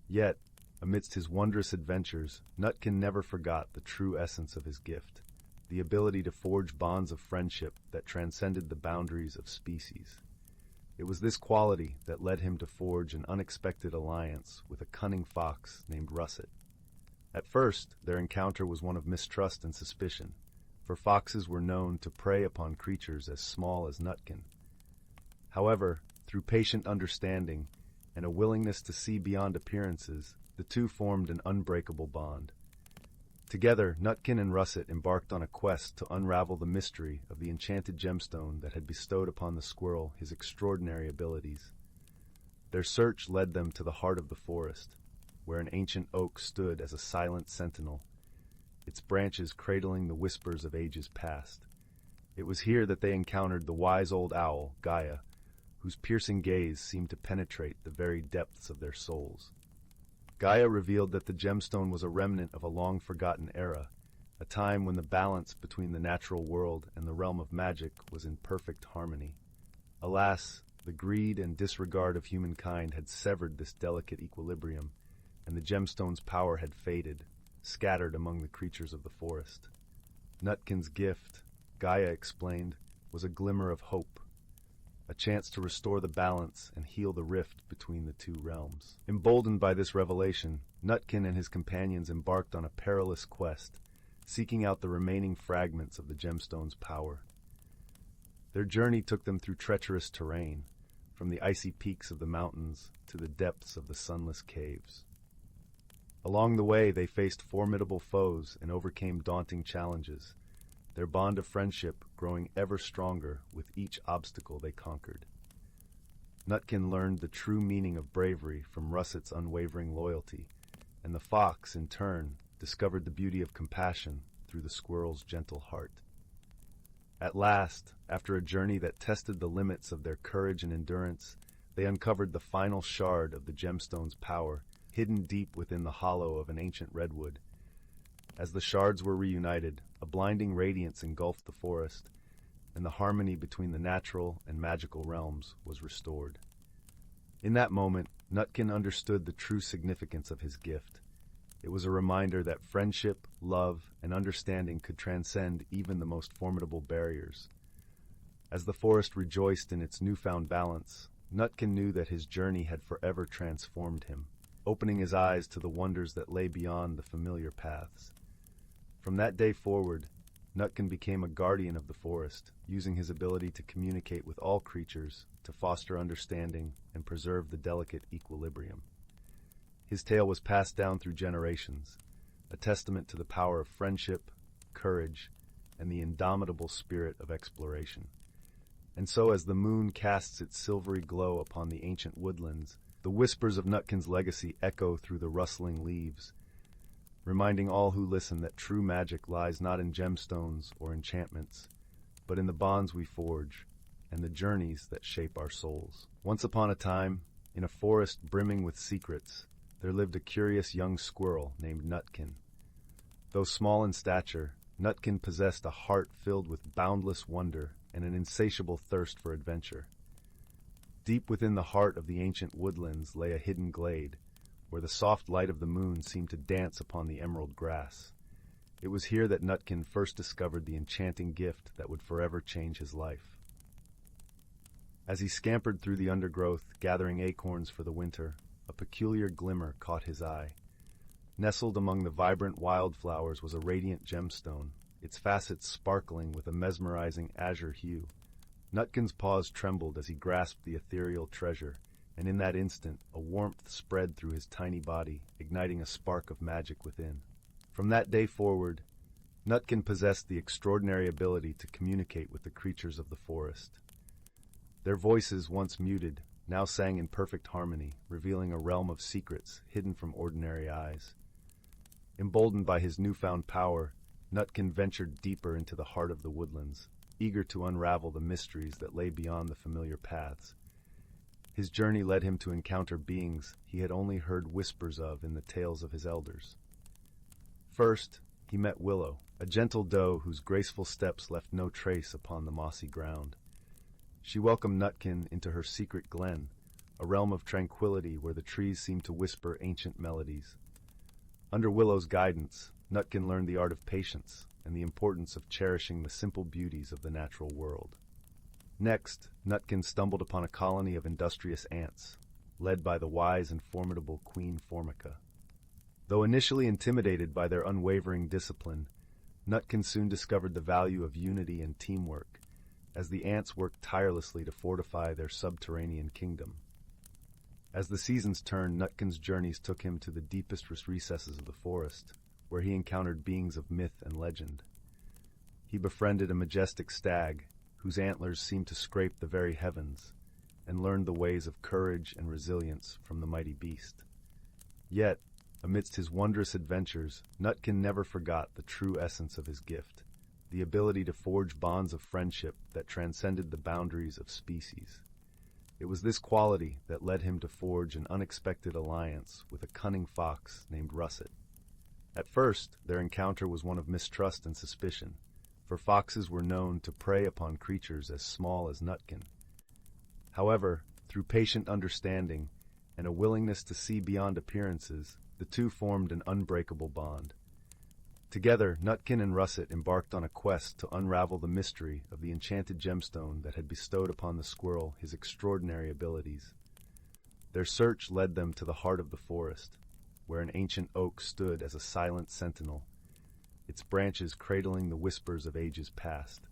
Yet, amidst his wondrous adventures, Nutkin never forgot the true essence of his gift, the ability to forge bonds of friendship that transcended the boundaries of species. It was this quality that led him to forge an unexpected alliance with a cunning fox named Russet. At first, their encounter was one of mistrust and suspicion, for foxes were known to prey upon creatures as small as Nutkin. However, through patient understanding and a willingness to see beyond appearances, the two formed an unbreakable bond. Together, Nutkin and Russet embarked on a quest to unravel the mystery of the enchanted gemstone that had bestowed upon the squirrel his extraordinary abilities. Their search led them to the heart of the forest, where an ancient oak stood as a silent sentinel, its branches cradling the whispers of ages past. It was here that they encountered the wise old owl, Gaia, whose piercing gaze seemed to penetrate the very depths of their souls. Gaia revealed that the gemstone was a remnant of a long-forgotten era, a time when the balance between the natural world and the realm of magic was in perfect harmony. Alas, the greed and disregard of humankind had severed this delicate equilibrium, and the gemstone's power had faded, scattered among the creatures of the forest. Nutkin's gift, Gaia explained, was a glimmer of hope, a chance to restore the balance and heal the rift between the two realms. Emboldened by this revelation, Nutkin and his companions embarked on a perilous quest, seeking out the remaining fragments of the gemstone's power. Their journey took them through treacherous terrain, from the icy peaks of the mountains to the depths of the sunless caves. Along the way, they faced formidable foes and overcame daunting challenges, their bond of friendship growing ever stronger with each obstacle they conquered. Nutkin learned the true meaning of bravery from Russet's unwavering loyalty, and the fox, in turn, discovered the beauty of compassion through the squirrel's gentle heart. At last, after a journey that tested the limits of their courage and endurance, they uncovered the final shard of the gemstone's power, hidden deep within the hollow of an ancient redwood. As the shards were reunited, a blinding radiance engulfed the forest, and the harmony between the natural and magical realms was restored. In that moment, Nutkin understood the true significance of his gift. It was a reminder that friendship, love, and understanding could transcend even the most formidable barriers. As the forest rejoiced in its newfound balance, Nutkin knew that his journey had forever transformed him, opening his eyes to the wonders that lay beyond the familiar paths. From that day forward, Nutkin became a guardian of the forest, using his ability to communicate with all creatures to foster understanding and preserve the delicate equilibrium. His tale was passed down through generations, a testament to the power of friendship, courage, and the indomitable spirit of exploration. And so as the moon casts its silvery glow upon the ancient woodlands, the whispers of Nutkin's legacy echo through the rustling leaves, reminding all who listen that true magic lies not in gemstones or enchantments, but in the bonds we forge and the journeys that shape our souls. Once upon a time, in a forest brimming with secrets, there lived a curious young squirrel named Nutkin. Though small in stature, Nutkin possessed a heart filled with boundless wonder and an insatiable thirst for adventure. Deep within the heart of the ancient woodlands lay a hidden glade, where the soft light of the moon seemed to dance upon the emerald grass. It was here that Nutkin first discovered the enchanting gift that would forever change his life. As he scampered through the undergrowth, gathering acorns for the winter, a peculiar glimmer caught his eye. Nestled among the vibrant wildflowers was a radiant gemstone, its facets sparkling with a mesmerizing azure hue. Nutkin's paws trembled as he grasped the ethereal treasure, and in that instant a warmth spread through his tiny body, igniting a spark of magic within. From that day forward, Nutkin possessed the extraordinary ability to communicate with the creatures of the forest. Their voices, once muted, now sang in perfect harmony, revealing a realm of secrets hidden from ordinary eyes. Emboldened by his newfound power, Nutkin ventured deeper into the heart of the woodlands, eager to unravel the mysteries that lay beyond the familiar paths. His journey led him to encounter beings he had only heard whispers of in the tales of his elders. First, he met Willow, a gentle doe whose graceful steps left no trace upon the mossy ground. She welcomed Nutkin into her secret glen, a realm of tranquility where the trees seemed to whisper ancient melodies. Under Willow's guidance, Nutkin learned the art of patience and the importance of cherishing the simple beauties of the natural world. Next, Nutkin stumbled upon a colony of industrious ants, led by the wise and formidable Queen Formica. Though initially intimidated by their unwavering discipline, Nutkin soon discovered the value of unity and teamwork, as the ants worked tirelessly to fortify their subterranean kingdom. As the seasons turned, Nutkin's journeys took him to the deepest recesses of the forest, where he encountered beings of myth and legend. He befriended a majestic stag, whose antlers seemed to scrape the very heavens, and learned the ways of courage and resilience from the mighty beast. Yet, amidst his wondrous adventures, Nutkin never forgot the true essence of his gift, the ability to forge bonds of friendship that transcended the boundaries of species. It was this quality that led him to forge an unexpected alliance with a cunning fox named Russet. At first, their encounter was one of mistrust and suspicion, for foxes were known to prey upon creatures as small as Nutkin. However, through patient understanding and a willingness to see beyond appearances, the two formed an unbreakable bond. Together, Nutkin and Russet embarked on a quest to unravel the mystery of the enchanted gemstone that had bestowed upon the squirrel his extraordinary abilities. Their search led them to the heart of the forest, where an ancient oak stood as a silent sentinel, its branches cradling the whispers of ages past.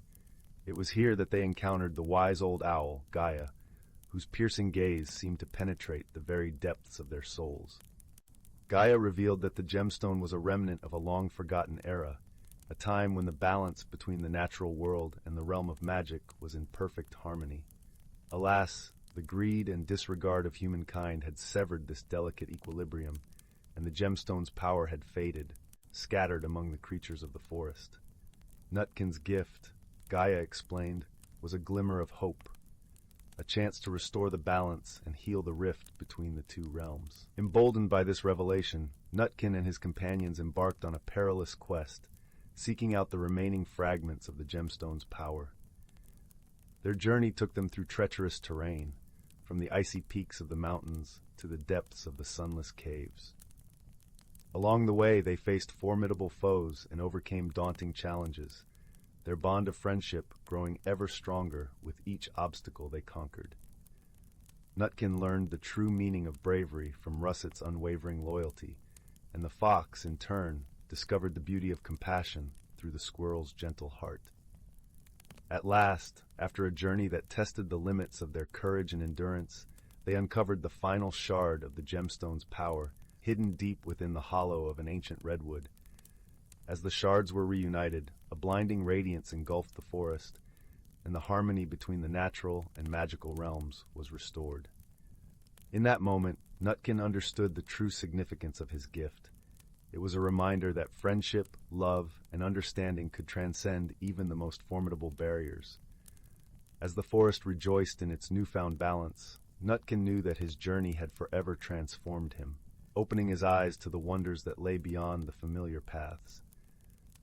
It was here that they encountered the wise old owl, Gaia, whose piercing gaze seemed to penetrate the very depths of their souls. Gaia revealed that the gemstone was a remnant of a long-forgotten era, a time when the balance between the natural world and the realm of magic was in perfect harmony. Alas, the greed and disregard of humankind had severed this delicate equilibrium, and the gemstone's power had faded, scattered among the creatures of the forest. Nutkin's gift, Gaia explained, was a glimmer of hope, a chance to restore the balance and heal the rift between the two realms. Emboldened by this revelation, Nutkin and his companions embarked on a perilous quest, seeking out the remaining fragments of the gemstone's power. Their journey took them through treacherous terrain, from the icy peaks of the mountains to the depths of the sunless caves. Along the way, they faced formidable foes and overcame daunting challenges, their bond of friendship growing ever stronger with each obstacle they conquered. Nutkin learned the true meaning of bravery from Russet's unwavering loyalty, and the fox, in turn, discovered the beauty of compassion through the squirrel's gentle heart. At last, after a journey that tested the limits of their courage and endurance, they uncovered the final shard of the gemstone's power, hidden deep within the hollow of an ancient redwood. As the shards were reunited, a blinding radiance engulfed the forest, and the harmony between the natural and magical realms was restored. In that moment, Nutkin understood the true significance of his gift. It was a reminder that friendship, love, and understanding could transcend even the most formidable barriers. As the forest rejoiced in its newfound balance, Nutkin knew that his journey had forever transformed him, opening his eyes to the wonders that lay beyond the familiar paths.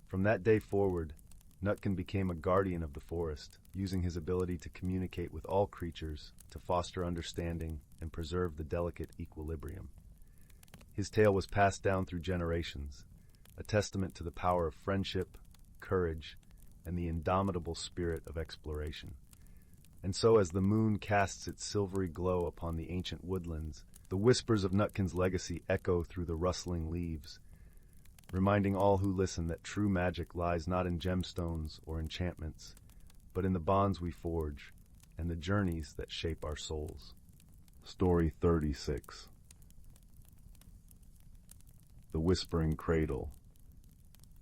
From that day forward, Nutkin became a guardian of the forest, using his ability to communicate with all creatures to foster understanding and preserve the delicate equilibrium. His tale was passed down through generations, a testament to the power of friendship, courage, and the indomitable spirit of exploration. And so as the moon casts its silvery glow upon the ancient woodlands, the whispers of Nutkin's legacy echo through the rustling leaves, reminding all who listen that true magic lies not in gemstones or enchantments, but in the bonds we forge and the journeys that shape our souls. Story 36. The Whispering Cradle.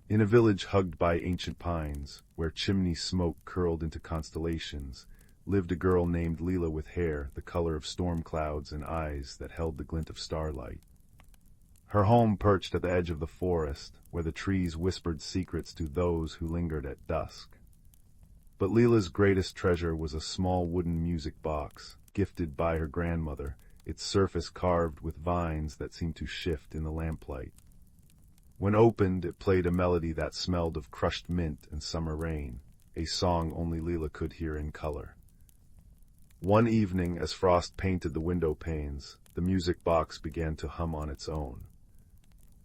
In a village hugged by ancient pines, where chimney smoke curled into constellations, lived a girl named Leela with hair the color of storm clouds and eyes that held the glint of starlight. Her home perched at the edge of the forest, where the trees whispered secrets to those who lingered at dusk. But Leela's greatest treasure was a small wooden music box, gifted by her grandmother, its surface carved with vines that seemed to shift in the lamplight. When opened, it played a melody that smelled of crushed mint and summer rain, a song only Leela could hear in color. One evening, as frost painted the window panes, the music box began to hum on its own.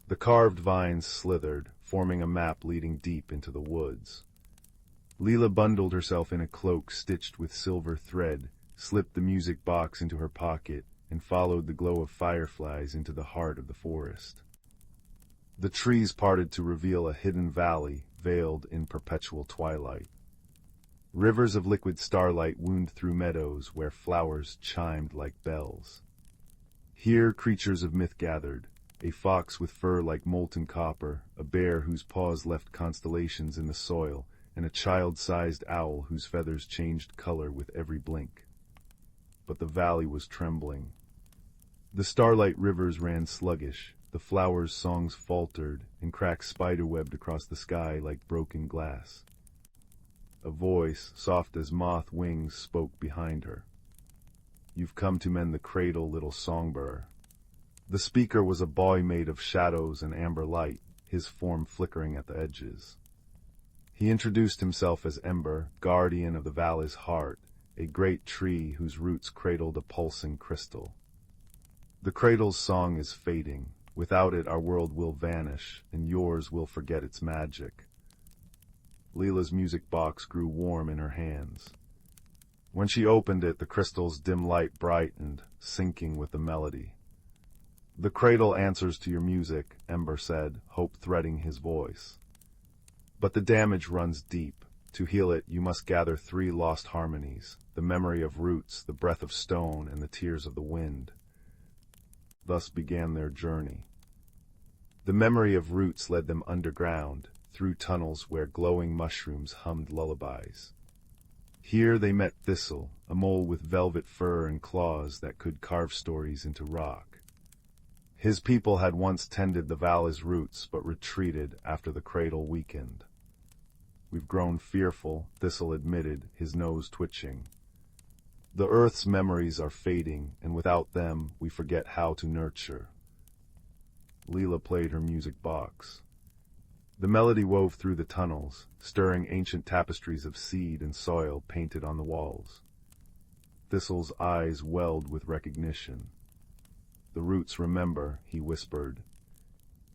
The carved vines slithered, forming a map leading deep into the woods. Leela bundled herself in a cloak stitched with silver thread, slipped the music box into her pocket, and followed the glow of fireflies into the heart of the forest. The trees parted to reveal a hidden valley, veiled in perpetual twilight. Rivers of liquid starlight wound through meadows where flowers chimed like bells. Here creatures of myth gathered, a fox with fur like molten copper, a bear whose paws left constellations in the soil, and a child-sized owl whose feathers changed color with every blink. But the valley was trembling. The starlight rivers ran sluggish, the flowers' songs faltered, and cracks spiderwebbed across the sky like broken glass. A voice, soft as moth wings, spoke behind her. "You've come to mend the cradle, little songbird." The speaker was a boy made of shadows and amber light, his form flickering at the edges. He introduced himself as Ember, guardian of the valley's heart, a great tree whose roots cradled a pulsing crystal. "The cradle's song is fading. Without it our world will vanish, and yours will forget its magic." Leela's music box grew warm in her hands. When she opened it, the crystal's dim light brightened, syncing with the melody. "The cradle answers to your music," Ember said, hope threading his voice. "But the damage runs deep. To heal it, you must gather 3 lost harmonies, the memory of roots, the breath of stone, and the tears of the wind." Thus began their journey. The memory of roots led them underground, through tunnels where glowing mushrooms hummed lullabies. Here they met Thistle, a mole with velvet fur and claws that could carve stories into rock. His people had once tended the valley's roots, but retreated after the cradle weakened. "We've grown fearful," Thistle admitted, his nose twitching. "The earth's memories are fading, and without them, we forget how to nurture." Leela played her music box. The melody wove through the tunnels, stirring ancient tapestries of seed and soil painted on the walls. Thistle's eyes welled with recognition. "The roots remember," he whispered.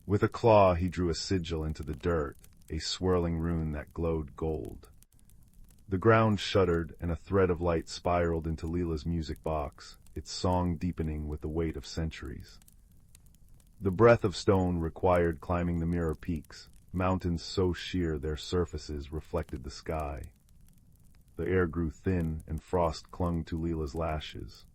With a claw he drew a sigil into the dirt, a swirling rune that glowed gold. The ground shuddered, and a thread of light spiraled into Leela's music box, its song deepening with the weight of centuries. The breath of stone required climbing the mirror peaks, mountains so sheer their surfaces reflected the sky. The air grew thin, and frost clung to Leela's lashes.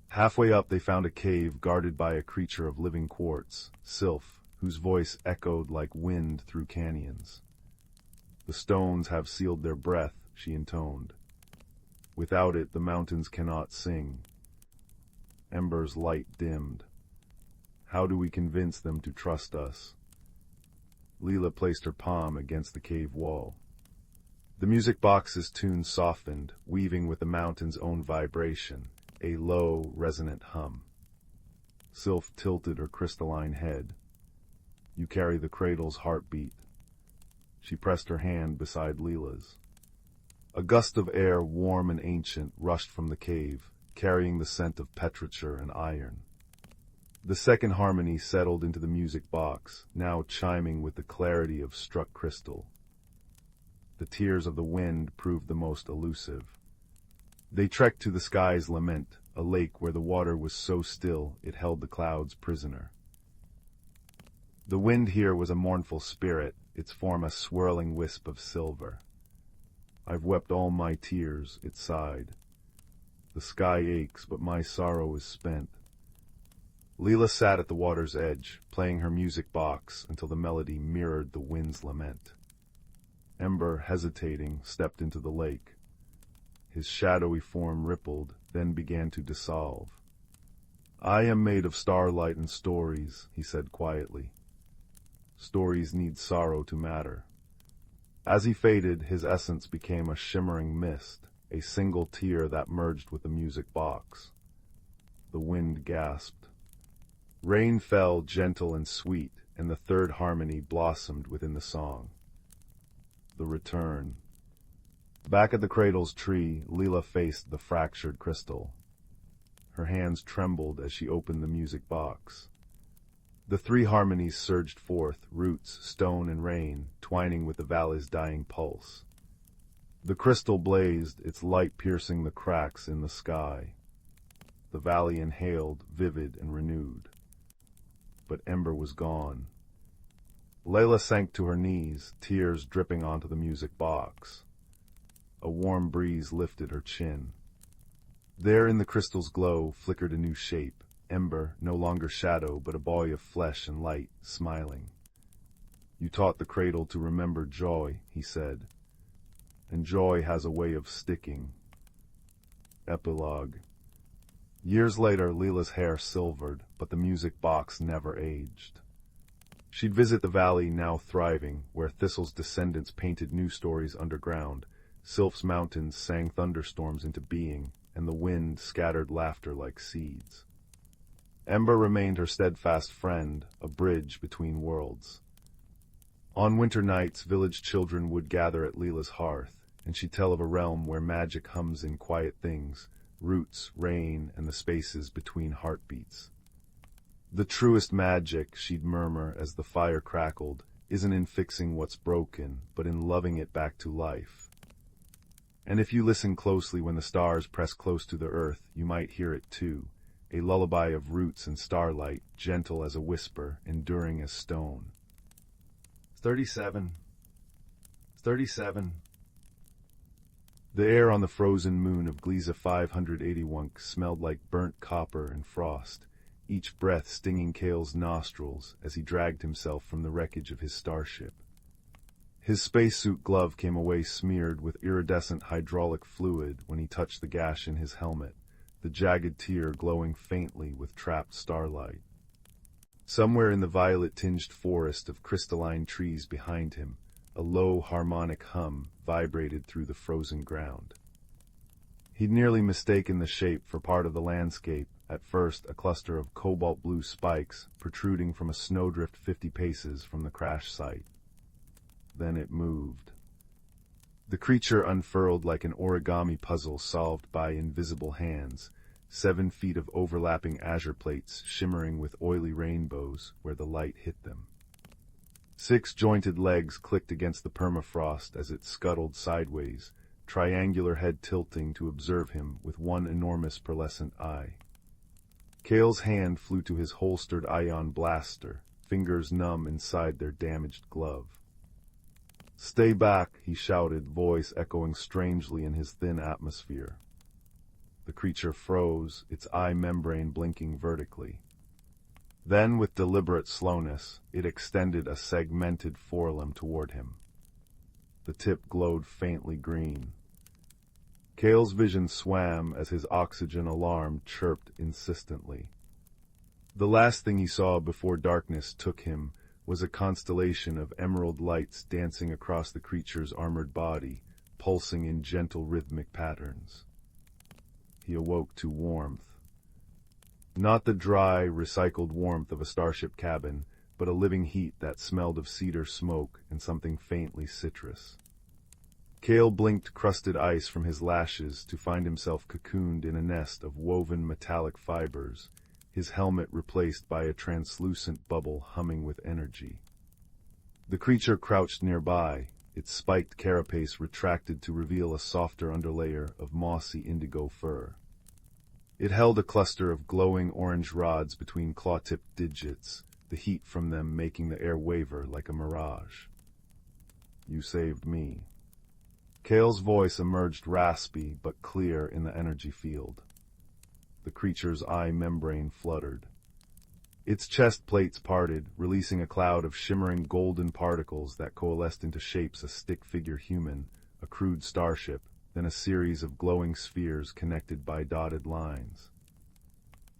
Halfway up they found a cave guarded by a creature of living quartz, Sylph, whose voice echoed like wind through canyons. "The stones have sealed their breath," she intoned. "Without it the mountains cannot sing." Ember's light dimmed. "How do we convince them to trust us?" Leela placed her palm against the cave wall. The music box's tune softened, weaving with the mountain's own vibration, a low, resonant hum. Sylph tilted her crystalline head. "You carry the cradle's heartbeat." She pressed her hand beside Leela's. A gust of air, warm and ancient, rushed from the cave, carrying the scent of petrichor and iron. The second harmony settled into the music box, now chiming with the clarity of struck crystal. The tears of the wind proved the most elusive. They trekked to the sky's lament, a lake where the water was so still it held the clouds prisoner. The wind here was a mournful spirit, its form a swirling wisp of silver. "I've wept all my tears," it sighed. "The sky aches, but my sorrow is spent." Leela sat at the water's edge, playing her music box until the melody mirrored the wind's lament. Ember, hesitating, stepped into the lake. His shadowy form rippled, then began to dissolve. "I am made of starlight and stories," he said quietly. "Stories need sorrow to matter." As he faded, his essence became a shimmering mist, a single tear that merged with the music box. The wind gasped. Rain fell gentle and sweet, and the third harmony blossomed within the song. The return. Back at the cradle's tree, Leela faced the fractured crystal. Her hands trembled as she opened the music box. The three harmonies surged forth, roots, stone, and rain, twining with the valley's dying pulse. The crystal blazed, its light piercing the cracks in the sky. The valley inhaled, vivid and renewed. But Ember was gone. Layla sank to her knees, tears dripping onto the music box. A warm breeze lifted her chin. There in the crystal's glow flickered a new shape, Ember, no longer shadow, but a boy of flesh and light, smiling. "You taught the cradle to remember joy," he said. "And joy has a way of sticking." Epilogue. Years later, Leela's hair silvered, but the music box never aged. She'd visit the valley, now thriving, where Thistle's descendants painted new stories underground. Sylph's mountains sang thunderstorms into being, and the wind scattered laughter like seeds. Ember remained her steadfast friend, a bridge between worlds. On winter nights, village children would gather at Leela's hearth, and she'd tell of a realm where magic hums in quiet things, roots, rain, and the spaces between heartbeats. "The truest magic," she'd murmur as the fire crackled, "isn't in fixing what's broken, but in loving it back to life." And if you listen closely when the stars press close to the earth, you might hear it too, a lullaby of roots and starlight, gentle as a whisper, enduring as stone. 37. 37. The air on the frozen moon of Gliese 581 smelled like burnt copper and frost, each breath stinging Kale's nostrils as he dragged himself from the wreckage of his starship. His spacesuit glove came away smeared with iridescent hydraulic fluid when he touched the gash in his helmet, the jagged tear glowing faintly with trapped starlight. Somewhere in the violet-tinged forest of crystalline trees behind him, a low harmonic hum vibrated through the frozen ground. He'd nearly mistaken the shape for part of the landscape, at first a cluster of cobalt-blue spikes protruding from a snowdrift 50 paces from the crash site. Then it moved. The creature unfurled like an origami puzzle solved by invisible hands, 7 feet of overlapping azure plates shimmering with oily rainbows where the light hit them. 6 jointed legs clicked against the permafrost as it scuttled sideways, triangular head tilting to observe him with one enormous pearlescent eye. Kale's hand flew to his holstered ion blaster, fingers numb inside their damaged glove. "Stay back," he shouted, voice echoing strangely in his thin atmosphere. The creature froze, its eye membrane blinking vertically. Then, with deliberate slowness, it extended a segmented forelimb toward him. The tip glowed faintly green. Kale's vision swam as his oxygen alarm chirped insistently. The last thing he saw before darkness took him was a constellation of emerald lights dancing across the creature's armored body, pulsing in gentle rhythmic patterns. He awoke to warmth. Not the dry, recycled warmth of a starship cabin, but a living heat that smelled of cedar smoke and something faintly citrus. Kale blinked crusted ice from his lashes to find himself cocooned in a nest of woven metallic fibers, his helmet replaced by a translucent bubble humming with energy. The creature crouched nearby, its spiked carapace retracted to reveal a softer underlayer of mossy indigo fur. It held a cluster of glowing orange rods between claw-tipped digits, the heat from them making the air waver like a mirage. "You saved me." Kale's voice emerged raspy but clear in the energy field. The creature's eye membrane fluttered. Its chest plates parted, releasing a cloud of shimmering golden particles that coalesced into shapes a stick-figure human, a crude starship, then a series of glowing spheres connected by dotted lines.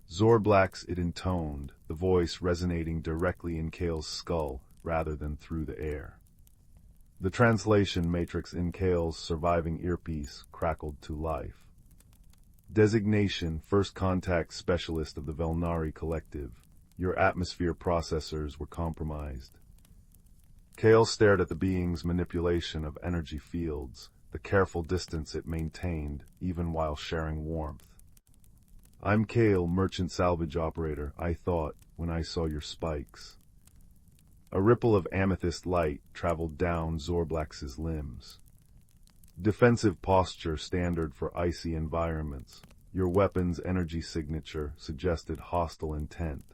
Zorblax, it intoned, the voice resonating directly in Kale's skull rather than through the air. The translation matrix in Kale's surviving earpiece crackled to life. Designation: First Contact Specialist of the Velnari Collective. Your atmosphere processors were compromised. Kale stared at the being's manipulation of energy fields, the careful distance it maintained, even while sharing warmth. I'm Kale, merchant salvage operator, I thought, when I saw your spikes. A ripple of amethyst light traveled down Zorblax's limbs. Defensive posture standard for icy environments. Your weapon's energy signature suggested hostile intent.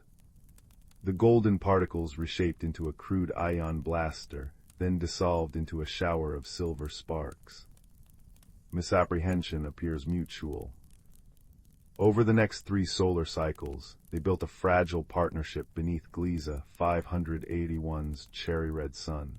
The golden particles reshaped into a crude ion blaster, then dissolved into a shower of silver sparks. Misapprehension appears mutual. Over the next 3 solar cycles, they built a fragile partnership beneath Gliza 581's cherry-red sun.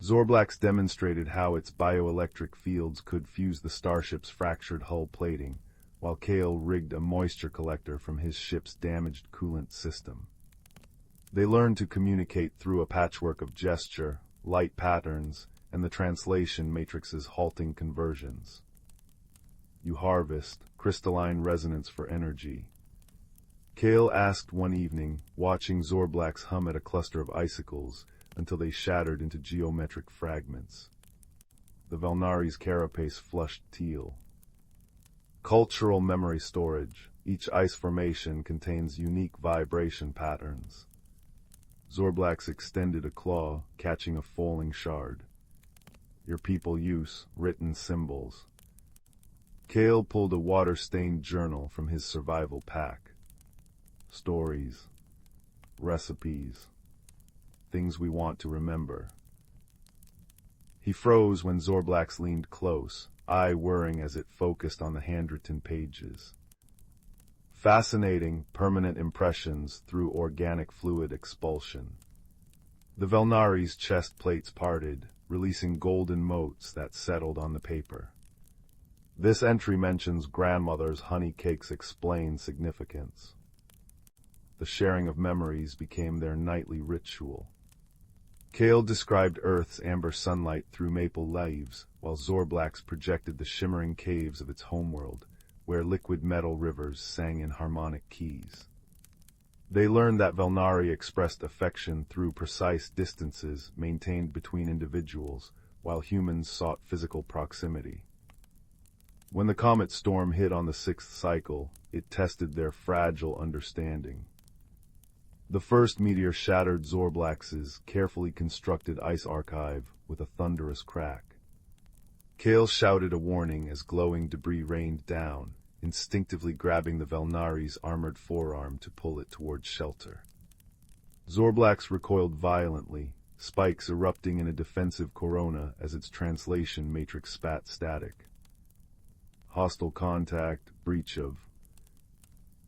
Zorblax demonstrated how its bioelectric fields could fuse the starship's fractured hull plating, while Kale rigged a moisture collector from his ship's damaged coolant system. They learned to communicate through a patchwork of gesture, light patterns, and the translation matrix's halting conversions. You harvest crystalline resonance for energy. Kale asked one evening, watching Zorblax hum at a cluster of icicles until they shattered into geometric fragments. The Velnari's carapace flushed teal. Cultural memory storage. Each ice formation contains unique vibration patterns. Zorblax extended a claw, catching a falling shard. Your people use written symbols. Kale pulled a water-stained journal from his survival pack. Stories, recipes, things we want to remember. He froze when Zorblax leaned close, eye whirring as it focused on the handwritten pages. Fascinating, permanent impressions through organic fluid expulsion. The Velnari's chest plates parted, releasing golden motes that settled on the paper. This entry mentions grandmother's honey cakes explain significance. The sharing of memories became their nightly ritual. Kale described Earth's amber sunlight through maple leaves, while Zorblax projected the shimmering caves of its homeworld, where liquid metal rivers sang in harmonic keys. They learned that Velnari expressed affection through precise distances maintained between individuals, while humans sought physical proximity. When the comet storm hit on the 6th cycle, it tested their fragile understanding. The first meteor shattered Zorblax's carefully constructed ice archive with a thunderous crack. Kale shouted a warning as glowing debris rained down, instinctively grabbing the Velnari's armored forearm to pull it towards shelter. Zorblax recoiled violently, spikes erupting in a defensive corona as its translation matrix spat static. Hostile contact, breach of.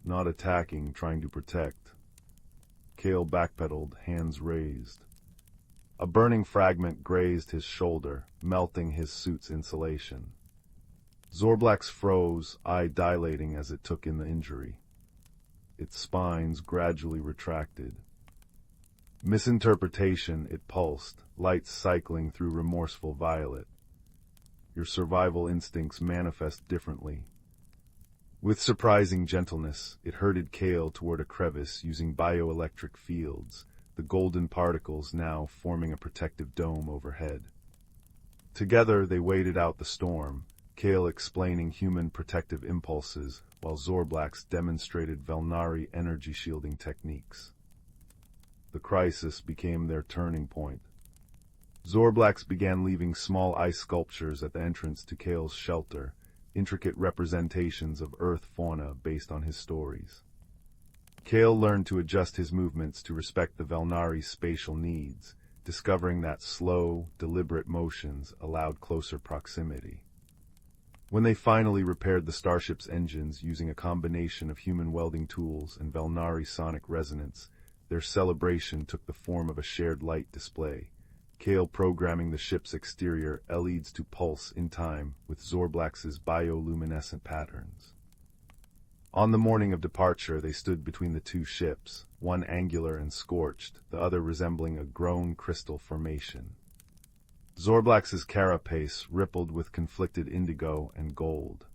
Not attacking, trying to protect. Kale backpedaled, hands raised. A burning fragment grazed his shoulder, melting his suit's insulation. Zorblax froze, eye dilating as it took in the injury. Its spines gradually retracted. Misinterpretation, it pulsed, lights cycling through remorseful violet. Your survival instincts manifest differently. With surprising gentleness, it herded Kale toward a crevice using bioelectric fields, the golden particles now forming a protective dome overhead. Together they waited out the storm, Kale explaining human protective impulses, while Zorblax demonstrated Velnari energy shielding techniques. The crisis became their turning point. Zorblax began leaving small ice sculptures at the entrance to Kale's shelter, intricate representations of Earth fauna based on his stories. Kale learned to adjust his movements to respect the Velnari's spatial needs, discovering that slow, deliberate motions allowed closer proximity. When they finally repaired the starship's engines using a combination of human welding tools and Velnari sonic resonance, their celebration took the form of a shared light display, Kale programming the ship's exterior LEDs to pulse in time with Zorblax's bioluminescent patterns. On the morning of departure, they stood between the 2 ships, one angular and scorched, the other resembling a grown crystal formation. Zorblax's carapace rippled with conflicted indigo and gold.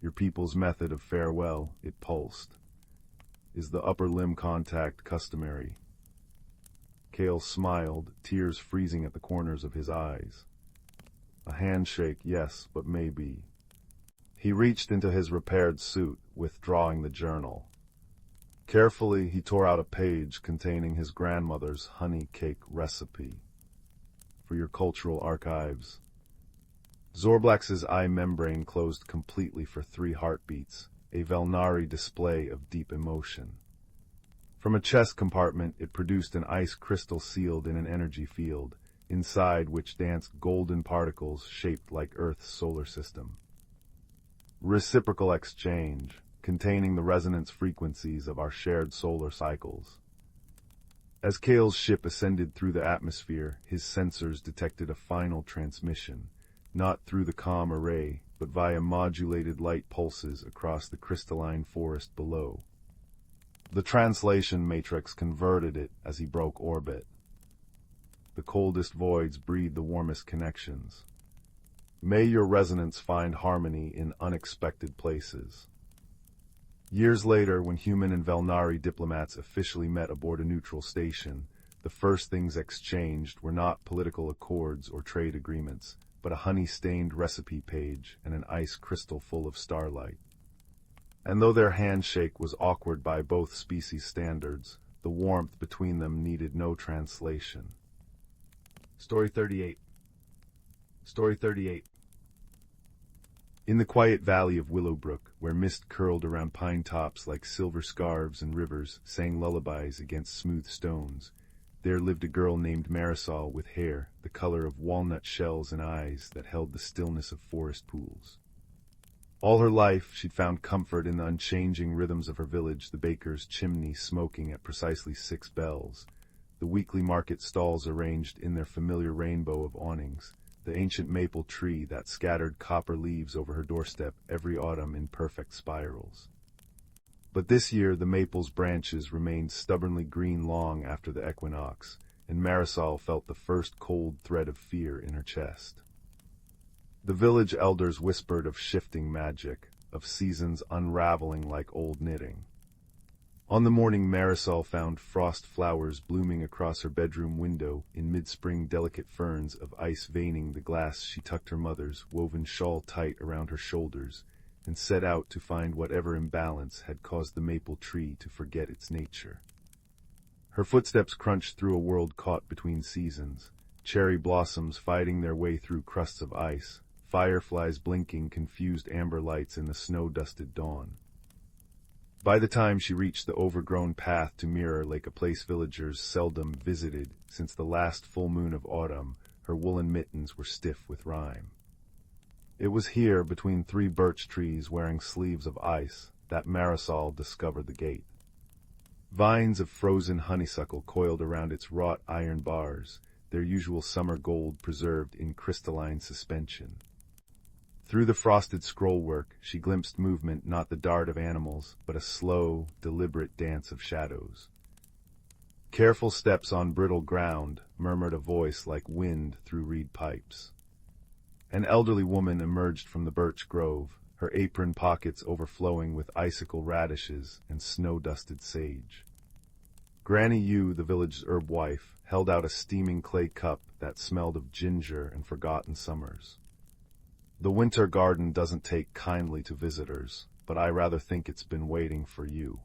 Your people's method of farewell, it pulsed. Is the upper limb contact customary? Kale smiled, tears freezing at the corners of his eyes. A handshake, yes, but maybe. He reached into his repaired suit, withdrawing the journal. Carefully, he tore out a page containing his grandmother's honey cake recipe. For your cultural archives. Zorblax's eye membrane closed completely for 3 heartbeats, a Velnari display of deep emotion. From a chest compartment, it produced an ice crystal sealed in an energy field, inside which danced golden particles shaped like Earth's solar system. Reciprocal exchange, containing the resonance frequencies of our shared solar cycles. As Kale's ship ascended through the atmosphere, his sensors detected a final transmission, not through the comm array, but via modulated light pulses across the crystalline forest below. The translation matrix converted it as he broke orbit. The coldest voids breed the warmest connections. May your resonance find harmony in unexpected places. Years later, when human and Velnari diplomats officially met aboard a neutral station, the first things exchanged were not political accords or trade agreements, but a honey-stained recipe page and an ice crystal full of starlight. And though their handshake was awkward by both species standards, the warmth between them needed no translation. Story 38. Story 38. In the quiet valley of Willowbrook, where mist curled around pine tops like silver scarves and rivers sang lullabies against smooth stones, there lived a girl named Marisol with hair the color of walnut shells and eyes that held the stillness of forest pools. All her life, she'd found comfort in the unchanging rhythms of her village, the baker's chimney smoking at precisely 6 bells, the weekly market stalls arranged in their familiar rainbow of awnings, the ancient maple tree that scattered copper leaves over her doorstep every autumn in perfect spirals. But this year the maple's branches remained stubbornly green long after the equinox, and Marisol felt the first cold thread of fear in her chest. The village elders whispered of shifting magic, of seasons unraveling like old knitting. On the morning Marisol found frost flowers blooming across her bedroom window, in mid-spring delicate ferns of ice veining the glass, she tucked her mother's woven shawl tight around her shoulders, and set out to find whatever imbalance had caused the maple tree to forget its nature. Her footsteps crunched through a world caught between seasons, cherry blossoms fighting their way through crusts of ice, fireflies blinking confused amber lights in the snow-dusted dawn. By the time she reached the overgrown path to Mirror Lake, a place villagers seldom visited since the last full moon of autumn, her woolen mittens were stiff with rime. It was here, between 3 birch trees wearing sleeves of ice, that Marisol discovered the gate. Vines of frozen honeysuckle coiled around its wrought iron bars, their usual summer gold preserved in crystalline suspension. Through the frosted scrollwork, she glimpsed movement, not the dart of animals, but a slow, deliberate dance of shadows. Careful steps on brittle ground, murmured a voice like wind through reed pipes. An elderly woman emerged from the birch grove, her apron pockets overflowing with icicle radishes and snow-dusted sage. Granny Yu, the village's herb wife, held out a steaming clay cup that smelled of ginger and forgotten summers. The winter garden doesn't take kindly to visitors, but I rather think it's been waiting for you.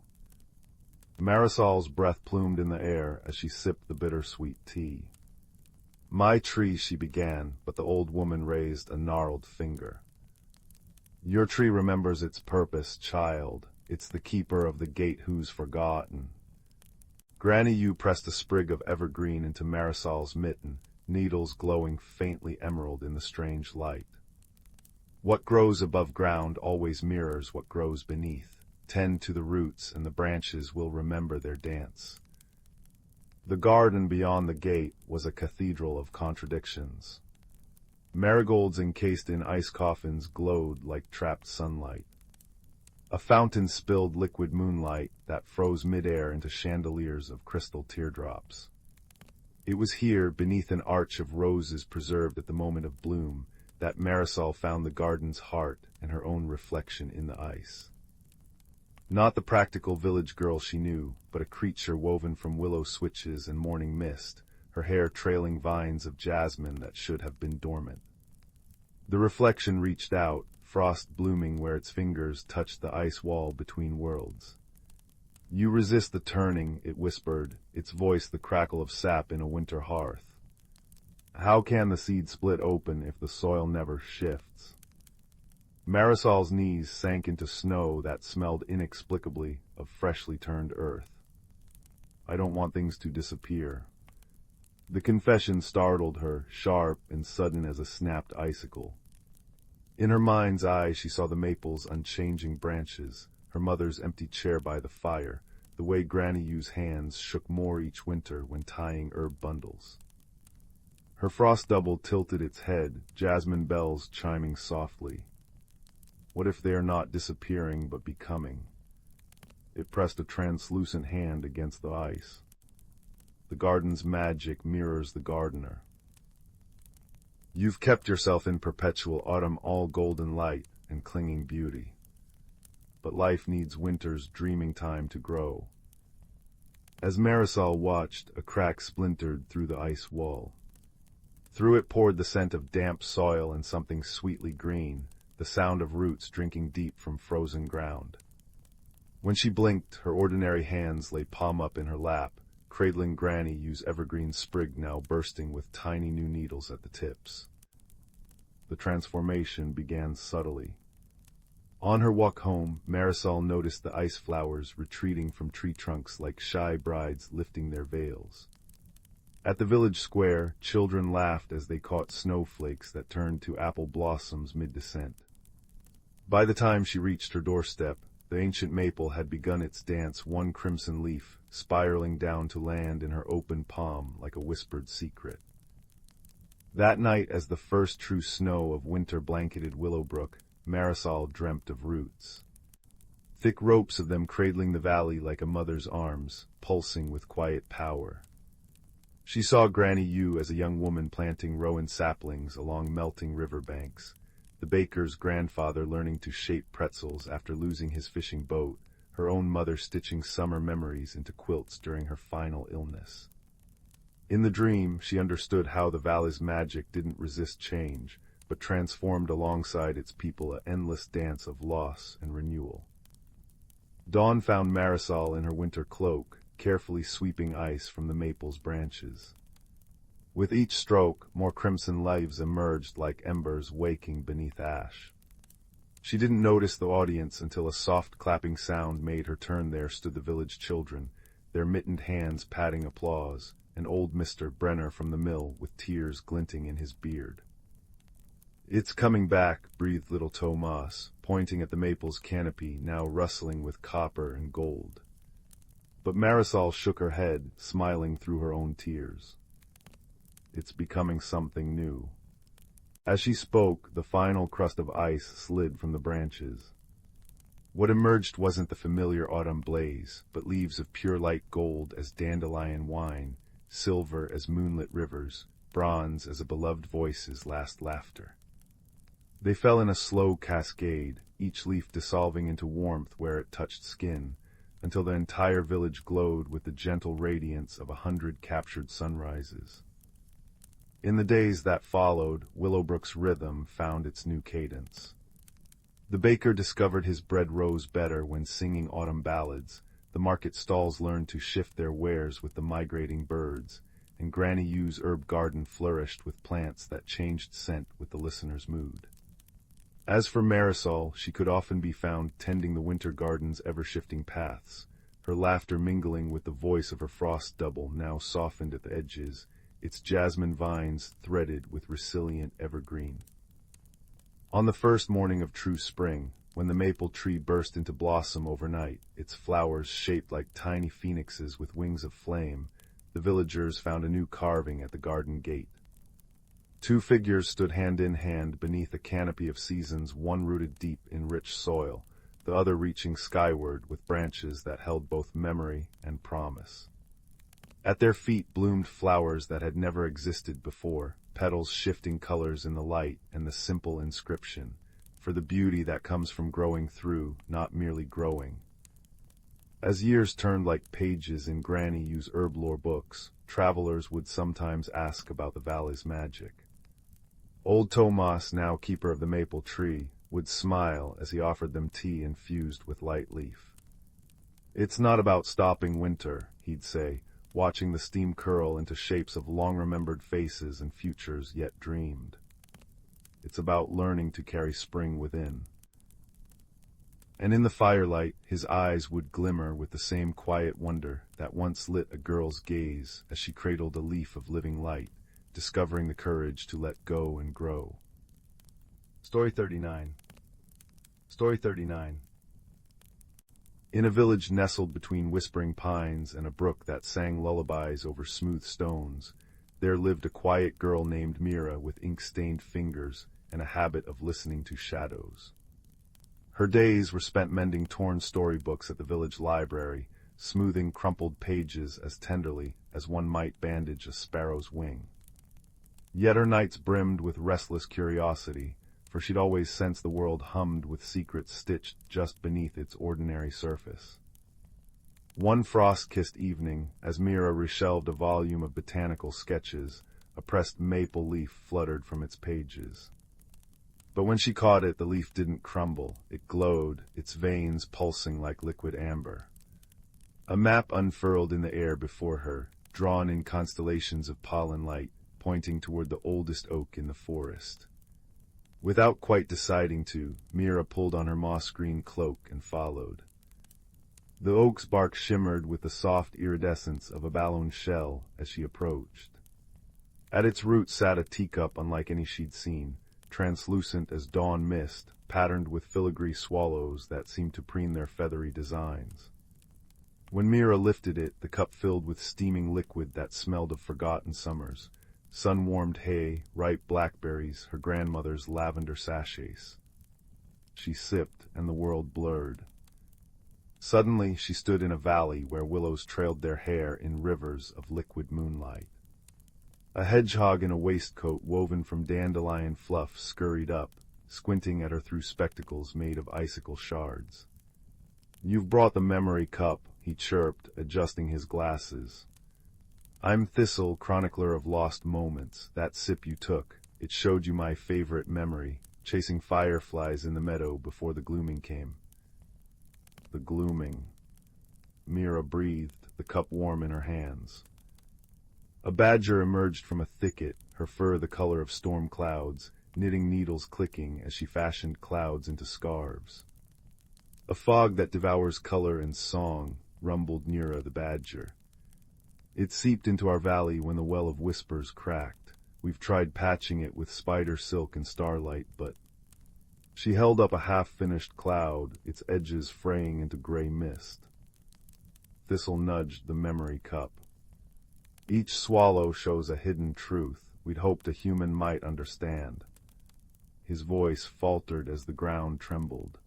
Marisol's breath plumed in the air as she sipped the bittersweet tea. My tree, she began, but the old woman raised a gnarled finger. Your tree remembers its purpose, child. It's the keeper of the gate who's forgotten. Granny Yu pressed a sprig of evergreen into Marisol's mitten, needles glowing faintly emerald in the strange light. What grows above ground always mirrors what grows beneath. Tend to the roots, and the branches will remember their dance. The garden beyond the gate was a cathedral of contradictions. Marigolds encased in ice coffins glowed like trapped sunlight. A fountain spilled liquid moonlight that froze midair into chandeliers of crystal teardrops. It was here, beneath an arch of roses preserved at the moment of bloom, that Marisol found the garden's heart and her own reflection in the ice. Not the practical village girl she knew, but a creature woven from willow switches and morning mist, her hair trailing vines of jasmine that should have been dormant. The reflection reached out, frost blooming where its fingers touched the ice wall between worlds. "You resist the turning," it whispered, its voice the crackle of sap in a winter hearth. "How can the seed split open if the soil never shifts?" Marisol's knees sank into snow that smelled inexplicably of freshly turned earth. "I don't want things to disappear." The confession startled her, sharp and sudden as a snapped icicle. In her mind's eye she saw the maple's unchanging branches, her mother's empty chair by the fire, the way Granny U's hands shook more each winter when tying herb bundles. Her frost double tilted its head, jasmine bells chiming softly. What if they are not disappearing but becoming? It pressed a translucent hand against the ice. The garden's magic mirrors the gardener. "You've kept yourself in perpetual autumn, all golden light and clinging beauty. But life needs winter's dreaming time to grow." As Marisol watched, a crack splintered through the ice wall. Through it poured the scent of damp soil and something sweetly green, the sound of roots drinking deep from frozen ground. When she blinked, her ordinary hands lay palm up in her lap, cradling Granny U's evergreen sprig now bursting with tiny new needles at the tips. The transformation began subtly. On her walk home, Marisol noticed the ice flowers retreating from tree trunks like shy brides lifting their veils. At the village square, children laughed as they caught snowflakes that turned to apple blossoms mid-descent. By the time she reached her doorstep, the ancient maple had begun its dance, one crimson leaf spiraling down to land in her open palm like a whispered secret. That night, as the first true snow of winter blanketed Willowbrook, Marisol dreamt of roots. Thick ropes of them cradling the valley like a mother's arms, pulsing with quiet power. She saw Granny U as a young woman planting rowan saplings along melting river banks, the baker's grandfather learning to shape pretzels after losing his fishing boat, her own mother stitching summer memories into quilts during her final illness. In the dream, she understood how the valley's magic didn't resist change, but transformed alongside its people an endless dance of loss and renewal. Dawn found Marisol in her winter cloak, carefully sweeping ice from the maple's branches. With each stroke, more crimson leaves emerged like embers waking beneath ash. She didn't notice the audience until a soft clapping sound made her turn. There stood the village children, their mittened hands patting applause, and old Mr. Brenner from the mill with tears glinting in his beard. "It's coming back," breathed little Tomas, pointing at the maple's canopy, now rustling with copper and gold. But Marisol shook her head, smiling through her own tears. "It's becoming something new." As she spoke, the final crust of ice slid from the branches. What emerged wasn't the familiar autumn blaze, but leaves of pure light gold as dandelion wine, silver as moonlit rivers, bronze as a beloved voice's last laughter. They fell in a slow cascade, each leaf dissolving into warmth where it touched skin, until the entire village glowed with the gentle radiance of 100 captured sunrises. In the days that followed, Willowbrook's rhythm found its new cadence. The baker discovered his bread rose better when singing autumn ballads, the market stalls learned to shift their wares with the migrating birds, and Granny U's herb garden flourished with plants that changed scent with the listener's mood. As for Marisol, she could often be found tending the winter garden's ever-shifting paths, her laughter mingling with the voice of her frost double now softened at the edges, its jasmine vines threaded with resilient evergreen. On the first morning of true spring, when the maple tree burst into blossom overnight, its flowers shaped like tiny phoenixes with wings of flame, the villagers found a new carving at the garden gate. Two figures stood hand in hand beneath a canopy of seasons, one rooted deep in rich soil, the other reaching skyward with branches that held both memory and promise. At their feet bloomed flowers that had never existed before, petals shifting colors in the light, and the simple inscription, "For the beauty that comes from growing through, not merely growing." As years turned like pages in Granny U's herblore books, travelers would sometimes ask about the valley's magic. Old Tomas, now keeper of the maple tree, would smile as he offered them tea infused with light leaf. "It's not about stopping winter," he'd say, watching the steam curl into shapes of long-remembered faces and futures yet dreamed. "It's about learning to carry spring within." And in the firelight, his eyes would glimmer with the same quiet wonder that once lit a girl's gaze as she cradled a leaf of living light, discovering the courage to let go and grow. Story 39. Story 39. In a village nestled between whispering pines and a brook that sang lullabies over smooth stones, there lived a quiet girl named Mira with ink-stained fingers and a habit of listening to shadows. Her days were spent mending torn storybooks at the village library, smoothing crumpled pages as tenderly as one might bandage a sparrow's wing. Yet her nights brimmed with restless curiosity, for she'd always sensed the world hummed with secrets stitched just beneath its ordinary surface. One frost-kissed evening, as Mira reshelved a volume of botanical sketches, a pressed maple leaf fluttered from its pages. But when she caught it, the leaf didn't crumble. It glowed, its veins pulsing like liquid amber. A map unfurled in the air before her, drawn in constellations of pollen light, pointing toward the oldest oak in the forest. Without quite deciding to, Mira pulled on her moss-green cloak and followed. The oak's bark shimmered with the soft iridescence of a balloon shell as she approached. At its root sat a teacup unlike any she'd seen, translucent as dawn mist, patterned with filigree swallows that seemed to preen their feathery designs. When Mira lifted it, the cup filled with steaming liquid that smelled of forgotten summers, sun-warmed hay, ripe blackberries, her grandmother's lavender sachets. She sipped, and the world blurred. Suddenly she stood in a valley where willows trailed their hair in rivers of liquid moonlight. A hedgehog in a waistcoat woven from dandelion fluff scurried up, squinting at her through spectacles made of icicle shards. "You've brought the memory cup," he chirped, adjusting his glasses. "I'm Thistle, chronicler of lost moments. That sip you took, it showed you my favorite memory, chasing fireflies in the meadow before the gloaming came." The gloaming. Mira breathed, the cup warm in her hands. A badger emerged from a thicket, her fur the color of storm clouds, knitting needles clicking as she fashioned clouds into scarves. "A fog that devours color and song," rumbled Nira the badger. "It seeped into our valley when the well of whispers cracked. We've tried patching it with spider silk and starlight, but—" She held up a half-finished cloud, its edges fraying into gray mist. Thistle nudged the memory cup. "Each swallow shows a hidden truth we'd hoped a human might understand." His voice faltered as the ground trembled.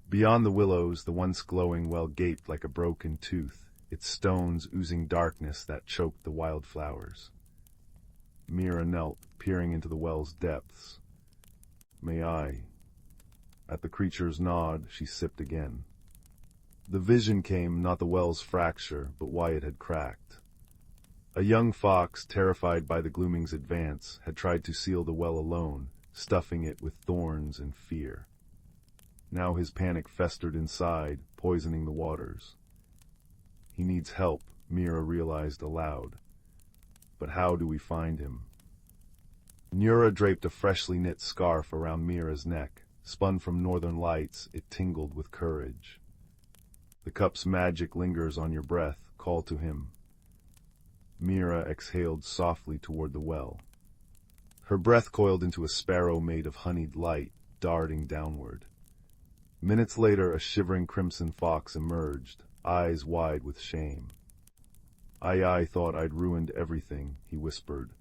Beyond the willows, the once glowing well gaped like a broken tooth, its stones oozing darkness that choked the wildflowers. Mira knelt, peering into the well's depths. "May I?" At the creature's nod, she sipped again. The vision came, not the well's fracture, but why it had cracked. A young fox, terrified by the gloaming's advance, had tried to seal the well alone, stuffing it with thorns and fear. Now his panic festered inside, poisoning the waters. He needs help, Mira realized aloud. But how do we find him? Nura draped a freshly knit scarf around Mira's neck. Spun from northern lights, it tingled with courage. "The cup's magic lingers on your breath. Call to him." Mira exhaled softly toward the well. Her breath coiled into a sparrow made of honeyed light, darting downward. Minutes later, a shivering crimson fox emerged, eyes wide with shame. I thought I'd ruined everything," he whispered.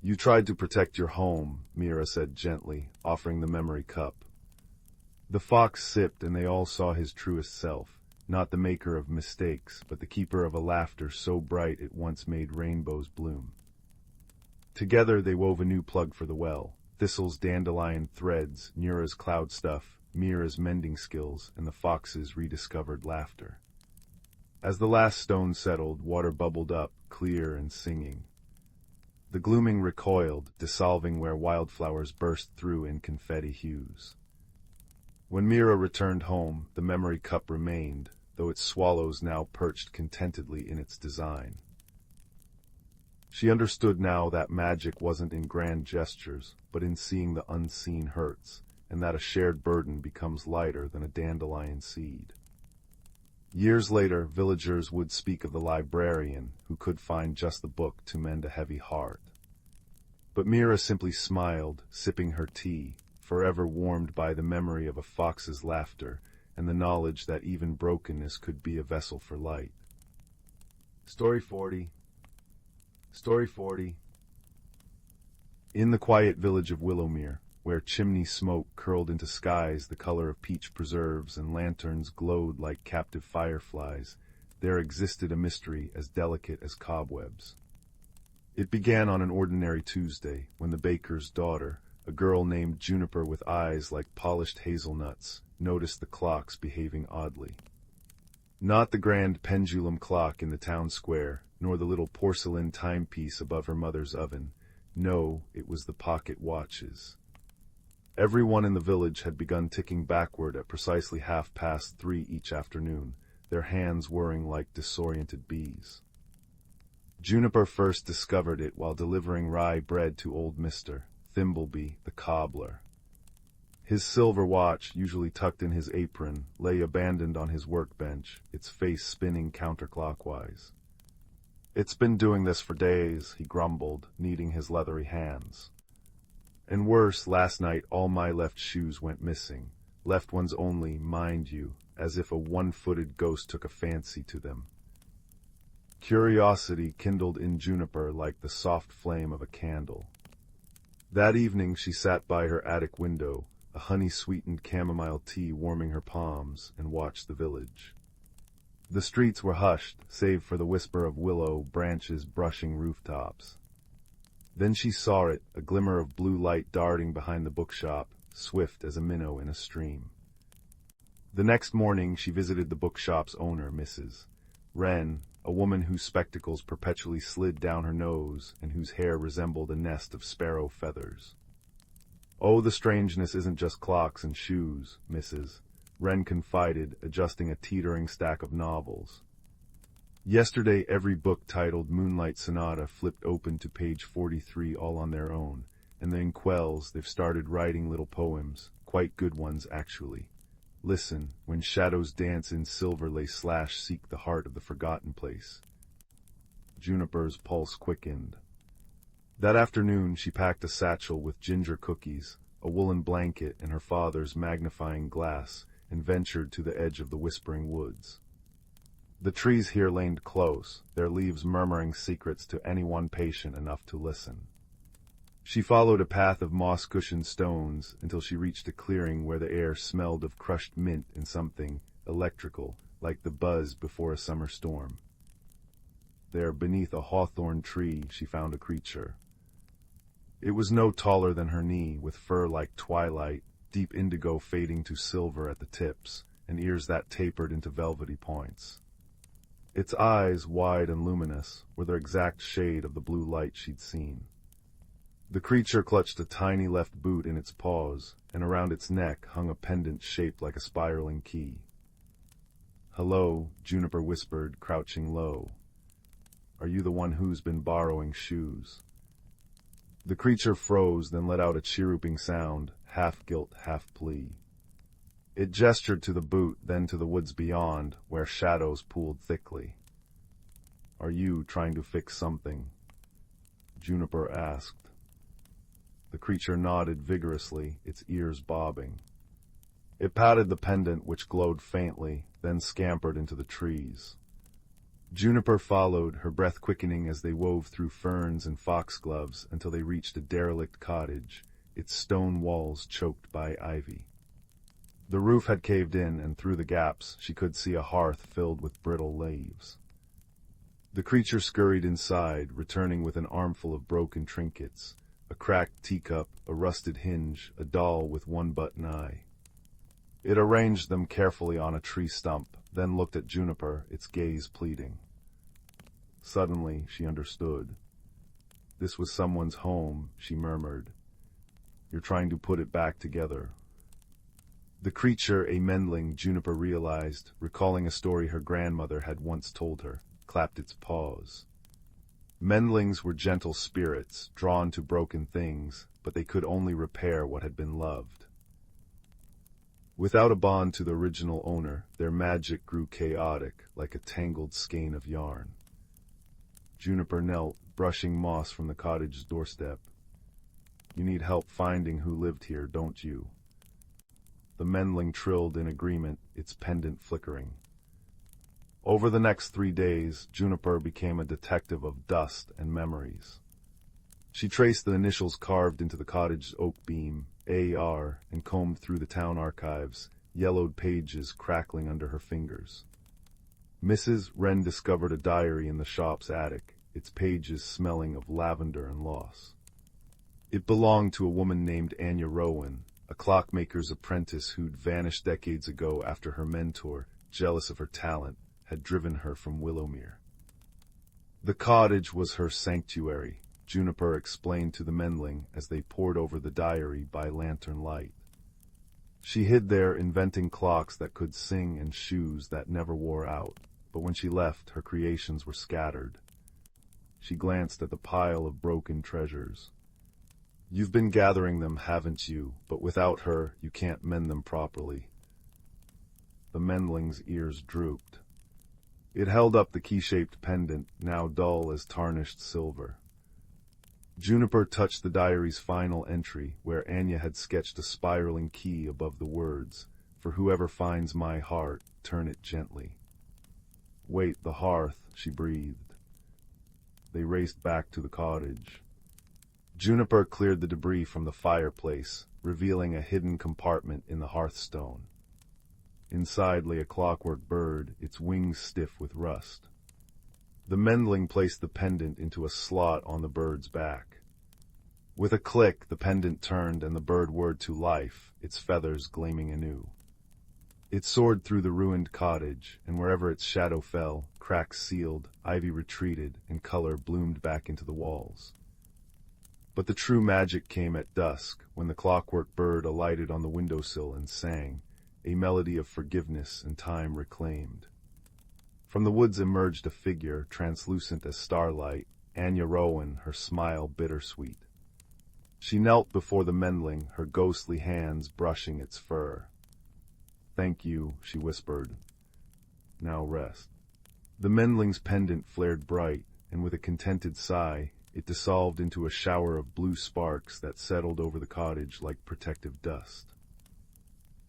"You tried to protect your home," Mira said gently, offering the memory cup. The fox sipped, and they all saw his truest self, not the maker of mistakes, but the keeper of a laughter so bright it once made rainbows bloom. Together they wove a new plug for the well, Thistle's dandelion threads, Nura's cloud stuff, Mira's mending skills, and the fox's rediscovered laughter. As the last stone settled, water bubbled up, clear and singing. The glooming recoiled, dissolving where wildflowers burst through in confetti hues. When Mira returned home, the memory cup remained, though its swallows now perched contentedly in its design. She understood now that magic wasn't in grand gestures, but in seeing the unseen hurts, and that a shared burden becomes lighter than a dandelion seed. Years later, villagers would speak of the librarian who could find just the book to mend a heavy heart. But Mira simply smiled, sipping her tea, forever warmed by the memory of a fox's laughter and the knowledge that even brokenness could be a vessel for light. Story 40. In the quiet village of Willowmere, where chimney smoke curled into skies the color of peach preserves and lanterns glowed like captive fireflies, there existed a mystery as delicate as cobwebs. It began on an ordinary Tuesday, when the baker's daughter, a girl named Juniper with eyes like polished hazelnuts, noticed the clocks behaving oddly. Not the grand pendulum clock in the town square, nor the little porcelain timepiece above her mother's oven. No, it was the pocket watches. Everyone in the village had begun ticking backward at precisely 3:30 each afternoon, their hands whirring like disoriented bees. Juniper first discovered it while delivering rye bread to old Mr. Thimbleby, the cobbler. His silver watch, usually tucked in his apron, lay abandoned on his workbench, its face spinning counterclockwise. "It's been doing this for days," he grumbled, kneading his leathery hands. "And worse, last night all my left shoes went missing, left ones only, mind you, as if a one-footed ghost took a fancy to them." Curiosity kindled in Juniper like the soft flame of a candle. That evening she sat by her attic window, a honey-sweetened chamomile tea warming her palms, and watched the village. The streets were hushed, save for the whisper of willow branches brushing rooftops. Then she saw it, a glimmer of blue light darting behind the bookshop, swift as a minnow in a stream. The next morning she visited the bookshop's owner, Mrs. Wren, a woman whose spectacles perpetually slid down her nose and whose hair resembled a nest of sparrow feathers. "Oh, the strangeness isn't just clocks and shoes," Mrs. Wren confided, adjusting a teetering stack of novels. "Yesterday every book titled Moonlight Sonata flipped open to page 43 all on their own, and the inkwells they've started writing little poems, quite good ones actually. Listen, when shadows dance in silver lay slash seek the heart of the forgotten place." Juniper's pulse quickened. That afternoon she packed a satchel with ginger cookies, a woolen blanket, and her father's magnifying glass, and ventured to the edge of the whispering woods. The trees here leaned close, their leaves murmuring secrets to anyone patient enough to listen. She followed a path of moss-cushioned stones until she reached a clearing where the air smelled of crushed mint and something electrical, like the buzz before a summer storm. There, beneath a hawthorn tree, she found a creature. It was no taller than her knee, with fur like twilight, deep indigo fading to silver at the tips, and ears that tapered into velvety points. Its eyes, wide and luminous, were the exact shade of the blue light she'd seen. The creature clutched a tiny left boot in its paws, and around its neck hung a pendant shaped like a spiraling key. "Hello," Juniper whispered, crouching low. "Are you the one who's been borrowing shoes?" The creature froze, then let out a chirruping sound, half guilt, half plea. It gestured to the boot, then to the woods beyond, where shadows pooled thickly. "Are you trying to fix something?" Juniper asked. The creature nodded vigorously, its ears bobbing. It patted the pendant, which glowed faintly, then scampered into the trees. Juniper followed, her breath quickening as they wove through ferns and foxgloves until they reached a derelict cottage, its stone walls choked by ivy. The roof had caved in, and through the gaps she could see a hearth filled with brittle leaves. The creature scurried inside, returning with an armful of broken trinkets, a cracked teacup, a rusted hinge, a doll with one button eye. It arranged them carefully on a tree stump, then looked at Juniper, its gaze pleading. Suddenly, she understood. This was someone's home, she murmured. You're trying to put it back together. The creature, a mendling, Juniper realized, recalling a story her grandmother had once told her, clapped its paws. Mendlings were gentle spirits, drawn to broken things, but they could only repair what had been loved. Without a bond to the original owner, their magic grew chaotic, like a tangled skein of yarn. Juniper knelt, brushing moss from the cottage's doorstep. You need help finding who lived here, don't you? The mendling trilled in agreement, its pendant flickering. Over the next 3 days, Juniper became a detective of dust and memories. She traced the initials carved into the cottage's oak beam, A.R., and combed through the town archives, yellowed pages crackling under her fingers. Mrs. Wren discovered a diary in the shop's attic, its pages smelling of lavender and loss. It belonged to a woman named Anya Rowan, a clockmaker's apprentice who'd vanished decades ago after her mentor, jealous of her talent, had driven her from Willowmere. The cottage was her sanctuary, Juniper explained to the mendling as they pored over the diary by lantern light. She hid there inventing clocks that could sing and shoes that never wore out, but when she left, her creations were scattered. She glanced at the pile of broken treasures. You've been gathering them, haven't you? But without her, you can't mend them properly. The mendling's ears drooped. It held up the key-shaped pendant, now dull as tarnished silver. Juniper touched the diary's final entry, where Anya had sketched a spiraling key above the words, "For whoever finds my heart, turn it gently." "Wait, the hearth," she breathed. They raced back to the cottage. Juniper cleared the debris from the fireplace, revealing a hidden compartment in the hearthstone. Inside lay a clockwork bird, its wings stiff with rust. The mendling placed the pendant into a slot on the bird's back. With a click, the pendant turned and the bird whirred to life, its feathers gleaming anew. It soared through the ruined cottage, and wherever its shadow fell, cracks sealed, ivy retreated, and color bloomed back into the walls. But the true magic came at dusk, when the clockwork bird alighted on the windowsill and sang, a melody of forgiveness and time reclaimed. From the woods emerged a figure, translucent as starlight, Anya Rowan, her smile bittersweet. She knelt before the mendling, her ghostly hands brushing its fur. "Thank you," she whispered. "Now rest." The mendling's pendant flared bright, and with a contented sigh, it dissolved into a shower of blue sparks that settled over the cottage like protective dust.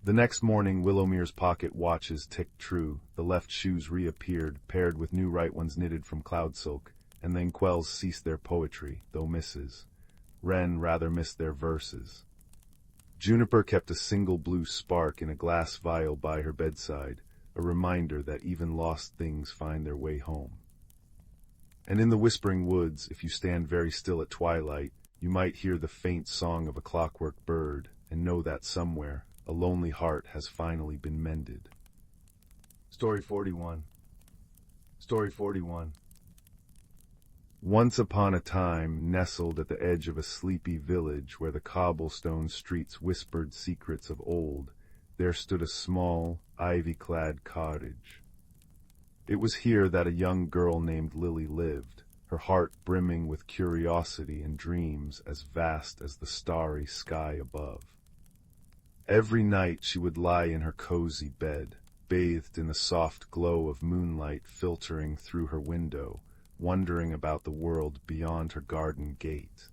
The next morning, Willowmere's pocket watches ticked true, the left shoes reappeared, paired with new right ones knitted from cloud silk, and then Quells ceased their poetry, though Mrs. Wren rather missed their verses. Juniper kept a single blue spark in a glass vial by her bedside, a reminder that even lost things find their way home. And in the whispering woods, if you stand very still at twilight, you might hear the faint song of a clockwork bird, and know that somewhere, a lonely heart has finally been mended. Story 41. Story 41. Once upon a time, nestled at the edge of a sleepy village where the cobblestone streets whispered secrets of old, there stood a small, ivy-clad cottage. It was here that a young girl named Lily lived, her heart brimming with curiosity and dreams as vast as the starry sky above. Every night she would lie in her cozy bed, bathed in the soft glow of moonlight filtering through her window, wondering about the world beyond her garden gate.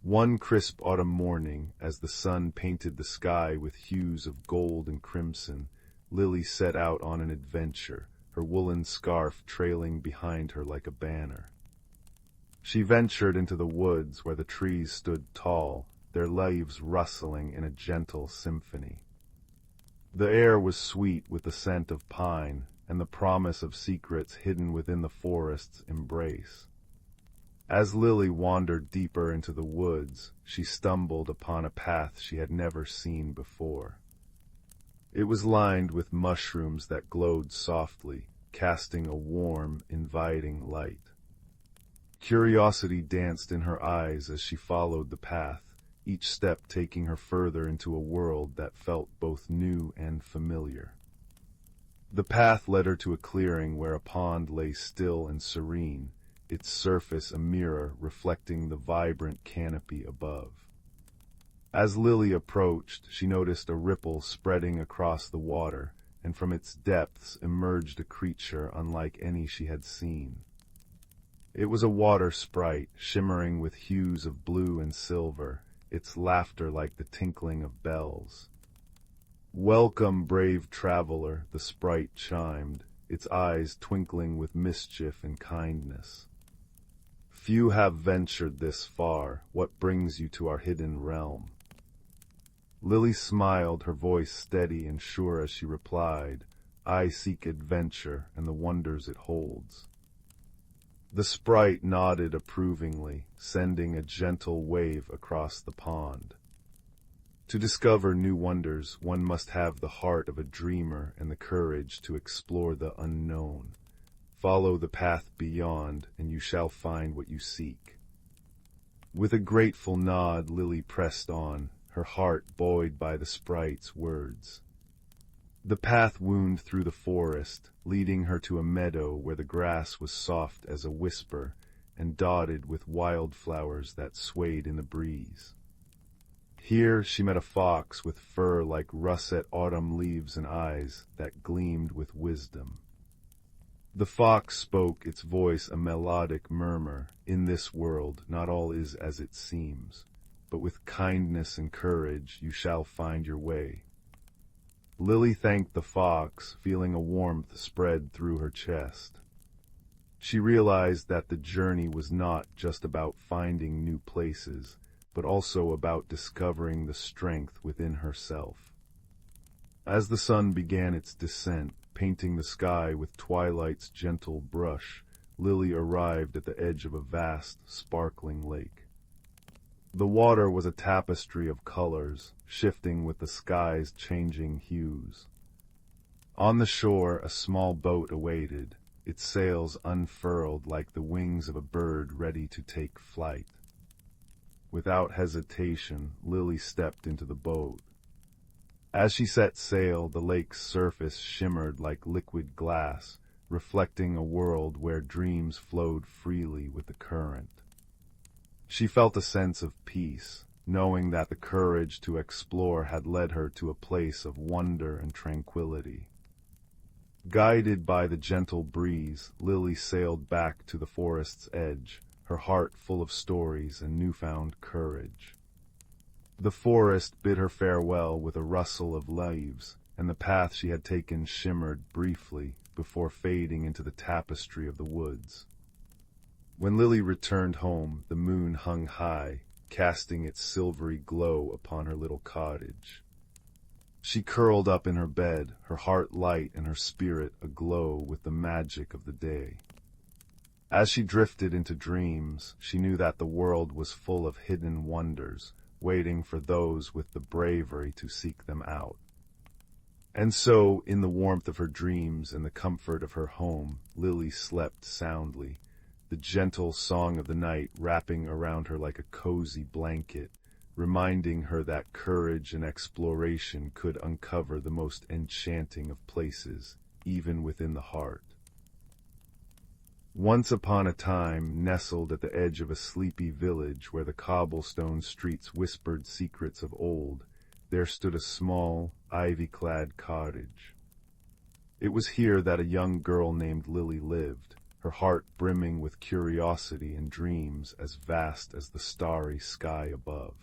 One crisp autumn morning, as the sun painted the sky with hues of gold and crimson, Lily set out on an adventure, her woolen scarf trailing behind her like a banner. She ventured into the woods where the trees stood tall, their leaves rustling in a gentle symphony. The air was sweet with the scent of pine and the promise of secrets hidden within the forest's embrace. As Lily wandered deeper into the woods, she stumbled upon a path she had never seen before. It was lined with mushrooms that glowed softly, casting a warm, inviting light. Curiosity danced in her eyes as she followed the path, each step taking her further into a world that felt both new and familiar. The path led her to a clearing where a pond lay still and serene, its surface a mirror reflecting the vibrant canopy above. As Lily approached, she noticed a ripple spreading across the water, and from its depths emerged a creature unlike any she had seen. It was a water sprite, shimmering with hues of blue and silver, its laughter like the tinkling of bells. "Welcome, brave traveler," the sprite chimed, its eyes twinkling with mischief and kindness. "Few have ventured this far. What brings you to our hidden realm?" Lily smiled, her voice steady and sure as she replied, "I seek adventure and the wonders it holds." The sprite nodded approvingly, sending a gentle wave across the pond. To discover new wonders, one must have the heart of a dreamer and the courage to explore the unknown. Follow the path beyond, and you shall find what you seek. With a grateful nod, Lily pressed on, her heart buoyed by the sprite's words. The path wound through the forest, leading her to a meadow where the grass was soft as a whisper and dotted with wildflowers that swayed in the breeze. Here she met a fox with fur like russet autumn leaves and eyes that gleamed with wisdom. The fox spoke, its voice a melodic murmur, "In this world not all is as it seems, but with kindness and courage you shall find your way." Lily thanked the fox, feeling a warmth spread through her chest. She realized that the journey was not just about finding new places, but also about discovering the strength within herself. As the sun began its descent, painting the sky with twilight's gentle brush, Lily arrived at the edge of a vast, sparkling lake. The water was a tapestry of colors, shifting with the sky's changing hues. On the shore, a small boat awaited, its sails unfurled like the wings of a bird ready to take flight. Without hesitation, Lily stepped into the boat. As she set sail, the lake's surface shimmered like liquid glass, reflecting a world where dreams flowed freely with the current. She felt a sense of peace, knowing that the courage to explore had led her to a place of wonder and tranquility. Guided by the gentle breeze, Lily sailed back to the forest's edge, her heart full of stories and newfound courage. The forest bid her farewell with a rustle of leaves, and the path she had taken shimmered briefly before fading into the tapestry of the woods. When Lily returned home, the moon hung high, casting its silvery glow upon her little cottage. She curled up in her bed, her heart light and her spirit aglow with the magic of the day. As she drifted into dreams, she knew that the world was full of hidden wonders, waiting for those with the bravery to seek them out. And so, in the warmth of her dreams and the comfort of her home, Lily slept soundly, the gentle song of the night wrapping around her like a cozy blanket, reminding her that courage and exploration could uncover the most enchanting of places, even within the heart. Once upon a time, nestled at the edge of a sleepy village where the cobblestone streets whispered secrets of old, there stood a small, ivy-clad cottage. It was here that a young girl named Lily lived, her heart brimming with curiosity and dreams as vast as the starry sky above.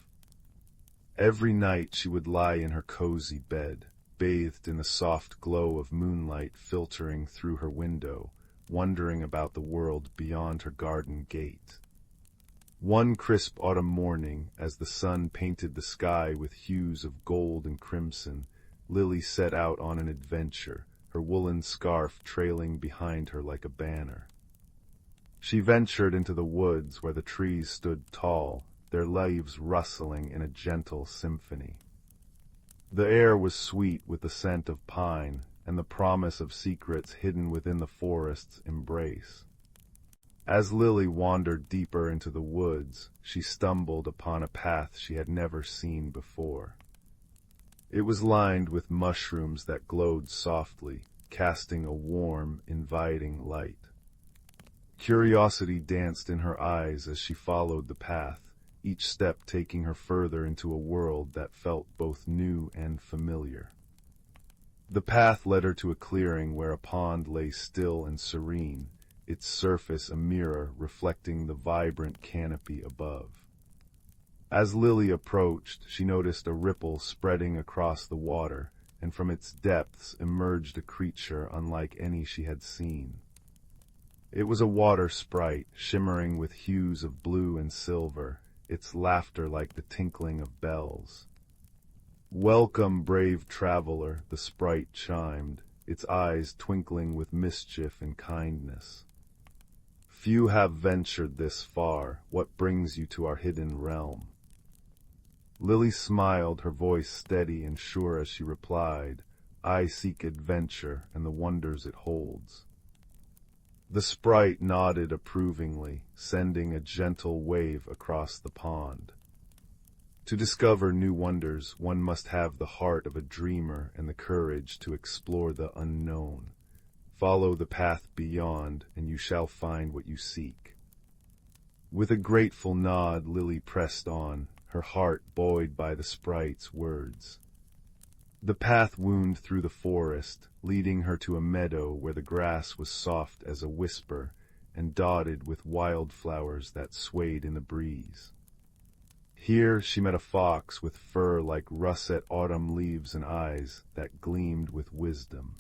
Every night she would lie in her cozy bed, bathed in the soft glow of moonlight filtering through her window, wondering about the world beyond her garden gate. One crisp autumn morning, as the sun painted the sky with hues of gold and crimson, Lily set out on an adventure, her woolen scarf trailing behind her like a banner. She ventured into the woods where the trees stood tall, their leaves rustling in a gentle symphony. The air was sweet with the scent of pine and the promise of secrets hidden within the forest's embrace. As Lily wandered deeper into the woods, she stumbled upon a path she had never seen before. It was lined with mushrooms that glowed softly, casting a warm, inviting light. Curiosity danced in her eyes as she followed the path, each step taking her further into a world that felt both new and familiar. The path led her to a clearing where a pond lay still and serene, its surface a mirror reflecting the vibrant canopy above. As Lily approached, she noticed a ripple spreading across the water, and from its depths emerged a creature unlike any she had seen. It was a water sprite, shimmering with hues of blue and silver, its laughter like the tinkling of bells. "Welcome, brave traveler," the sprite chimed, its eyes twinkling with mischief and kindness. "Few have ventured this far. What brings you to our hidden realm?" Lily smiled, her voice steady and sure as she replied, "I seek adventure and the wonders it holds." The sprite nodded approvingly, sending a gentle wave across the pond. To discover new wonders, one must have the heart of a dreamer and the courage to explore the unknown. Follow the path beyond, and you shall find what you seek. With a grateful nod, Lily pressed on, her heart buoyed by the sprite's words. The path wound through the forest, leading her to a meadow where the grass was soft as a whisper and dotted with wildflowers that swayed in the breeze. Here she met a fox with fur like russet autumn leaves and eyes that gleamed with wisdom.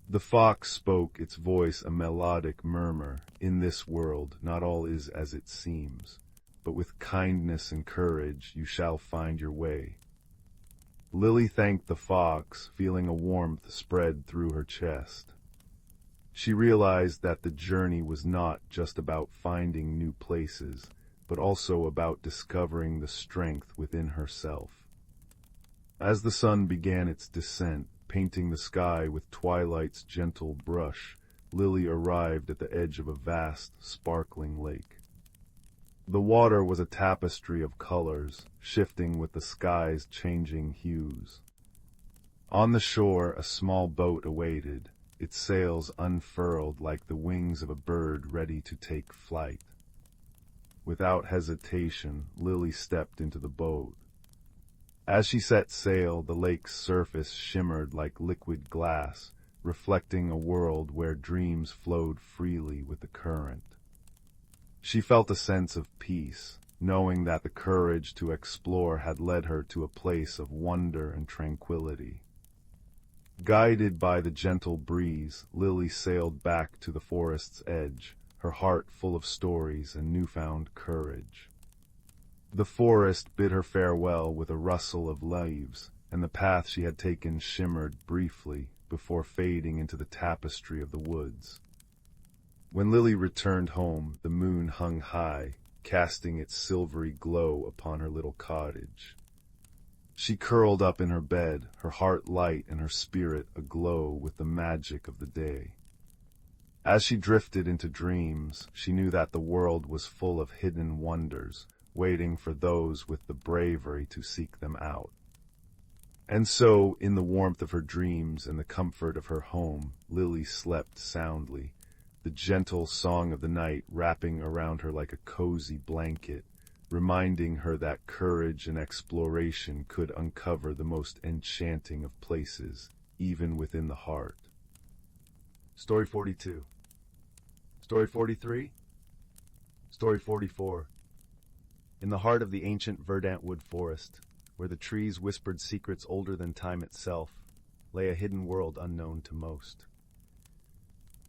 The fox spoke, its voice a melodic murmur, "In this world not all is as it seems, but with kindness and courage you shall find your way." Lily thanked the fox, feeling a warmth spread through her chest. She realized that the journey was not just about finding new places, but also about discovering the strength within herself. As the sun began its descent, painting the sky with twilight's gentle brush, Lily arrived at the edge of a vast, sparkling lake. The water was a tapestry of colors, shifting with the sky's changing hues. On the shore, a small boat awaited, its sails unfurled like the wings of a bird ready to take flight. Without hesitation, Lily stepped into the boat. As she set sail, the lake's surface shimmered like liquid glass, reflecting a world where dreams flowed freely with the current. She felt a sense of peace, knowing that the courage to explore had led her to a place of wonder and tranquility. Guided by the gentle breeze, Lily sailed back to the forest's edge, her heart full of stories and newfound courage. The forest bid her farewell with a rustle of leaves, and the path she had taken shimmered briefly before fading into the tapestry of the woods. When Lily returned home, the moon hung high, casting its silvery glow upon her little cottage. She curled up in her bed, her heart light and her spirit aglow with the magic of the day. As she drifted into dreams, she knew that the world was full of hidden wonders, waiting for those with the bravery to seek them out. And so, in the warmth of her dreams and the comfort of her home, Lily slept soundly, the gentle song of the night wrapping around her like a cozy blanket, reminding her that courage and exploration could uncover the most enchanting of places, even within the heart. Story 42. Story 43. Story 44. In the heart of the ancient verdant wood forest, where the trees whispered secrets older than time itself, lay a hidden world unknown to most.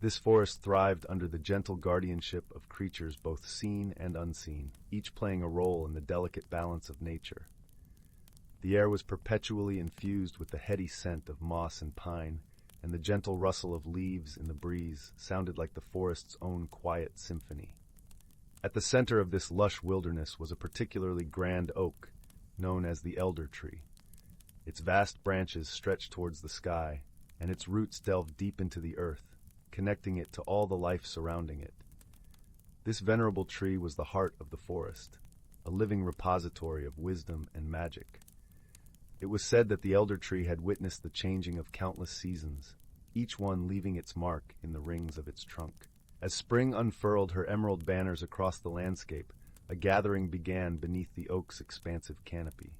This forest thrived under the gentle guardianship of creatures both seen and unseen, each playing a role in the delicate balance of nature. The air was perpetually infused with the heady scent of moss and pine, and the gentle rustle of leaves in the breeze sounded like the forest's own quiet symphony. At the center of this lush wilderness was a particularly grand oak, known as the elder tree. Its vast branches stretched towards the sky, and its roots delved deep into the earth, connecting it to all the life surrounding it. This venerable tree was the heart of the forest, a living repository of wisdom and magic. It was said that the elder tree had witnessed the changing of countless seasons, each one leaving its mark in the rings of its trunk. As spring unfurled her emerald banners across the landscape, a gathering began beneath the oak's expansive canopy.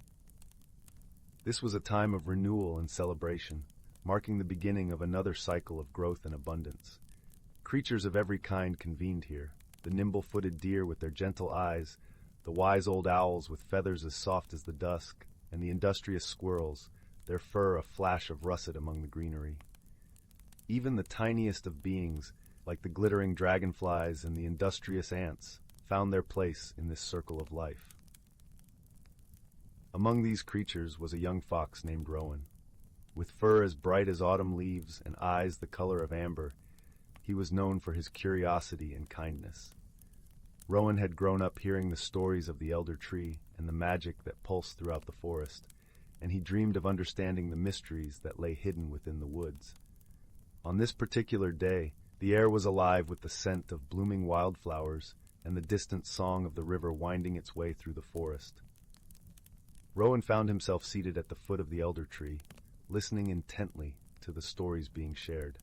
This was a time of renewal and celebration, marking the beginning of another cycle of growth and abundance. Creatures of every kind convened here, the nimble-footed deer with their gentle eyes, the wise old owls with feathers as soft as the dusk, and the industrious squirrels, their fur a flash of russet among the greenery. Even the tiniest of beings, like the glittering dragonflies and the industrious ants, found their place in this circle of life. Among these creatures was a young fox named Rowan. With fur as bright as autumn leaves and eyes the color of amber, he was known for his curiosity and kindness. Rowan had grown up hearing the stories of the elder tree and the magic that pulsed throughout the forest, and he dreamed of understanding the mysteries that lay hidden within the woods. On this particular day, the air was alive with the scent of blooming wildflowers and the distant song of the river winding its way through the forest. Rowan found himself seated at the foot of the elder tree, listening intently to the stories being shared.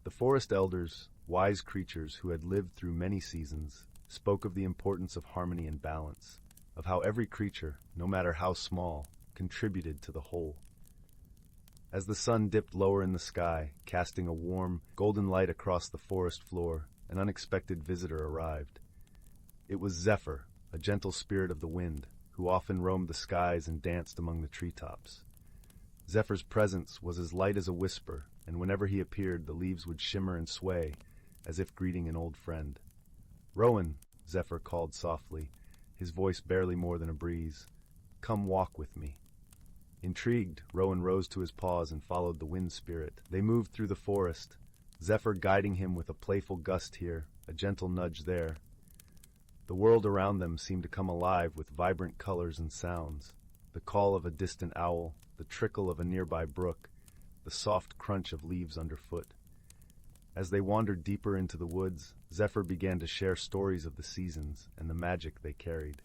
The forest elders, wise creatures who had lived through many seasons, spoke of the importance of harmony and balance, of how every creature, no matter how small, contributed to the whole. As the sun dipped lower in the sky, casting a warm, golden light across the forest floor, an unexpected visitor arrived. It was Zephyr, a gentle spirit of the wind, who often roamed the skies and danced among the treetops. Zephyr's presence was as light as a whisper, and whenever he appeared, the leaves would shimmer and sway, as if greeting an old friend. "Rowan," Zephyr called softly, his voice barely more than a breeze, "come walk with me." Intrigued, Rowan rose to his paws and followed the wind spirit. They moved through the forest, Zephyr guiding him with a playful gust here, a gentle nudge there. The world around them seemed to come alive with vibrant colors and sounds, the call of a distant owl, the trickle of a nearby brook, the soft crunch of leaves underfoot. As they wandered deeper into the woods, Zephyr began to share stories of the seasons and the magic they carried.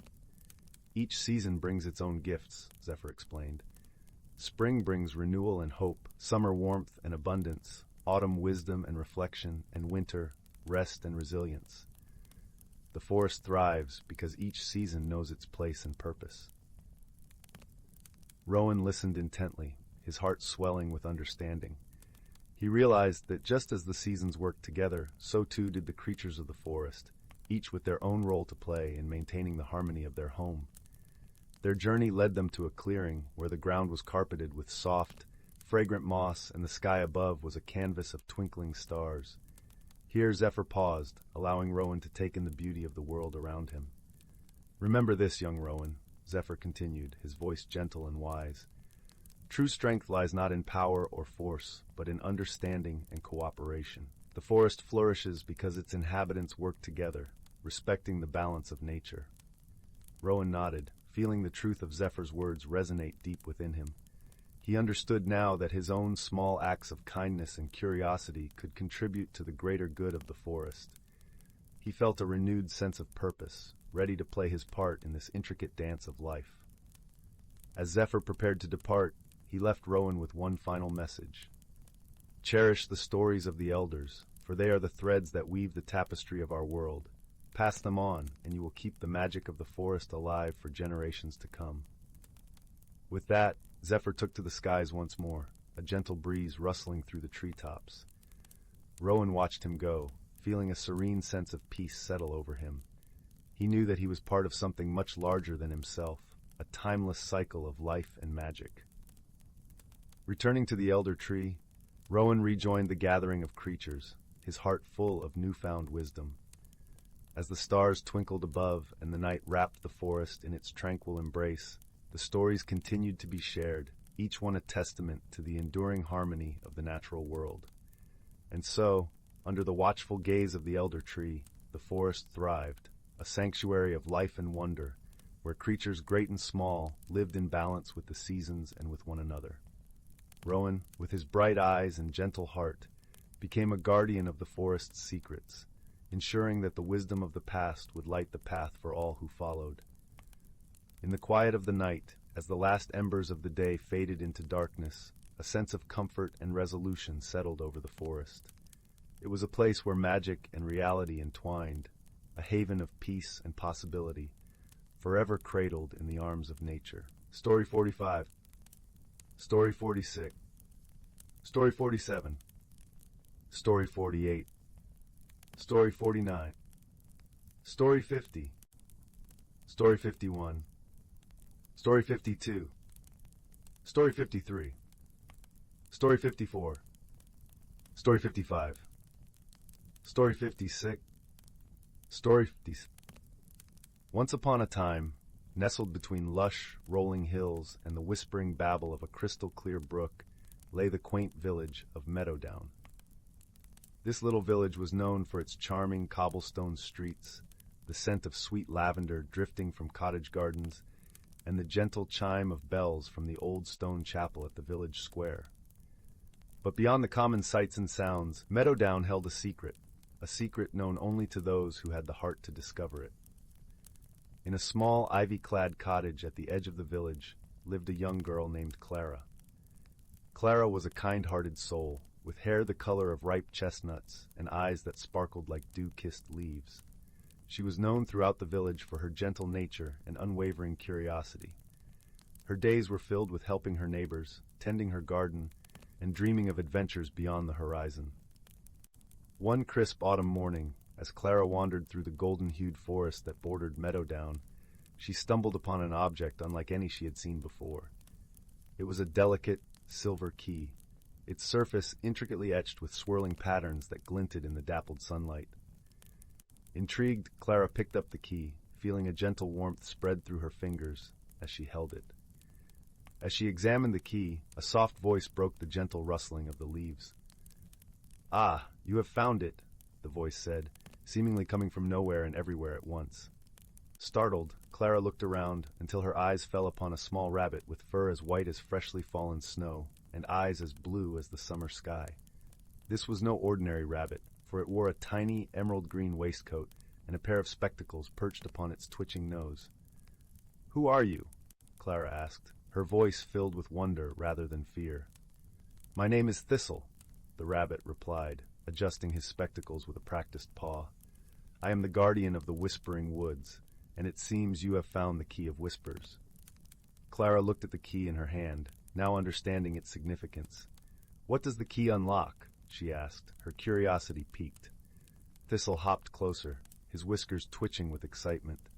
"Each season brings its own gifts," Zephyr explained. "Spring brings renewal and hope, summer warmth and abundance, autumn wisdom and reflection, and winter rest and resilience. The forest thrives because each season knows its place and purpose." Rowan listened intently, his heart swelling with understanding. He realized that just as the seasons worked together, so too did the creatures of the forest, each with their own role to play in maintaining the harmony of their home. Their journey led them to a clearing where the ground was carpeted with soft, fragrant moss and the sky above was a canvas of twinkling stars. Here Zephyr paused, allowing Rowan to take in the beauty of the world around him. "Remember this, young Rowan," Zephyr continued, his voice gentle and wise. "True strength lies not in power or force, but in understanding and cooperation. The forest flourishes because its inhabitants work together, respecting the balance of nature." Rowan nodded, feeling the truth of Zephyr's words resonate deep within him. He understood now that his own small acts of kindness and curiosity could contribute to the greater good of the forest. He felt a renewed sense of purpose, ready to play his part in this intricate dance of life. As Zephyr prepared to depart, he left Rowan with one final message. "Cherish the stories of the elders, for they are the threads that weave the tapestry of our world. Pass them on, and you will keep the magic of the forest alive for generations to come." With that, Zephyr took to the skies once more, a gentle breeze rustling through the treetops. Rowan watched him go, feeling a serene sense of peace settle over him. He knew that he was part of something much larger than himself, a timeless cycle of life and magic. Returning to the elder tree, Rowan rejoined the gathering of creatures, his heart full of newfound wisdom. As the stars twinkled above and the night wrapped the forest in its tranquil embrace, The stories continued to be shared, each one a testament to the enduring harmony of the natural world. And so, under the watchful gaze of the elder tree, the forest thrived, a sanctuary of life and wonder, where creatures great and small lived in balance with the seasons and with one another. Rowan, with his bright eyes and gentle heart, became a guardian of the forest's secrets, ensuring that the wisdom of the past would light the path for all who followed. In the quiet of the night, as the last embers of the day faded into darkness, a sense of comfort and resolution settled over the forest. It was a place where magic and reality entwined, a haven of peace and possibility, forever cradled in the arms of nature. Story 45. Story 46. Story 47. Story 48. Story 49. Story 50. Story 51. Story 52. Story 53. Story 54. Story 55. Story 56. Story 50. Once upon a time, nestled between lush, rolling hills and the whispering babble of a crystal-clear brook, lay the quaint village of Meadowdown. This little village was known for its charming cobblestone streets, the scent of sweet lavender drifting from cottage gardens, and the gentle chime of bells from the old stone chapel at the village square. But beyond the common sights and sounds, Meadowdown held a secret known only to those who had the heart to discover it. In a small, ivy-clad cottage at the edge of the village lived a young girl named Clara. Clara was a kind-hearted soul, with hair the color of ripe chestnuts and eyes that sparkled like dew-kissed leaves. She was known throughout the village for her gentle nature and unwavering curiosity. Her days were filled with helping her neighbors, tending her garden, and dreaming of adventures beyond the horizon. One crisp autumn morning, as Clara wandered through the golden-hued forest that bordered Meadowdown, she stumbled upon an object unlike any she had seen before. It was a delicate, silver key, its surface intricately etched with swirling patterns that glinted in the dappled sunlight. Intrigued, Clara picked up the key, feeling a gentle warmth spread through her fingers as she held it. As she examined the key, a soft voice broke the gentle rustling of the leaves. "Ah, you have found it," the voice said, seemingly coming from nowhere and everywhere at once. Startled, Clara looked around until her eyes fell upon a small rabbit with fur as white as freshly fallen snow and eyes as blue as the summer sky. This was no ordinary rabbit, for it wore a tiny emerald-green waistcoat and a pair of spectacles perched upon its twitching nose. "Who are you?" Clara asked, her voice filled with wonder rather than fear. "My name is Thistle," the rabbit replied, adjusting his spectacles with a practiced paw. "I am the guardian of the Whispering Woods, and it seems you have found the Key of Whispers." Clara looked at the key in her hand, now understanding its significance. "What does the key unlock?" she asked, her curiosity piqued. Thistle hopped closer, his whiskers twitching with excitement.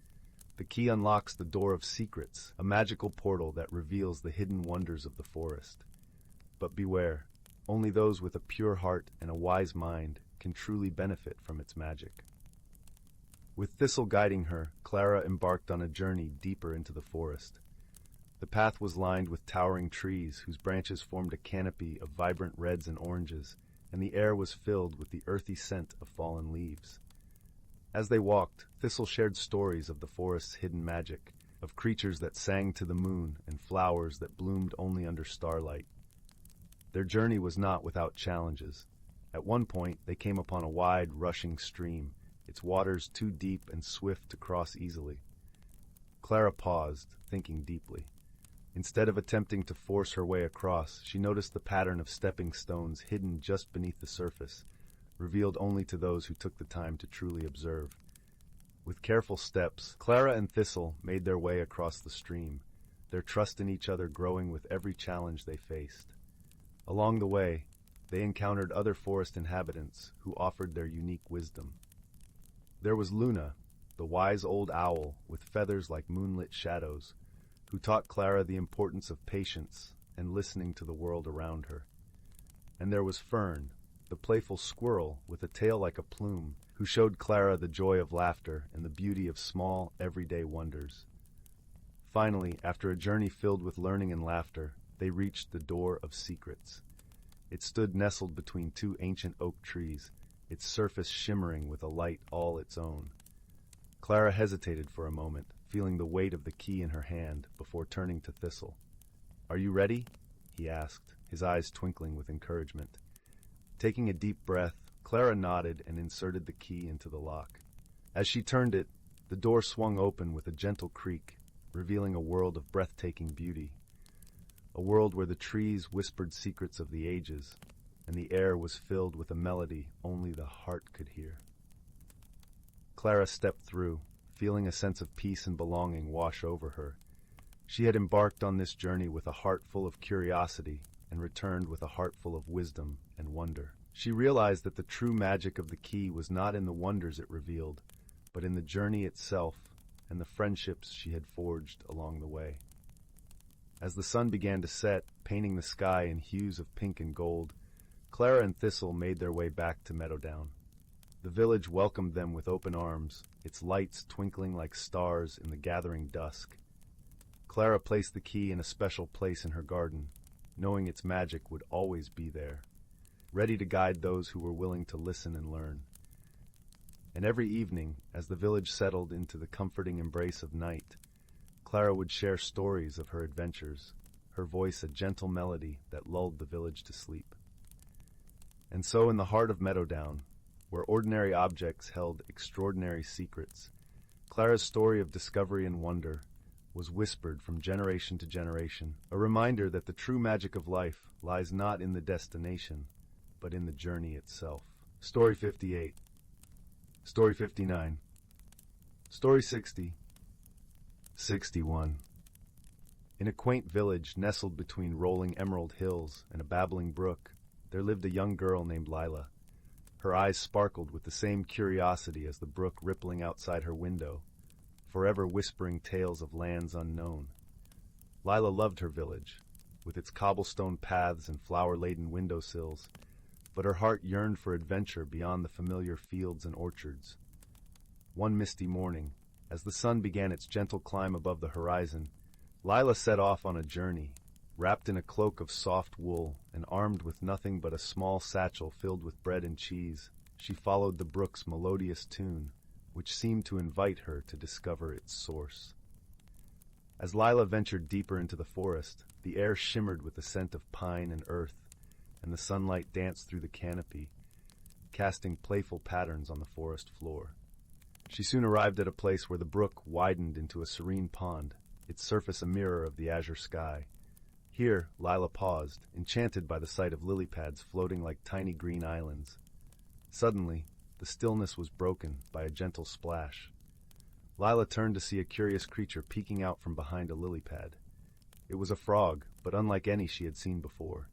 "The key unlocks the Door of Secrets, a magical portal that reveals the hidden wonders of the forest. But beware, only those with a pure heart and a wise mind can truly benefit from its magic." With Thistle guiding her, Clara embarked on a journey deeper into the forest. The path was lined with towering trees whose branches formed a canopy of vibrant reds and oranges, and the air was filled with the earthy scent of fallen leaves. As they walked, Thistle shared stories of the forest's hidden magic, of creatures that sang to the moon and flowers that bloomed only under starlight. Their journey was not without challenges. At one point, they came upon a wide, rushing stream, its waters too deep and swift to cross easily. Clara paused, thinking deeply. Instead of attempting to force her way across, she noticed the pattern of stepping stones hidden just beneath the surface, revealed only to those who took the time to truly observe. With careful steps, Clara and Thistle made their way across the stream, their trust in each other growing with every challenge they faced. Along the way, they encountered other forest inhabitants who offered their unique wisdom. There was Luna, the wise old owl with feathers like moonlit shadows, who taught Clara the importance of patience and listening to the world around her. And there was Fern, the playful squirrel with a tail like a plume, who showed Clara the joy of laughter and the beauty of small, everyday wonders. Finally, after a journey filled with learning and laughter, they reached the Door of Secrets. It stood nestled between two ancient oak trees, its surface shimmering with a light all its own. Clara hesitated for a moment, feeling the weight of the key in her hand, before turning to Thistle. "Are you ready?" he asked, his eyes twinkling with encouragement. Taking a deep breath, Clara nodded and inserted the key into the lock. As she turned it, the door swung open with a gentle creak, revealing a world of breathtaking beauty. A world where the trees whispered secrets of the ages, and the air was filled with a melody only the heart could hear. Clara stepped through, feeling a sense of peace and belonging wash over her. She had embarked on this journey with a heart full of curiosity and returned with a heart full of wisdom and wonder. She realized that the true magic of the key was not in the wonders it revealed, but in the journey itself and the friendships she had forged along the way. As the sun began to set, painting the sky in hues of pink and gold, Clara and Thistle made their way back to Meadowdown. The village welcomed them with open arms, its lights twinkling like stars in the gathering dusk. Clara placed the key in a special place in her garden, knowing its magic would always be there, ready to guide those who were willing to listen and learn. And every evening, as the village settled into the comforting embrace of night, Clara would share stories of her adventures, her voice a gentle melody that lulled the village to sleep. And so in the heart of Meadowdown, where ordinary objects held extraordinary secrets, Clara's story of discovery and wonder was whispered from generation to generation, a reminder that the true magic of life lies not in the destination, but in the journey itself. Story 58. Story 59. Story 60. 61. In a quaint village nestled between rolling emerald hills and a babbling brook, there lived a young girl named Lila. Her eyes sparkled with the same curiosity as the brook rippling outside her window, forever whispering tales of lands unknown. Lila loved her village, with its cobblestone paths and flower-laden windowsills, but her heart yearned for adventure beyond the familiar fields and orchards. One misty morning, as the sun began its gentle climb above the horizon, Lila set off on a journey, wrapped in a cloak of soft wool and armed with nothing but a small satchel filled with bread and cheese. She followed the brook's melodious tune, which seemed to invite her to discover its source. As Lila ventured deeper into the forest, the air shimmered with the scent of pine and earth, and the sunlight danced through the canopy, casting playful patterns on the forest floor. She soon arrived at a place where the brook widened into a serene pond, its surface a mirror of the azure sky. Here, Lila paused, enchanted by the sight of lily pads floating like tiny green islands. Suddenly, the stillness was broken by a gentle splash. Lila turned to see a curious creature peeking out from behind a lily pad. It was a frog, but unlike any she had seen before.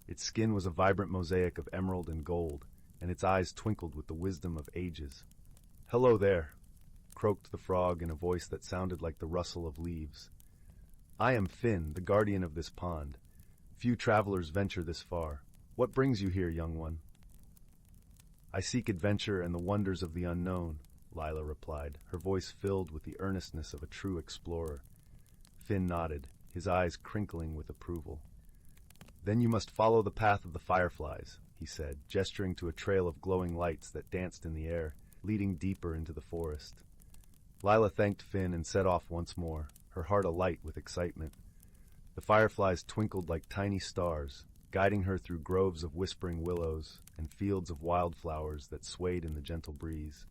Its skin was a vibrant mosaic of emerald and gold, and its eyes twinkled with the wisdom of ages. "Hello there," croaked the frog in a voice that sounded like the rustle of leaves. "I am Finn, the guardian of this pond. Few travelers venture this far. What brings you here, young one?" "I seek adventure and the wonders of the unknown," Lila replied, her voice filled with the earnestness of a true explorer. Finn nodded, his eyes crinkling with approval. "Then you must follow the path of the fireflies," he said, gesturing to a trail of glowing lights that danced in the air, leading deeper into the forest. Lila thanked Finn and set off once more, her heart alight with excitement. The fireflies twinkled like tiny stars, guiding her through groves of whispering willows and fields of wildflowers that swayed in the gentle breeze.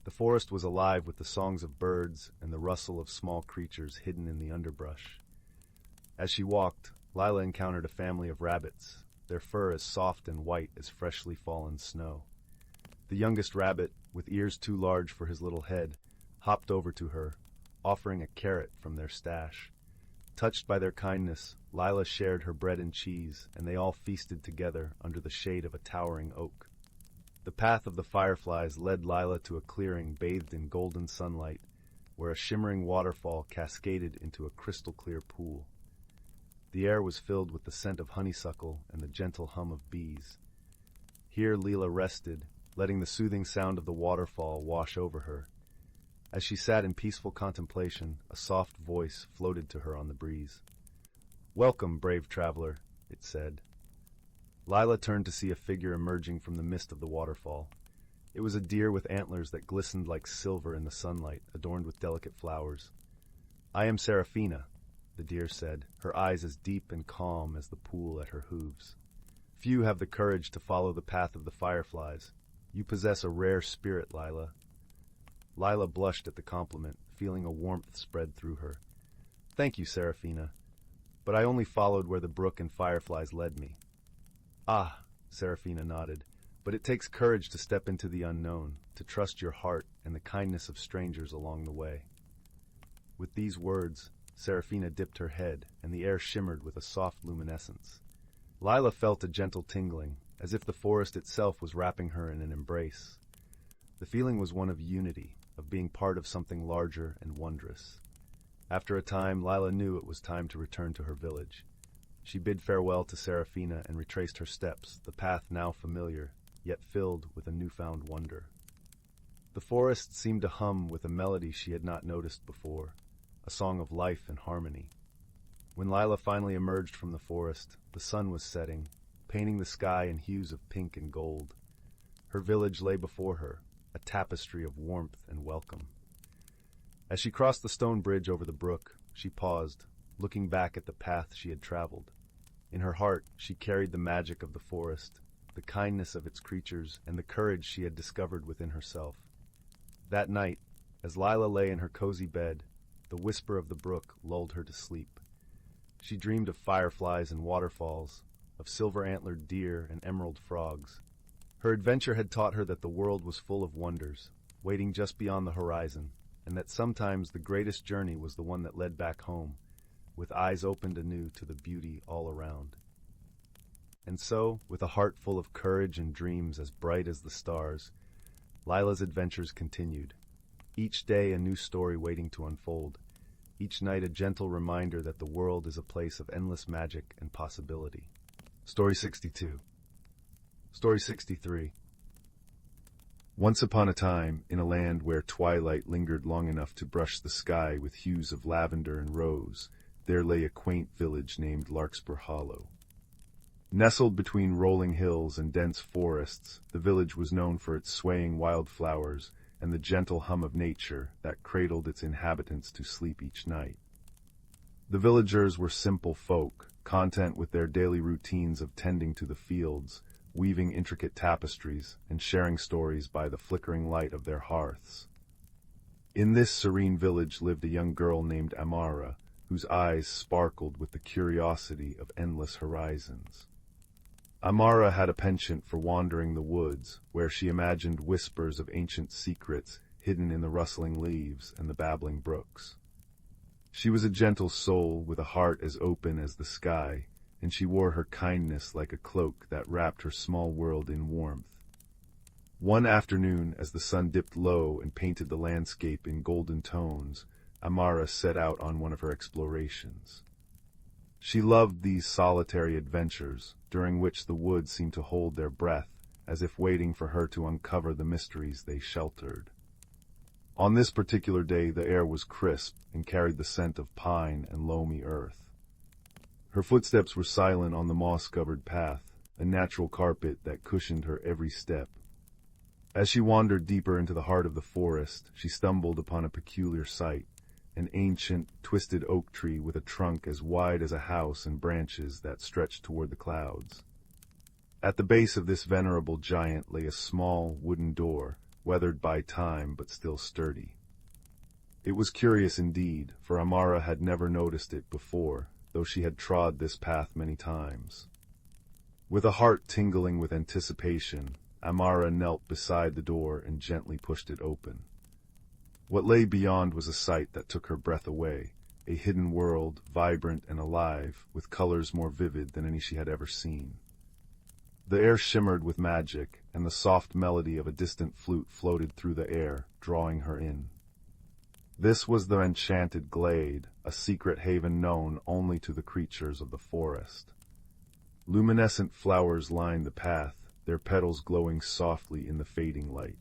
The forest was alive with the songs of birds and the rustle of small creatures hidden in the underbrush. As she walked, Lila encountered a family of rabbits, their fur as soft and white as freshly fallen snow. The youngest rabbit, with ears too large for his little head, hopped over to her, offering a carrot from their stash. Touched by their kindness, Lila shared her bread and cheese, and they all feasted together under the shade of a towering oak. The path of the fireflies led Lila to a clearing bathed in golden sunlight, where a shimmering waterfall cascaded into a crystal-clear pool. The air was filled with the scent of honeysuckle and the gentle hum of bees. Here Lila rested, letting the soothing sound of the waterfall wash over her. As she sat in peaceful contemplation, a soft voice floated to her on the breeze. "Welcome, brave traveler," it said. Lila turned to see a figure emerging from the mist of the waterfall. It was a deer with antlers that glistened like silver in the sunlight, adorned with delicate flowers. "I am Seraphina," the deer said, her eyes as deep and calm as the pool at her hooves. "Few have the courage to follow the path of the fireflies. You possess a rare spirit, Lila." Lila blushed at the compliment, feeling a warmth spread through her. "Thank you, Seraphina, but I only followed where the brook and fireflies led me." "Ah," Seraphina nodded, "but it takes courage to step into the unknown, to trust your heart and the kindness of strangers along the way." With these words, Seraphina dipped her head, and the air shimmered with a soft luminescence. Lila felt a gentle tingling, as if the forest itself was wrapping her in an embrace. The feeling was one of unity, of being part of something larger and wondrous. After a time, Lila knew it was time to return to her village. She bid farewell to Seraphina and retraced her steps, the path now familiar, yet filled with a newfound wonder. The forest seemed to hum with a melody she had not noticed before, a song of life and harmony. When Lila finally emerged from the forest, the sun was setting, painting the sky in hues of pink and gold. Her village lay before her, a tapestry of warmth and welcome. As she crossed the stone bridge over the brook, she paused, looking back at the path she had traveled. In her heart, she carried the magic of the forest, the kindness of its creatures, and the courage she had discovered within herself. That night, as Lila lay in her cozy bed, the whisper of the brook lulled her to sleep. She dreamed of fireflies and waterfalls, of silver-antlered deer and emerald frogs. Her adventure had taught her that the world was full of wonders, waiting just beyond the horizon, and that sometimes the greatest journey was the one that led back home, with eyes opened anew to the beauty all around. And so, with a heart full of courage and dreams as bright as the stars, Lila's adventures continued. Each day a new story waiting to unfold, each night a gentle reminder that the world is a place of endless magic and possibility. Story 62. Story 63. Once upon a time, in a land where twilight lingered long enough to brush the sky with hues of lavender and rose, there lay a quaint village named Larkspur Hollow. Nestled between rolling hills and dense forests, the village was known for its swaying wildflowers and the gentle hum of nature that cradled its inhabitants to sleep each night. The villagers were simple folk, content with their daily routines of tending to the fields, weaving intricate tapestries, and sharing stories by the flickering light of their hearths. In this serene village lived a young girl named Amara, whose eyes sparkled with the curiosity of endless horizons. Amara had a penchant for wandering the woods, where she imagined whispers of ancient secrets hidden in the rustling leaves and the babbling brooks. She was a gentle soul with a heart as open as the sky, and she wore her kindness like a cloak that wrapped her small world in warmth. One afternoon, as the sun dipped low and painted the landscape in golden tones, Amara set out on one of her explorations. She loved these solitary adventures, during which the woods seemed to hold their breath, as if waiting for her to uncover the mysteries they sheltered. On this particular day the air was crisp and carried the scent of pine and loamy earth. Her footsteps were silent on the moss-covered path, a natural carpet that cushioned her every step. As she wandered deeper into the heart of the forest, she stumbled upon a peculiar sight, an ancient, twisted oak tree with a trunk as wide as a house and branches that stretched toward the clouds. At the base of this venerable giant lay a small wooden door, weathered by time but still sturdy. It was curious indeed, for Amara had never noticed it before, though she had trod this path many times. With a heart tingling with anticipation, Amara knelt beside the door and gently pushed it open. What lay beyond was a sight that took her breath away, a hidden world, vibrant and alive, with colors more vivid than any she had ever seen. The air shimmered with magic, and the soft melody of a distant flute floated through the air, drawing her in. This was the Enchanted Glade, a secret haven known only to the creatures of the forest. Luminescent flowers lined the path, their petals glowing softly in the fading light.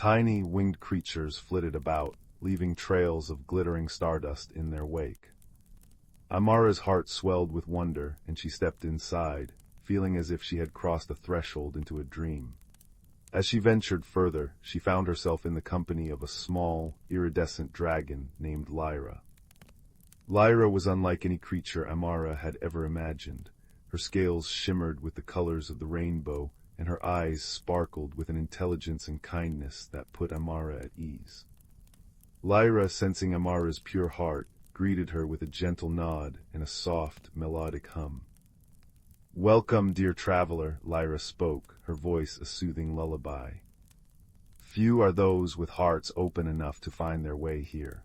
Tiny, winged creatures flitted about, leaving trails of glittering stardust in their wake. Amara's heart swelled with wonder, and she stepped inside, feeling as if she had crossed a threshold into a dream. As she ventured further, she found herself in the company of a small, iridescent dragon named Lyra. Lyra was unlike any creature Amara had ever imagined. Her scales shimmered with the colors of the rainbow, and her eyes sparkled with an intelligence and kindness that put Amara at ease. Lyra, sensing Amara's pure heart, greeted her with a gentle nod and a soft, melodic hum. "Welcome, dear traveler," Lyra spoke, her voice a soothing lullaby. "Few are those with hearts open enough to find their way here."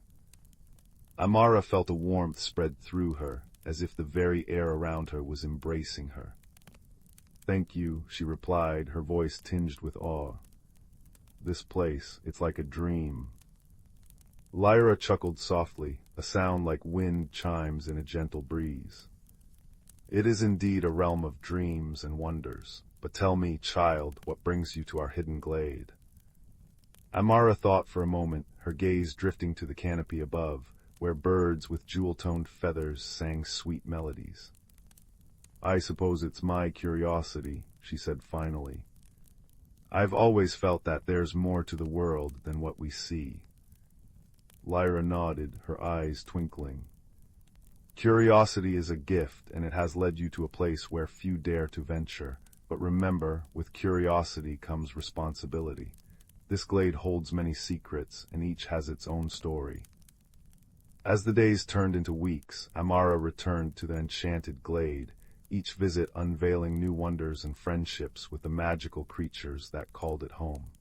Amara felt a warmth spread through her, as if the very air around her was embracing her. "Thank you," she replied, her voice tinged with awe. "This place, it's like a dream." Lyra chuckled softly, a sound like wind chimes in a gentle breeze. "It is indeed a realm of dreams and wonders. But tell me, child, what brings you to our hidden glade?" Amara thought for a moment, her gaze drifting to the canopy above, where birds with jewel-toned feathers sang sweet melodies. "I suppose it's my curiosity," she said finally. "I've always felt that there's more to the world than what we see." Lyra nodded, her eyes twinkling. "Curiosity is a gift, and it has led you to a place where few dare to venture. But remember, with curiosity comes responsibility. This glade holds many secrets, and each has its own story." As the days turned into weeks, Amara returned to the Enchanted Glade, each visit unveiling new wonders and friendships with the magical creatures that called it home.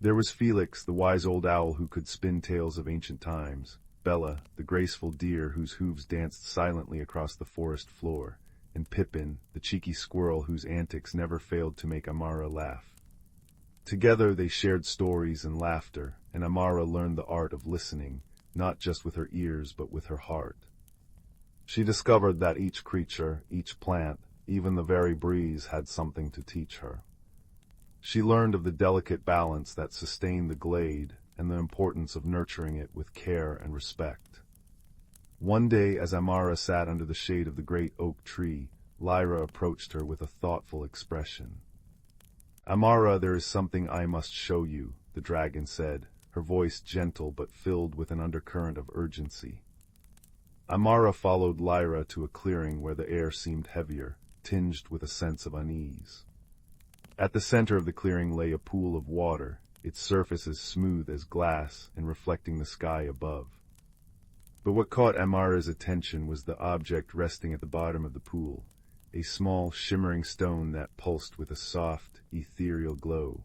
There was Felix, the wise old owl who could spin tales of ancient times, Bella, the graceful deer whose hooves danced silently across the forest floor, and Pippin, the cheeky squirrel whose antics never failed to make Amara laugh. Together they shared stories and laughter, and Amara learned the art of listening, not just with her ears but with her heart. She discovered that each creature, each plant, even the very breeze had something to teach her. She learned of the delicate balance that sustained the glade and the importance of nurturing it with care and respect. One day, as Amara sat under the shade of the great oak tree, Lyra approached her with a thoughtful expression. "Amara, there is something I must show you," the dragon said, her voice gentle but filled with an undercurrent of urgency. Amara followed Lyra to a clearing where the air seemed heavier, tinged with a sense of unease. At the center of the clearing lay a pool of water, its surface as smooth as glass and reflecting the sky above. But what caught Amara's attention was the object resting at the bottom of the pool, a small, shimmering stone that pulsed with a soft, ethereal glow.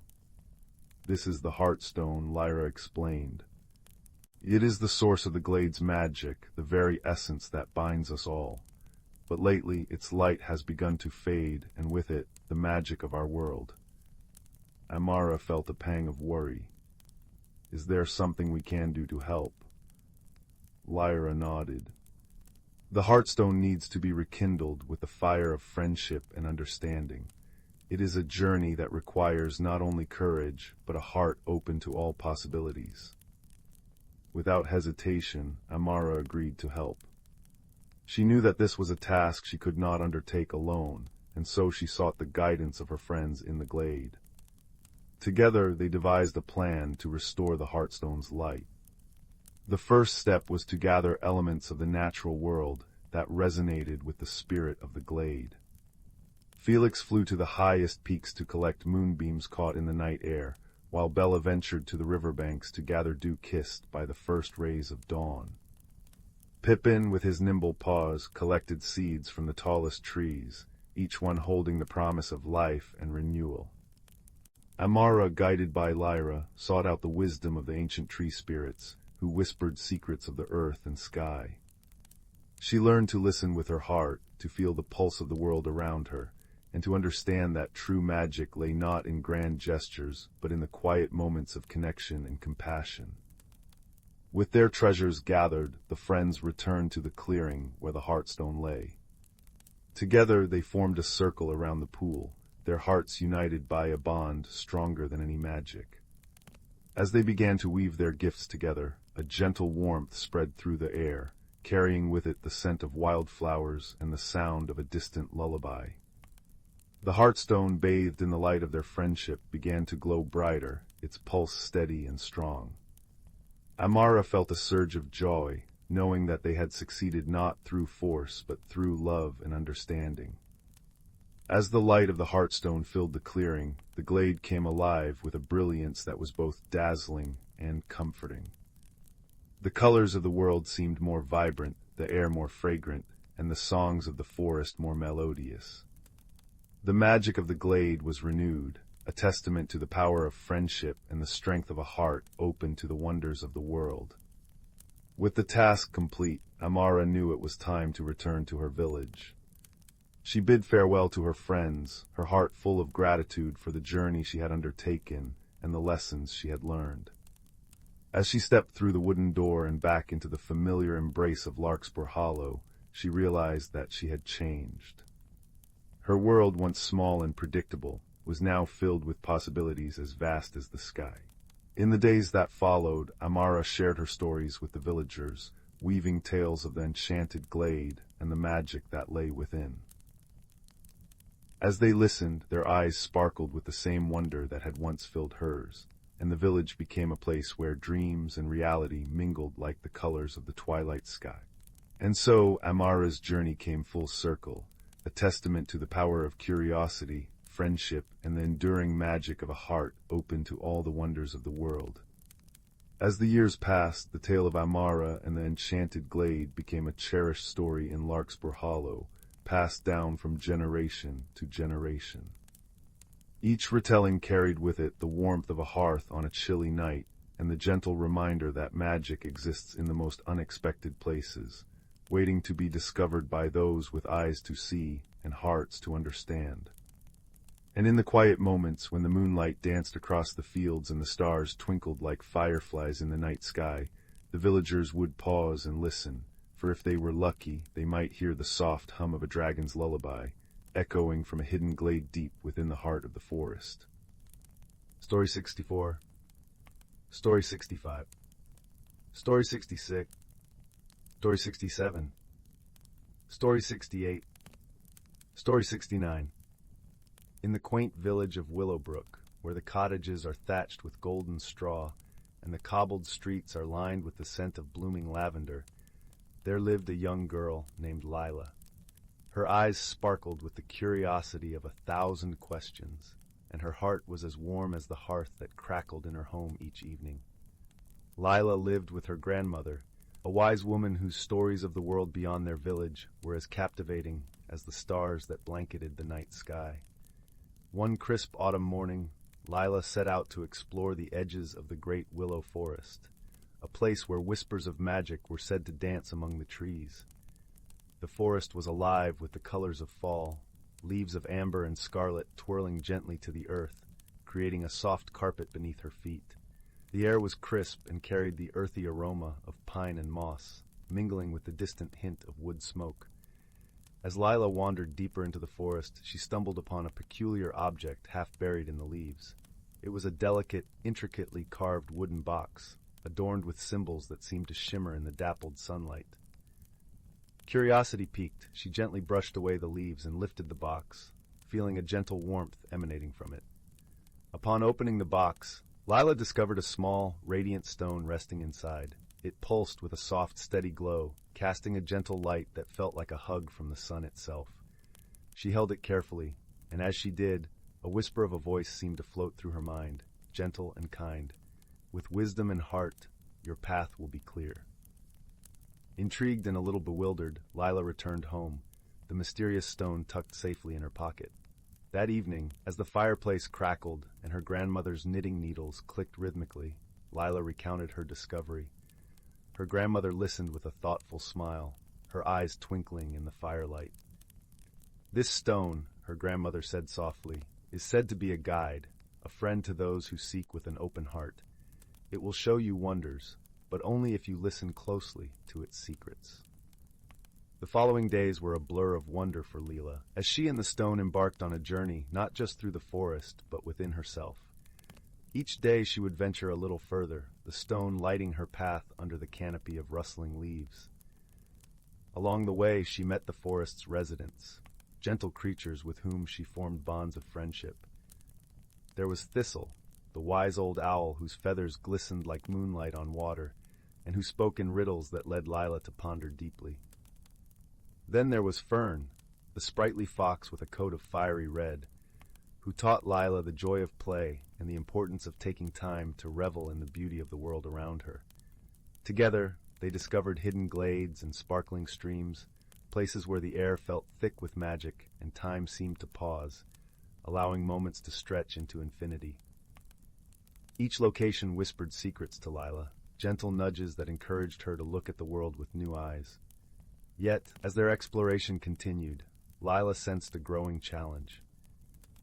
"This is the Heartstone," Lyra explained. "It is the source of the glade's magic, the very essence that binds us all. But lately its light has begun to fade, and with it, the magic of our world." Amara felt a pang of worry. "Is there something we can do to help?" Lyra nodded. "The Heartstone needs to be rekindled with the fire of friendship and understanding. It is a journey that requires not only courage, but a heart open to all possibilities." Without hesitation, Amara agreed to help. She knew that this was a task she could not undertake alone, and so she sought the guidance of her friends in the glade. Together they devised a plan to restore the Heartstone's light. The first step was to gather elements of the natural world that resonated with the spirit of the glade. Felix flew to the highest peaks to collect moonbeams caught in the night air, while Bella ventured to the riverbanks to gather dew kissed by the first rays of dawn. Pippin, with his nimble paws, collected seeds from the tallest trees, each one holding the promise of life and renewal. Amara, guided by Lyra, sought out the wisdom of the ancient tree spirits, who whispered secrets of the earth and sky. She learned to listen with her heart, to feel the pulse of the world around her, and to understand that true magic lay not in grand gestures, but in the quiet moments of connection and compassion. With their treasures gathered, the friends returned to the clearing where the Heartstone lay. Together they formed a circle around the pool, their hearts united by a bond stronger than any magic. As they began to weave their gifts together, a gentle warmth spread through the air, carrying with it the scent of wildflowers and the sound of a distant lullaby. The heartstone, bathed in the light of their friendship, began to glow brighter, its pulse steady and strong. Amara felt a surge of joy, knowing that they had succeeded not through force but through love and understanding. As the light of the heartstone filled the clearing, the glade came alive with a brilliance that was both dazzling and comforting. The colors of the world seemed more vibrant, the air more fragrant, and the songs of the forest more melodious. The magic of the glade was renewed, a testament to the power of friendship and the strength of a heart open to the wonders of the world. With the task complete, Amara knew it was time to return to her village. She bid farewell to her friends, her heart full of gratitude for the journey she had undertaken and the lessons she had learned. As she stepped through the wooden door and back into the familiar embrace of Larkspur Hollow, she realized that she had changed. Her world, once small and predictable, was now filled with possibilities as vast as the sky. In the days that followed, Amara shared her stories with the villagers, weaving tales of the enchanted glade and the magic that lay within. As they listened, their eyes sparkled with the same wonder that had once filled hers, and the village became a place where dreams and reality mingled like the colors of the twilight sky. And so Amara's journey came full circle, a testament to the power of curiosity, friendship, and the enduring magic of a heart open to all the wonders of the world. As the years passed, the tale of Amara and the enchanted glade became a cherished story in Larkspur Hollow, passed down from generation to generation. Each retelling carried with it the warmth of a hearth on a chilly night, and the gentle reminder that magic exists in the most unexpected places, waiting to be discovered by those with eyes to see and hearts to understand. And in the quiet moments when the moonlight danced across the fields and the stars twinkled like fireflies in the night sky, the villagers would pause and listen, for if they were lucky, they might hear the soft hum of a dragon's lullaby, echoing from a hidden glade deep within the heart of the forest. Story 64. Story 65. Story 66. Story 67. Story 68. Story 69. In the quaint village of Willowbrook, where the cottages are thatched with golden straw, and the cobbled streets are lined with the scent of blooming lavender, there lived a young girl named Lila. Her eyes sparkled with the curiosity of 1,000 questions, and her heart was as warm as the hearth that crackled in her home each evening. Lila lived with her grandmother, a wise woman whose stories of the world beyond their village were as captivating as the stars that blanketed the night sky. One crisp autumn morning, Lila set out to explore the edges of the great willow forest, a place where whispers of magic were said to dance among the trees. The forest was alive with the colors of fall, leaves of amber and scarlet twirling gently to the earth, creating a soft carpet beneath her feet. The air was crisp and carried the earthy aroma of pine and moss, mingling with the distant hint of wood smoke. As Lila wandered deeper into the forest, she stumbled upon a peculiar object half buried in the leaves. It was a delicate, intricately carved wooden box, adorned with symbols that seemed to shimmer in the dappled sunlight. Curiosity piqued, she gently brushed away the leaves and lifted the box, feeling a gentle warmth emanating from it. Upon opening the box, Lila discovered a small, radiant stone resting inside. It pulsed with a soft, steady glow, casting a gentle light that felt like a hug from the sun itself. She held it carefully, and as she did, a whisper of a voice seemed to float through her mind, gentle and kind. With wisdom and heart, your path will be clear. Intrigued and a little bewildered, Lila returned home, the mysterious stone tucked safely in her pocket. That evening, as the fireplace crackled and her grandmother's knitting needles clicked rhythmically, Lila recounted her discovery. Her grandmother listened with a thoughtful smile, her eyes twinkling in the firelight. This stone, her grandmother said softly, is said to be a guide, a friend to those who seek with an open heart. It will show you wonders, but only if you listen closely to its secrets. The following days were a blur of wonder for Leela, as she and the stone embarked on a journey not just through the forest, but within herself. Each day she would venture a little further, the stone lighting her path under the canopy of rustling leaves. Along the way she met the forest's residents, gentle creatures with whom she formed bonds of friendship. There was Thistle, the wise old owl whose feathers glistened like moonlight on water, and who spoke in riddles that led Lila to ponder deeply. Then there was Fern, the sprightly fox with a coat of fiery red, who taught Lila the joy of play and the importance of taking time to revel in the beauty of the world around her. Together, they discovered hidden glades and sparkling streams, places where the air felt thick with magic and time seemed to pause, allowing moments to stretch into infinity. Each location whispered secrets to Lila, gentle nudges that encouraged her to look at the world with new eyes. Yet, as their exploration continued, Lila sensed a growing challenge.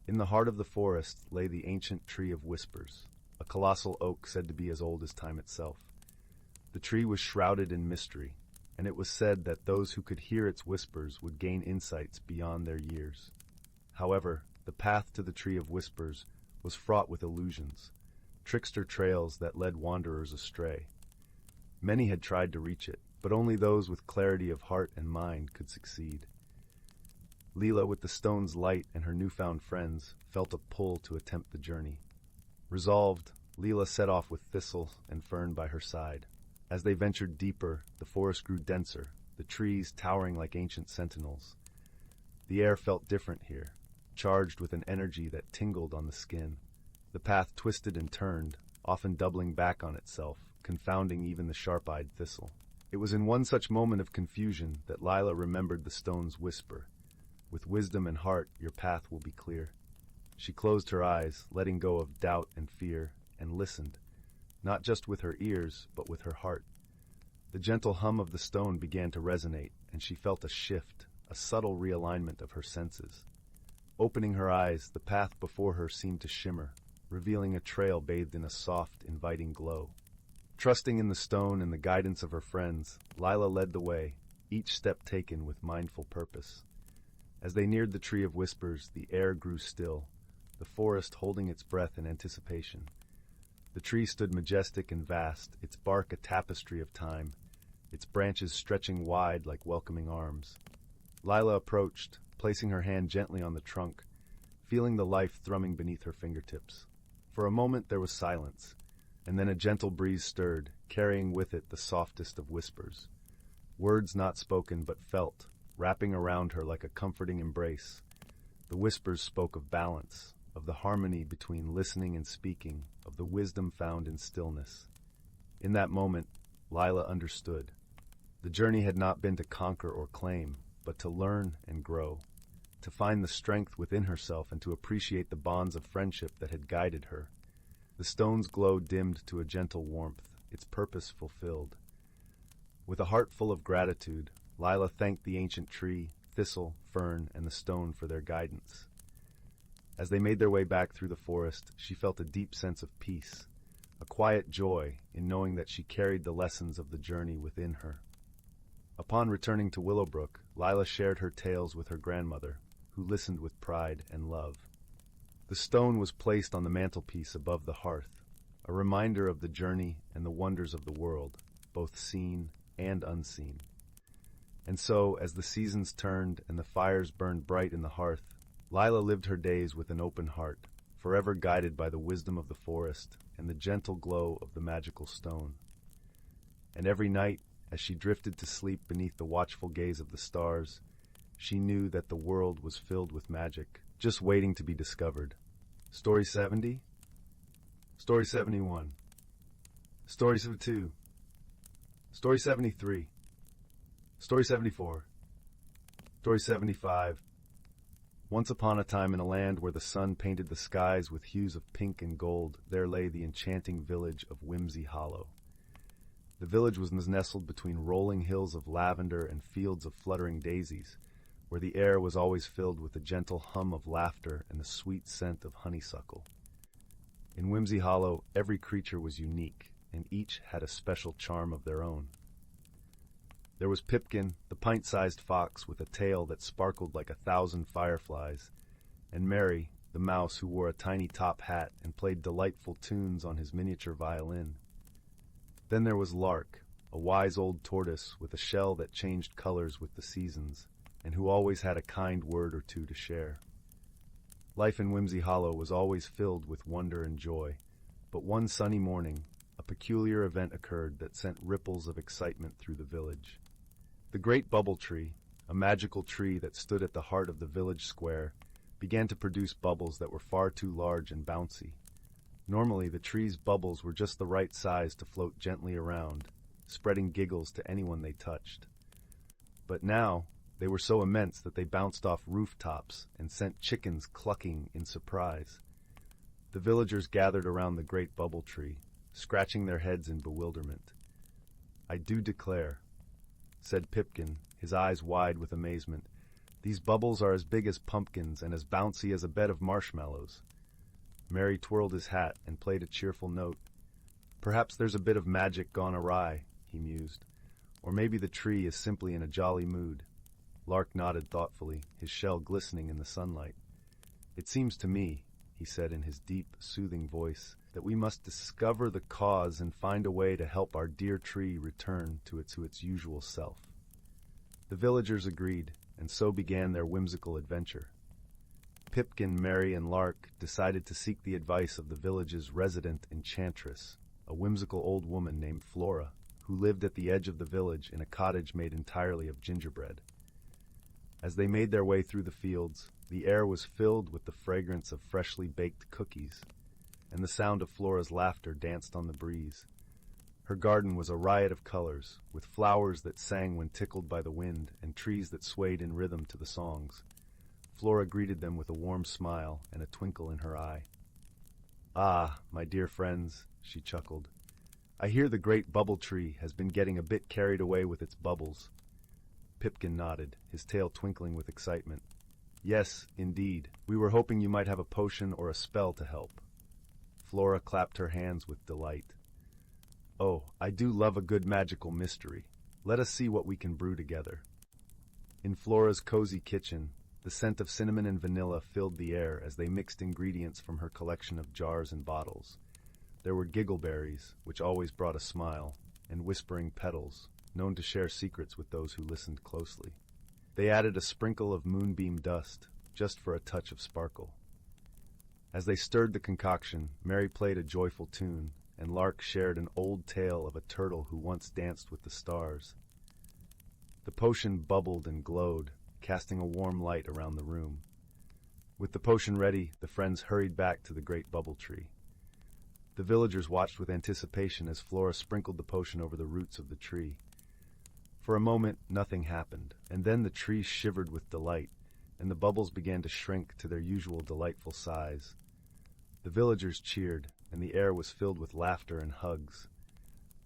In the heart of the forest lay the ancient Tree of Whispers, a colossal oak said to be as old as time itself. The tree was shrouded in mystery, and it was said that those who could hear its whispers would gain insights beyond their years. However, the path to the Tree of Whispers was fraught with illusions, trickster trails that led wanderers astray. Many had tried to reach it, but only those with clarity of heart and mind could succeed. Leela, with the stone's light and her newfound friends, felt a pull to attempt the journey. Resolved, Leela set off with Thistle and Fern by her side. As they ventured deeper, the forest grew denser, the trees towering like ancient sentinels. The air felt different here, charged with an energy that tingled on the skin. The path twisted and turned, often doubling back on itself, confounding even the sharp-eyed Thistle. It was in one such moment of confusion that Lila remembered the stone's whisper. With wisdom and heart, your path will be clear. She closed her eyes, letting go of doubt and fear, and listened, not just with her ears, but with her heart. The gentle hum of the stone began to resonate, and she felt a shift, a subtle realignment of her senses. Opening her eyes, the path before her seemed to shimmer, revealing a trail bathed in a soft, inviting glow. Trusting in the stone and the guidance of her friends, Lila led the way, each step taken with mindful purpose. As they neared the Tree of Whispers, the air grew still, the forest holding its breath in anticipation. The tree stood majestic and vast, its bark a tapestry of time, its branches stretching wide like welcoming arms. Lila approached, placing her hand gently on the trunk, feeling the life thrumming beneath her fingertips. For a moment there was silence, and then a gentle breeze stirred, carrying with it the softest of whispers. Words not spoken but felt, wrapping around her like a comforting embrace. The whispers spoke of balance, of the harmony between listening and speaking, of the wisdom found in stillness. In that moment, Lila understood. The journey had not been to conquer or claim, but to learn and grow, to find the strength within herself and to appreciate the bonds of friendship that had guided her. The stone's glow dimmed to a gentle warmth, its purpose fulfilled. With a heart full of gratitude, Lila thanked the ancient tree, Thistle, Fern, and the stone for their guidance. As they made their way back through the forest, she felt a deep sense of peace, a quiet joy in knowing that she carried the lessons of the journey within her. Upon returning to Willowbrook, Lila shared her tales with her grandmother, who listened with pride and love. The stone was placed on the mantelpiece above the hearth, a reminder of the journey and the wonders of the world, both seen and unseen. And so, as the seasons turned and the fires burned bright in the hearth, Lila lived her days with an open heart, forever guided by the wisdom of the forest and the gentle glow of the magical stone. And every night, as she drifted to sleep beneath the watchful gaze of the stars, she knew that the world was filled with magic, just waiting to be discovered. Story 70? Story 71. Story 72. Story 73. Story 74. Story 75. Once upon a time in a land where the sun painted the skies with hues of pink and gold, there lay the enchanting village of Whimsy Hollow. The village was nestled between rolling hills of lavender and fields of fluttering daisies, where the air was always filled with the gentle hum of laughter and the sweet scent of honeysuckle. In Whimsy Hollow, every creature was unique, and each had a special charm of their own. There was Pipkin, the pint-sized fox with a tail that sparkled like 1,000 fireflies, and Mary, the mouse who wore a tiny top hat and played delightful tunes on his miniature violin. Then there was Lark, a wise old tortoise with a shell that changed colors with the seasons, and who always had a kind word or two to share. Life in Whimsy Hollow was always filled with wonder and joy, but one sunny morning, a peculiar event occurred that sent ripples of excitement through the village. The great bubble tree, a magical tree that stood at the heart of the village square, began to produce bubbles that were far too large and bouncy. Normally, the tree's bubbles were just the right size to float gently around, spreading giggles to anyone they touched. But now, they were so immense that they bounced off rooftops and sent chickens clucking in surprise. The villagers gathered around the great bubble tree, scratching their heads in bewilderment. "I do declare," said Pipkin, his eyes wide with amazement, "these bubbles are as big as pumpkins and as bouncy as a bed of marshmallows." Mary twirled his hat and played a cheerful note. "Perhaps there's a bit of magic gone awry," he mused. "Or maybe the tree is simply in a jolly mood." Lark nodded thoughtfully, his shell glistening in the sunlight. "It seems to me," he said in his deep, soothing voice, "that we must discover the cause and find a way to help our dear tree return to its usual self." The villagers agreed, and so began their whimsical adventure. Pipkin, Mary, and Lark decided to seek the advice of the village's resident enchantress, a whimsical old woman named Flora, who lived at the edge of the village in a cottage made entirely of gingerbread. As they made their way through the fields, the air was filled with the fragrance of freshly baked cookies, and the sound of Flora's laughter danced on the breeze. Her garden was a riot of colors, with flowers that sang when tickled by the wind and trees that swayed in rhythm to the songs. Flora greeted them with a warm smile and a twinkle in her eye. "Ah, my dear friends," she chuckled, "I hear the great bubble tree has been getting a bit carried away with its bubbles." Pipkin nodded, his tail twinkling with excitement. "Yes, indeed. We were hoping you might have a potion or a spell to help." Flora clapped her hands with delight. "Oh, I do love a good magical mystery. Let us see what we can brew together." In Flora's cozy kitchen, the scent of cinnamon and vanilla filled the air as they mixed ingredients from her collection of jars and bottles. There were giggleberries, which always brought a smile, and whispering petals, known to share secrets with those who listened closely. They added a sprinkle of moonbeam dust, just for a touch of sparkle. As they stirred the concoction, Mary played a joyful tune, and Lark shared an old tale of a turtle who once danced with the stars. The potion bubbled and glowed, casting a warm light around the room. With the potion ready, the friends hurried back to the great bubble tree. The villagers watched with anticipation as Flora sprinkled the potion over the roots of the tree. For a moment, nothing happened, and then the tree shivered with delight, and the bubbles began to shrink to their usual delightful size. The villagers cheered, and the air was filled with laughter and hugs.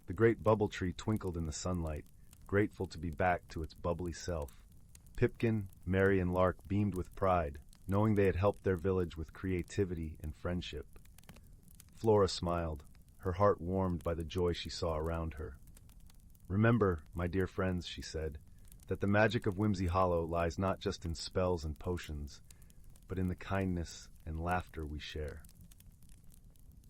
The great bubble tree twinkled in the sunlight, grateful to be back to its bubbly self. Pipkin, Mary, and Lark beamed with pride, knowing they had helped their village with creativity and friendship. Flora smiled, her heart warmed by the joy she saw around her. "Remember, my dear friends," she said, "that the magic of Whimsy Hollow lies not just in spells and potions, but in the kindness and laughter we share."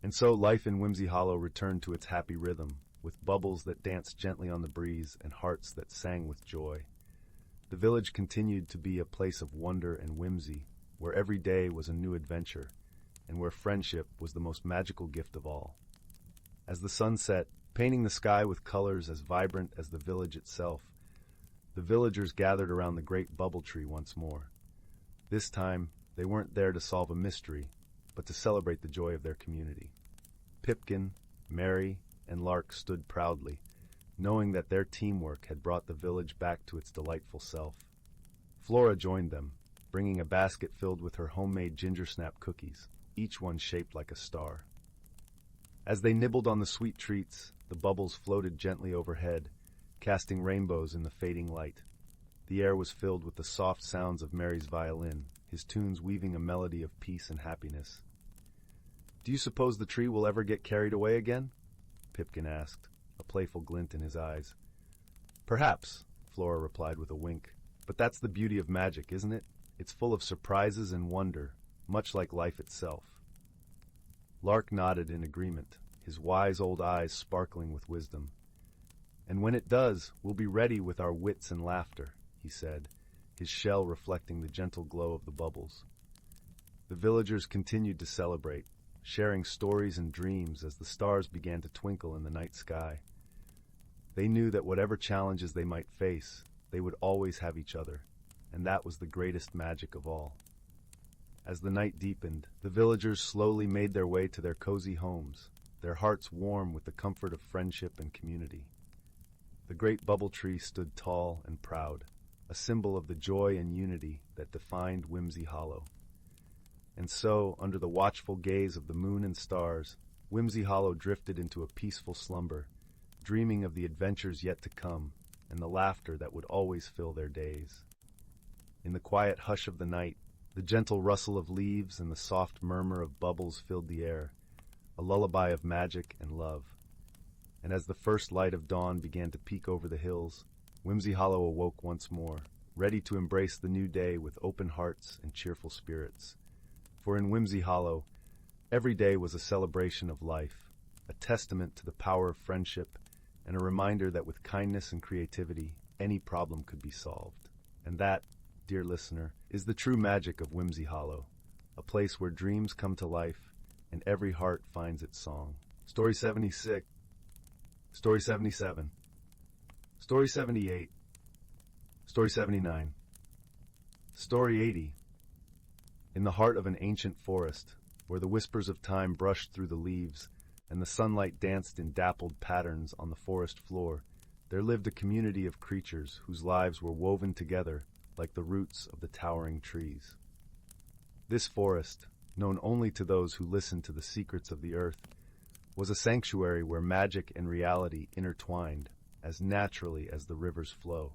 And so life in Whimsy Hollow returned to its happy rhythm, with bubbles that danced gently on the breeze and hearts that sang with joy. The village continued to be a place of wonder and whimsy, where every day was a new adventure, and where friendship was the most magical gift of all. As the sun set, painting the sky with colors as vibrant as the village itself, the villagers gathered around the great bubble tree once more. This time, they weren't there to solve a mystery, but to celebrate the joy of their community. Pipkin, Mary, and Lark stood proudly, knowing that their teamwork had brought the village back to its delightful self. Flora joined them, bringing a basket filled with her homemade gingersnap cookies, each one shaped like a star. As they nibbled on the sweet treats, the bubbles floated gently overhead, casting rainbows in the fading light. The air was filled with the soft sounds of Mary's violin, his tunes weaving a melody of peace and happiness. "Do you suppose the tree will ever get carried away again?" Pipkin asked, a playful glint in his eyes. "Perhaps, Flora replied with a wink. "But that's the beauty of magic, isn't it? It's full of surprises and wonder, much like life itself." Lark nodded in agreement, his wise old eyes sparkling with wisdom. "And when it does, we'll be ready with our wits and laughter," he said, his shell reflecting the gentle glow of the bubbles. The villagers continued to celebrate, sharing stories and dreams as the stars began to twinkle in the night sky. They knew that whatever challenges they might face, they would always have each other, and that was the greatest magic of all. As the night deepened, the villagers slowly made their way to their cozy homes, their hearts warm with the comfort of friendship and community. The great bubble tree stood tall and proud, a symbol of the joy and unity that defined Whimsy Hollow. And so, under the watchful gaze of the moon and stars, Whimsy Hollow drifted into a peaceful slumber, dreaming of the adventures yet to come and the laughter that would always fill their days. In the quiet hush of the night, the gentle rustle of leaves and the soft murmur of bubbles filled the air, a lullaby of magic and love. And as the first light of dawn began to peek over the hills, Whimsy Hollow awoke once more, ready to embrace the new day with open hearts and cheerful spirits. For in Whimsy Hollow, every day was a celebration of life, a testament to the power of friendship, and a reminder that with kindness and creativity, any problem could be solved. And that, dear listener, is the true magic of Whimsy Hollow, a place where dreams come to life and every heart finds its song. Story 76. Story 77. Story 78. Story 79. Story 80. In the heart of an ancient forest, where the whispers of time brushed through the leaves and the sunlight danced in dappled patterns on the forest floor, there lived a community of creatures whose lives were woven together like the roots of the towering trees. This forest, known only to those who listened to the secrets of the earth, was a sanctuary where magic and reality intertwined as naturally as the rivers flow.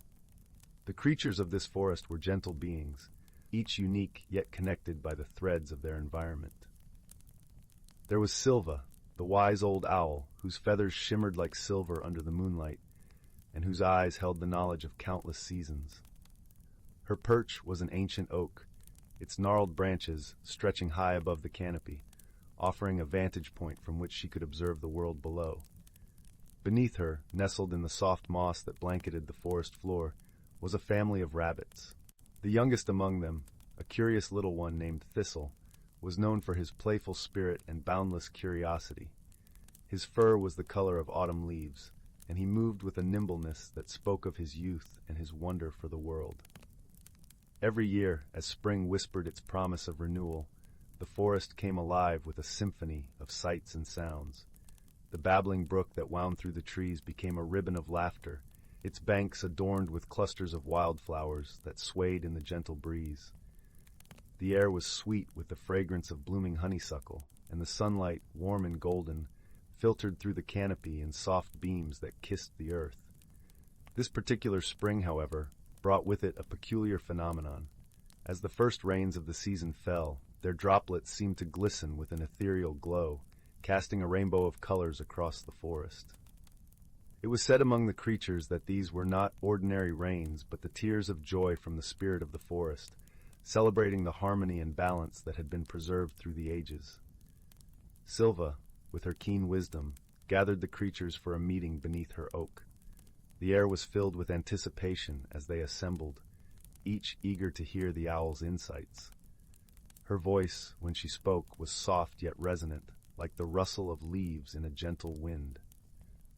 The creatures of this forest were gentle beings, each unique yet connected by the threads of their environment. There was Silva, the wise old owl, whose feathers shimmered like silver under the moonlight, and whose eyes held the knowledge of countless seasons. Her perch was an ancient oak, its gnarled branches stretching high above the canopy, offering a vantage point from which she could observe the world below. Beneath her, nestled in the soft moss that blanketed the forest floor, was a family of rabbits. The youngest among them, a curious little one named Thistle, was known for his playful spirit and boundless curiosity. His fur was the color of autumn leaves, and he moved with a nimbleness that spoke of his youth and his wonder for the world. Every year, as spring whispered its promise of renewal, the forest came alive with a symphony of sights and sounds. The babbling brook that wound through the trees became a ribbon of laughter, its banks adorned with clusters of wildflowers that swayed in the gentle breeze. The air was sweet with the fragrance of blooming honeysuckle, and the sunlight, warm and golden, filtered through the canopy in soft beams that kissed the earth. This particular spring, however, brought with it a peculiar phenomenon. As the first rains of the season fell, their droplets seemed to glisten with an ethereal glow, casting a rainbow of colors across the forest. It was said among the creatures that these were not ordinary rains, but the tears of joy from the spirit of the forest, celebrating the harmony and balance that had been preserved through the ages. Silva, with her keen wisdom, gathered the creatures for a meeting beneath her oak. The air was filled with anticipation as they assembled, each eager to hear the owl's insights. Her voice, when she spoke, was soft yet resonant, like the rustle of leaves in a gentle wind.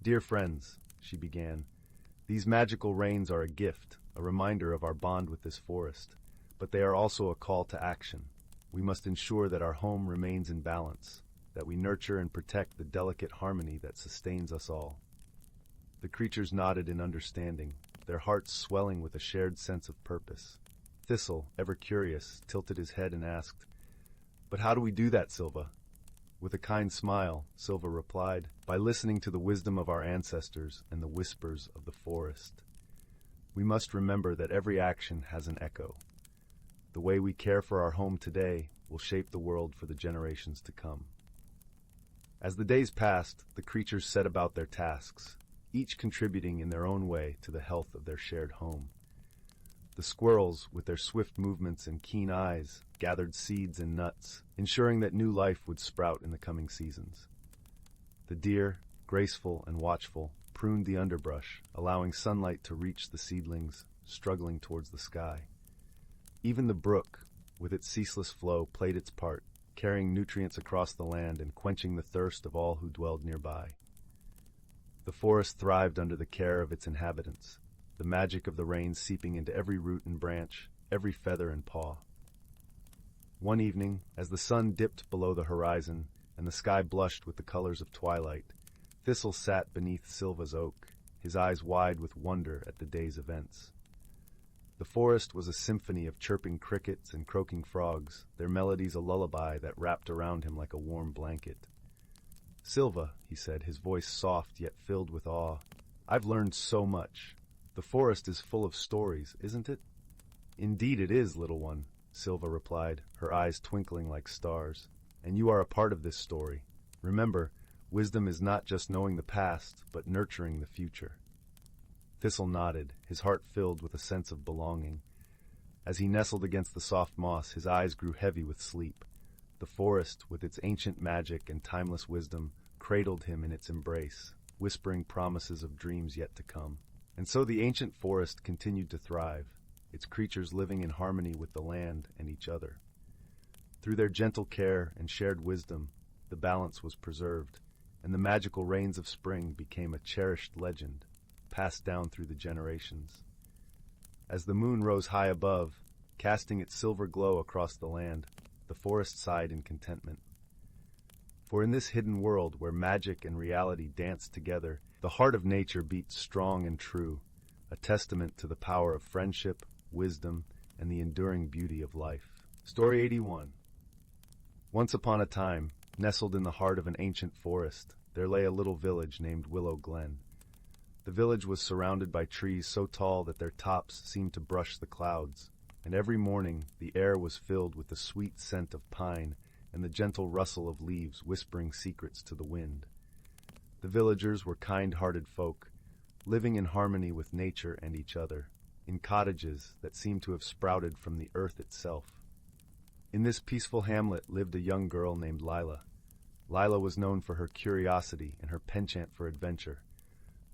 "Dear friends," she began, "these magical rains are a gift, a reminder of our bond with this forest, but they are also a call to action. We must ensure that our home remains in balance, that we nurture and protect the delicate harmony that sustains us all." The creatures nodded in understanding, their hearts swelling with a shared sense of purpose. Thistle, ever curious, tilted his head and asked, "But how do we do that, Silva?" With a kind smile, Silva replied, "By listening to the wisdom of our ancestors and the whispers of the forest. We must remember that every action has an echo. The way we care for our home today will shape the world for the generations to come." As the days passed, the creatures set about their tasks, each contributing in their own way to the health of their shared home. The squirrels, with their swift movements and keen eyes, gathered seeds and nuts, ensuring that new life would sprout in the coming seasons. The deer, graceful and watchful, pruned the underbrush, allowing sunlight to reach the seedlings, struggling towards the sky. Even the brook, with its ceaseless flow, played its part, carrying nutrients across the land and quenching the thirst of all who dwelled nearby. The forest thrived under the care of its inhabitants, the magic of the rain seeping into every root and branch, every feather and paw. One evening, as the sun dipped below the horizon and the sky blushed with the colors of twilight, Thistle sat beneath Sylva's oak, his eyes wide with wonder at the day's events. The forest was a symphony of chirping crickets and croaking frogs, their melodies a lullaby that wrapped around him like a warm blanket. "Sylva," he said, his voice soft yet filled with awe, "I've learned so much. The forest is full of stories, isn't it?" "Indeed it is, little one," Sylva replied, her eyes twinkling like stars. "And you are a part of this story. Remember, wisdom is not just knowing the past, but nurturing the future." Thistle nodded, his heart filled with a sense of belonging. As he nestled against the soft moss, his eyes grew heavy with sleep. The forest, with its ancient magic and timeless wisdom, cradled him in its embrace, whispering promises of dreams yet to come. And so the ancient forest continued to thrive, its creatures living in harmony with the land and each other. Through their gentle care and shared wisdom, the balance was preserved, and the magical rains of spring became a cherished legend, passed down through the generations. As the moon rose high above, casting its silver glow across the land, the forest sighed in contentment. For in this hidden world where magic and reality danced together, the heart of nature beat strong and true, a testament to the power of friendship, wisdom, and the enduring beauty of life. Story 81. Once upon a time, nestled in the heart of an ancient forest, there lay a little village named Willow Glen. The village was surrounded by trees so tall that their tops seemed to brush the clouds, and every morning the air was filled with the sweet scent of pine and the gentle rustle of leaves whispering secrets to the wind. The villagers were kind-hearted folk, living in harmony with nature and each other, in cottages that seemed to have sprouted from the earth itself. In this peaceful hamlet lived a young girl named Lila. Lila was known for her curiosity and her penchant for adventure.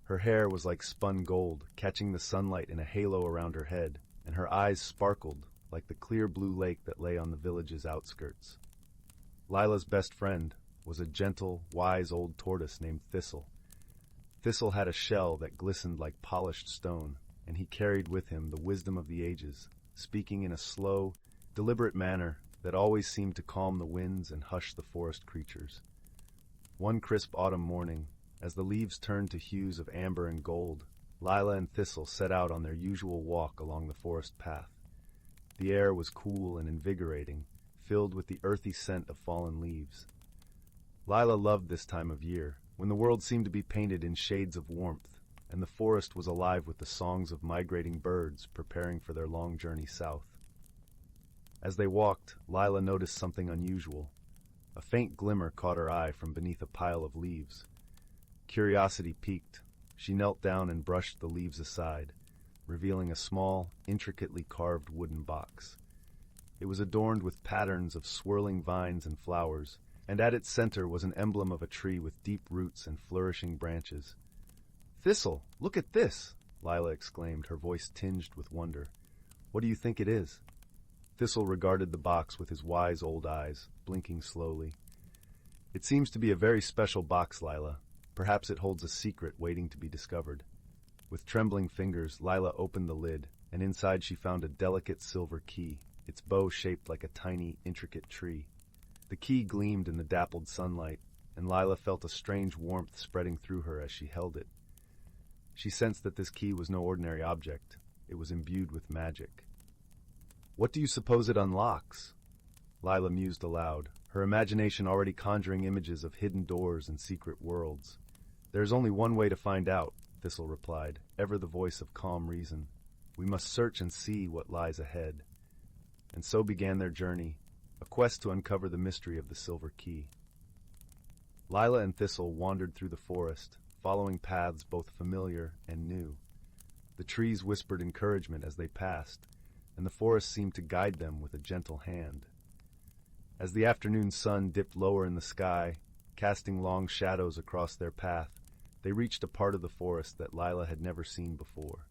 Her hair was like spun gold, catching the sunlight in a halo around her head, and her eyes sparkled like the clear blue lake that lay on the village's outskirts. Lila's best friend was a gentle, wise old tortoise named Thistle. Thistle had a shell that glistened like polished stone, and he carried with him the wisdom of the ages, speaking in a slow, deliberate manner that always seemed to calm the winds and hush the forest creatures. One crisp autumn morning, as the leaves turned to hues of amber and gold, Lila and Thistle set out on their usual walk along the forest path. The air was cool and invigorating, filled with the earthy scent of fallen leaves. Lila loved this time of year, when the world seemed to be painted in shades of warmth, and the forest was alive with the songs of migrating birds preparing for their long journey south. As they walked, Lila noticed something unusual. A faint glimmer caught her eye from beneath a pile of leaves. Curiosity piqued. She knelt down and brushed the leaves aside, revealing a small, intricately carved wooden box. It was adorned with patterns of swirling vines and flowers, and at its center was an emblem of a tree with deep roots and flourishing branches. "Thistle, look at this!" Lila exclaimed, her voice tinged with wonder. "What do you think it is?" Thistle regarded the box with his wise old eyes, blinking slowly. "It seems to be a very special box, Lila. Perhaps it holds a secret waiting to be discovered." With trembling fingers, Lila opened the lid, and inside she found a delicate silver key, its bow shaped like a tiny, intricate tree. The key gleamed in the dappled sunlight, and Lila felt a strange warmth spreading through her as she held it. She sensed that this key was no ordinary object. It was imbued with magic. "What do you suppose it unlocks?" Lila mused aloud, her imagination already conjuring images of hidden doors and secret worlds. "There is only one way to find out," Thistle replied, ever the voice of calm reason. "We must search and see what lies ahead." And so began their journey, a quest to uncover the mystery of the silver key. Lila and Thistle wandered through the forest, following paths both familiar and new. The trees whispered encouragement as they passed, and the forest seemed to guide them with a gentle hand. As the afternoon sun dipped lower in the sky, casting long shadows across their path, they reached a part of the forest that Lila had never seen before.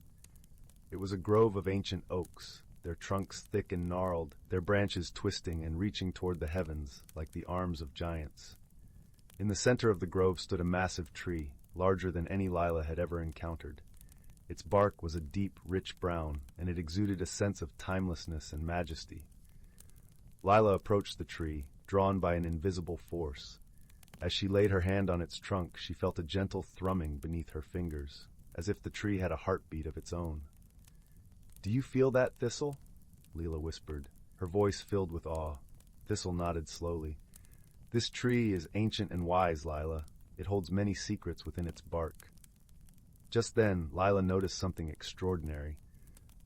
It was a grove of ancient oaks, their trunks thick and gnarled, their branches twisting and reaching toward the heavens like the arms of giants. In the center of the grove stood a massive tree, larger than any Lila had ever encountered. Its bark was a deep, rich brown, and it exuded a sense of timelessness and majesty. Lila approached the tree, drawn by an invisible force. As she laid her hand on its trunk, she felt a gentle thrumming beneath her fingers, as if the tree had a heartbeat of its own. "Do you feel that, Thistle?" Leela whispered, her voice filled with awe. Thistle nodded slowly. "This tree is ancient and wise, Lila. It holds many secrets within its bark." Just then, Lila noticed something extraordinary.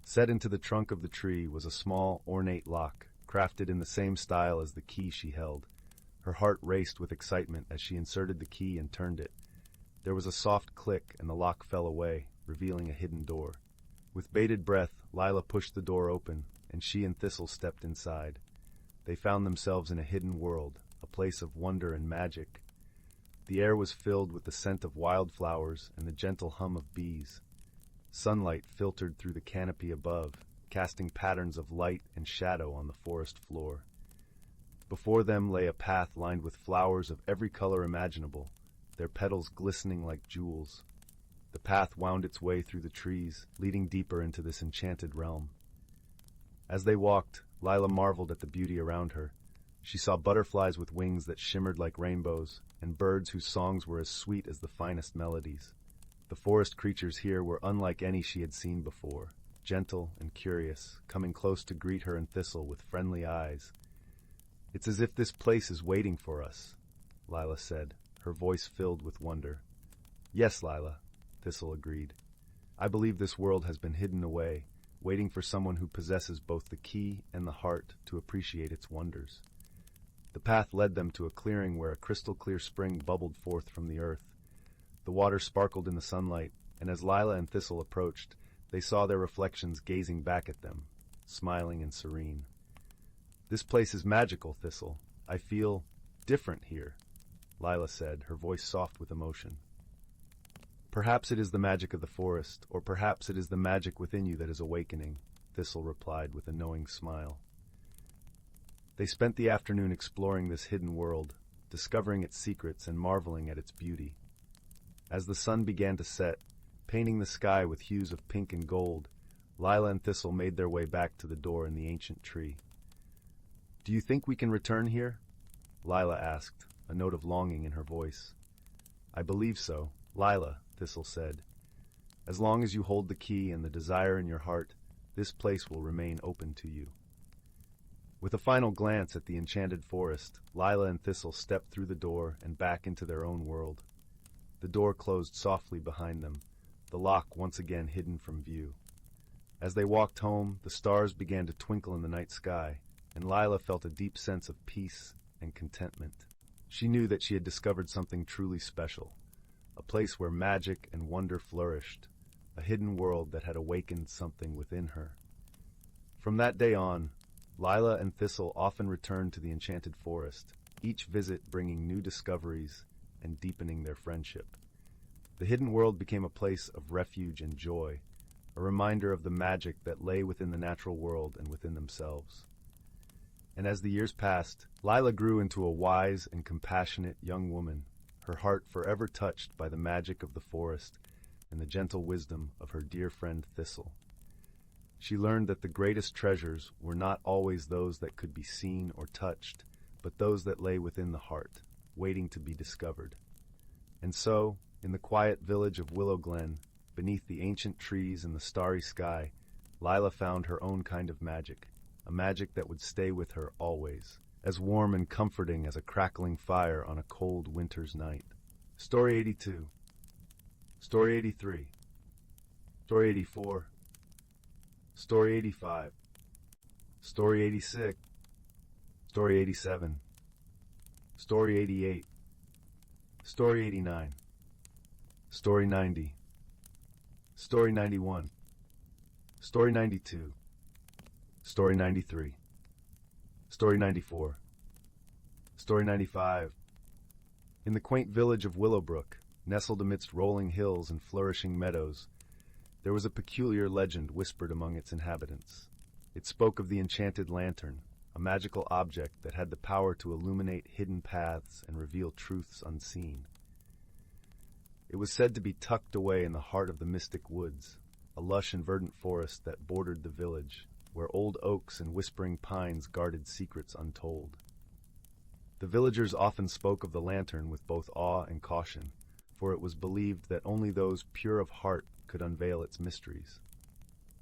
Set into the trunk of the tree was a small, ornate lock, crafted in the same style as the key she held. Her heart raced with excitement as she inserted the key and turned it. There was a soft click, and the lock fell away, revealing a hidden door. With bated breath, Lila pushed the door open, and she and Thistle stepped inside. They found themselves in a hidden world, a place of wonder and magic. The air was filled with the scent of wildflowers and the gentle hum of bees. Sunlight filtered through the canopy above, casting patterns of light and shadow on the forest floor. Before them lay a path lined with flowers of every color imaginable, their petals glistening like jewels. The path wound its way through the trees, leading deeper into this enchanted realm. As they walked, Lila marveled at the beauty around her. She saw butterflies with wings that shimmered like rainbows, and birds whose songs were as sweet as the finest melodies. The forest creatures here were unlike any she had seen before, gentle and curious, coming close to greet her and Thistle with friendly eyes. "It's as if this place is waiting for us," Lila said, her voice filled with wonder. "Yes, Lila," Thistle agreed. "I believe this world has been hidden away, waiting for someone who possesses both the key and the heart to appreciate its wonders." The path led them to a clearing where a crystal-clear spring bubbled forth from the earth. The water sparkled in the sunlight, and as Lila and Thistle approached, they saw their reflections gazing back at them, smiling and serene. "This place is magical, Thistle. I feel different here," Lila said, her voice soft with emotion. "Perhaps it is the magic of the forest, or perhaps it is the magic within you that is awakening," Thistle replied with a knowing smile. They spent the afternoon exploring this hidden world, discovering its secrets and marveling at its beauty. As the sun began to set, painting the sky with hues of pink and gold, Lila and Thistle made their way back to the door in the ancient tree. "Do you think we can return here?" Lila asked, a note of longing in her voice. "I believe so, Lila," Thistle said. "As long as you hold the key and the desire in your heart, this place will remain open to you." With a final glance at the enchanted forest, Lila and Thistle stepped through the door and back into their own world. The door closed softly behind them, the lock once again hidden from view. As they walked home, the stars began to twinkle in the night sky, and Lila felt a deep sense of peace and contentment. She knew that she had discovered something truly special, a place where magic and wonder flourished, a hidden world that had awakened something within her. From that day on, Lila and Thistle often returned to the enchanted forest, each visit bringing new discoveries and deepening their friendship. The hidden world became a place of refuge and joy, a reminder of the magic that lay within the natural world and within themselves. And as the years passed, Lila grew into a wise and compassionate young woman, her heart forever touched by the magic of the forest and the gentle wisdom of her dear friend Thistle. She learned that the greatest treasures were not always those that could be seen or touched, but those that lay within the heart, waiting to be discovered. And so, in the quiet village of Willow Glen, beneath the ancient trees and the starry sky, Lila found her own kind of magic, a magic that would stay with her always, as warm and comforting as a crackling fire on a cold winter's night. Story 82. Story 83. Story 84. Story 85. Story 86. Story 87. Story 88. Story 89. Story 90. Story 91. Story 92. Story 93. Story 94. Story 95. In the quaint village of Willowbrook, nestled amidst rolling hills and flourishing meadows, there was a peculiar legend whispered among its inhabitants. It spoke of the enchanted lantern, a magical object that had the power to illuminate hidden paths and reveal truths unseen. It was said to be tucked away in the heart of the mystic woods, a lush and verdant forest that bordered the village, where old oaks and whispering pines guarded secrets untold. The villagers often spoke of the lantern with both awe and caution, for it was believed that only those pure of heart could unveil its mysteries.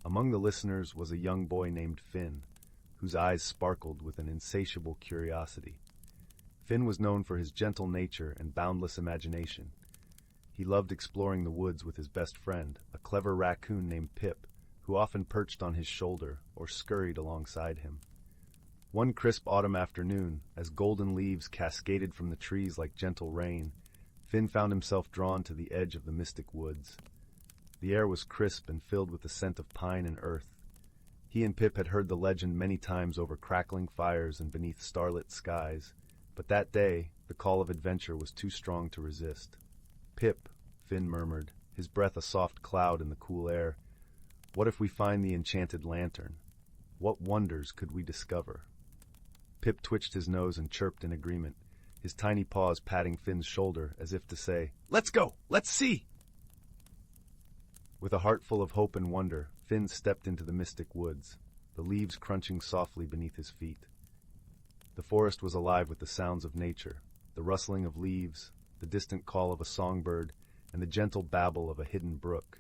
Among the listeners was a young boy named Finn, whose eyes sparkled with an insatiable curiosity. Finn was known for his gentle nature and boundless imagination. He loved exploring the woods with his best friend, a clever raccoon named Pip, who often perched on his shoulder or scurried alongside him. One crisp autumn afternoon, as golden leaves cascaded from the trees like gentle rain, Finn found himself drawn to the edge of the mystic woods. The air was crisp and filled with the scent of pine and earth. He and Pip had heard the legend many times over crackling fires and beneath starlit skies, but that day the call of adventure was too strong to resist. "Pip," Finn murmured, his breath a soft cloud in the cool air, "what if we find the enchanted lantern? What wonders could we discover?" Pip twitched his nose and chirped in agreement, his tiny paws patting Finn's shoulder as if to say, "Let's go! Let's see!" With a heart full of hope and wonder, Finn stepped into the mystic woods, the leaves crunching softly beneath his feet. The forest was alive with the sounds of nature, the rustling of leaves, the distant call of a songbird, and the gentle babble of a hidden brook.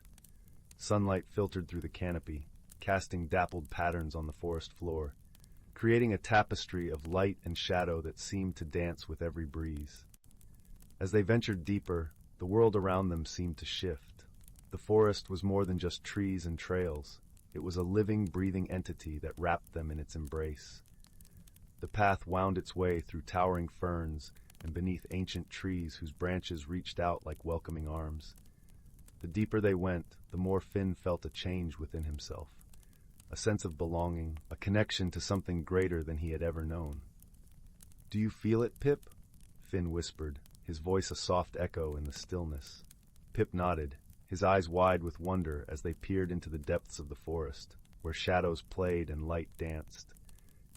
Sunlight filtered through the canopy, casting dappled patterns on the forest floor, creating a tapestry of light and shadow that seemed to dance with every breeze. As they ventured deeper, the world around them seemed to shift. The forest was more than just trees and trails. It was a living, breathing entity that wrapped them in its embrace. The path wound its way through towering ferns and beneath ancient trees whose branches reached out like welcoming arms. The deeper they went, the more Finn felt a change within himself, a sense of belonging, a connection to something greater than he had ever known. "Do you feel it, Pip?" Finn whispered, his voice a soft echo in the stillness. Pip nodded, his eyes wide with wonder as they peered into the depths of the forest, where shadows played and light danced.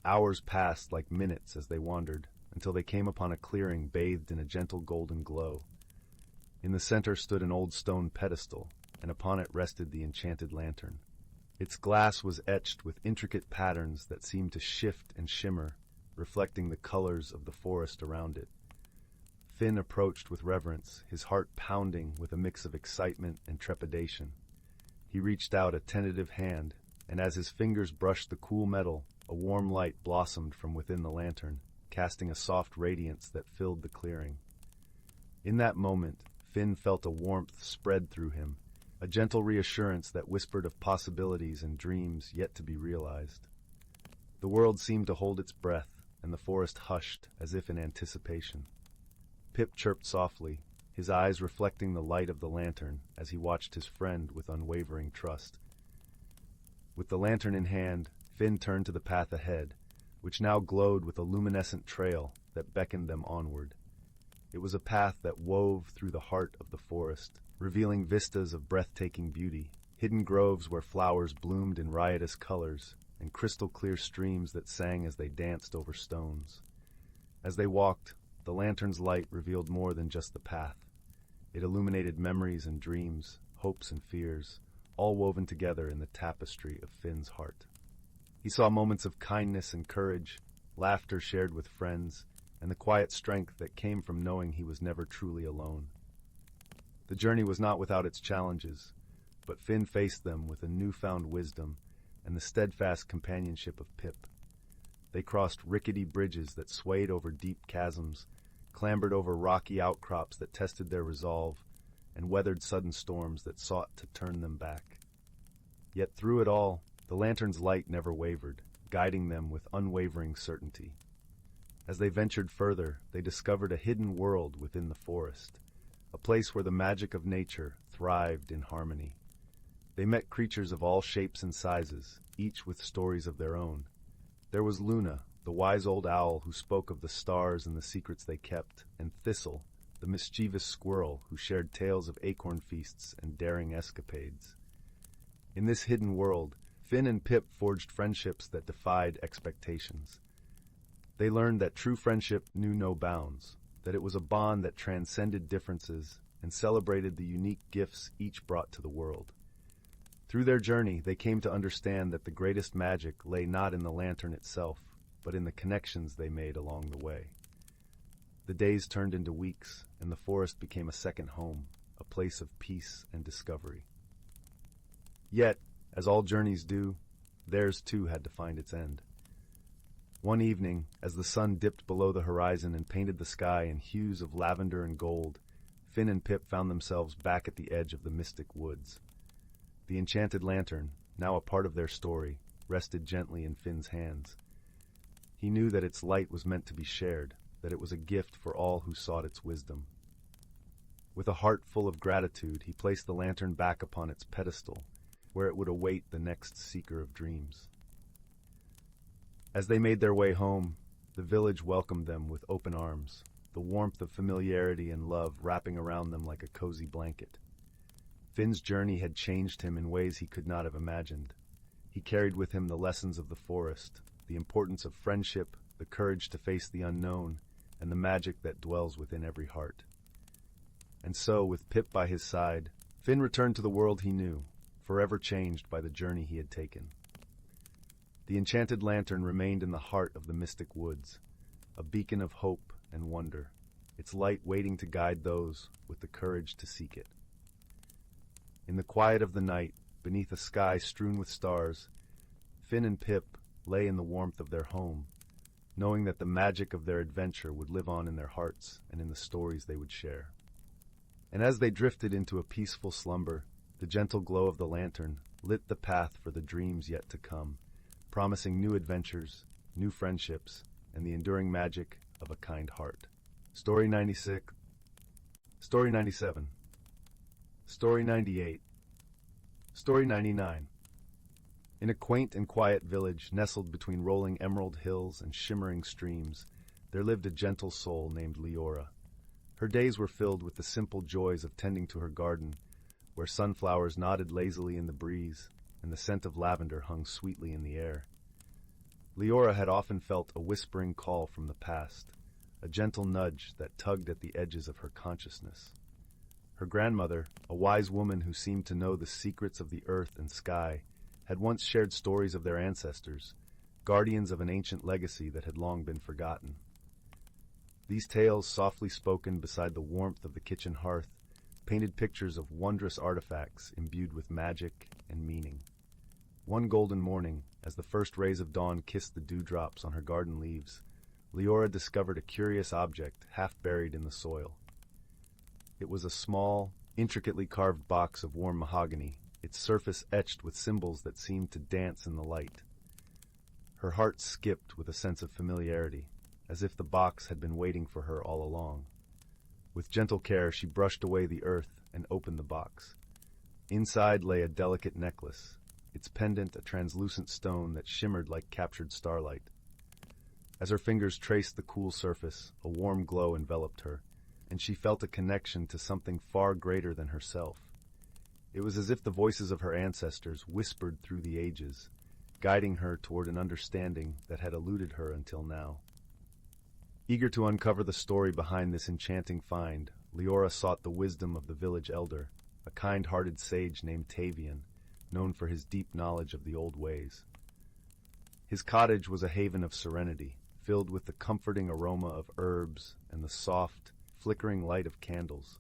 Hours passed like minutes as they wandered, until they came upon a clearing bathed in a gentle golden glow. In the center stood an old stone pedestal, and upon it rested the enchanted lantern. Its glass was etched with intricate patterns that seemed to shift and shimmer, reflecting the colors of the forest around it. Finn approached with reverence, his heart pounding with a mix of excitement and trepidation. He reached out a tentative hand, and as his fingers brushed the cool metal, a warm light blossomed from within the lantern, casting a soft radiance that filled the clearing. In that moment, Finn felt a warmth spread through him, a gentle reassurance that whispered of possibilities and dreams yet to be realized. The world seemed to hold its breath, and the forest hushed as if in anticipation. Pip chirped softly, his eyes reflecting the light of the lantern as he watched his friend with unwavering trust. With the lantern in hand, Finn turned to the path ahead, which now glowed with a luminescent trail that beckoned them onward. It was a path that wove through the heart of the forest, revealing vistas of breathtaking beauty, hidden groves where flowers bloomed in riotous colors, and crystal-clear streams that sang as they danced over stones. As they walked, the lantern's light revealed more than just the path. It illuminated memories and dreams, hopes and fears, all woven together in the tapestry of Finn's heart. He saw moments of kindness and courage, laughter shared with friends, and the quiet strength that came from knowing he was never truly alone. The journey was not without its challenges, but Finn faced them with a newfound wisdom and the steadfast companionship of Pip. They crossed rickety bridges that swayed over deep chasms, clambered over rocky outcrops that tested their resolve, and weathered sudden storms that sought to turn them back. Yet through it all, the lantern's light never wavered, guiding them with unwavering certainty. As they ventured further, they discovered a hidden world within the forest, a place where the magic of nature thrived in harmony. They met creatures of all shapes and sizes, each with stories of their own. There was Luna, the wise old owl who spoke of the stars and the secrets they kept, and Thistle, the mischievous squirrel who shared tales of acorn feasts and daring escapades. In this hidden world, Finn and Pip forged friendships that defied expectations. They learned that true friendship knew no bounds, that it was a bond that transcended differences and celebrated the unique gifts each brought to the world. Through their journey, they came to understand that the greatest magic lay not in the lantern itself, but in the connections they made along the way. The days turned into weeks, and the forest became a second home, a place of peace and discovery. Yet, as all journeys do, theirs too had to find its end. One evening, as the sun dipped below the horizon and painted the sky in hues of lavender and gold, Finn and Pip found themselves back at the edge of the mystic woods. The enchanted lantern, now a part of their story, rested gently in Finn's hands. He knew that its light was meant to be shared, that it was a gift for all who sought its wisdom. With a heart full of gratitude, he placed the lantern back upon its pedestal, where it would await the next seeker of dreams. As they made their way home, the village welcomed them with open arms, the warmth of familiarity and love wrapping around them like a cozy blanket. Finn's journey had changed him in ways he could not have imagined. He carried with him the lessons of the forest, the importance of friendship, the courage to face the unknown, and the magic that dwells within every heart. And so, with Pip by his side, Finn returned to the world he knew, forever changed by the journey he had taken. The enchanted lantern remained in the heart of the mystic woods, a beacon of hope and wonder, its light waiting to guide those with the courage to seek it. In the quiet of the night, beneath a sky strewn with stars, Finn and Pip lay in the warmth of their home, knowing that the magic of their adventure would live on in their hearts and in the stories they would share. And as they drifted into a peaceful slumber, the gentle glow of the lantern lit the path for the dreams yet to come, promising new adventures, new friendships, and the enduring magic of a kind heart. Story 96. Story 97. Story 98. Story 99. In a quaint and quiet village nestled between rolling emerald hills and shimmering streams, there lived a gentle soul named Leora. Her days were filled with the simple joys of tending to her garden, where sunflowers nodded lazily in the breeze and the scent of lavender hung sweetly in the air. Leora had often felt a whispering call from the past, a gentle nudge that tugged at the edges of her consciousness. Her grandmother, a wise woman who seemed to know the secrets of the earth and sky, had once shared stories of their ancestors, guardians of an ancient legacy that had long been forgotten. These tales, softly spoken beside the warmth of the kitchen hearth, painted pictures of wondrous artifacts imbued with magic and meaning. One golden morning, as the first rays of dawn kissed the dewdrops on her garden leaves, Leora discovered a curious object half buried in the soil. It was a small, intricately carved box of warm mahogany, its surface etched with symbols that seemed to dance in the light. Her heart skipped with a sense of familiarity, as if the box had been waiting for her all along. With gentle care, she brushed away the earth and opened the box. Inside lay a delicate necklace, its pendant a translucent stone that shimmered like captured starlight. As her fingers traced the cool surface, a warm glow enveloped her, and she felt a connection to something far greater than herself. It was as if the voices of her ancestors whispered through the ages, guiding her toward an understanding that had eluded her until now. Eager to uncover the story behind this enchanting find, Leora sought the wisdom of the village elder, a kind-hearted sage named Tavian, known for his deep knowledge of the old ways. His cottage was a haven of serenity, filled with the comforting aroma of herbs and the soft, flickering light of candles.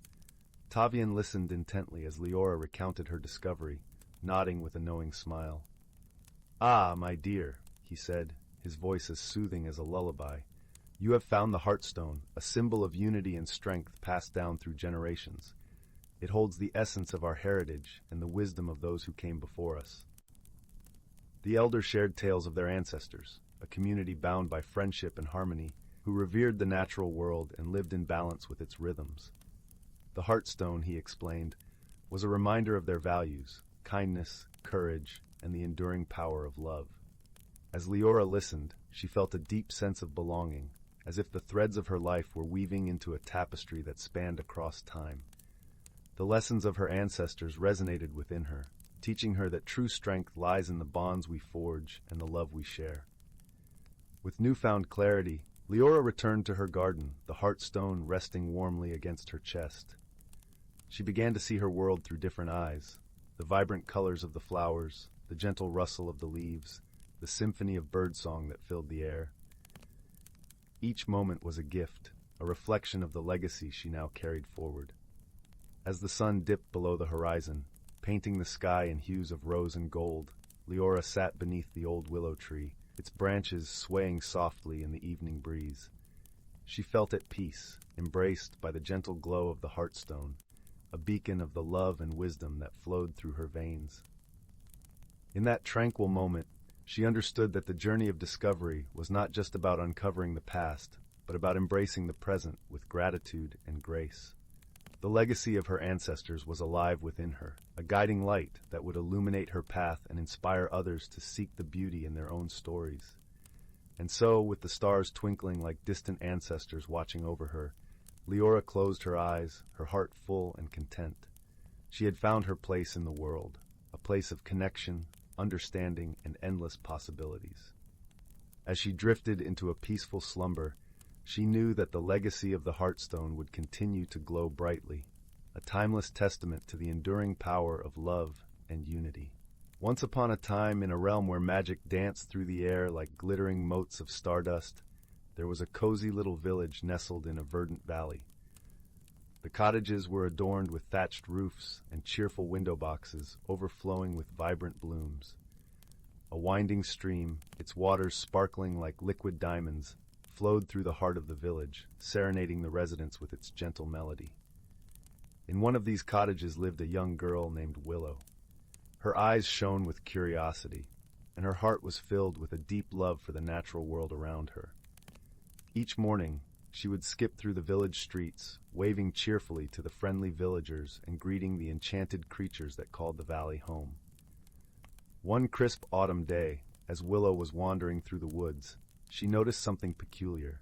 Tavian listened intently as Leora recounted her discovery, nodding with a knowing smile. "Ah, my dear," he said, his voice as soothing as a lullaby. "You have found the Heartstone, a symbol of unity and strength passed down through generations. It holds the essence of our heritage and the wisdom of those who came before us." The elders shared tales of their ancestors, a community bound by friendship and harmony, who revered the natural world and lived in balance with its rhythms. The heartstone, he explained, was a reminder of their values: kindness, courage, and the enduring power of love. As Leora listened, she felt a deep sense of belonging, as if the threads of her life were weaving into a tapestry that spanned across time. The lessons of her ancestors resonated within her, teaching her that true strength lies in the bonds we forge and the love we share. With newfound clarity, Leora returned to her garden, the heartstone resting warmly against her chest. She began to see her world through different eyes: the vibrant colors of the flowers, the gentle rustle of the leaves, the symphony of birdsong that filled the air. Each moment was a gift, a reflection of the legacy she now carried forward. As the sun dipped below the horizon, painting the sky in hues of rose and gold, Leora sat beneath the old willow tree, its branches swaying softly in the evening breeze. She felt at peace, embraced by the gentle glow of the heartstone, a beacon of the love and wisdom that flowed through her veins. In that tranquil moment, she understood that the journey of discovery was not just about uncovering the past, but about embracing the present with gratitude and grace. The legacy of her ancestors was alive within her, a guiding light that would illuminate her path and inspire others to seek the beauty in their own stories. And so, with the stars twinkling like distant ancestors watching over her, Leora closed her eyes, her heart full and content. She had found her place in the world, a place of connection, understanding, and endless possibilities. As she drifted into a peaceful slumber, she knew that the legacy of the heartstone would continue to glow brightly, a timeless testament to the enduring power of love and unity. Once upon a time, in a realm where magic danced through the air like glittering motes of stardust, there was a cozy little village nestled in a verdant valley. The cottages were adorned with thatched roofs and cheerful window boxes overflowing with vibrant blooms. A winding stream, its waters sparkling like liquid diamonds, flowed through the heart of the village, serenading the residents with its gentle melody. In one of these cottages lived a young girl named Willow. Her eyes shone with curiosity, and her heart was filled with a deep love for the natural world around her. Each morning, she would skip through the village streets, waving cheerfully to the friendly villagers and greeting the enchanted creatures that called the valley home. One crisp autumn day, as Willow was wandering through the woods, she noticed something peculiar.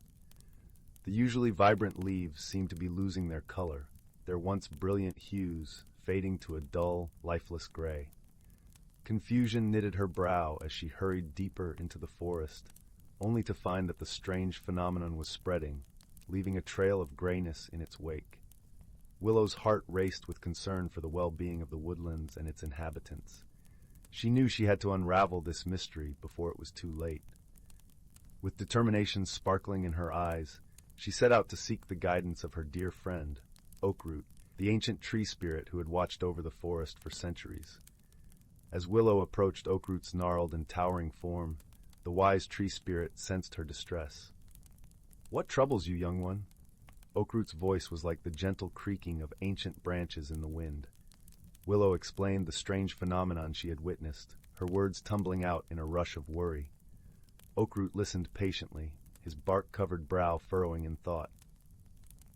The usually vibrant leaves seemed to be losing their color, their once brilliant hues fading to a dull, lifeless gray. Confusion knitted her brow as she hurried deeper into the forest, only to find that the strange phenomenon was spreading, leaving a trail of grayness in its wake. Willow's heart raced with concern for the well-being of the woodlands and its inhabitants. She knew she had to unravel this mystery before it was too late. With determination sparkling in her eyes, she set out to seek the guidance of her dear friend, Oakroot, the ancient tree spirit who had watched over the forest for centuries. As Willow approached Oakroot's gnarled and towering form, the wise tree spirit sensed her distress. "What troubles you, young one?" Oakroot's voice was like the gentle creaking of ancient branches in the wind. Willow explained the strange phenomenon she had witnessed, her words tumbling out in a rush of worry. Oakroot listened patiently, his bark-covered brow furrowing in thought.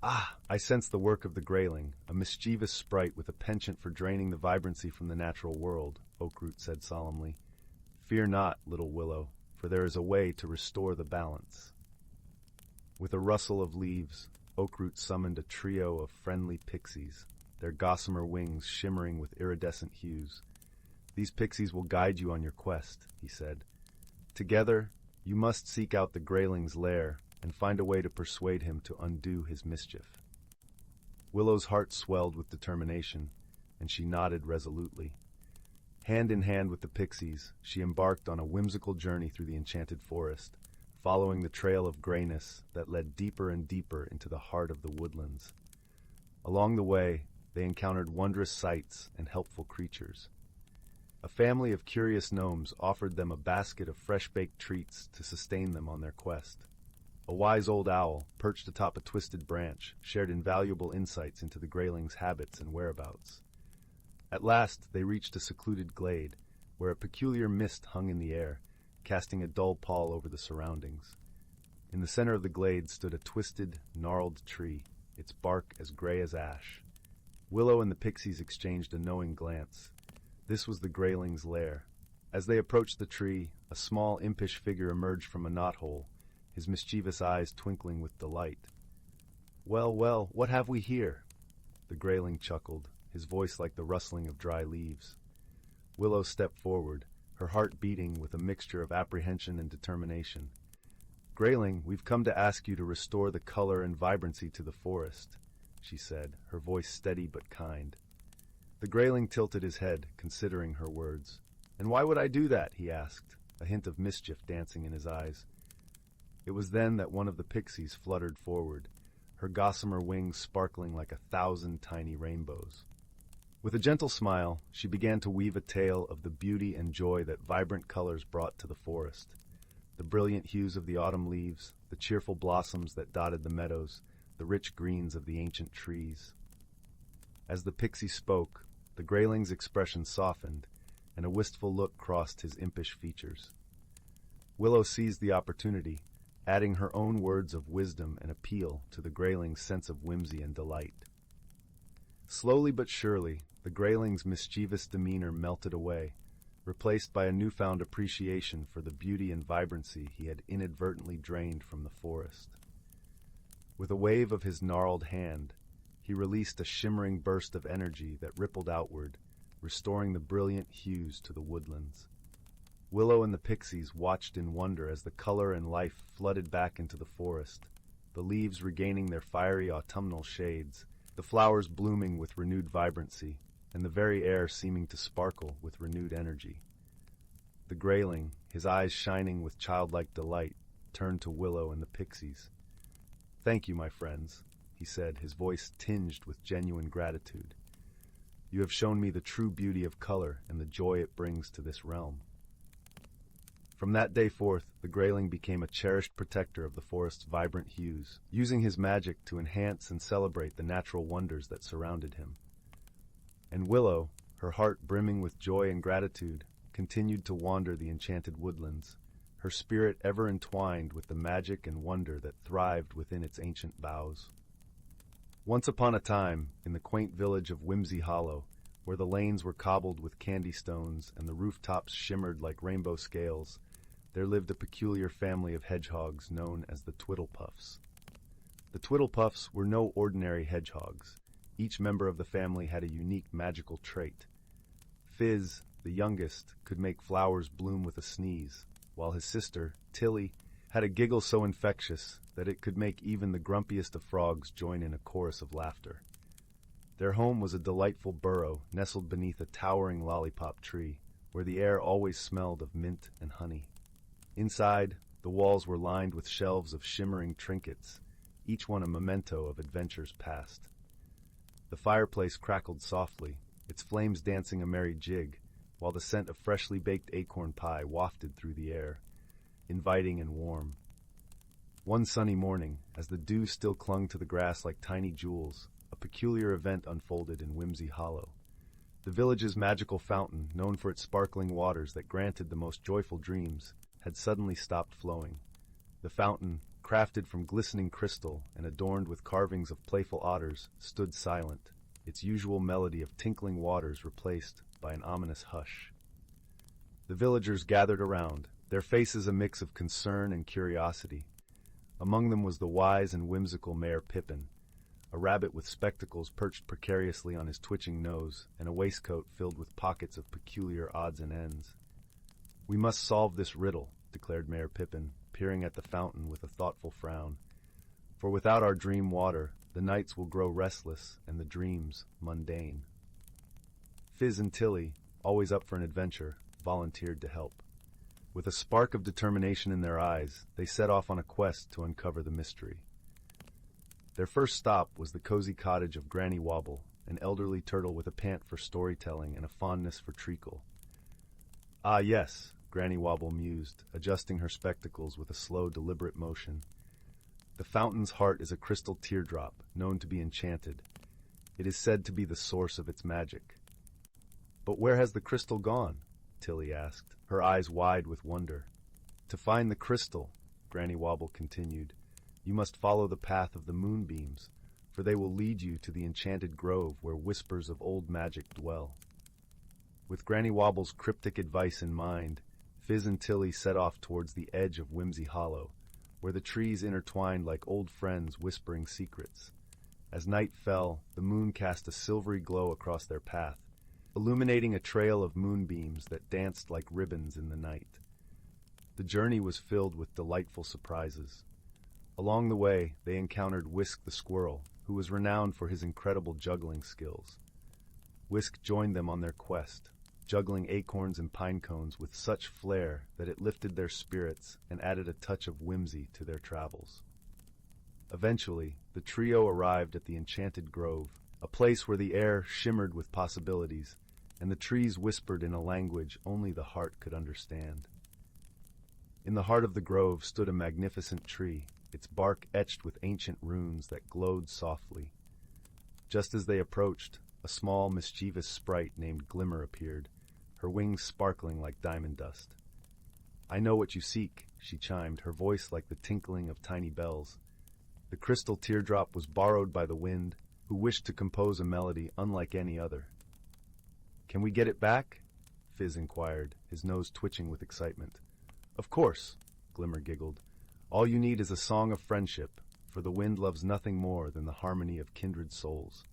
"Ah, I sense the work of the grayling, a mischievous sprite with a penchant for draining the vibrancy from the natural world," Oakroot said solemnly. "Fear not, little Willow, for there is a way to restore the balance." With a rustle of leaves, Oakroot summoned a trio of friendly pixies, their gossamer wings shimmering with iridescent hues. "These pixies will guide you on your quest," he said. "Together, you must seek out the grayling's lair and find a way to persuade him to undo his mischief." Willow's heart swelled with determination, and she nodded resolutely. Hand in hand with the pixies, she embarked on a whimsical journey through the enchanted forest, following the trail of grayness that led deeper and deeper into the heart of the woodlands. Along the way, they encountered wondrous sights and helpful creatures. A family of curious gnomes offered them a basket of fresh-baked treats to sustain them on their quest. A wise old owl, perched atop a twisted branch, shared invaluable insights into the grayling's habits and whereabouts. At last, they reached a secluded glade, where a peculiar mist hung in the air, casting a dull pall over the surroundings. In the center of the glade stood a twisted, gnarled tree, its bark as gray as ash. Willow and the pixies exchanged a knowing glance. This was the Grayling's lair. As they approached the tree, a small, impish figure emerged from a knothole, his mischievous eyes twinkling with delight. "Well, well, what have we here?" The Grayling chuckled, his voice like the rustling of dry leaves. Willow stepped forward, her heart beating with a mixture of apprehension and determination. "Grayling, we've come to ask you to restore the color and vibrancy to the forest," she said, her voice steady but kind. The Grayling tilted his head, considering her words. "And why would I do that?" he asked, a hint of mischief dancing in his eyes. It was then that one of the pixies fluttered forward, her gossamer wings sparkling like 1,000 tiny rainbows. With a gentle smile, she began to weave a tale of the beauty and joy that vibrant colors brought to the forest. The brilliant hues of the autumn leaves, the cheerful blossoms that dotted the meadows, the rich greens of the ancient trees. As the pixie spoke, the Grayling's expression softened, and a wistful look crossed his impish features. Willow seized the opportunity, adding her own words of wisdom and appeal to the Grayling's sense of whimsy and delight. Slowly but surely, the Grayling's mischievous demeanor melted away, replaced by a newfound appreciation for the beauty and vibrancy he had inadvertently drained from the forest. With a wave of his gnarled hand, he released a shimmering burst of energy that rippled outward, restoring the brilliant hues to the woodlands. Willow and the pixies watched in wonder as the color and life flooded back into the forest, the leaves regaining their fiery autumnal shades, the flowers blooming with renewed vibrancy, and the very air seeming to sparkle with renewed energy. The Grayling, his eyes shining with childlike delight, turned to Willow and the pixies. "Thank you, my friends," he said, his voice tinged with genuine gratitude. "You have shown me the true beauty of color and the joy it brings to this realm." From that day forth, the Grayling became a cherished protector of the forest's vibrant hues, using his magic to enhance and celebrate the natural wonders that surrounded him. And Willow, her heart brimming with joy and gratitude, continued to wander the enchanted woodlands, her spirit ever entwined with the magic and wonder that thrived within its ancient boughs. Once upon a time, in the quaint village of Whimsy Hollow, where the lanes were cobbled with candy stones and the rooftops shimmered like rainbow scales, there lived a peculiar family of hedgehogs known as the Twiddlepuffs. The Twiddlepuffs were no ordinary hedgehogs. Each member of the family had a unique magical trait. Fizz, the youngest, could make flowers bloom with a sneeze, while his sister, Tilly, had a giggle so infectious that it could make even the grumpiest of frogs join in a chorus of laughter. Their home was a delightful burrow nestled beneath a towering lollipop tree, where the air always smelled of mint and honey. Inside, the walls were lined with shelves of shimmering trinkets, each one a memento of adventures past. The fireplace crackled softly, its flames dancing a merry jig, while the scent of freshly baked acorn pie wafted through the air, inviting and warm. One sunny morning, as the dew still clung to the grass like tiny jewels, a peculiar event unfolded in Whimsy Hollow. The village's magical fountain, known for its sparkling waters that granted the most joyful dreams, had suddenly stopped flowing. The fountain, crafted from glistening crystal and adorned with carvings of playful otters, stood silent, its usual melody of tinkling waters replaced by an ominous hush. The villagers gathered around, their faces a mix of concern and curiosity. Among them was the wise and whimsical Mayor Pippin, a rabbit with spectacles perched precariously on his twitching nose and a waistcoat filled with pockets of peculiar odds and ends. "We must solve this riddle," declared Mayor Pippin, peering at the fountain with a thoughtful frown. "For without our dream water, the nights will grow restless and the dreams mundane." Fizz and Tilly, always up for an adventure, volunteered to help. With a spark of determination in their eyes, they set off on a quest to uncover the mystery. Their first stop was the cozy cottage of Granny Wobble, an elderly turtle with a pant for storytelling and a fondness for treacle. "Ah, yes," Granny Wobble mused, adjusting her spectacles with a slow, deliberate motion. "The fountain's heart is a crystal teardrop, known to be enchanted. It is said to be the source of its magic." "But where has the crystal gone?" Tilly asked, her eyes wide with wonder. "To find the crystal," Granny Wobble continued, "you must follow the path of the moonbeams, for they will lead you to the enchanted grove where whispers of old magic dwell. With Granny Wobble's cryptic advice in mind, Fizz and Tilly set off towards the edge of Whimsy Hollow, where the trees intertwined like old friends whispering secrets. As night fell, the moon cast a silvery glow across their path, illuminating a trail of moonbeams that danced like ribbons in the night. The journey was filled with delightful surprises. Along the way, they encountered Whisk the squirrel, who was renowned for his incredible juggling skills. Whisk joined them on their quest, juggling acorns and pine cones with such flair that it lifted their spirits and added a touch of whimsy to their travels. Eventually, the trio arrived at the Enchanted Grove, a place where the air shimmered with possibilities, and the trees whispered in a language only the heart could understand. In the heart of the grove stood a magnificent tree, its bark etched with ancient runes that glowed softly. Just as they approached, a small, mischievous sprite named Glimmer appeared, her wings sparkling like diamond dust. "I know what you seek," she chimed, her voice like the tinkling of tiny bells. The crystal teardrop was borrowed by the wind, who wished to compose a melody unlike any other. "Can we get it back?" Fizz inquired, his nose twitching with excitement. "Of course," Glimmer giggled. "All you need is a song of friendship, for the wind loves nothing more than the harmony of kindred souls."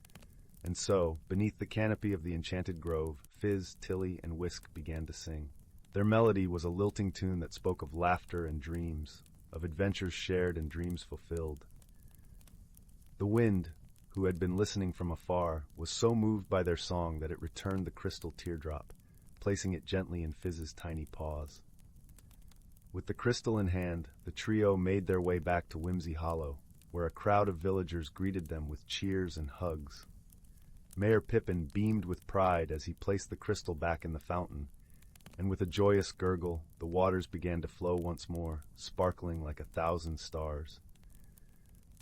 And so, beneath the canopy of the Enchanted Grove, Fizz, Tilly, and Whisk began to sing. Their melody was a lilting tune that spoke of laughter and dreams, of adventures shared and dreams fulfilled. The wind, who had been listening from afar, was so moved by their song that it returned the crystal teardrop, placing it gently in Fizz's tiny paws. With the crystal in hand, the trio made their way back to Whimsy Hollow, where a crowd of villagers greeted them with cheers and hugs. Mayor Pippin beamed with pride as he placed the crystal back in the fountain, and with a joyous gurgle, the waters began to flow once more, sparkling like 1,000 stars.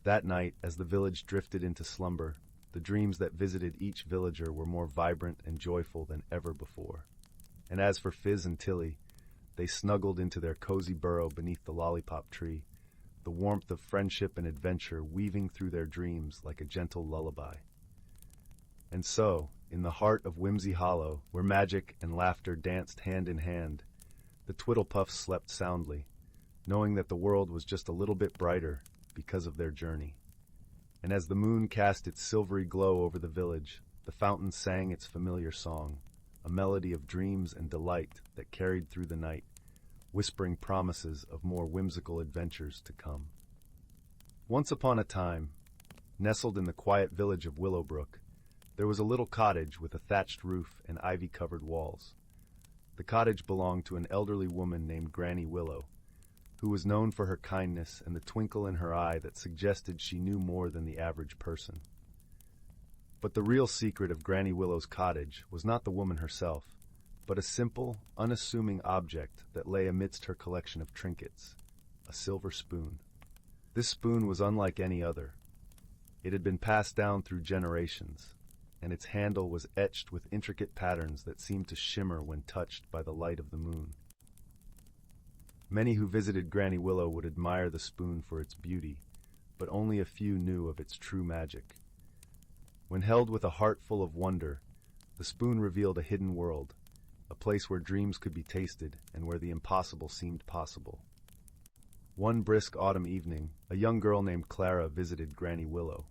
That night, as the village drifted into slumber, the dreams that visited each villager were more vibrant and joyful than ever before. And as for Fizz and Tilly, they snuggled into their cozy burrow beneath the lollipop tree, the warmth of friendship and adventure weaving through their dreams like a gentle lullaby. And so, in the heart of Whimsy Hollow, where magic and laughter danced hand in hand, the Twiddlepuffs slept soundly, knowing that the world was just a little bit brighter because of their journey. And as the moon cast its silvery glow over the village, the fountain sang its familiar song, a melody of dreams and delight that carried through the night, whispering promises of more whimsical adventures to come. Once upon a time, nestled in the quiet village of Willowbrook, there was a little cottage with a thatched roof and ivy-covered walls. The cottage belonged to an elderly woman named Granny Willow, who was known for her kindness and the twinkle in her eye that suggested she knew more than the average person. But the real secret of Granny Willow's cottage was not the woman herself, but a simple, unassuming object that lay amidst her collection of trinkets, a silver spoon. This spoon was unlike any other. It had been passed down through generations, and its handle was etched with intricate patterns that seemed to shimmer when touched by the light of the moon. Many who visited Granny Willow would admire the spoon for its beauty, but only a few knew of its true magic. When held with a heart full of wonder, the spoon revealed a hidden world, a place where dreams could be tasted and where the impossible seemed possible. One brisk autumn evening, a young girl named Clara visited Granny Willow.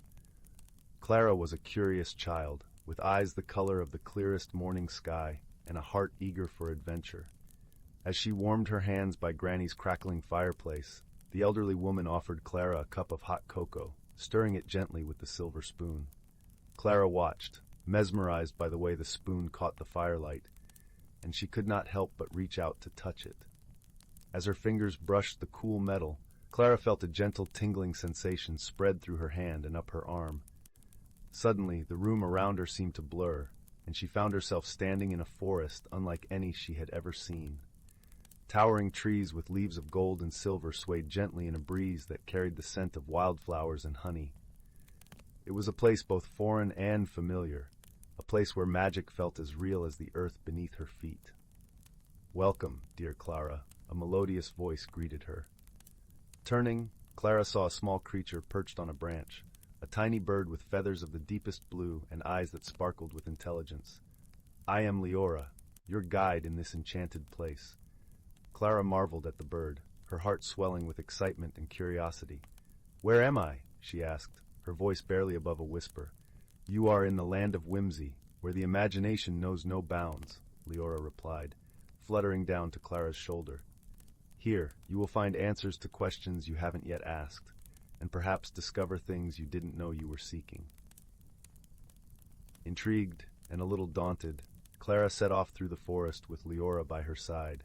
Clara was a curious child, with eyes the color of the clearest morning sky and a heart eager for adventure. As she warmed her hands by Granny's crackling fireplace, the elderly woman offered Clara a cup of hot cocoa, stirring it gently with the silver spoon. Clara watched, mesmerized by the way the spoon caught the firelight, and she could not help but reach out to touch it. As her fingers brushed the cool metal, Clara felt a gentle tingling sensation spread through her hand and up her arm. Suddenly, the room around her seemed to blur, and she found herself standing in a forest unlike any she had ever seen. Towering trees with leaves of gold and silver swayed gently in a breeze that carried the scent of wildflowers and honey. It was a place both foreign and familiar, a place where magic felt as real as the earth beneath her feet. "Welcome, dear Clara," a melodious voice greeted her. Turning, Clara saw a small creature perched on a branch, a tiny bird with feathers of the deepest blue and eyes that sparkled with intelligence. "I am Leora, your guide in this enchanted place." Clara marveled at the bird, her heart swelling with excitement and curiosity. "Where am I?" she asked, her voice barely above a whisper. "You are in the land of whimsy, where the imagination knows no bounds," Leora replied, fluttering down to Clara's shoulder. "Here, you will find answers to questions you haven't yet asked, and perhaps discover things you didn't know you were seeking." Intrigued and a little daunted, Clara set off through the forest with Leora by her side.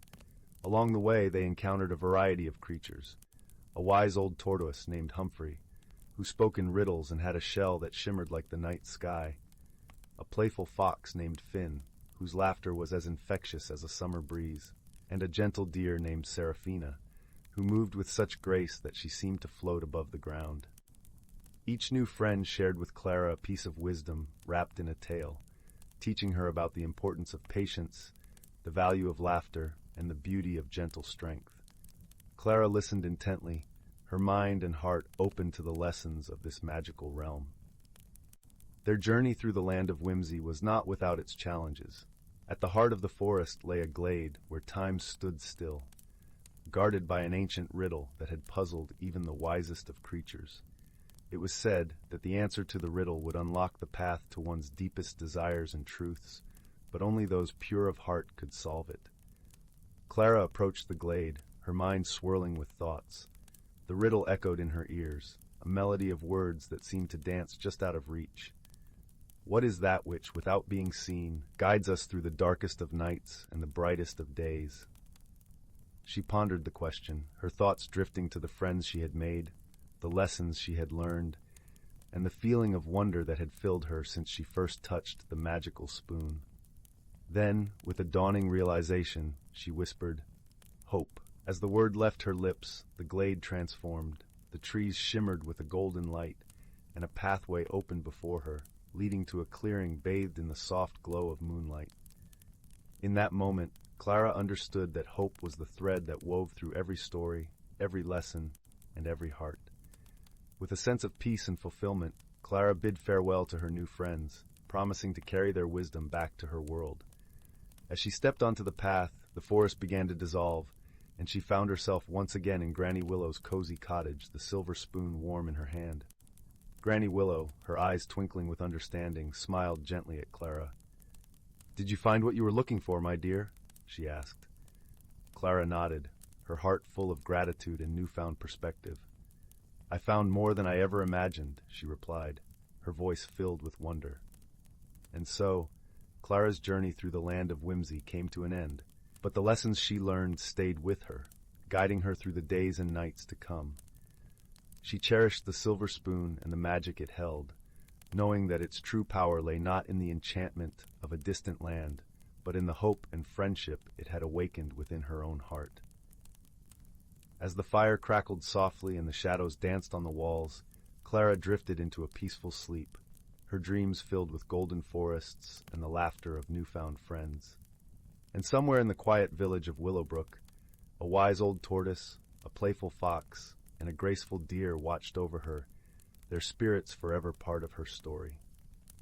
Along the way, they encountered a variety of creatures. A wise old tortoise named Humphrey, who spoke in riddles and had a shell that shimmered like the night sky. A playful fox named Finn, whose laughter was as infectious as a summer breeze. And a gentle deer named Seraphina, who moved with such grace that she seemed to float above the ground. Each new friend shared with Clara a piece of wisdom wrapped in a tale, teaching her about the importance of patience, the value of laughter, and the beauty of gentle strength. Clara listened intently, her mind and heart open to the lessons of this magical realm. Their journey through the land of whimsy was not without its challenges. At the heart of the forest lay a glade where time stood still, guarded by an ancient riddle that had puzzled even the wisest of creatures. It was said that the answer to the riddle would unlock the path to one's deepest desires and truths, but only those pure of heart could solve it. Clara approached the glade, her mind swirling with thoughts. The riddle echoed in her ears, a melody of words that seemed to dance just out of reach. What is that which, without being seen, guides us through the darkest of nights and the brightest of days? She pondered the question, her thoughts drifting to the friends she had made, the lessons she had learned, and the feeling of wonder that had filled her since she first touched the magical spoon. Then, with a dawning realization, she whispered, "Hope." As the word left her lips, the glade transformed, the trees shimmered with a golden light, and a pathway opened before her, leading to a clearing bathed in the soft glow of moonlight. In that moment, Clara understood that hope was the thread that wove through every story, every lesson, and every heart. With a sense of peace and fulfillment, Clara bid farewell to her new friends, promising to carry their wisdom back to her world. As she stepped onto the path, the forest began to dissolve, and she found herself once again in Granny Willow's cozy cottage, the silver spoon warm in her hand. Granny Willow, her eyes twinkling with understanding, smiled gently at Clara. "Did you find what you were looking for, my dear?" she asked. Clara nodded, her heart full of gratitude and newfound perspective. "I found more than I ever imagined," she replied, her voice filled with wonder. And so, Clara's journey through the land of whimsy came to an end, but the lessons she learned stayed with her, guiding her through the days and nights to come. She cherished the silver spoon and the magic it held, knowing that its true power lay not in the enchantment of a distant land, but in the hope and friendship it had awakened within her own heart. As the fire crackled softly and the shadows danced on the walls, Clara drifted into a peaceful sleep, her dreams filled with golden forests and the laughter of newfound friends. And somewhere in the quiet village of Willowbrook, a wise old tortoise, a playful fox, and a graceful deer watched over her, their spirits forever part of her story.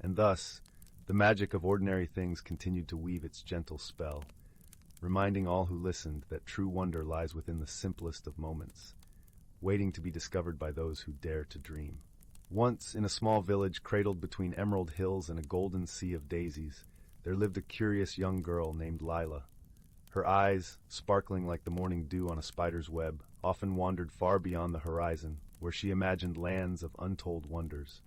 And thus, the magic of ordinary things continued to weave its gentle spell, reminding all who listened that true wonder lies within the simplest of moments, waiting to be discovered by those who dare to dream. Once, in a small village cradled between emerald hills and a golden sea of daisies, there lived a curious young girl named Lila. Her eyes, sparkling like the morning dew on a spider's web, often wandered far beyond the horizon, where she imagined lands of untold wonders.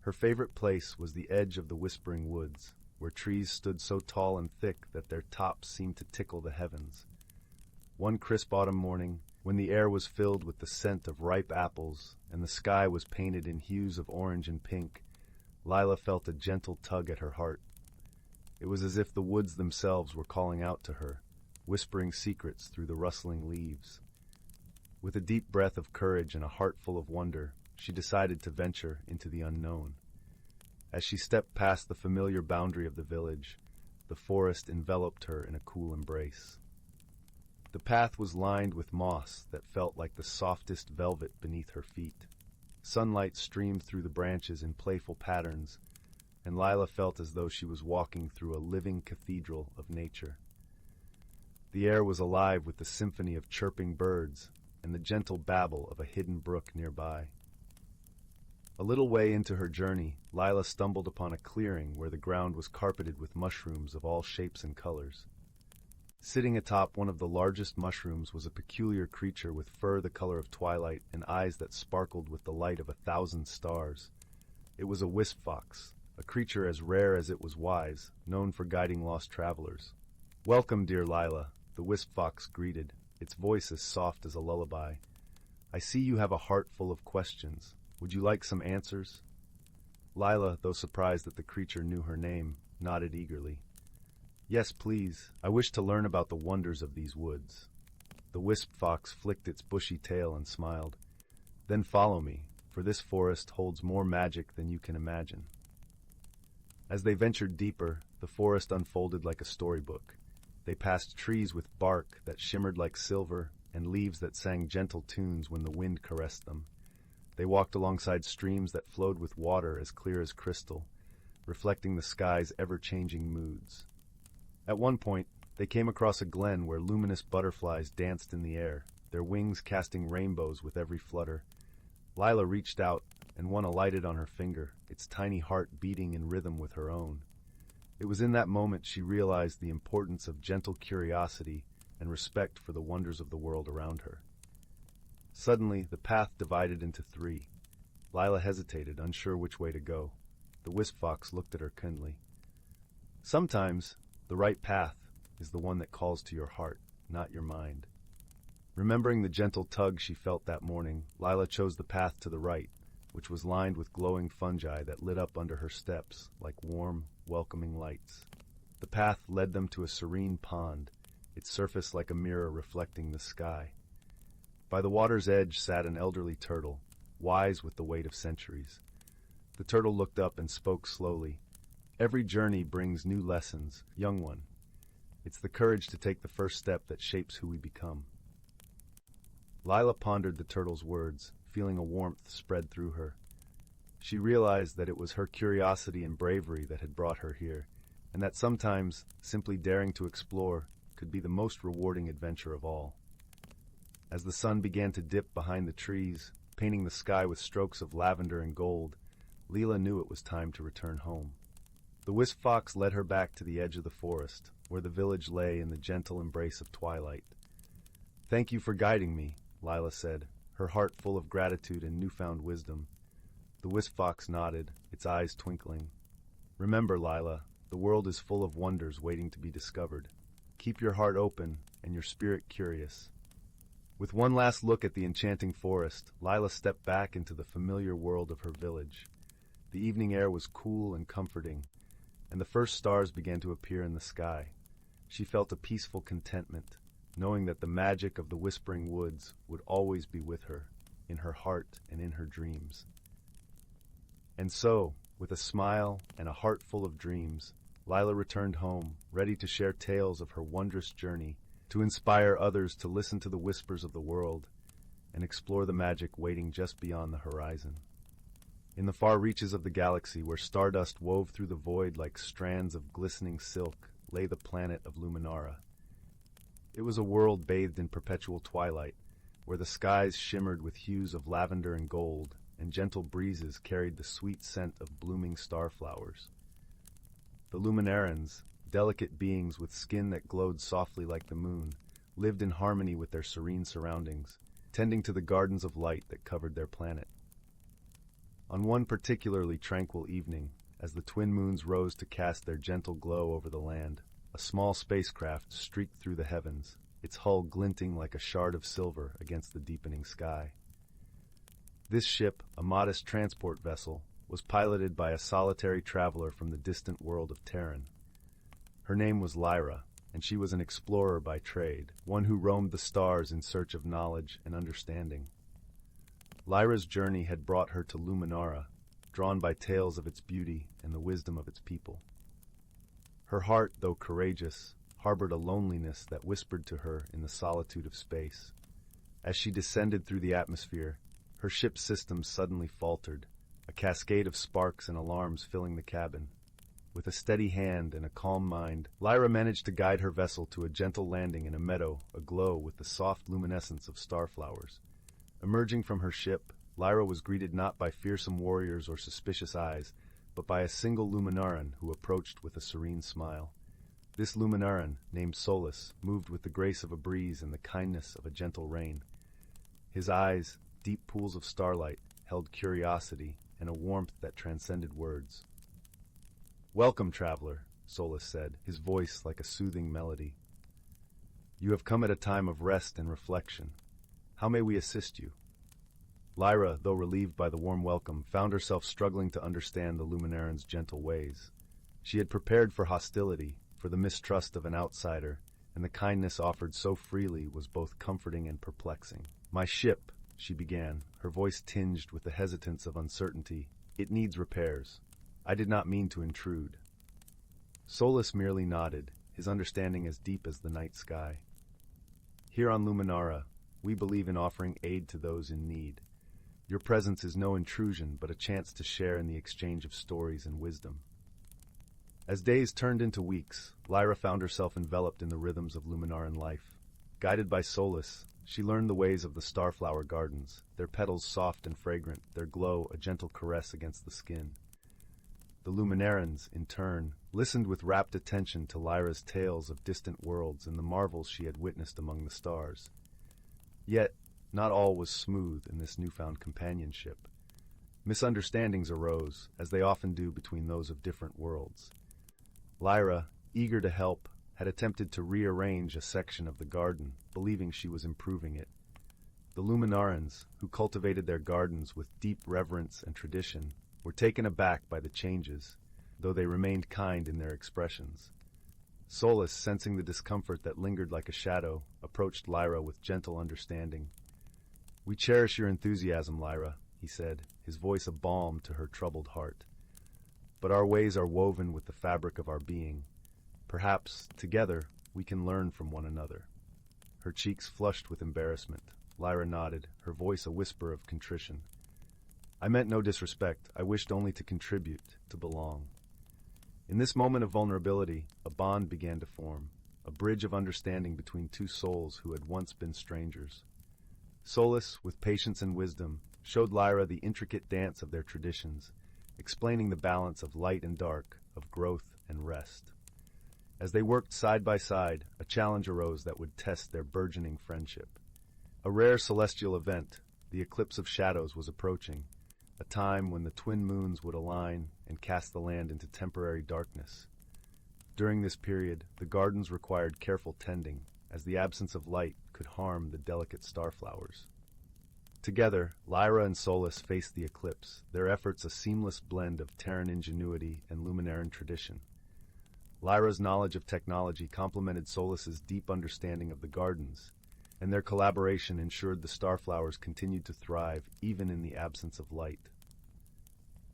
Her favorite place was the edge of the whispering woods, where trees stood so tall and thick that their tops seemed to tickle the heavens. One crisp autumn morning, when the air was filled with the scent of ripe apples and the sky was painted in hues of orange and pink, Lila felt a gentle tug at her heart. It was as if the woods themselves were calling out to her, whispering secrets through the rustling leaves. With a deep breath of courage and a heart full of wonder, she decided to venture into the unknown. As she stepped past the familiar boundary of the village, the forest enveloped her in a cool embrace. The path was lined with moss that felt like the softest velvet beneath her feet. Sunlight streamed through the branches in playful patterns, and Lila felt as though she was walking through a living cathedral of nature. The air was alive with the symphony of chirping birds and the gentle babble of a hidden brook nearby. A little way into her journey, Lila stumbled upon a clearing where the ground was carpeted with mushrooms of all shapes and colors. Sitting atop one of the largest mushrooms was a peculiar creature with fur the color of twilight and eyes that sparkled with the light of 1,000 stars. It was a wisp fox, a creature as rare as it was wise, known for guiding lost travelers. "Welcome, dear Lila," the wisp fox greeted, its voice as soft as a lullaby. "I see you have a heart full of questions. Would you like some answers?" Lila, though surprised that the creature knew her name, nodded eagerly. "Yes, please. I wish to learn about the wonders of these woods." The wisp fox flicked its bushy tail and smiled. "Then follow me, for this forest holds more magic than you can imagine." As they ventured deeper, the forest unfolded like a storybook. They passed trees with bark that shimmered like silver and leaves that sang gentle tunes when the wind caressed them. They walked alongside streams that flowed with water as clear as crystal, reflecting the sky's ever-changing moods. At one point, they came across a glen where luminous butterflies danced in the air, their wings casting rainbows with every flutter. Lila reached out, and one alighted on her finger, its tiny heart beating in rhythm with her own. It was in that moment she realized the importance of gentle curiosity and respect for the wonders of the world around her. Suddenly, the path divided into three. Lila hesitated, unsure which way to go. The wisp fox looked at her kindly. "Sometimes, the right path is the one that calls to your heart, not your mind." Remembering the gentle tug she felt that morning, Lila chose the path to the right, which was lined with glowing fungi that lit up under her steps like warm, welcoming lights. The path led them to a serene pond, its surface like a mirror reflecting the sky. By the water's edge sat an elderly turtle, wise with the weight of centuries. The turtle looked up and spoke slowly. "Every journey brings new lessons, young one. It's the courage to take the first step that shapes who we become." Lila pondered the turtle's words, feeling a warmth spread through her. She realized that it was her curiosity and bravery that had brought her here, and that sometimes simply daring to explore could be the most rewarding adventure of all. As the sun began to dip behind the trees, painting the sky with strokes of lavender and gold, Lila knew it was time to return home. The wisp fox led her back to the edge of the forest, where the village lay in the gentle embrace of twilight. "Thank you for guiding me," Lila said, her heart full of gratitude and newfound wisdom. The wisp fox nodded, its eyes twinkling. "Remember, Lila, the world is full of wonders waiting to be discovered. Keep your heart open and your spirit curious." With one last look at the enchanting forest, Lila stepped back into the familiar world of her village. The evening air was cool and comforting, and the first stars began to appear in the sky. She felt a peaceful contentment, knowing that the magic of the whispering woods would always be with her, in her heart and in her dreams. And so, with a smile and a heart full of dreams, Lila returned home, ready to share tales of her wondrous journey, to inspire others to listen to the whispers of the world and explore the magic waiting just beyond the horizon. In the far reaches of the galaxy, where stardust wove through the void like strands of glistening silk, lay the planet of Luminara. It was a world bathed in perpetual twilight, where the skies shimmered with hues of lavender and gold, and gentle breezes carried the sweet scent of blooming starflowers. The Luminarans, delicate beings with skin that glowed softly like the moon, lived in harmony with their serene surroundings, tending to the gardens of light that covered their planet. On one particularly tranquil evening, as the twin moons rose to cast their gentle glow over the land, a small spacecraft streaked through the heavens, its hull glinting like a shard of silver against the deepening sky. This ship, a modest transport vessel, was piloted by a solitary traveler from the distant world of Terran. Her name was Lyra, and she was an explorer by trade, one who roamed the stars in search of knowledge and understanding. Lyra's journey had brought her to Luminara, drawn by tales of its beauty and the wisdom of its people. Her heart, though courageous, harbored a loneliness that whispered to her in the solitude of space. As she descended through the atmosphere, her ship's systems suddenly faltered, a cascade of sparks and alarms filling the cabin. With a steady hand and a calm mind, Lyra managed to guide her vessel to a gentle landing in a meadow aglow with the soft luminescence of starflowers. Emerging from her ship, Lyra was greeted not by fearsome warriors or suspicious eyes, but by a single Luminaran who approached with a serene smile. This Luminaran, named Solus, moved with the grace of a breeze and the kindness of a gentle rain. His eyes, deep pools of starlight, held curiosity and a warmth that transcended words. "Welcome, traveler," Solus said, his voice like a soothing melody. "You have come at a time of rest and reflection. How may we assist you?" Lyra, though relieved by the warm welcome, found herself struggling to understand the Luminaran's gentle ways. She had prepared for hostility, for the mistrust of an outsider, and the kindness offered so freely was both comforting and perplexing. "My ship," she began, her voice tinged with the hesitance of uncertainty, "it needs repairs. I did not mean to intrude." Solus merely nodded, his understanding as deep as the night sky. "Here on Luminara, we believe in offering aid to those in need. Your presence is no intrusion, but a chance to share in the exchange of stories and wisdom." As days turned into weeks, Lyra found herself enveloped in the rhythms of Luminaran life. Guided by Solus, she learned the ways of the starflower gardens, their petals soft and fragrant, their glow a gentle caress against the skin. The Luminarans, in turn, listened with rapt attention to Lyra's tales of distant worlds and the marvels she had witnessed among the stars. Yet, not all was smooth in this newfound companionship. Misunderstandings arose, as they often do between those of different worlds. Lyra, eager to help, had attempted to rearrange a section of the garden, believing she was improving it. The Luminarans, who cultivated their gardens with deep reverence and tradition, were taken aback by the changes, though they remained kind in their expressions. Solus, sensing the discomfort that lingered like a shadow, approached Lyra with gentle understanding. "We cherish your enthusiasm, Lyra," he said, his voice a balm to her troubled heart. "But our ways are woven with the fabric of our being. Perhaps, together, we can learn from one another." Her cheeks flushed with embarrassment. Lyra nodded, her voice a whisper of contrition. "I meant no disrespect. I wished only to contribute, to belong." In this moment of vulnerability, a bond began to form, a bridge of understanding between two souls who had once been strangers. Solus, with patience and wisdom, showed Lyra the intricate dance of their traditions, explaining the balance of light and dark, of growth and rest. As they worked side by side, a challenge arose that would test their burgeoning friendship. A rare celestial event, the eclipse of shadows, was approaching, a time when the twin moons would align and cast the land into temporary darkness. During this period, the gardens required careful tending, as the absence of light could harm the delicate starflowers. Together, Lyra and Solus faced the eclipse, their efforts a seamless blend of Terran ingenuity and Luminaran tradition. Lyra's knowledge of technology complemented Solus's deep understanding of the gardens, and their collaboration ensured the starflowers continued to thrive even in the absence of light.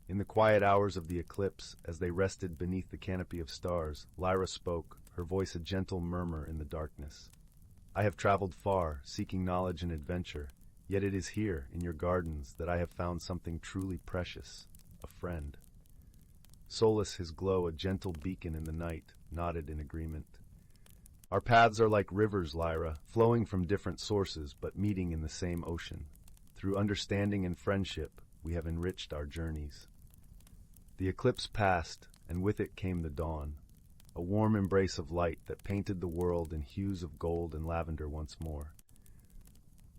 In the quiet hours of the eclipse, as they rested beneath the canopy of stars, Lyra spoke, her voice a gentle murmur in the darkness. "I have traveled far, seeking knowledge and adventure, yet it is here, in your gardens, that I have found something truly precious, a friend." Solus, his glow a gentle beacon in the night, nodded in agreement. "Our paths are like rivers, Lyra, flowing from different sources but meeting in the same ocean. Through understanding and friendship, we have enriched our journeys." The eclipse passed, and with it came the dawn, a warm embrace of light that painted the world in hues of gold and lavender once more.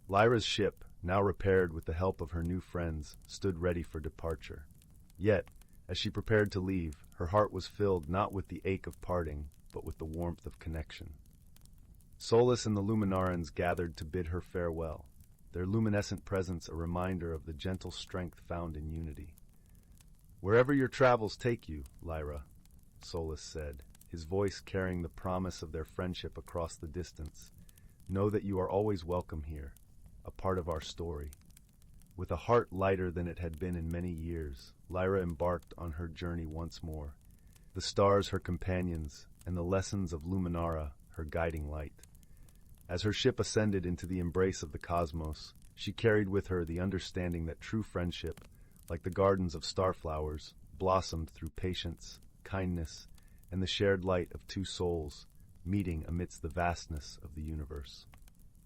Lyra's ship, now repaired with the help of her new friends, stood ready for departure. Yet, as she prepared to leave, her heart was filled not with the ache of parting, but with the warmth of connection. Solus and the Luminarans gathered to bid her farewell, their luminescent presence a reminder of the gentle strength found in unity. "Wherever your travels take you, Lyra," Solus said, his voice carrying the promise of their friendship across the distance, "know that you are always welcome here, a part of our story." With a heart lighter than it had been in many years, Lyra embarked on her journey once more, the stars her companions, and the lessons of Luminara her guiding light. As her ship ascended into the embrace of the cosmos, She carried with her the understanding that true friendship, like the gardens of starflowers, blossomed through patience, kindness, and the shared light of two souls, meeting amidst the vastness of the universe.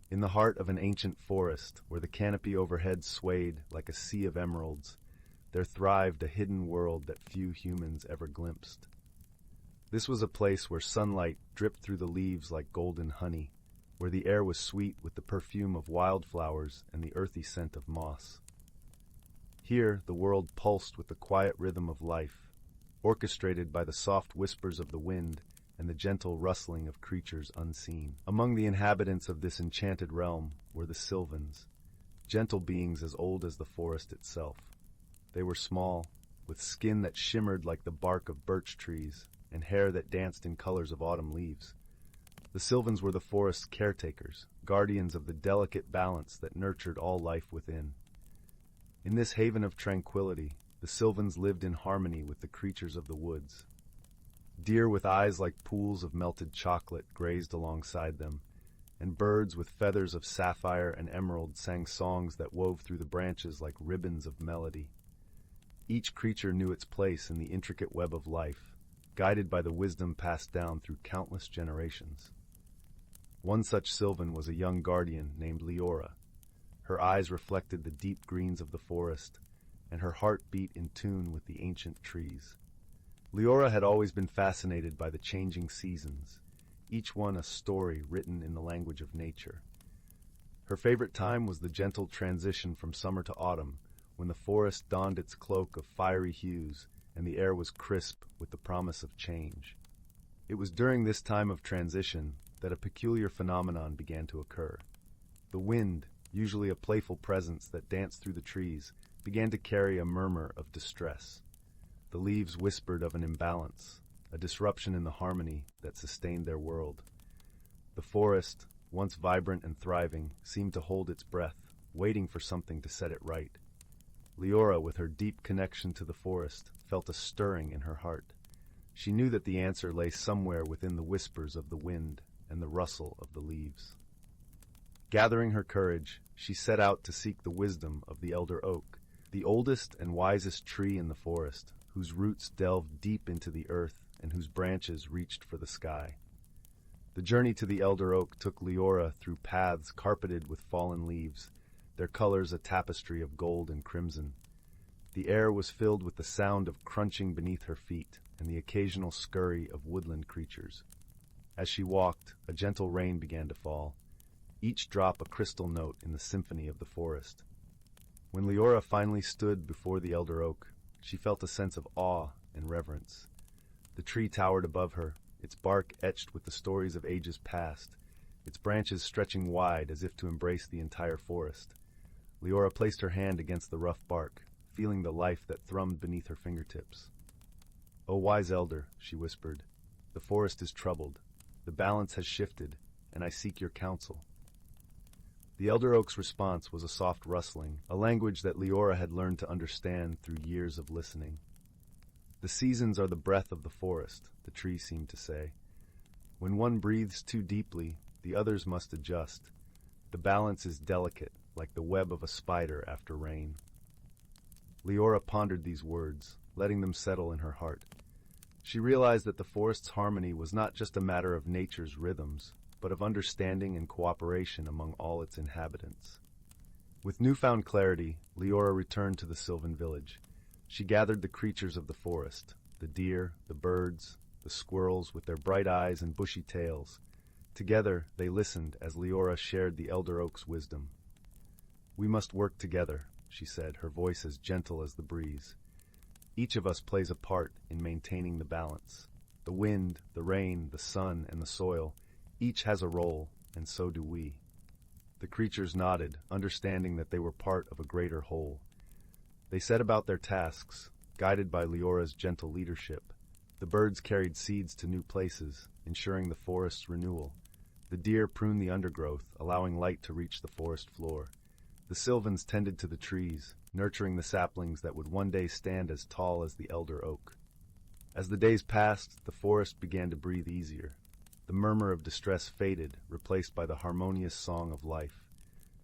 In the heart of an ancient forest, where the canopy overhead swayed like a sea of emeralds, there thrived a hidden world that few humans ever glimpsed. This was a place where sunlight dripped through the leaves like golden honey, where the air was sweet with the perfume of wildflowers and the earthy scent of moss. Here, the world pulsed with the quiet rhythm of life, orchestrated by the soft whispers of the wind and the gentle rustling of creatures unseen. Among the inhabitants of this enchanted realm were the Sylvans, gentle beings as old as the forest itself. They were small, with skin that shimmered like the bark of birch trees, and hair that danced in colors of autumn leaves. The Sylvans were the forest's caretakers, guardians of the delicate balance that nurtured all life within. In this haven of tranquility, the Sylvans lived in harmony with the creatures of the woods. Deer with eyes like pools of melted chocolate grazed alongside them, and birds with feathers of sapphire and emerald sang songs that wove through the branches like ribbons of melody. Each creature knew its place in the intricate web of life, guided by the wisdom passed down through countless generations. One such Sylvan was a young guardian named Leora. Her eyes reflected the deep greens of the forest, and her heart beat in tune with the ancient trees. Leora had always been fascinated by the changing seasons, each one a story written in the language of nature. Her favorite time was the gentle transition from summer to autumn, when the forest donned its cloak of fiery hues and the air was crisp with the promise of change. It was during this time of transition that a peculiar phenomenon began to occur. The wind, usually a playful presence that danced through the trees, began to carry a murmur of distress. The leaves whispered of an imbalance, a disruption in the harmony that sustained their world. The forest, once vibrant and thriving, seemed to hold its breath, waiting for something to set it right. Leora, with her deep connection to the forest, felt a stirring in her heart. She knew that the answer lay somewhere within the whispers of the wind and the rustle of the leaves. Gathering her courage, she set out to seek the wisdom of the elder oak, the oldest and wisest tree in the forest, whose roots delved deep into the earth and whose branches reached for the sky. The journey to the elder oak took Leora through paths carpeted with fallen leaves, their colors a tapestry of gold and crimson. The air was filled with the sound of crunching beneath her feet and the occasional scurry of woodland creatures. As she walked, a gentle rain began to fall, each drop a crystal note in the symphony of the forest. When Leora finally stood before the elder oak, she felt a sense of awe and reverence. The tree towered above her, its bark etched with the stories of ages past, its branches stretching wide as if to embrace the entire forest. Leora placed her hand against the rough bark, feeling the life that thrummed beneath her fingertips. "O wise elder," she whispered, "the forest is troubled. The balance has shifted, and I seek your counsel." The elder oak's response was a soft rustling, a language that Leora had learned to understand through years of listening. "The seasons are the breath of the forest," the tree seemed to say. "When one breathes too deeply, the others must adjust. The balance is delicate, like the web of a spider after rain." Leora pondered these words, letting them settle in her heart. She realized that the forest's harmony was not just a matter of nature's rhythms, but of understanding and cooperation among all its inhabitants. With newfound clarity, Leora returned to the Sylvan village. She gathered the creatures of the forest, the deer, the birds, the squirrels with their bright eyes and bushy tails. Together, they listened as Leora shared the elder oak's wisdom. "We must work together," she said, her voice as gentle as the breeze. "Each of us plays a part in maintaining the balance. The wind, the rain, the sun, and the soil, each has a role, and so do we." The creatures nodded, understanding that they were part of a greater whole. They set about their tasks, guided by Leora's gentle leadership. The birds carried seeds to new places, ensuring the forest's renewal. The deer pruned the undergrowth, allowing light to reach the forest floor. The Sylvans tended to the trees, nurturing the saplings that would one day stand as tall as the elder oak. As the days passed, the forest began to breathe easier. The murmur of distress faded, replaced by the harmonious song of life.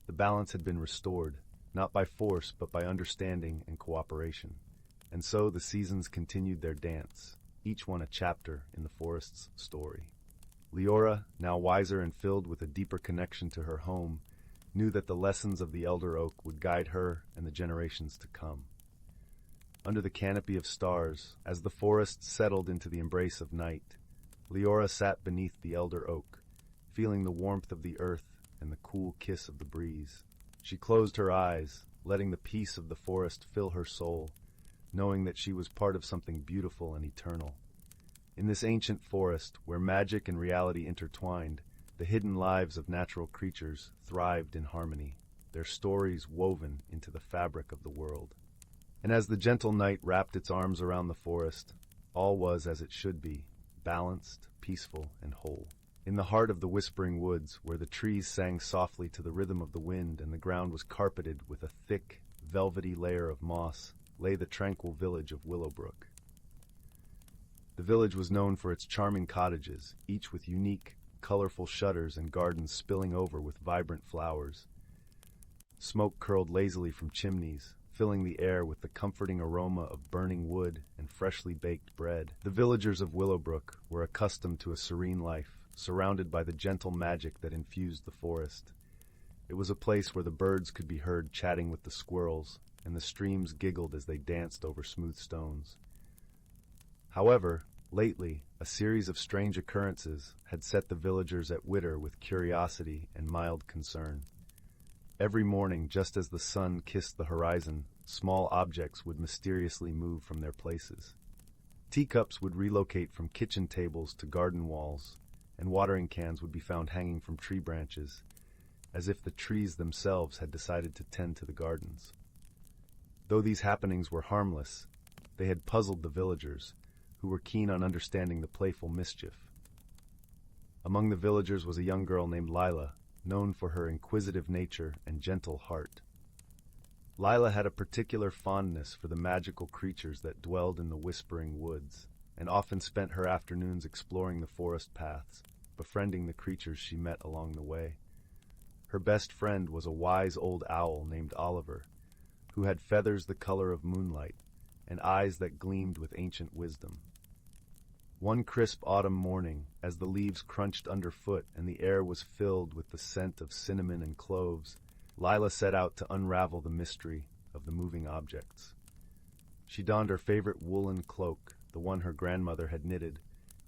The balance had been restored, not by force but by understanding and cooperation. And so the seasons continued their dance, each one a chapter in the forest's story. Leora, now wiser and filled with a deeper connection to her home, knew that the lessons of the elder oak would guide her and the generations to come. Under the canopy of stars, as the forest settled into the embrace of night, Leora sat beneath the elder oak, feeling the warmth of the earth and the cool kiss of the breeze. She closed her eyes, letting the peace of the forest fill her soul, knowing that she was part of something beautiful and eternal. In this ancient forest, where magic and reality intertwined, the hidden lives of natural creatures thrived in harmony, their stories woven into the fabric of the world. And as the gentle night wrapped its arms around the forest, all was as it should be, balanced, peaceful, and whole. In the heart of the whispering woods, where the trees sang softly to the rhythm of the wind and the ground was carpeted with a thick, velvety layer of moss, lay the tranquil village of Willowbrook. The village was known for its charming cottages, each with unique, colorful shutters and gardens spilling over with vibrant flowers. Smoke curled lazily from chimneys, filling the air with the comforting aroma of burning wood and freshly baked bread. The villagers of Willowbrook were accustomed to a serene life, surrounded by the gentle magic that infused the forest. It was a place where the birds could be heard chatting with the squirrels, and the streams giggled as they danced over smooth stones. However, lately, a series of strange occurrences had set the villagers at witter with curiosity and mild concern. Every morning, just as the sun kissed the horizon, small objects would mysteriously move from their places. Teacups would relocate from kitchen tables to garden walls, and watering cans would be found hanging from tree branches, as if the trees themselves had decided to tend to the gardens. Though these happenings were harmless, they had puzzled the villagers, who were keen on understanding the playful mischief. Among the villagers was a young girl named Lila, known for her inquisitive nature and gentle heart. Lila had a particular fondness for the magical creatures that dwelled in the whispering woods, and often spent her afternoons exploring the forest paths, befriending the creatures she met along the way. Her best friend was a wise old owl named Oliver, who had feathers the color of moonlight and eyes that gleamed with ancient wisdom. One crisp autumn morning, as the leaves crunched underfoot and the air was filled with the scent of cinnamon and cloves, Lila set out to unravel the mystery of the moving objects. She donned her favorite woolen cloak, the one her grandmother had knitted,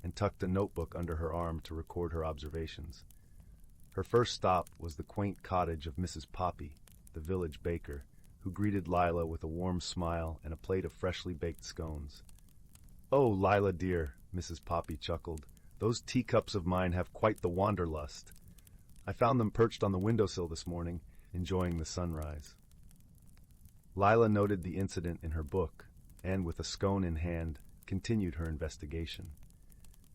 and tucked a notebook under her arm to record her observations. Her first stop was the quaint cottage of Mrs. Poppy, the village baker, who greeted Lila with a warm smile and a plate of freshly baked scones. "Oh, Lila dear," Mrs. Poppy chuckled, "those teacups of mine have quite the wanderlust. I found them perched on the windowsill this morning, enjoying the sunrise." Lila noted the incident in her book, and with a scone in hand, continued her investigation.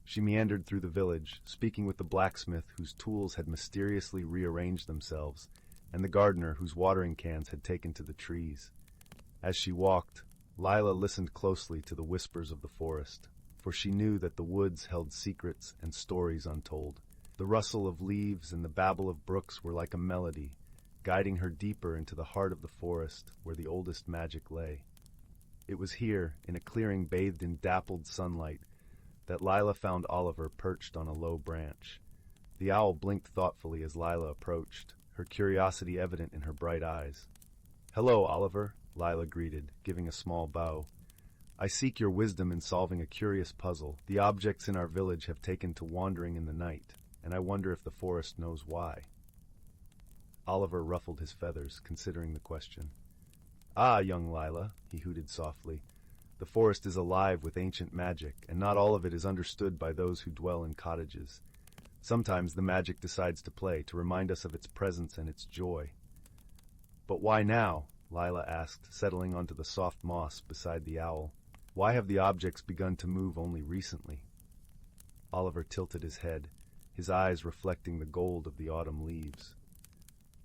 She meandered through the village, speaking with the blacksmith whose tools had mysteriously rearranged themselves, and the gardener whose watering cans had taken to the trees. As she walked, Lila listened closely to the whispers of the forest, for she knew that the woods held secrets and stories untold. The rustle of leaves and the babble of brooks were like a melody, guiding her deeper into the heart of the forest where the oldest magic lay. It was here, in a clearing bathed in dappled sunlight, that Lila found Oliver perched on a low branch. The owl blinked thoughtfully as Lila approached, her curiosity evident in her bright eyes. "Hello, Oliver," Lila greeted, giving a small bow. "I seek your wisdom in solving a curious puzzle. The objects in our village have taken to wandering in the night, and I wonder if the forest knows why." Oliver ruffled his feathers, considering the question. "Ah, young Lila," he hooted softly, "the forest is alive with ancient magic, and not all of it is understood by those who dwell in cottages. Sometimes the magic decides to play, to remind us of its presence and its joy." "But why now?" Lila asked, settling onto the soft moss beside the owl. "Why have the objects begun to move only recently?" Oliver tilted his head, his eyes reflecting the gold of the autumn leaves.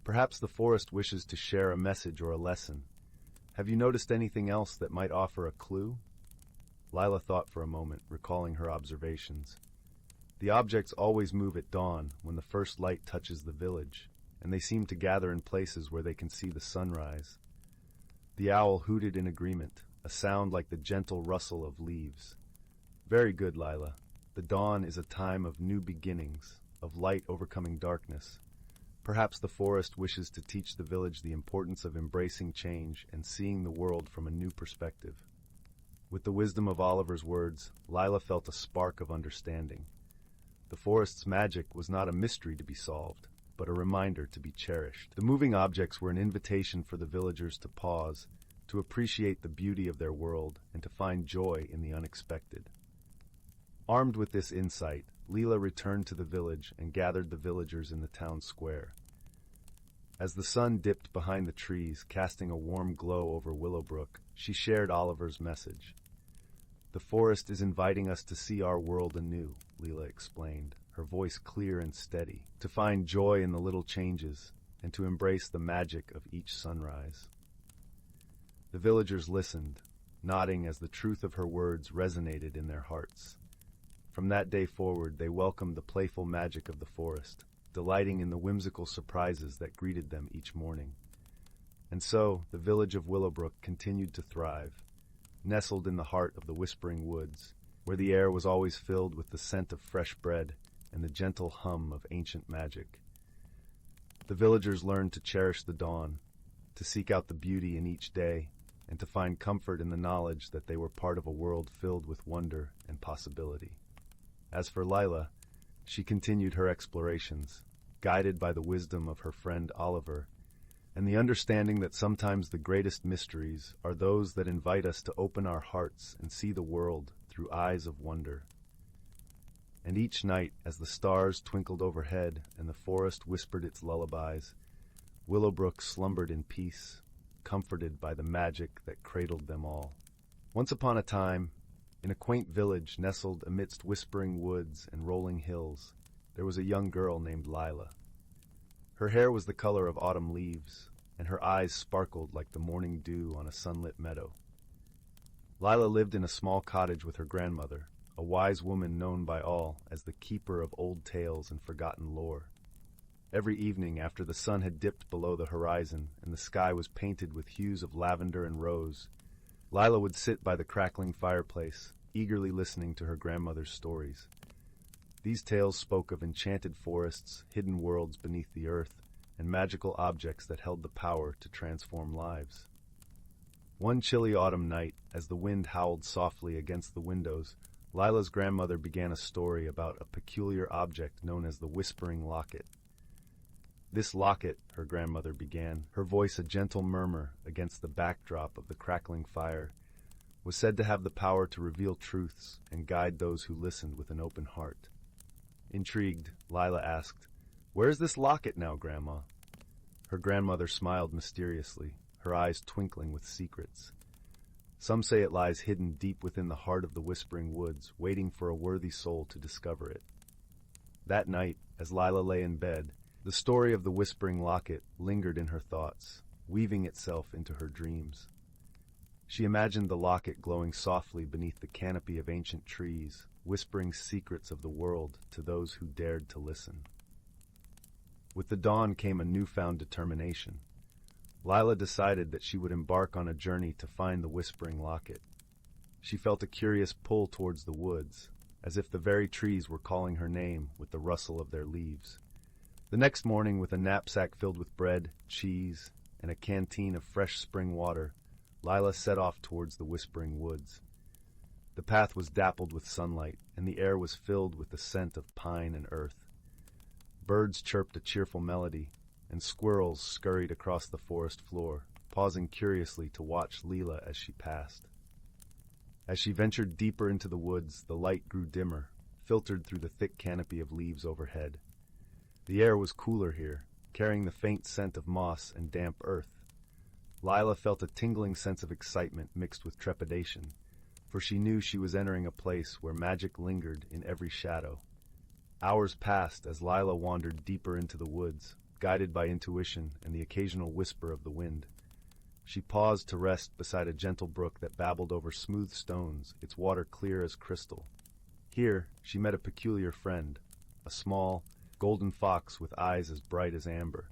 "Perhaps the forest wishes to share a message or a lesson. Have you noticed anything else that might offer a clue?" Lila thought for a moment, recalling her observations. "The objects always move at dawn, when the first light touches the village, and they seem to gather in places where they can see the sunrise. The owl hooted in agreement, a sound like the gentle rustle of leaves. Very good, Lila. The dawn is a time of new beginnings, of light overcoming darkness. Perhaps the forest wishes to teach the village the importance of embracing change and seeing the world from a new perspective. With the wisdom of Oliver's words, Lila felt a spark of understanding. The forest's magic was not a mystery to be solved, but a reminder to be cherished. The moving objects were an invitation for the villagers to pause, to appreciate the beauty of their world, and to find joy in the unexpected. Armed with this insight, Leela returned to the village and gathered the villagers in the town square. As the sun dipped behind the trees, casting a warm glow over Willowbrook, she shared Oliver's message. "The forest is inviting us to see our world anew," Leela explained, her voice clear and steady, "to find joy in the little changes and to embrace the magic of each sunrise." The villagers listened, nodding as the truth of her words resonated in their hearts. From that day forward, they welcomed the playful magic of the forest, delighting in the whimsical surprises that greeted them each morning. And so, the village of Willowbrook continued to thrive, nestled in the heart of the Whispering Woods, where the air was always filled with the scent of fresh bread and the gentle hum of ancient magic. The villagers learned to cherish the dawn, to seek out the beauty in each day, and to find comfort in the knowledge that they were part of a world filled with wonder and possibility. As for Lila, she continued her explorations, guided by the wisdom of her friend Oliver, and the understanding that sometimes the greatest mysteries are those that invite us to open our hearts and see the world through eyes of wonder. And each night, as the stars twinkled overhead and the forest whispered its lullabies, Willowbrook slumbered in peace, comforted by the magic that cradled them all. Once upon a time, in a quaint village nestled amidst whispering woods and rolling hills, there was a young girl named Lila. Her hair was the color of autumn leaves, and her eyes sparkled like the morning dew on a sunlit meadow. Lila lived in a small cottage with her grandmother, a wise woman known by all as the keeper of old tales and forgotten lore. Every evening, after the sun had dipped below the horizon and the sky was painted with hues of lavender and rose, Lila would sit by the crackling fireplace, eagerly listening to her grandmother's stories. These tales spoke of enchanted forests, hidden worlds beneath the earth, and magical objects that held the power to transform lives. One chilly autumn night, as the wind howled softly against the windows, Lila's grandmother began a story about a peculiar object known as the Whispering Locket. "This locket," her grandmother began, her voice a gentle murmur against the backdrop of the crackling fire, was said to have the power to reveal truths and guide those who listened with an open heart. Intrigued, Lila asked, "Where is this locket now, Grandma?" Her grandmother smiled mysteriously, her eyes twinkling with secrets. "Some say it lies hidden deep within the heart of the Whispering Woods, waiting for a worthy soul to discover it." That night, as Lila lay in bed, the story of the Whispering Locket lingered in her thoughts, weaving itself into her dreams. She imagined the locket glowing softly beneath the canopy of ancient trees, whispering secrets of the world to those who dared to listen. With the dawn came a newfound determination. Lila decided that she would embark on a journey to find the Whispering Locket. She felt a curious pull towards the woods, as if the very trees were calling her name with the rustle of their leaves. The next morning, with a knapsack filled with bread, cheese, and a canteen of fresh spring water, Lila set off towards the Whispering Woods. The path was dappled with sunlight, and the air was filled with the scent of pine and earth. Birds chirped a cheerful melody, and squirrels scurried across the forest floor, pausing curiously to watch Lila as she passed. As she ventured deeper into the woods, the light grew dimmer, filtered through the thick canopy of leaves overhead. The air was cooler here, carrying the faint scent of moss and damp earth. Lila felt a tingling sense of excitement mixed with trepidation, for she knew she was entering a place where magic lingered in every shadow. Hours passed as Lila wandered deeper into the woods, guided by intuition and the occasional whisper of the wind. She paused to rest beside a gentle brook that babbled over smooth stones, its water clear as crystal. Here, she met a peculiar friend, a small, golden fox with eyes as bright as amber.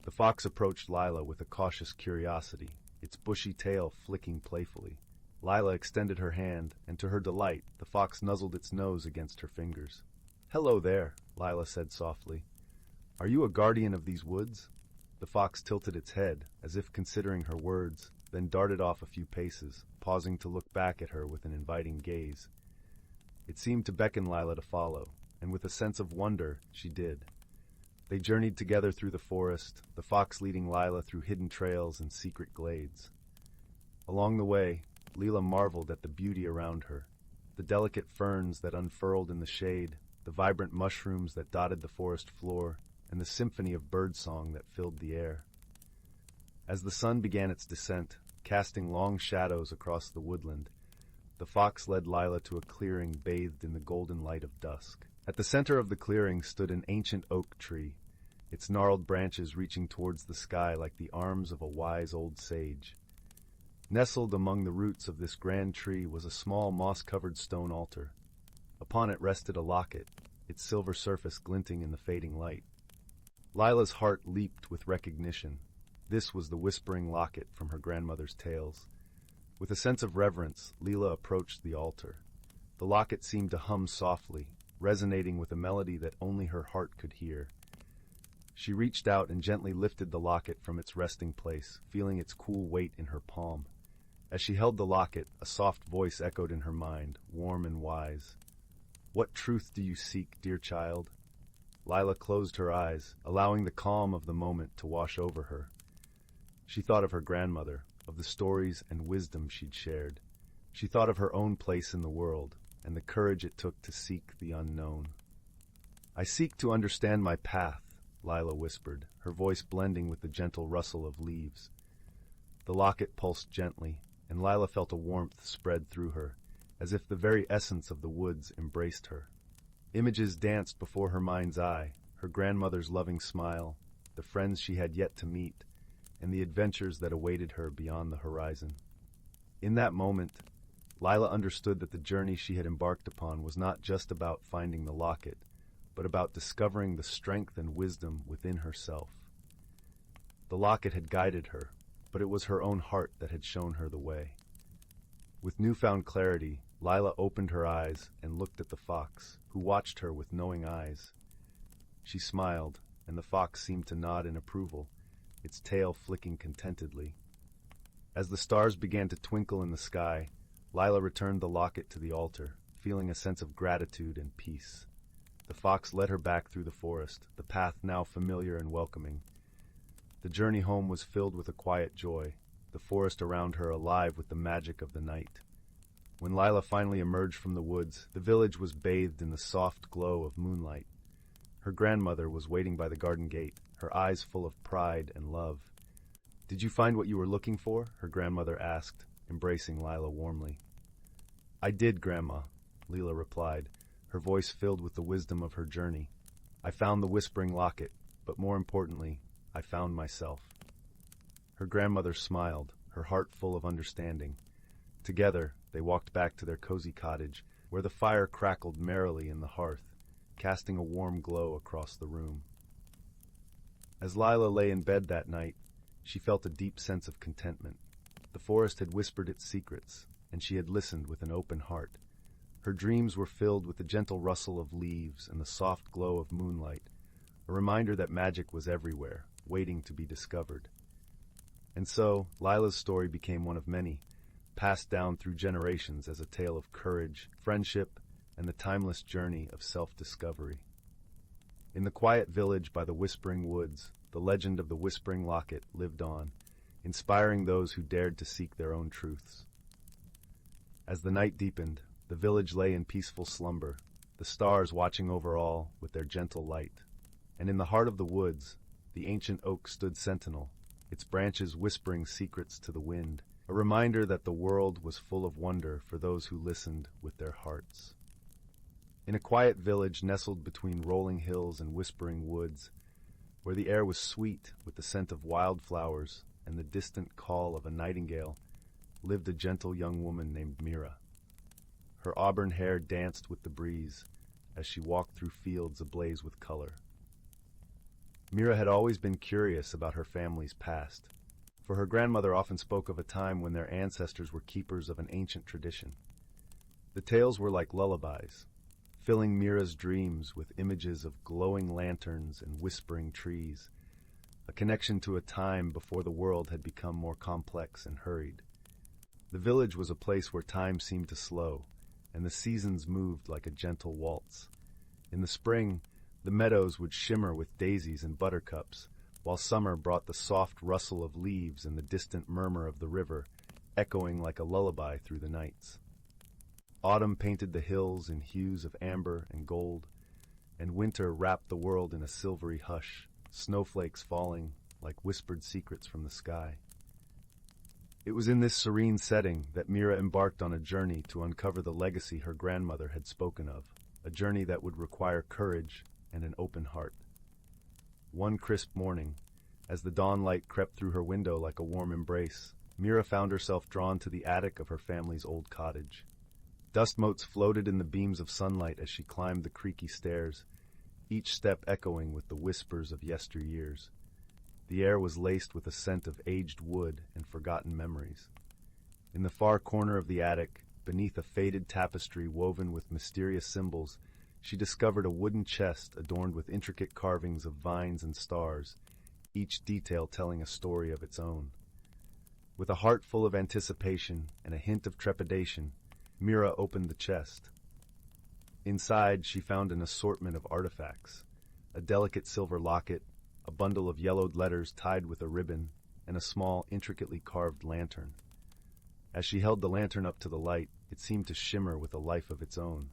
The fox approached Lila with a cautious curiosity, its bushy tail flicking playfully. Lila extended her hand, and to her delight, the fox nuzzled its nose against her fingers. "Hello there," Lila said softly. "Are you a guardian of these woods?" The fox tilted its head, as if considering her words, then darted off a few paces, pausing to look back at her with an inviting gaze. It seemed to beckon Lila to follow, and with a sense of wonder, she did. They journeyed together through the forest, the fox leading Lila through hidden trails and secret glades. Along the way, Lila marveled at the beauty around her, the delicate ferns that unfurled in the shade, the vibrant mushrooms that dotted the forest floor, and the symphony of birdsong that filled the air. As the sun began its descent, casting long shadows across the woodland, the fox led Lila to a clearing bathed in the golden light of dusk. At the center of the clearing stood an ancient oak tree, its gnarled branches reaching towards the sky like the arms of a wise old sage. Nestled among the roots of this grand tree was a small moss-covered stone altar. Upon it rested a locket, its silver surface glinting in the fading light. Lila's heart leaped with recognition. This was the whispering locket from her grandmother's tales. With a sense of reverence, Lila approached the altar. The locket seemed to hum softly, resonating with a melody that only her heart could hear. She reached out and gently lifted the locket from its resting place, feeling its cool weight in her palm. As she held the locket, a soft voice echoed in her mind, warm and wise. "What truth do you seek, dear child?" Lila closed her eyes, allowing the calm of the moment to wash over her. She thought of her grandmother, of the stories and wisdom she'd shared. She thought of her own place in the world, and the courage it took to seek the unknown. "I seek to understand my path," Lila whispered, her voice blending with the gentle rustle of leaves. The locket pulsed gently, and Lila felt a warmth spread through her, as if the very essence of the woods embraced her. Images danced before her mind's eye, her grandmother's loving smile, the friends she had yet to meet, and the adventures that awaited her beyond the horizon. In that moment, Lila understood that the journey she had embarked upon was not just about finding the locket, but about discovering the strength and wisdom within herself. The locket had guided her, but it was her own heart that had shown her the way. With newfound clarity, Lila opened her eyes and looked at the fox, who watched her with knowing eyes. She smiled, and the fox seemed to nod in approval, its tail flicking contentedly. As the stars began to twinkle in the sky, Lila returned the locket to the altar, feeling a sense of gratitude and peace. The fox led her back through the forest, the path now familiar and welcoming. The journey home was filled with a quiet joy, the forest around her alive with the magic of the night. When Lila finally emerged from the woods, the village was bathed in the soft glow of moonlight. Her grandmother was waiting by the garden gate, her eyes full of pride and love. "Did you find what you were looking for?" her grandmother asked, embracing Lila warmly. "I did, Grandma," Lila replied, her voice filled with the wisdom of her journey. "I found the whispering locket, but more importantly, I found myself." Her grandmother smiled, her heart full of understanding. Together, they walked back to their cozy cottage, where the fire crackled merrily in the hearth, casting a warm glow across the room. As Lila lay in bed that night, she felt a deep sense of contentment. The forest had whispered its secrets, and she had listened with an open heart. Her dreams were filled with the gentle rustle of leaves and the soft glow of moonlight, a reminder that magic was everywhere, waiting to be discovered. And so, Lila's story became one of many, passed down through generations as a tale of courage, friendship, and the timeless journey of self-discovery. In the quiet village by the Whispering Woods, the legend of the Whispering Locket lived on, inspiring those who dared to seek their own truths. As the night deepened, the village lay in peaceful slumber, the stars watching over all with their gentle light. And in the heart of the woods, the ancient oak stood sentinel, its branches whispering secrets to the wind, a reminder that the world was full of wonder for those who listened with their hearts. In a quiet village nestled between rolling hills and whispering woods, where the air was sweet with the scent of wildflowers and the distant call of a nightingale, lived a gentle young woman named Mira. Her auburn hair danced with the breeze as she walked through fields ablaze with color. Mira had always been curious about her family's past, for her grandmother often spoke of a time when their ancestors were keepers of an ancient tradition. The tales were like lullabies, filling Mira's dreams with images of glowing lanterns and whispering trees, a connection to a time before the world had become more complex and hurried. The village was a place where time seemed to slow, and the seasons moved like a gentle waltz. In the spring, the meadows would shimmer with daisies and buttercups, while summer brought the soft rustle of leaves and the distant murmur of the river, echoing like a lullaby through the nights. Autumn painted the hills in hues of amber and gold, and winter wrapped the world in a silvery hush, snowflakes falling like whispered secrets from the sky. It was in this serene setting that Mira embarked on a journey to uncover the legacy her grandmother had spoken of, a journey that would require courage and an open heart. One crisp morning, as the dawn light crept through her window like a warm embrace, Mira found herself drawn to the attic of her family's old cottage. Dust motes floated in the beams of sunlight as she climbed the creaky stairs, each step echoing with the whispers of yesteryears. The air was laced with a scent of aged wood and forgotten memories. In the far corner of the attic, beneath a faded tapestry woven with mysterious symbols, she discovered a wooden chest adorned with intricate carvings of vines and stars, each detail telling a story of its own. With a heart full of anticipation and a hint of trepidation, Mira opened the chest. Inside, she found an assortment of artifacts, a delicate silver locket, a bundle of yellowed letters tied with a ribbon, and a small, intricately carved lantern. As she held the lantern up to the light, it seemed to shimmer with a life of its own.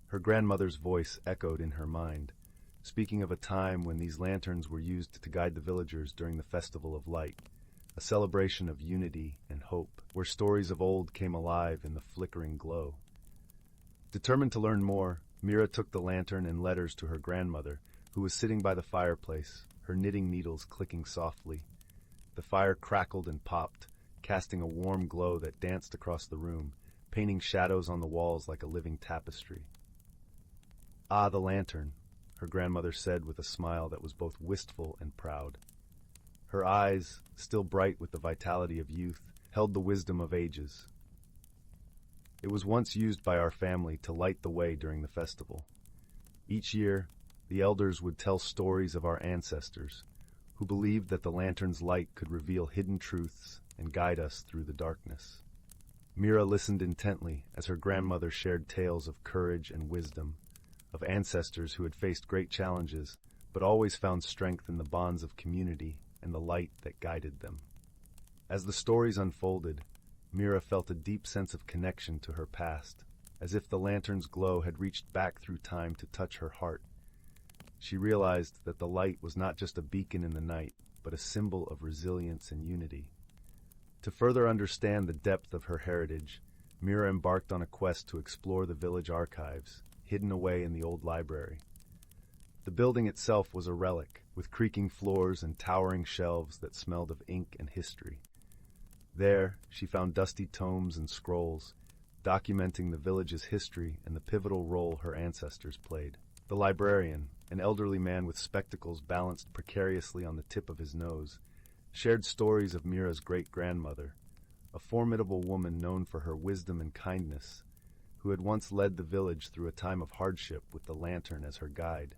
Her grandmother's voice echoed in her mind, speaking of a time when these lanterns were used to guide the villagers during the Festival of Light, a celebration of unity and hope, where stories of old came alive in the flickering glow. Determined to learn more, Mira took the lantern and letters to her grandmother, who was sitting by the fireplace, her knitting needles clicking softly. The fire crackled and popped, casting a warm glow that danced across the room, painting shadows on the walls like a living tapestry. "Ah, the lantern," her grandmother said with a smile that was both wistful and proud. Her eyes, still bright with the vitality of youth, held the wisdom of ages. "It was once used by our family to light the way during the festival. Each year, the elders would tell stories of our ancestors, who believed that the lantern's light could reveal hidden truths and guide us through the darkness." Mira listened intently as her grandmother shared tales of courage and wisdom, of ancestors who had faced great challenges, but always found strength in the bonds of community and the light that guided them. As the stories unfolded, Mira felt a deep sense of connection to her past, as if the lantern's glow had reached back through time to touch her heart. She realized that the light was not just a beacon in the night, but a symbol of resilience and unity. To further understand the depth of her heritage, Mira embarked on a quest to explore the village archives, hidden away in the old library. The building itself was a relic, with creaking floors and towering shelves that smelled of ink and history. There, she found dusty tomes and scrolls, documenting the village's history and the pivotal role her ancestors played. The librarian, an elderly man with spectacles balanced precariously on the tip of his nose, shared stories of Mira's great-grandmother, a formidable woman known for her wisdom and kindness, who had once led the village through a time of hardship with the lantern as her guide.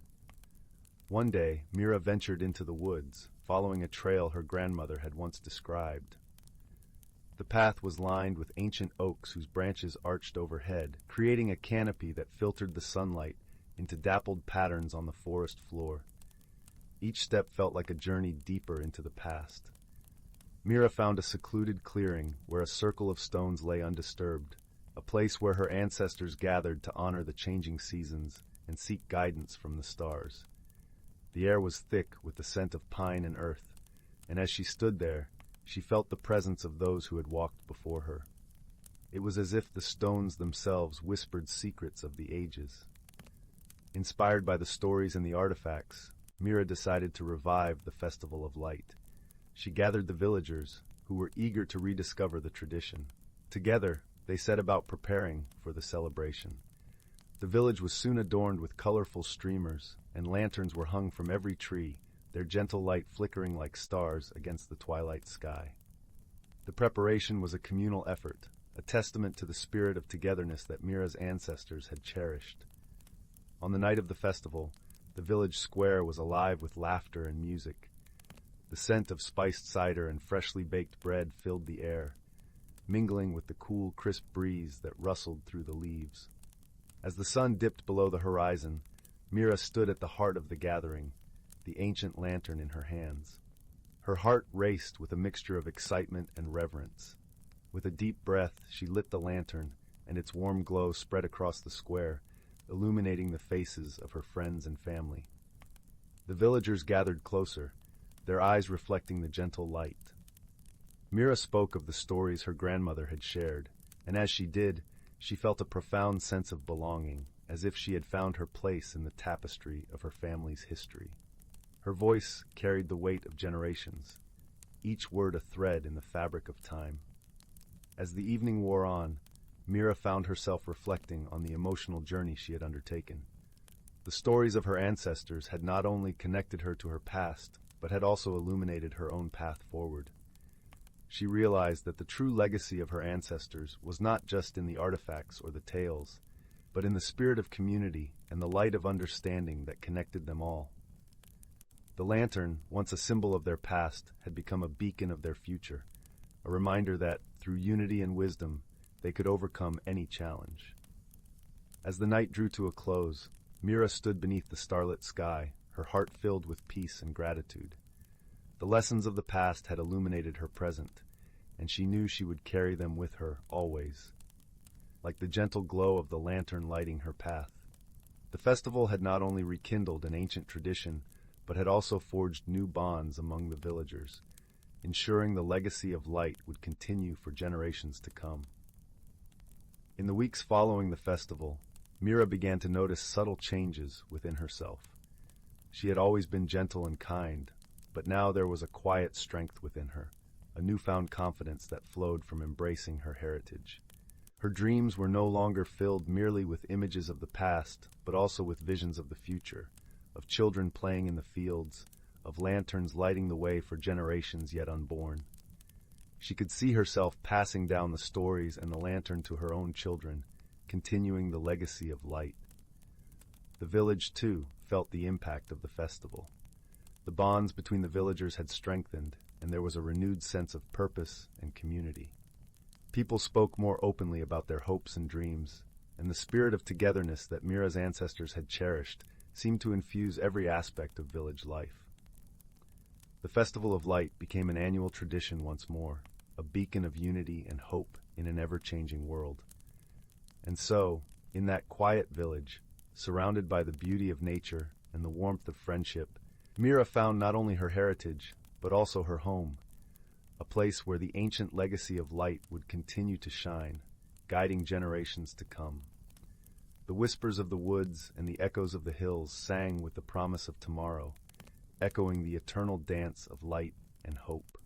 One day, Mira ventured into the woods, following a trail her grandmother had once described. The path was lined with ancient oaks whose branches arched overhead, creating a canopy that filtered the sunlight into dappled patterns on the forest floor. Each step felt like a journey deeper into the past. Mira found a secluded clearing where a circle of stones lay undisturbed, a place where her ancestors gathered to honor the changing seasons and seek guidance from the stars. The air was thick with the scent of pine and earth, and as she stood there, she felt the presence of those who had walked before her. It was as if the stones themselves whispered secrets of the ages. Inspired by the stories and the artifacts, Mira decided to revive the Festival of Light. She gathered the villagers, who were eager to rediscover the tradition. Together, they set about preparing for the celebration. The village was soon adorned with colorful streamers, and lanterns were hung from every tree, their gentle light flickering like stars against the twilight sky. The preparation was a communal effort, a testament to the spirit of togetherness that Mira's ancestors had cherished. On the night of the festival, the village square was alive with laughter and music. The scent of spiced cider and freshly baked bread filled the air, mingling with the cool, crisp breeze that rustled through the leaves. As the sun dipped below the horizon, Mira stood at the heart of the gathering, the ancient lantern in her hands. Her heart raced with a mixture of excitement and reverence. With a deep breath, she lit the lantern, and its warm glow spread across the square, illuminating the faces of her friends and family. The villagers gathered closer, their eyes reflecting the gentle light. Mira spoke of the stories her grandmother had shared, and as she did, she felt a profound sense of belonging, as if she had found her place in the tapestry of her family's history. Her voice carried the weight of generations, each word a thread in the fabric of time. As the evening wore on, Mira found herself reflecting on the emotional journey she had undertaken. The stories of her ancestors had not only connected her to her past, but had also illuminated her own path forward. She realized that the true legacy of her ancestors was not just in the artifacts or the tales, but in the spirit of community and the light of understanding that connected them all. The lantern, once a symbol of their past, had become a beacon of their future, a reminder that, through unity and wisdom, they could overcome any challenge. As the night drew to a close, Mira stood beneath the starlit sky, her heart filled with peace and gratitude. The lessons of the past had illuminated her present, and she knew she would carry them with her always, like the gentle glow of the lantern lighting her path. The festival had not only rekindled an ancient tradition, but had also forged new bonds among the villagers, ensuring the legacy of light would continue for generations to come. In the weeks following the festival, Mira began to notice subtle changes within herself. She had always been gentle and kind, but now there was a quiet strength within her, a newfound confidence that flowed from embracing her heritage. Her dreams were no longer filled merely with images of the past, but also with visions of the future, of children playing in the fields, of lanterns lighting the way for generations yet unborn. She could see herself passing down the stories and the lantern to her own children, continuing the legacy of light. The village, too, felt the impact of the festival. The bonds between the villagers had strengthened, and there was a renewed sense of purpose and community. People spoke more openly about their hopes and dreams, and the spirit of togetherness that Mira's ancestors had cherished seemed to infuse every aspect of village life. The Festival of Light became an annual tradition once more, a beacon of unity and hope in an ever-changing world. And so, in that quiet village, surrounded by the beauty of nature and the warmth of friendship, Mira found not only her heritage, but also her home, a place where the ancient legacy of light would continue to shine, guiding generations to come. The whispers of the woods and the echoes of the hills sang with the promise of tomorrow, echoing the eternal dance of light and hope.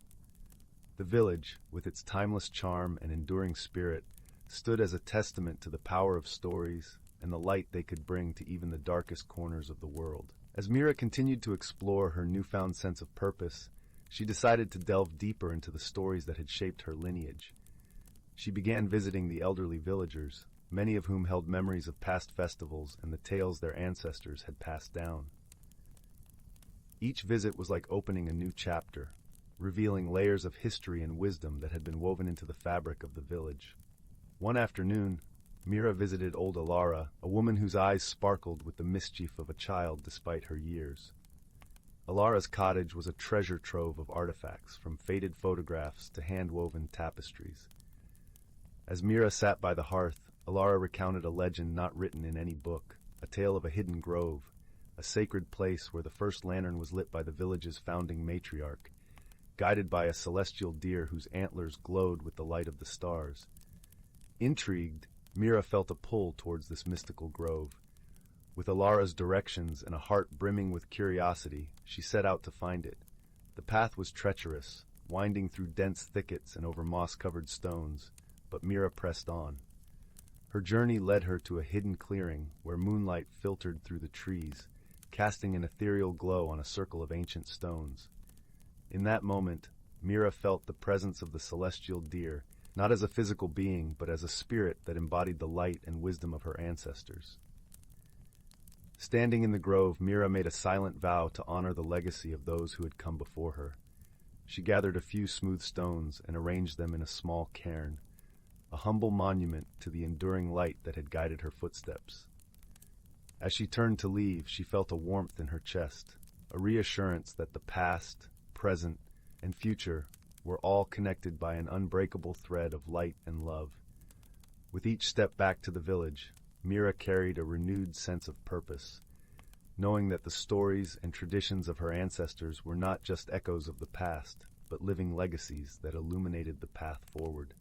The village, with its timeless charm and enduring spirit, stood as a testament to the power of stories and the light they could bring to even the darkest corners of the world. As Mira continued to explore her newfound sense of purpose, she decided to delve deeper into the stories that had shaped her lineage. She began visiting the elderly villagers, many of whom held memories of past festivals and the tales their ancestors had passed down. Each visit was like opening a new chapter, revealing layers of history and wisdom that had been woven into the fabric of the village. One afternoon, Mira visited old Alara, a woman whose eyes sparkled with the mischief of a child despite her years. Alara's cottage was a treasure trove of artifacts, from faded photographs to hand-woven tapestries. As Mira sat by the hearth, Alara recounted a legend not written in any book, a tale of a hidden grove, a sacred place where the first lantern was lit by the village's founding matriarch, guided by a celestial deer whose antlers glowed with the light of the stars. Intrigued, Mira felt a pull towards this mystical grove. With Alara's directions and a heart brimming with curiosity, she set out to find it. The path was treacherous, winding through dense thickets and over moss-covered stones, but Mira pressed on. Her journey led her to a hidden clearing where moonlight filtered through the trees, casting an ethereal glow on a circle of ancient stones. In that moment, Mira felt the presence of the celestial deer, not as a physical being, but as a spirit that embodied the light and wisdom of her ancestors. Standing in the grove, Mira made a silent vow to honor the legacy of those who had come before her. She gathered a few smooth stones and arranged them in a small cairn, a humble monument to the enduring light that had guided her footsteps. As she turned to leave, she felt a warmth in her chest, a reassurance that the past, present, and future were all connected by an unbreakable thread of light and love. With each step back to the village, Mira carried a renewed sense of purpose, knowing that the stories and traditions of her ancestors were not just echoes of the past, but living legacies that illuminated the path forward.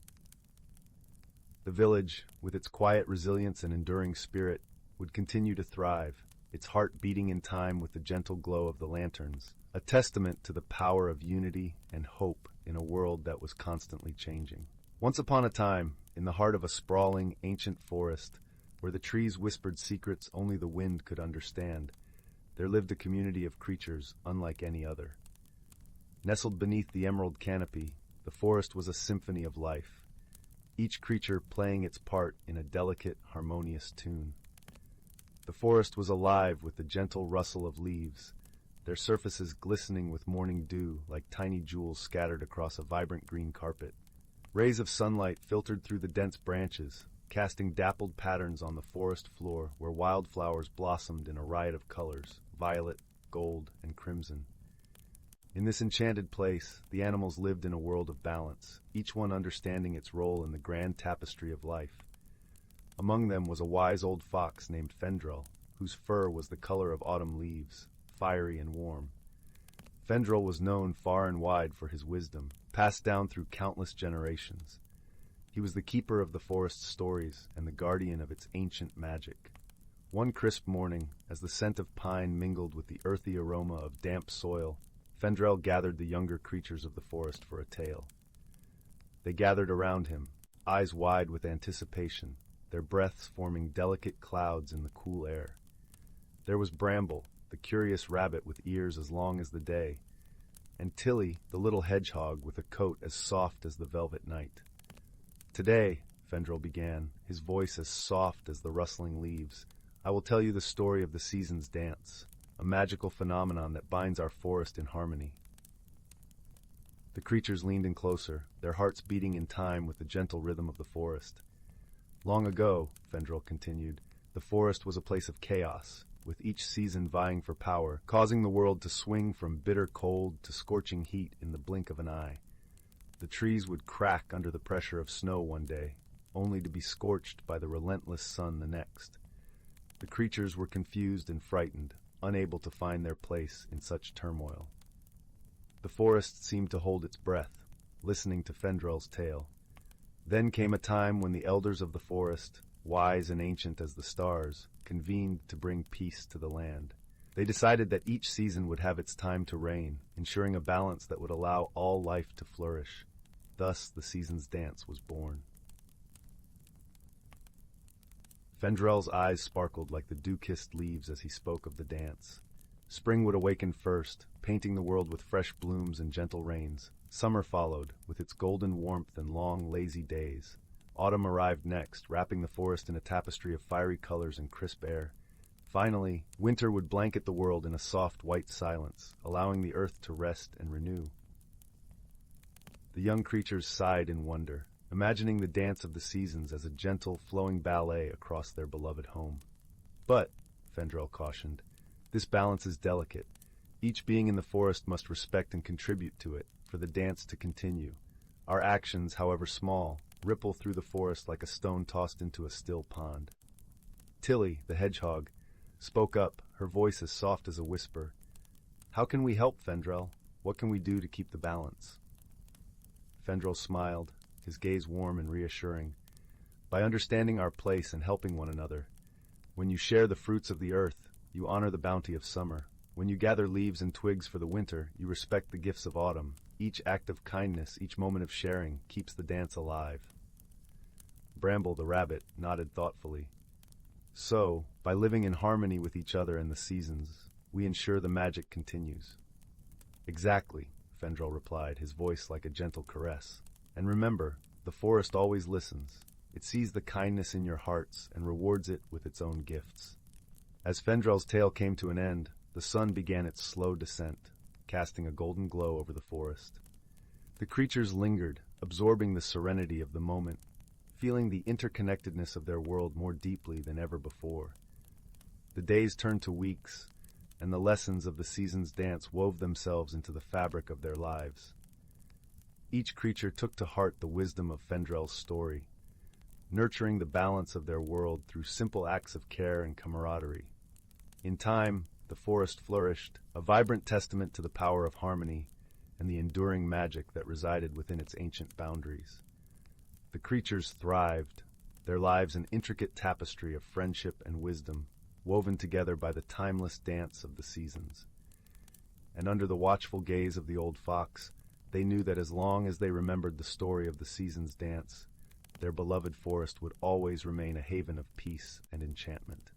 The village, with its quiet resilience and enduring spirit, would continue to thrive, its heart beating in time with the gentle glow of the lanterns, a testament to the power of unity and hope in a world that was constantly changing. Once upon a time, in the heart of a sprawling, ancient forest, where the trees whispered secrets only the wind could understand, there lived a community of creatures unlike any other. Nestled beneath the emerald canopy, the forest was a symphony of life, each creature playing its part in a delicate, harmonious tune. The forest was alive with the gentle rustle of leaves, their surfaces glistening with morning dew like tiny jewels scattered across a vibrant green carpet. Rays of sunlight filtered through the dense branches, casting dappled patterns on the forest floor where wildflowers blossomed in a riot of colors, violet, gold, and crimson. In this enchanted place, the animals lived in a world of balance, each one understanding its role in the grand tapestry of life. Among them was a wise old fox named Fendrel, whose fur was the color of autumn leaves, fiery and warm. Fendrel was known far and wide for his wisdom, passed down through countless generations. He was the keeper of the forest's stories and the guardian of its ancient magic. One crisp morning, as the scent of pine mingled with the earthy aroma of damp soil, Fendrel gathered the younger creatures of the forest for a tale. They gathered around him, eyes wide with anticipation, their breaths forming delicate clouds in the cool air. There was Bramble, the curious rabbit with ears as long as the day, and Tilly, the little hedgehog with a coat as soft as the velvet night. Today, Fendrel began, his voice as soft as the rustling leaves, I will tell you the story of the season's dance, a magical phenomenon that binds our forest in harmony. The creatures leaned in closer, their hearts beating in time with the gentle rhythm of the forest. Long ago, Fendrel continued, the forest was a place of chaos, with each season vying for power, causing the world to swing from bitter cold to scorching heat in the blink of an eye. The trees would crack under the pressure of snow one day, only to be scorched by the relentless sun the next. The creatures were confused and frightened, unable to find their place in such turmoil. The forest seemed to hold its breath, listening to Fendrel's tale. Then came a time when the elders of the forest, wise and ancient as the stars, convened to bring peace to the land. They decided that each season would have its time to reign, ensuring a balance that would allow all life to flourish. Thus, the season's dance was born. Fendrel's eyes sparkled like the dew-kissed leaves as he spoke of the dance. Spring would awaken first, painting the world with fresh blooms and gentle rains. Summer followed, with its golden warmth and long, lazy days. Autumn arrived next, wrapping the forest in a tapestry of fiery colors and crisp air. Finally, winter would blanket the world in a soft white silence, allowing the earth to rest and renew. The young creatures sighed in wonder, imagining the dance of the seasons as a gentle, flowing ballet across their beloved home. But, Fendrel cautioned, this balance is delicate. Each being in the forest must respect and contribute to it, for the dance to continue. Our actions, however small, ripple through the forest like a stone tossed into a still pond. Tilly, the hedgehog, spoke up, her voice as soft as a whisper. How can we help, Fendrel? What can we do to keep the balance? Fendrel smiled, his gaze warm and reassuring. By understanding our place and helping one another, when you share the fruits of the earth, you honor the bounty of summer. When you gather leaves and twigs for the winter, you respect the gifts of autumn. Each act of kindness, each moment of sharing, keeps the dance alive. Bramble, the rabbit, nodded thoughtfully. So, by living in harmony with each other and the seasons, we ensure the magic continues. Exactly, Fendrel replied, his voice like a gentle caress. And remember, the forest always listens. It sees the kindness in your hearts and rewards it with its own gifts. As Fendrel's tale came to an end, the sun began its slow descent, casting a golden glow over the forest. The creatures lingered, absorbing the serenity of the moment, feeling the interconnectedness of their world more deeply than ever before. The days turned to weeks, and the lessons of the season's dance wove themselves into the fabric of their lives. Each creature took to heart the wisdom of Fendrel's story, nurturing the balance of their world through simple acts of care and camaraderie. In time, the forest flourished, a vibrant testament to the power of harmony and the enduring magic that resided within its ancient boundaries. The creatures thrived, their lives an intricate tapestry of friendship and wisdom, woven together by the timeless dance of the seasons. And under the watchful gaze of the old fox, they knew that as long as they remembered the story of the season's dance, their beloved forest would always remain a haven of peace and enchantment.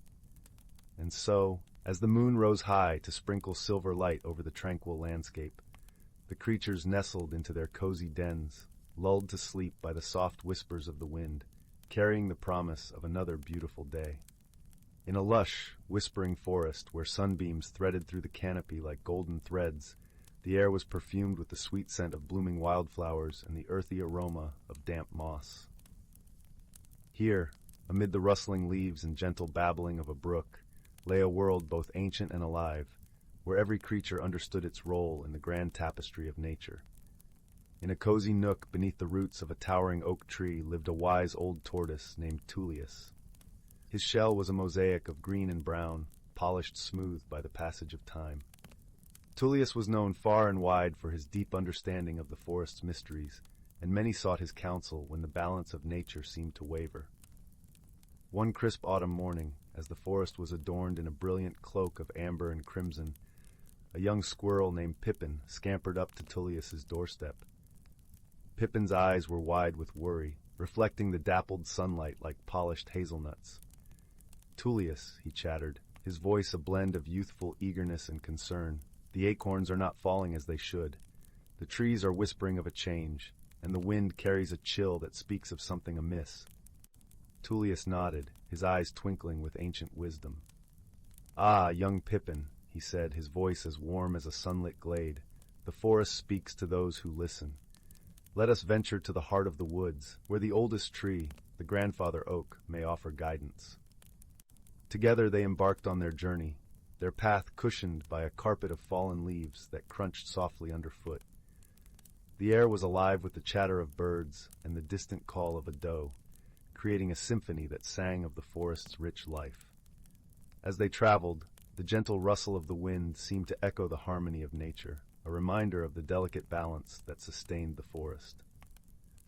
And so, as the moon rose high to sprinkle silver light over the tranquil landscape, the creatures nestled into their cozy dens, lulled to sleep by the soft whispers of the wind, carrying the promise of another beautiful day. In a lush, whispering forest where sunbeams threaded through the canopy like golden threads, the air was perfumed with the sweet scent of blooming wildflowers and the earthy aroma of damp moss. Here, amid the rustling leaves and gentle babbling of a brook, lay a world both ancient and alive, where every creature understood its role in the grand tapestry of nature. In a cozy nook beneath the roots of a towering oak tree lived a wise old tortoise named Tullius. His shell was a mosaic of green and brown, polished smooth by the passage of time. Tullius was known far and wide for his deep understanding of the forest's mysteries, and many sought his counsel when the balance of nature seemed to waver. One crisp autumn morning, as the forest was adorned in a brilliant cloak of amber and crimson, a young squirrel named Pippin scampered up to Tullius's doorstep. Pippin's eyes were wide with worry, reflecting the dappled sunlight like polished hazelnuts. "Tullius," he chattered, his voice a blend of youthful eagerness and concern, "the acorns are not falling as they should. The trees are whispering of a change, and the wind carries a chill that speaks of something amiss." Tullius nodded, his eyes twinkling with ancient wisdom. "Ah, young Pippin," he said, his voice as warm as a sunlit glade, "the forest speaks to those who listen. Let us venture to the heart of the woods, where the oldest tree, the grandfather oak, may offer guidance." Together they embarked on their journey, their path cushioned by a carpet of fallen leaves that crunched softly underfoot. The air was alive with the chatter of birds and the distant call of a doe, creating a symphony that sang of the forest's rich life. As they traveled, the gentle rustle of the wind seemed to echo the harmony of nature, a reminder of the delicate balance that sustained the forest.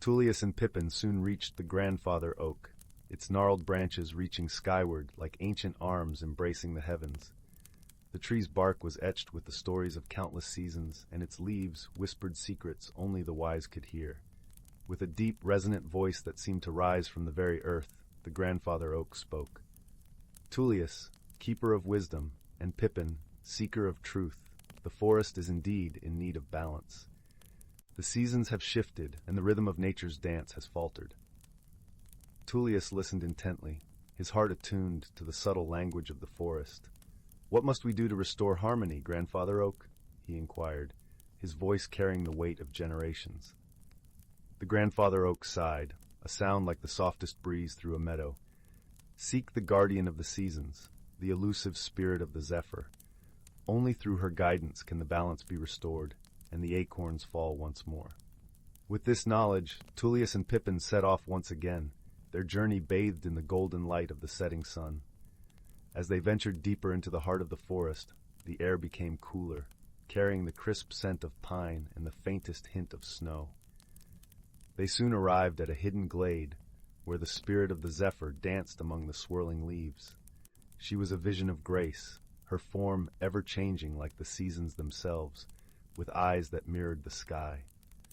Tullius and Pippin soon reached the grandfather oak, its gnarled branches reaching skyward like ancient arms embracing the heavens. The tree's bark was etched with the stories of countless seasons, and its leaves whispered secrets only the wise could hear. With a deep, resonant voice that seemed to rise from the very earth, the grandfather oak spoke. "Tullius, keeper of wisdom, and Pippin, seeker of truth, the forest is indeed in need of balance. The seasons have shifted, and the rhythm of nature's dance has faltered." Tullius listened intently, his heart attuned to the subtle language of the forest. "What must we do to restore harmony, Grandfather Oak?" he inquired, his voice carrying the weight of generations. The grandfather oak sighed, a sound like the softest breeze through a meadow. "Seek the guardian of the seasons, the elusive spirit of the zephyr. Only through her guidance can the balance be restored, and the acorns fall once more." With this knowledge, Tullius and Pippin set off once again, their journey bathed in the golden light of the setting sun. As they ventured deeper into the heart of the forest, the air became cooler, carrying the crisp scent of pine and the faintest hint of snow. They soon arrived at a hidden glade, where the spirit of the zephyr danced among the swirling leaves. She was a vision of grace, her form ever-changing like the seasons themselves, with eyes that mirrored the sky.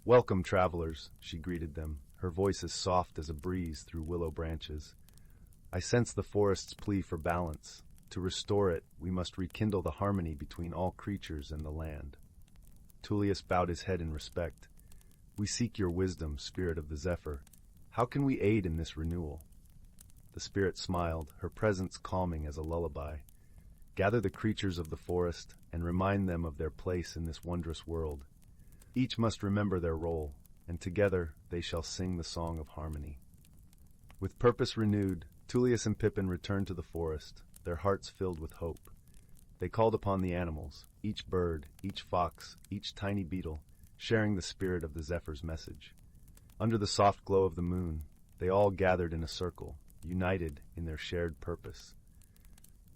"Welcome, travelers," she greeted them, her voice as soft as a breeze through willow branches. "I sense the forest's plea for balance. To restore it, we must rekindle the harmony between all creatures and the land. Tullius bowed his head in respect. We seek your wisdom, Spirit of the Zephyr. How can we aid in this renewal? The spirit smiled, her presence calming as a lullaby. Gather the creatures of the forest and remind them of their place in this wondrous world. Each must remember their role, and together they shall sing the song of harmony. With purpose renewed, Tullius and Pippin returned to the forest, their hearts filled with hope. They called upon the animals, each bird, each fox, each tiny beetle, sharing the spirit of the Zephyr's message. Under the soft glow of the moon, they all gathered in a circle, united in their shared purpose.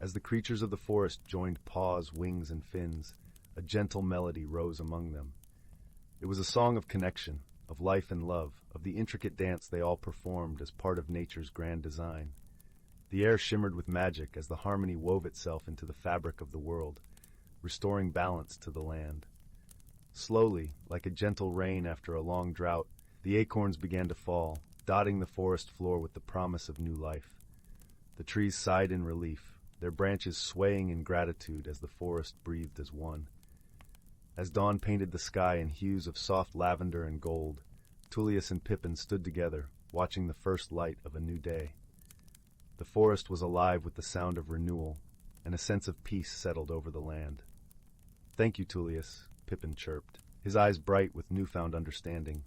As the creatures of the forest joined paws, wings, and fins, a gentle melody rose among them. It was a song of connection, of life and love, of the intricate dance they all performed as part of nature's grand design. The air shimmered with magic as the harmony wove itself into the fabric of the world, restoring balance to the land. Slowly, like a gentle rain after a long drought, the acorns began to fall, dotting the forest floor with the promise of new life. The trees sighed in relief, their branches swaying in gratitude as the forest breathed as one. As dawn painted the sky in hues of soft lavender and gold, Tullius and Pippin stood together, watching the first light of a new day. The forest was alive with the sound of renewal, and a sense of peace settled over the land. "Thank you, Tullius," Pippin chirped, his eyes bright with newfound understanding.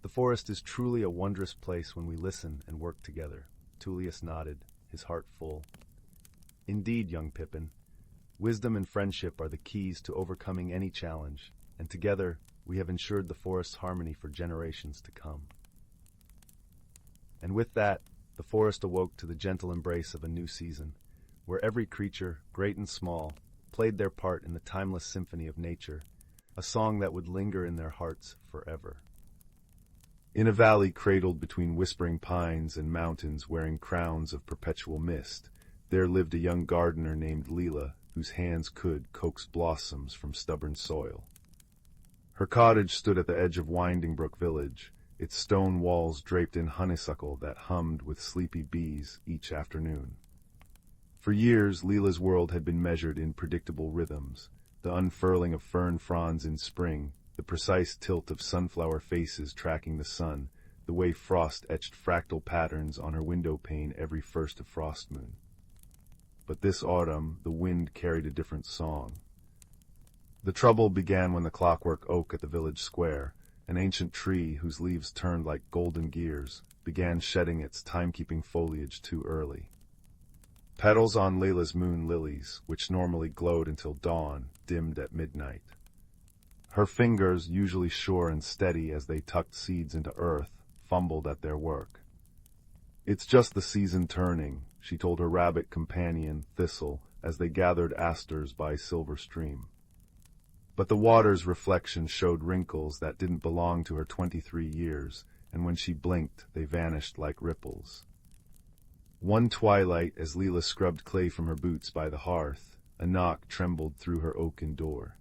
"The forest is truly a wondrous place when we listen and work together." Tullius nodded, his heart full. "Indeed, young Pippin, wisdom and friendship are the keys to overcoming any challenge, and together we have ensured the forest's harmony for generations to come." And with that, the forest awoke to the gentle embrace of a new season, where every creature, great and small, played their part in the timeless symphony of nature, a song that would linger in their hearts forever. In a valley cradled between whispering pines and mountains wearing crowns of perpetual mist, there lived a young gardener named Leela, whose hands could coax blossoms from stubborn soil. Her cottage stood at the edge of Winding Brook village, its stone walls draped in honeysuckle that hummed with sleepy bees each afternoon. For years, Leela's world had been measured in predictable rhythms, the unfurling of fern fronds in spring, the precise tilt of sunflower faces tracking the sun, the way frost etched fractal patterns on her window pane every first of frost moon. But this autumn, the wind carried a different song. The trouble began when the clockwork oak at the village square, an ancient tree whose leaves turned like golden gears, began shedding its timekeeping foliage too early. Petals on Layla's moon lilies, which normally glowed until dawn, dimmed at midnight. Her fingers, usually sure and steady as they tucked seeds into earth, fumbled at their work. "It's just the season turning," she told her rabbit companion, Thistle, as they gathered asters by Silver Stream. But the water's reflection showed wrinkles that didn't belong to her 23 years, and when she blinked, they vanished like ripples. One twilight, as Leela scrubbed clay from her boots by the hearth, a knock trembled through her oaken door.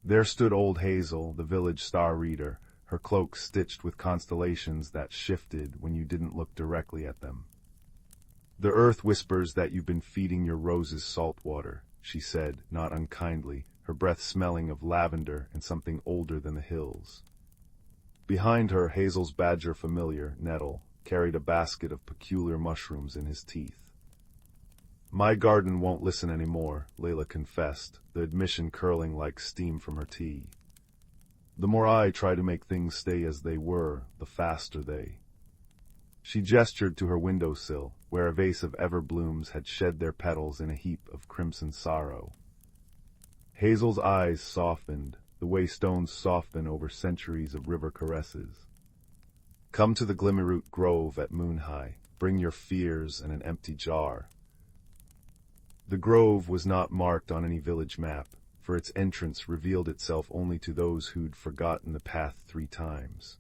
There stood old Hazel, the village star reader, her cloak stitched with constellations that shifted when you didn't look directly at them. "The earth whispers that you've been feeding your roses salt water," she said, not unkindly, her breath smelling of lavender and something older than the hills. Behind her, Hazel's badger familiar, Nettle, carried a basket of peculiar mushrooms in his teeth. "My garden won't listen any more," Layla confessed, the admission curling like steam from her tea. "The more I try to make things stay as they were, the faster they." She gestured to her windowsill, where a vase of everblooms had shed their petals in a heap of crimson sorrow. Hazel's eyes softened, the way stones soften over centuries of river caresses. "Come to the Glimmerroot Grove at moon-high. Bring your fears and an empty jar." The grove was not marked on any village map, for its entrance revealed itself only to those who'd forgotten the path 3 times.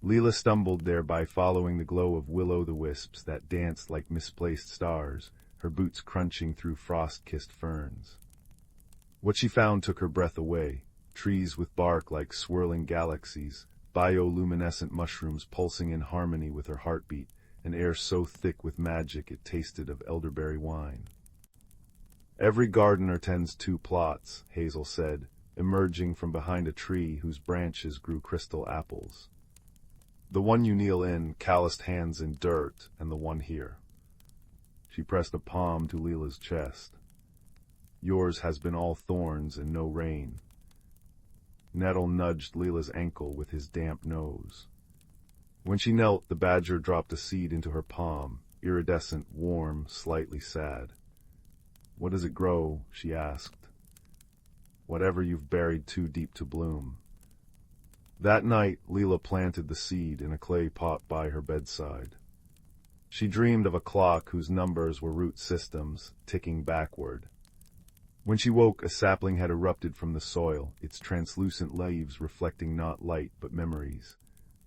Leela stumbled there by following the glow of will-o'-the-wisps that danced like misplaced stars, her boots crunching through frost-kissed ferns. What she found took her breath away, trees with bark like swirling galaxies, bioluminescent mushrooms pulsing in harmony with her heartbeat, an air so thick with magic it tasted of elderberry wine. "Every gardener tends 2 plots," Hazel said, emerging from behind a tree whose branches grew crystal apples. "The one you kneel in, calloused hands in dirt, and the one here." She pressed a palm to Leela's chest. "Yours has been all thorns and no rain." Nettle nudged Leela's ankle with his damp nose. When she knelt, the badger dropped a seed into her palm, iridescent, warm, slightly sad. "What does it grow?" she asked. "Whatever you've buried too deep to bloom." That night, Leela planted the seed in a clay pot by her bedside. She dreamed of a clock whose numbers were root systems, ticking backward. When she woke, a sapling had erupted from the soil, its translucent leaves reflecting not light but memories.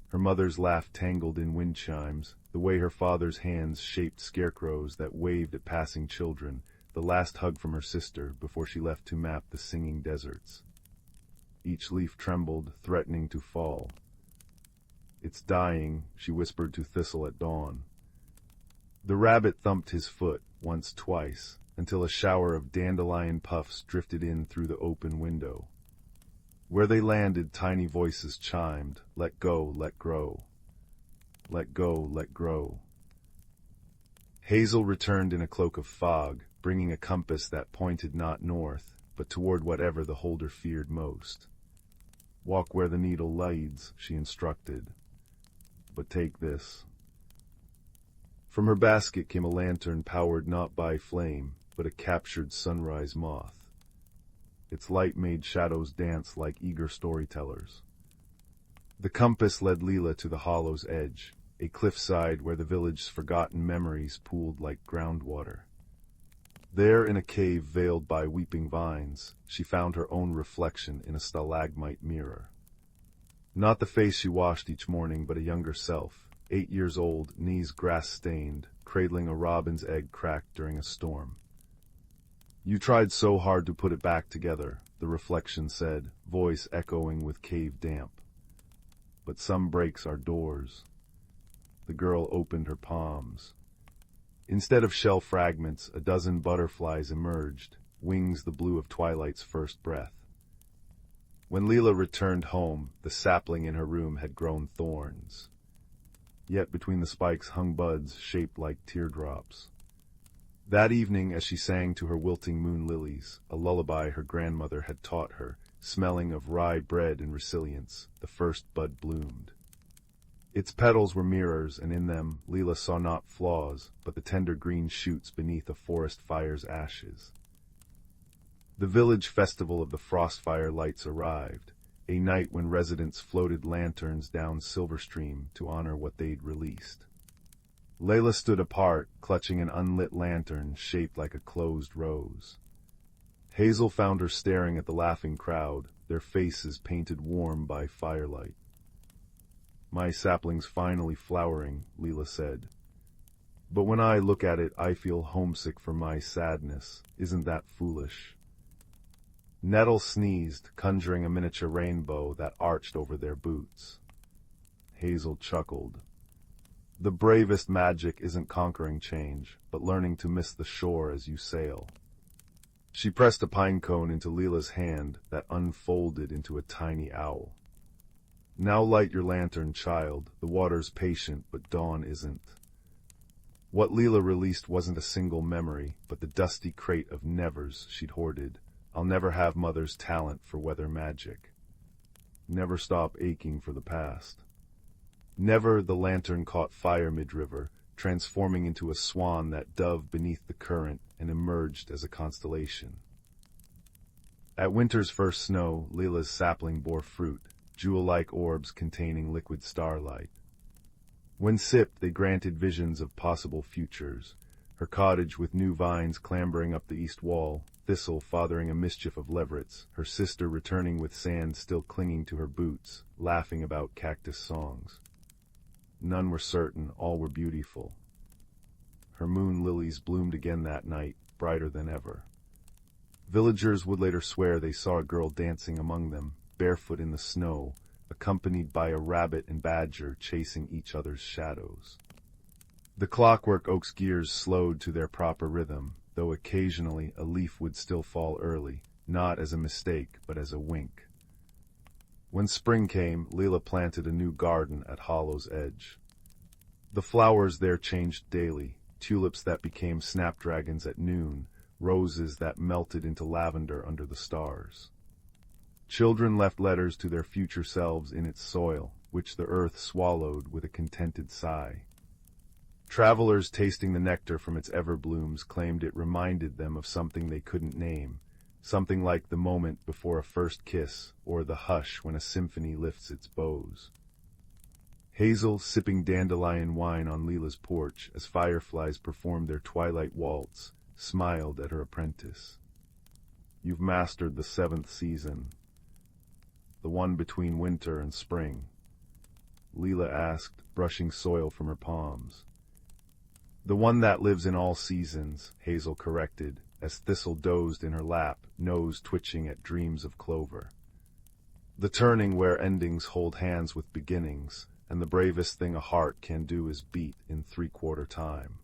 Her mother's laugh tangled in wind chimes, the way her father's hands shaped scarecrows that waved at passing children, the last hug from her sister before she left to map the singing deserts. Each leaf trembled, threatening to fall. "It's dying," she whispered to Thistle at dawn. The rabbit thumped his foot, once, twice, until a shower of dandelion puffs drifted in through the open window. Where they landed, tiny voices chimed, "Let go, let grow. Let go, let grow." Hazel returned in a cloak of fog, bringing a compass that pointed not north, but toward whatever the holder feared most. "Walk where the needle leads," she instructed. "But take this." From her basket came a lantern powered not by flame, but a captured sunrise moth. Its light made shadows dance like eager storytellers. The compass led Leela to the hollow's edge, a cliffside where the village's forgotten memories pooled like groundwater. There, in a cave veiled by weeping vines, she found her own reflection in a stalagmite mirror. Not the face she washed each morning, but a younger self, 8 years old, knees grass-stained, cradling a robin's egg cracked during a storm. "You tried so hard to put it back together," the reflection said, voice echoing with cave damp. "But some breaks are doors." The girl opened her palms. Instead of shell fragments, a dozen butterflies emerged, wings the blue of twilight's first breath. When Leela returned home, the sapling in her room had grown thorns. Yet between the spikes hung buds shaped like teardrops. That evening, as she sang to her wilting moon lilies, a lullaby her grandmother had taught her, smelling of rye bread and resilience, the first bud bloomed. Its petals were mirrors, and in them Leela saw not flaws, but the tender green shoots beneath a forest fire's ashes. The village festival of the Frostfire lights arrived, a night when residents floated lanterns down Silver Stream to honor what they'd released. Layla stood apart, clutching an unlit lantern shaped like a closed rose. Hazel found her staring at the laughing crowd, their faces painted warm by firelight. "My sapling's finally flowering," Leela said. "But when I look at it, I feel homesick for my sadness. Isn't that foolish?" Nettle sneezed, conjuring a miniature rainbow that arched over their boots. Hazel chuckled. "The bravest magic isn't conquering change, but learning to miss the shore as you sail." She pressed a pine cone into Leela's hand that unfolded into a tiny owl. "Now light your lantern, child. The water's patient, but dawn isn't." What Leela released wasn't a single memory, but the dusty crate of nevers she'd hoarded. "I'll never have Mother's talent for weather magic." Never stop aching for the past. Never the lantern caught fire mid-river, transforming into a swan that dove beneath the current and emerged as a constellation. At winter's first snow, Leela's sapling bore fruit, jewel-like orbs containing liquid starlight. When sipped, they granted visions of possible futures, her cottage with new vines clambering up the east wall, Thistle fathering a mischief of leverets, her sister returning with sand still clinging to her boots, laughing about cactus songs. None were certain, all were beautiful. Her moon lilies bloomed again that night, brighter than ever. Villagers would later swear they saw a girl dancing among them, barefoot in the snow, accompanied by a rabbit and badger chasing each other's shadows. The clockwork oak's gears slowed to their proper rhythm, though occasionally a leaf would still fall early, not as a mistake, but as a wink. When spring came, Leela planted a new garden at Hollow's edge. The flowers there changed daily, tulips that became snapdragons at noon, roses that melted into lavender under the stars. Children left letters to their future selves in its soil, which the earth swallowed with a contented sigh. Travelers tasting the nectar from its everblooms claimed it reminded them of something they couldn't name, something like the moment before a first kiss or the hush when a symphony lifts its bows. Hazel, sipping dandelion wine on Leela's porch as fireflies performed their twilight waltz, smiled at her apprentice. "You've mastered the 7th season, the one between winter and spring," Leela asked, brushing soil from her palms. "The one that lives in all seasons," Hazel corrected, as Thistle dozed in her lap, nose twitching at dreams of clover. "The turning where endings hold hands with beginnings, and the bravest thing a heart can do is beat in 3/4 time."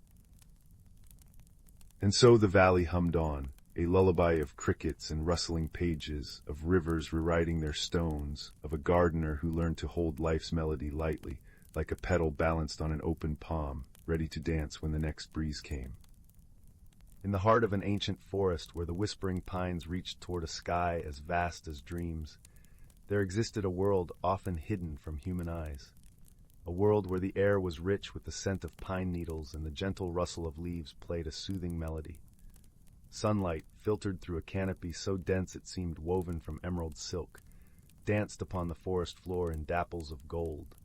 And so the valley hummed on, a lullaby of crickets and rustling pages, of rivers rewriting their stones, of a gardener who learned to hold life's melody lightly, like a petal balanced on an open palm, ready to dance when the next breeze came. In the heart of an ancient forest where the whispering pines reached toward a sky as vast as dreams, there existed a world often hidden from human eyes. A world where the air was rich with the scent of pine needles and the gentle rustle of leaves played a soothing melody. Sunlight, filtered through a canopy so dense it seemed woven from emerald silk, danced upon the forest floor in dapples of gold.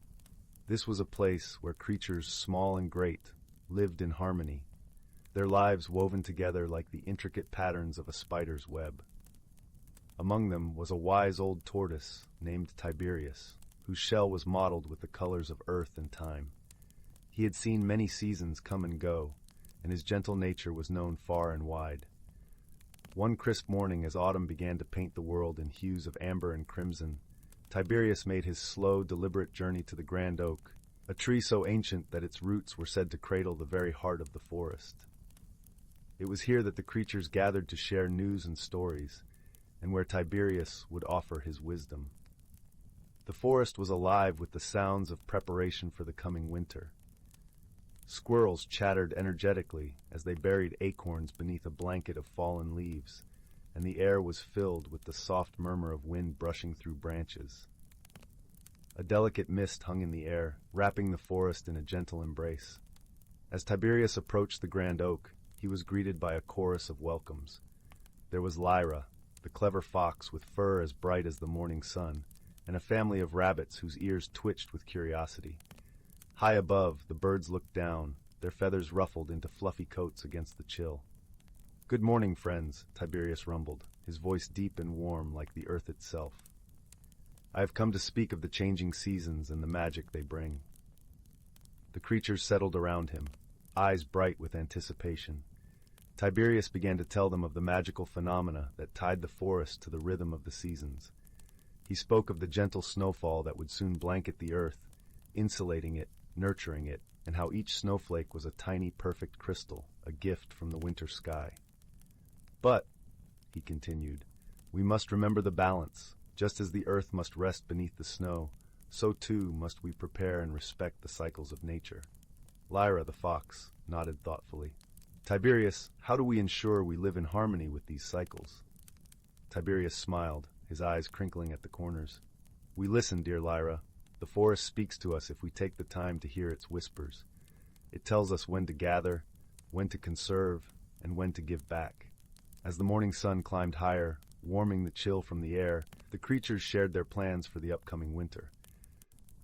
This was a place where creatures small and great lived in harmony, their lives woven together like the intricate patterns of a spider's web. Among them was a wise old tortoise named Tiberius, whose shell was mottled with the colors of earth and time. He had seen many seasons come and go, and his gentle nature was known far and wide. One crisp morning, as autumn began to paint the world in hues of amber and crimson, Tiberius made his slow, deliberate journey to the grand oak, a tree so ancient that its roots were said to cradle the very heart of the forest. It was here that the creatures gathered to share news and stories, and where Tiberius would offer his wisdom. The forest was alive with the sounds of preparation for the coming winter. Squirrels chattered energetically as they buried acorns beneath a blanket of fallen leaves, and the air was filled with the soft murmur of wind brushing through branches. A delicate mist hung in the air, wrapping the forest in a gentle embrace. As Tiberius approached the grand oak, he was greeted by a chorus of welcomes. There was Lyra, the clever fox with fur as bright as the morning sun, and a family of rabbits whose ears twitched with curiosity. High above, the birds looked down, their feathers ruffled into fluffy coats against the chill. "Good morning, friends," Tiberius rumbled, his voice deep and warm like the earth itself. "I have come to speak of the changing seasons and the magic they bring." The creatures settled around him, eyes bright with anticipation. Tiberius began to tell them of the magical phenomena that tied the forest to the rhythm of the seasons. He spoke of the gentle snowfall that would soon blanket the earth, insulating it, nurturing it, and how each snowflake was a tiny, perfect crystal, a gift from the winter sky. "But," he continued, "we must remember the balance. Just as the earth must rest beneath the snow, so too must we prepare and respect the cycles of nature." Lyra, the fox, nodded thoughtfully. "Tiberius, how do we ensure we live in harmony with these cycles?" Tiberius smiled, his eyes crinkling at the corners. "We listen, dear Lyra. The forest speaks to us if we take the time to hear its whispers. It tells us when to gather, when to conserve, and when to give back." As the morning sun climbed higher, warming the chill from the air, the creatures shared their plans for the upcoming winter.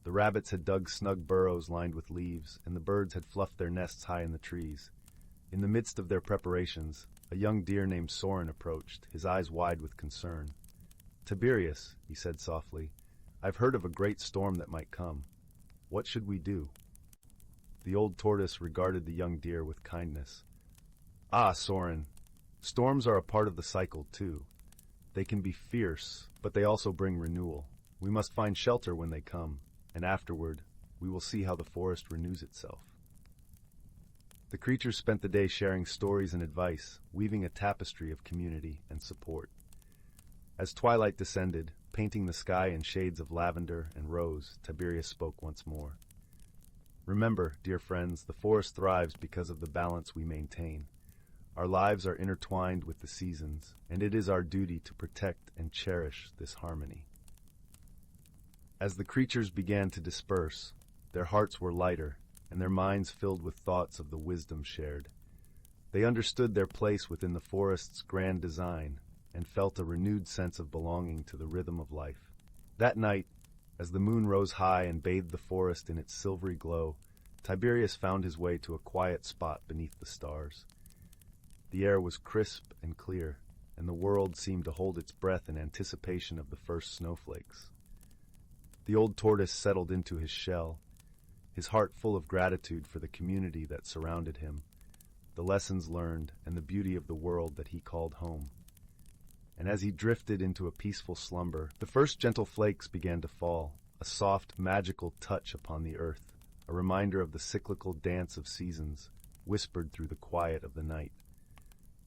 The rabbits had dug snug burrows lined with leaves, and the birds had fluffed their nests high in the trees. In the midst of their preparations, a young deer named Soren approached, his eyes wide with concern. "Tiberius," he said softly, "I've heard of a great storm that might come. What should we do?" The old tortoise regarded the young deer with kindness. "Ah, Soren, storms are a part of the cycle, too. They can be fierce, but they also bring renewal. We must find shelter when they come, and afterward, we will see how the forest renews itself." The creatures spent the day sharing stories and advice, weaving a tapestry of community and support. As twilight descended, painting the sky in shades of lavender and rose, Tiberius spoke once more. Remember, dear friends, the forest thrives because of the balance we maintain. Our lives are intertwined with the seasons, and it is our duty to protect and cherish this harmony. As the creatures began to disperse, their hearts were lighter, and their minds filled with thoughts of the wisdom shared. They understood their place within the forest's grand design, and felt a renewed sense of belonging to the rhythm of life. That night, as the moon rose high and bathed the forest in its silvery glow, Tiberius found his way to a quiet spot beneath the stars. The air was crisp and clear, and the world seemed to hold its breath in anticipation of the first snowflakes. The old tortoise settled into his shell, his heart full of gratitude for the community that surrounded him, the lessons learned, and the beauty of the world that he called home. And as he drifted into a peaceful slumber, the first gentle flakes began to fall, a soft, magical touch upon the earth, a reminder of the cyclical dance of seasons, whispered through the quiet of the night.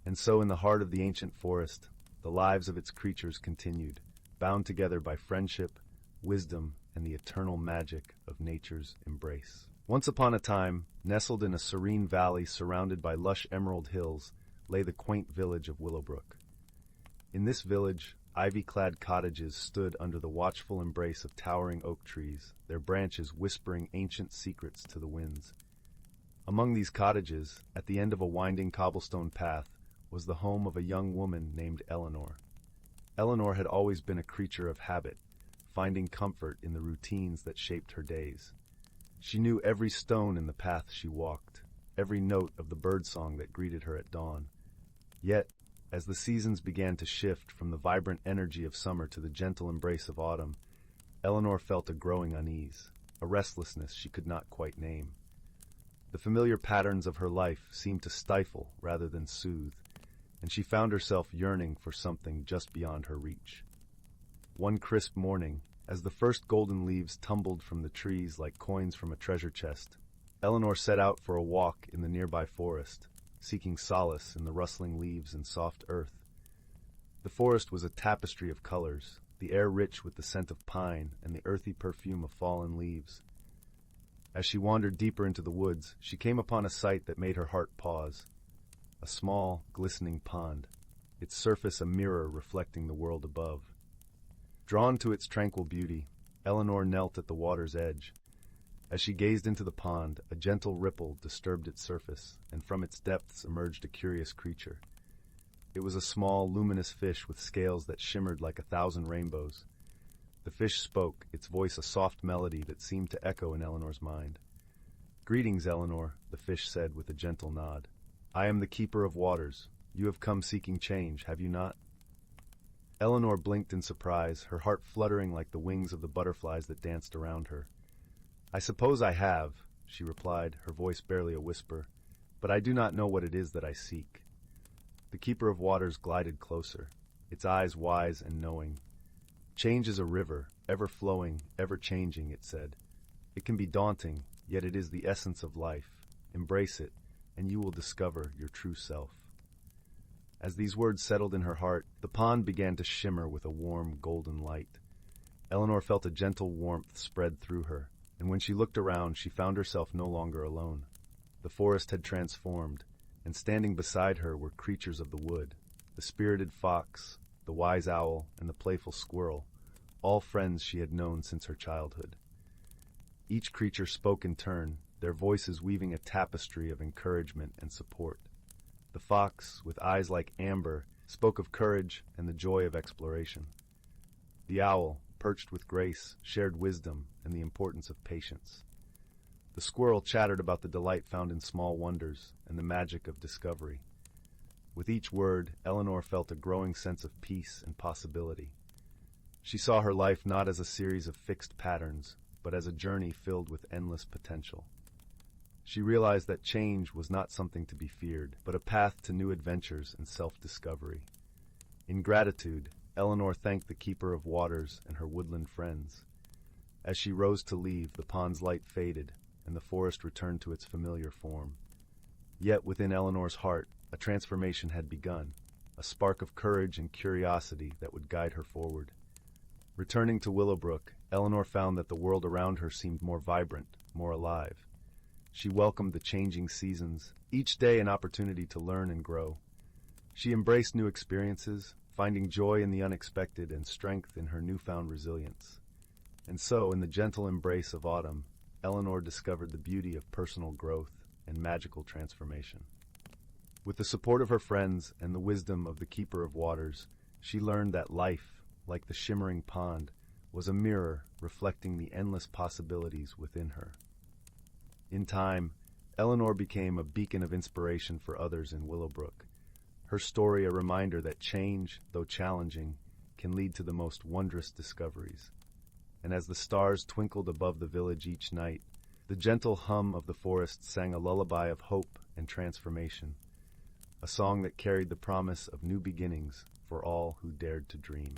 And so in the heart of the ancient forest, the lives of its creatures continued, bound together by friendship, wisdom, and the eternal magic of nature's embrace. Once upon a time, nestled in a serene valley surrounded by lush emerald hills, lay the quaint village of Willowbrook. In this village, ivy-clad cottages stood under the watchful embrace of towering oak trees, their branches whispering ancient secrets to the winds. Among these cottages, at the end of a winding cobblestone path, was the home of a young woman named Eleanor. Eleanor had always been a creature of habit, finding comfort in the routines that shaped her days. She knew every stone in the path she walked, every note of the birdsong that greeted her at dawn. Yet, as the seasons began to shift from the vibrant energy of summer to the gentle embrace of autumn, Eleanor felt a growing unease, a restlessness she could not quite name. The familiar patterns of her life seemed to stifle rather than soothe, and she found herself yearning for something just beyond her reach. One crisp morning, as the first golden leaves tumbled from the trees like coins from a treasure chest, Eleanor set out for a walk in the nearby forest, seeking solace in the rustling leaves and soft earth. The forest was a tapestry of colors, the air rich with the scent of pine and the earthy perfume of fallen leaves. As she wandered deeper into the woods, she came upon a sight that made her heart pause. A small, glistening pond, its surface a mirror reflecting the world above. Drawn to its tranquil beauty, Eleanor knelt at the water's edge. As she gazed into the pond, a gentle ripple disturbed its surface, and from its depths emerged a curious creature. It was a small, luminous fish with scales that shimmered like 1,000 rainbows. The fish spoke, its voice a soft melody that seemed to echo in Eleanor's mind. "Greetings, Eleanor," the fish said with a gentle nod. "I am the keeper of waters. You have come seeking change, have you not?" Eleanor blinked in surprise, her heart fluttering like the wings of the butterflies that danced around her. "I suppose I have," she replied, her voice barely a whisper, "but I do not know what it is that I seek." The keeper of waters glided closer, its eyes wise and knowing. "Change is a river, ever flowing, ever changing," it said. "It can be daunting, yet it is the essence of life. Embrace it, and you will discover your true self." As these words settled in her heart, the pond began to shimmer with a warm, golden light. Eleanor felt a gentle warmth spread through her, and when she looked around, she found herself no longer alone. The forest had transformed, and standing beside her were creatures of the wood, the spirited fox, the wise owl, and the playful squirrel, all friends she had known since her childhood. Each creature spoke in turn, their voices weaving a tapestry of encouragement and support. The fox, with eyes like amber, spoke of courage and the joy of exploration. The owl, perched with grace, shared wisdom and the importance of patience. The squirrel chattered about the delight found in small wonders and the magic of discovery. With each word, Eleanor felt a growing sense of peace and possibility. She saw her life not as a series of fixed patterns, but as a journey filled with endless potential. She realized that change was not something to be feared, but a path to new adventures and self-discovery. In gratitude, Eleanor thanked the keeper of waters and her woodland friends. As she rose to leave, the pond's light faded, and the forest returned to its familiar form. Yet within Eleanor's heart, a transformation had begun, a spark of courage and curiosity that would guide her forward. Returning to Willowbrook, Eleanor found that the world around her seemed more vibrant, more alive. She welcomed the changing seasons, each day an opportunity to learn and grow. She embraced new experiences, finding joy in the unexpected and strength in her newfound resilience. And so, in the gentle embrace of autumn, Eleanor discovered the beauty of personal growth and magical transformation. With the support of her friends and the wisdom of the Keeper of Waters, she learned that life, like the shimmering pond, was a mirror reflecting the endless possibilities within her. In time, Eleanor became a beacon of inspiration for others in Willowbrook, her story a reminder that change, though challenging, can lead to the most wondrous discoveries. And as the stars twinkled above the village each night, the gentle hum of the forest sang a lullaby of hope and transformation, a song that carried the promise of new beginnings for all who dared to dream.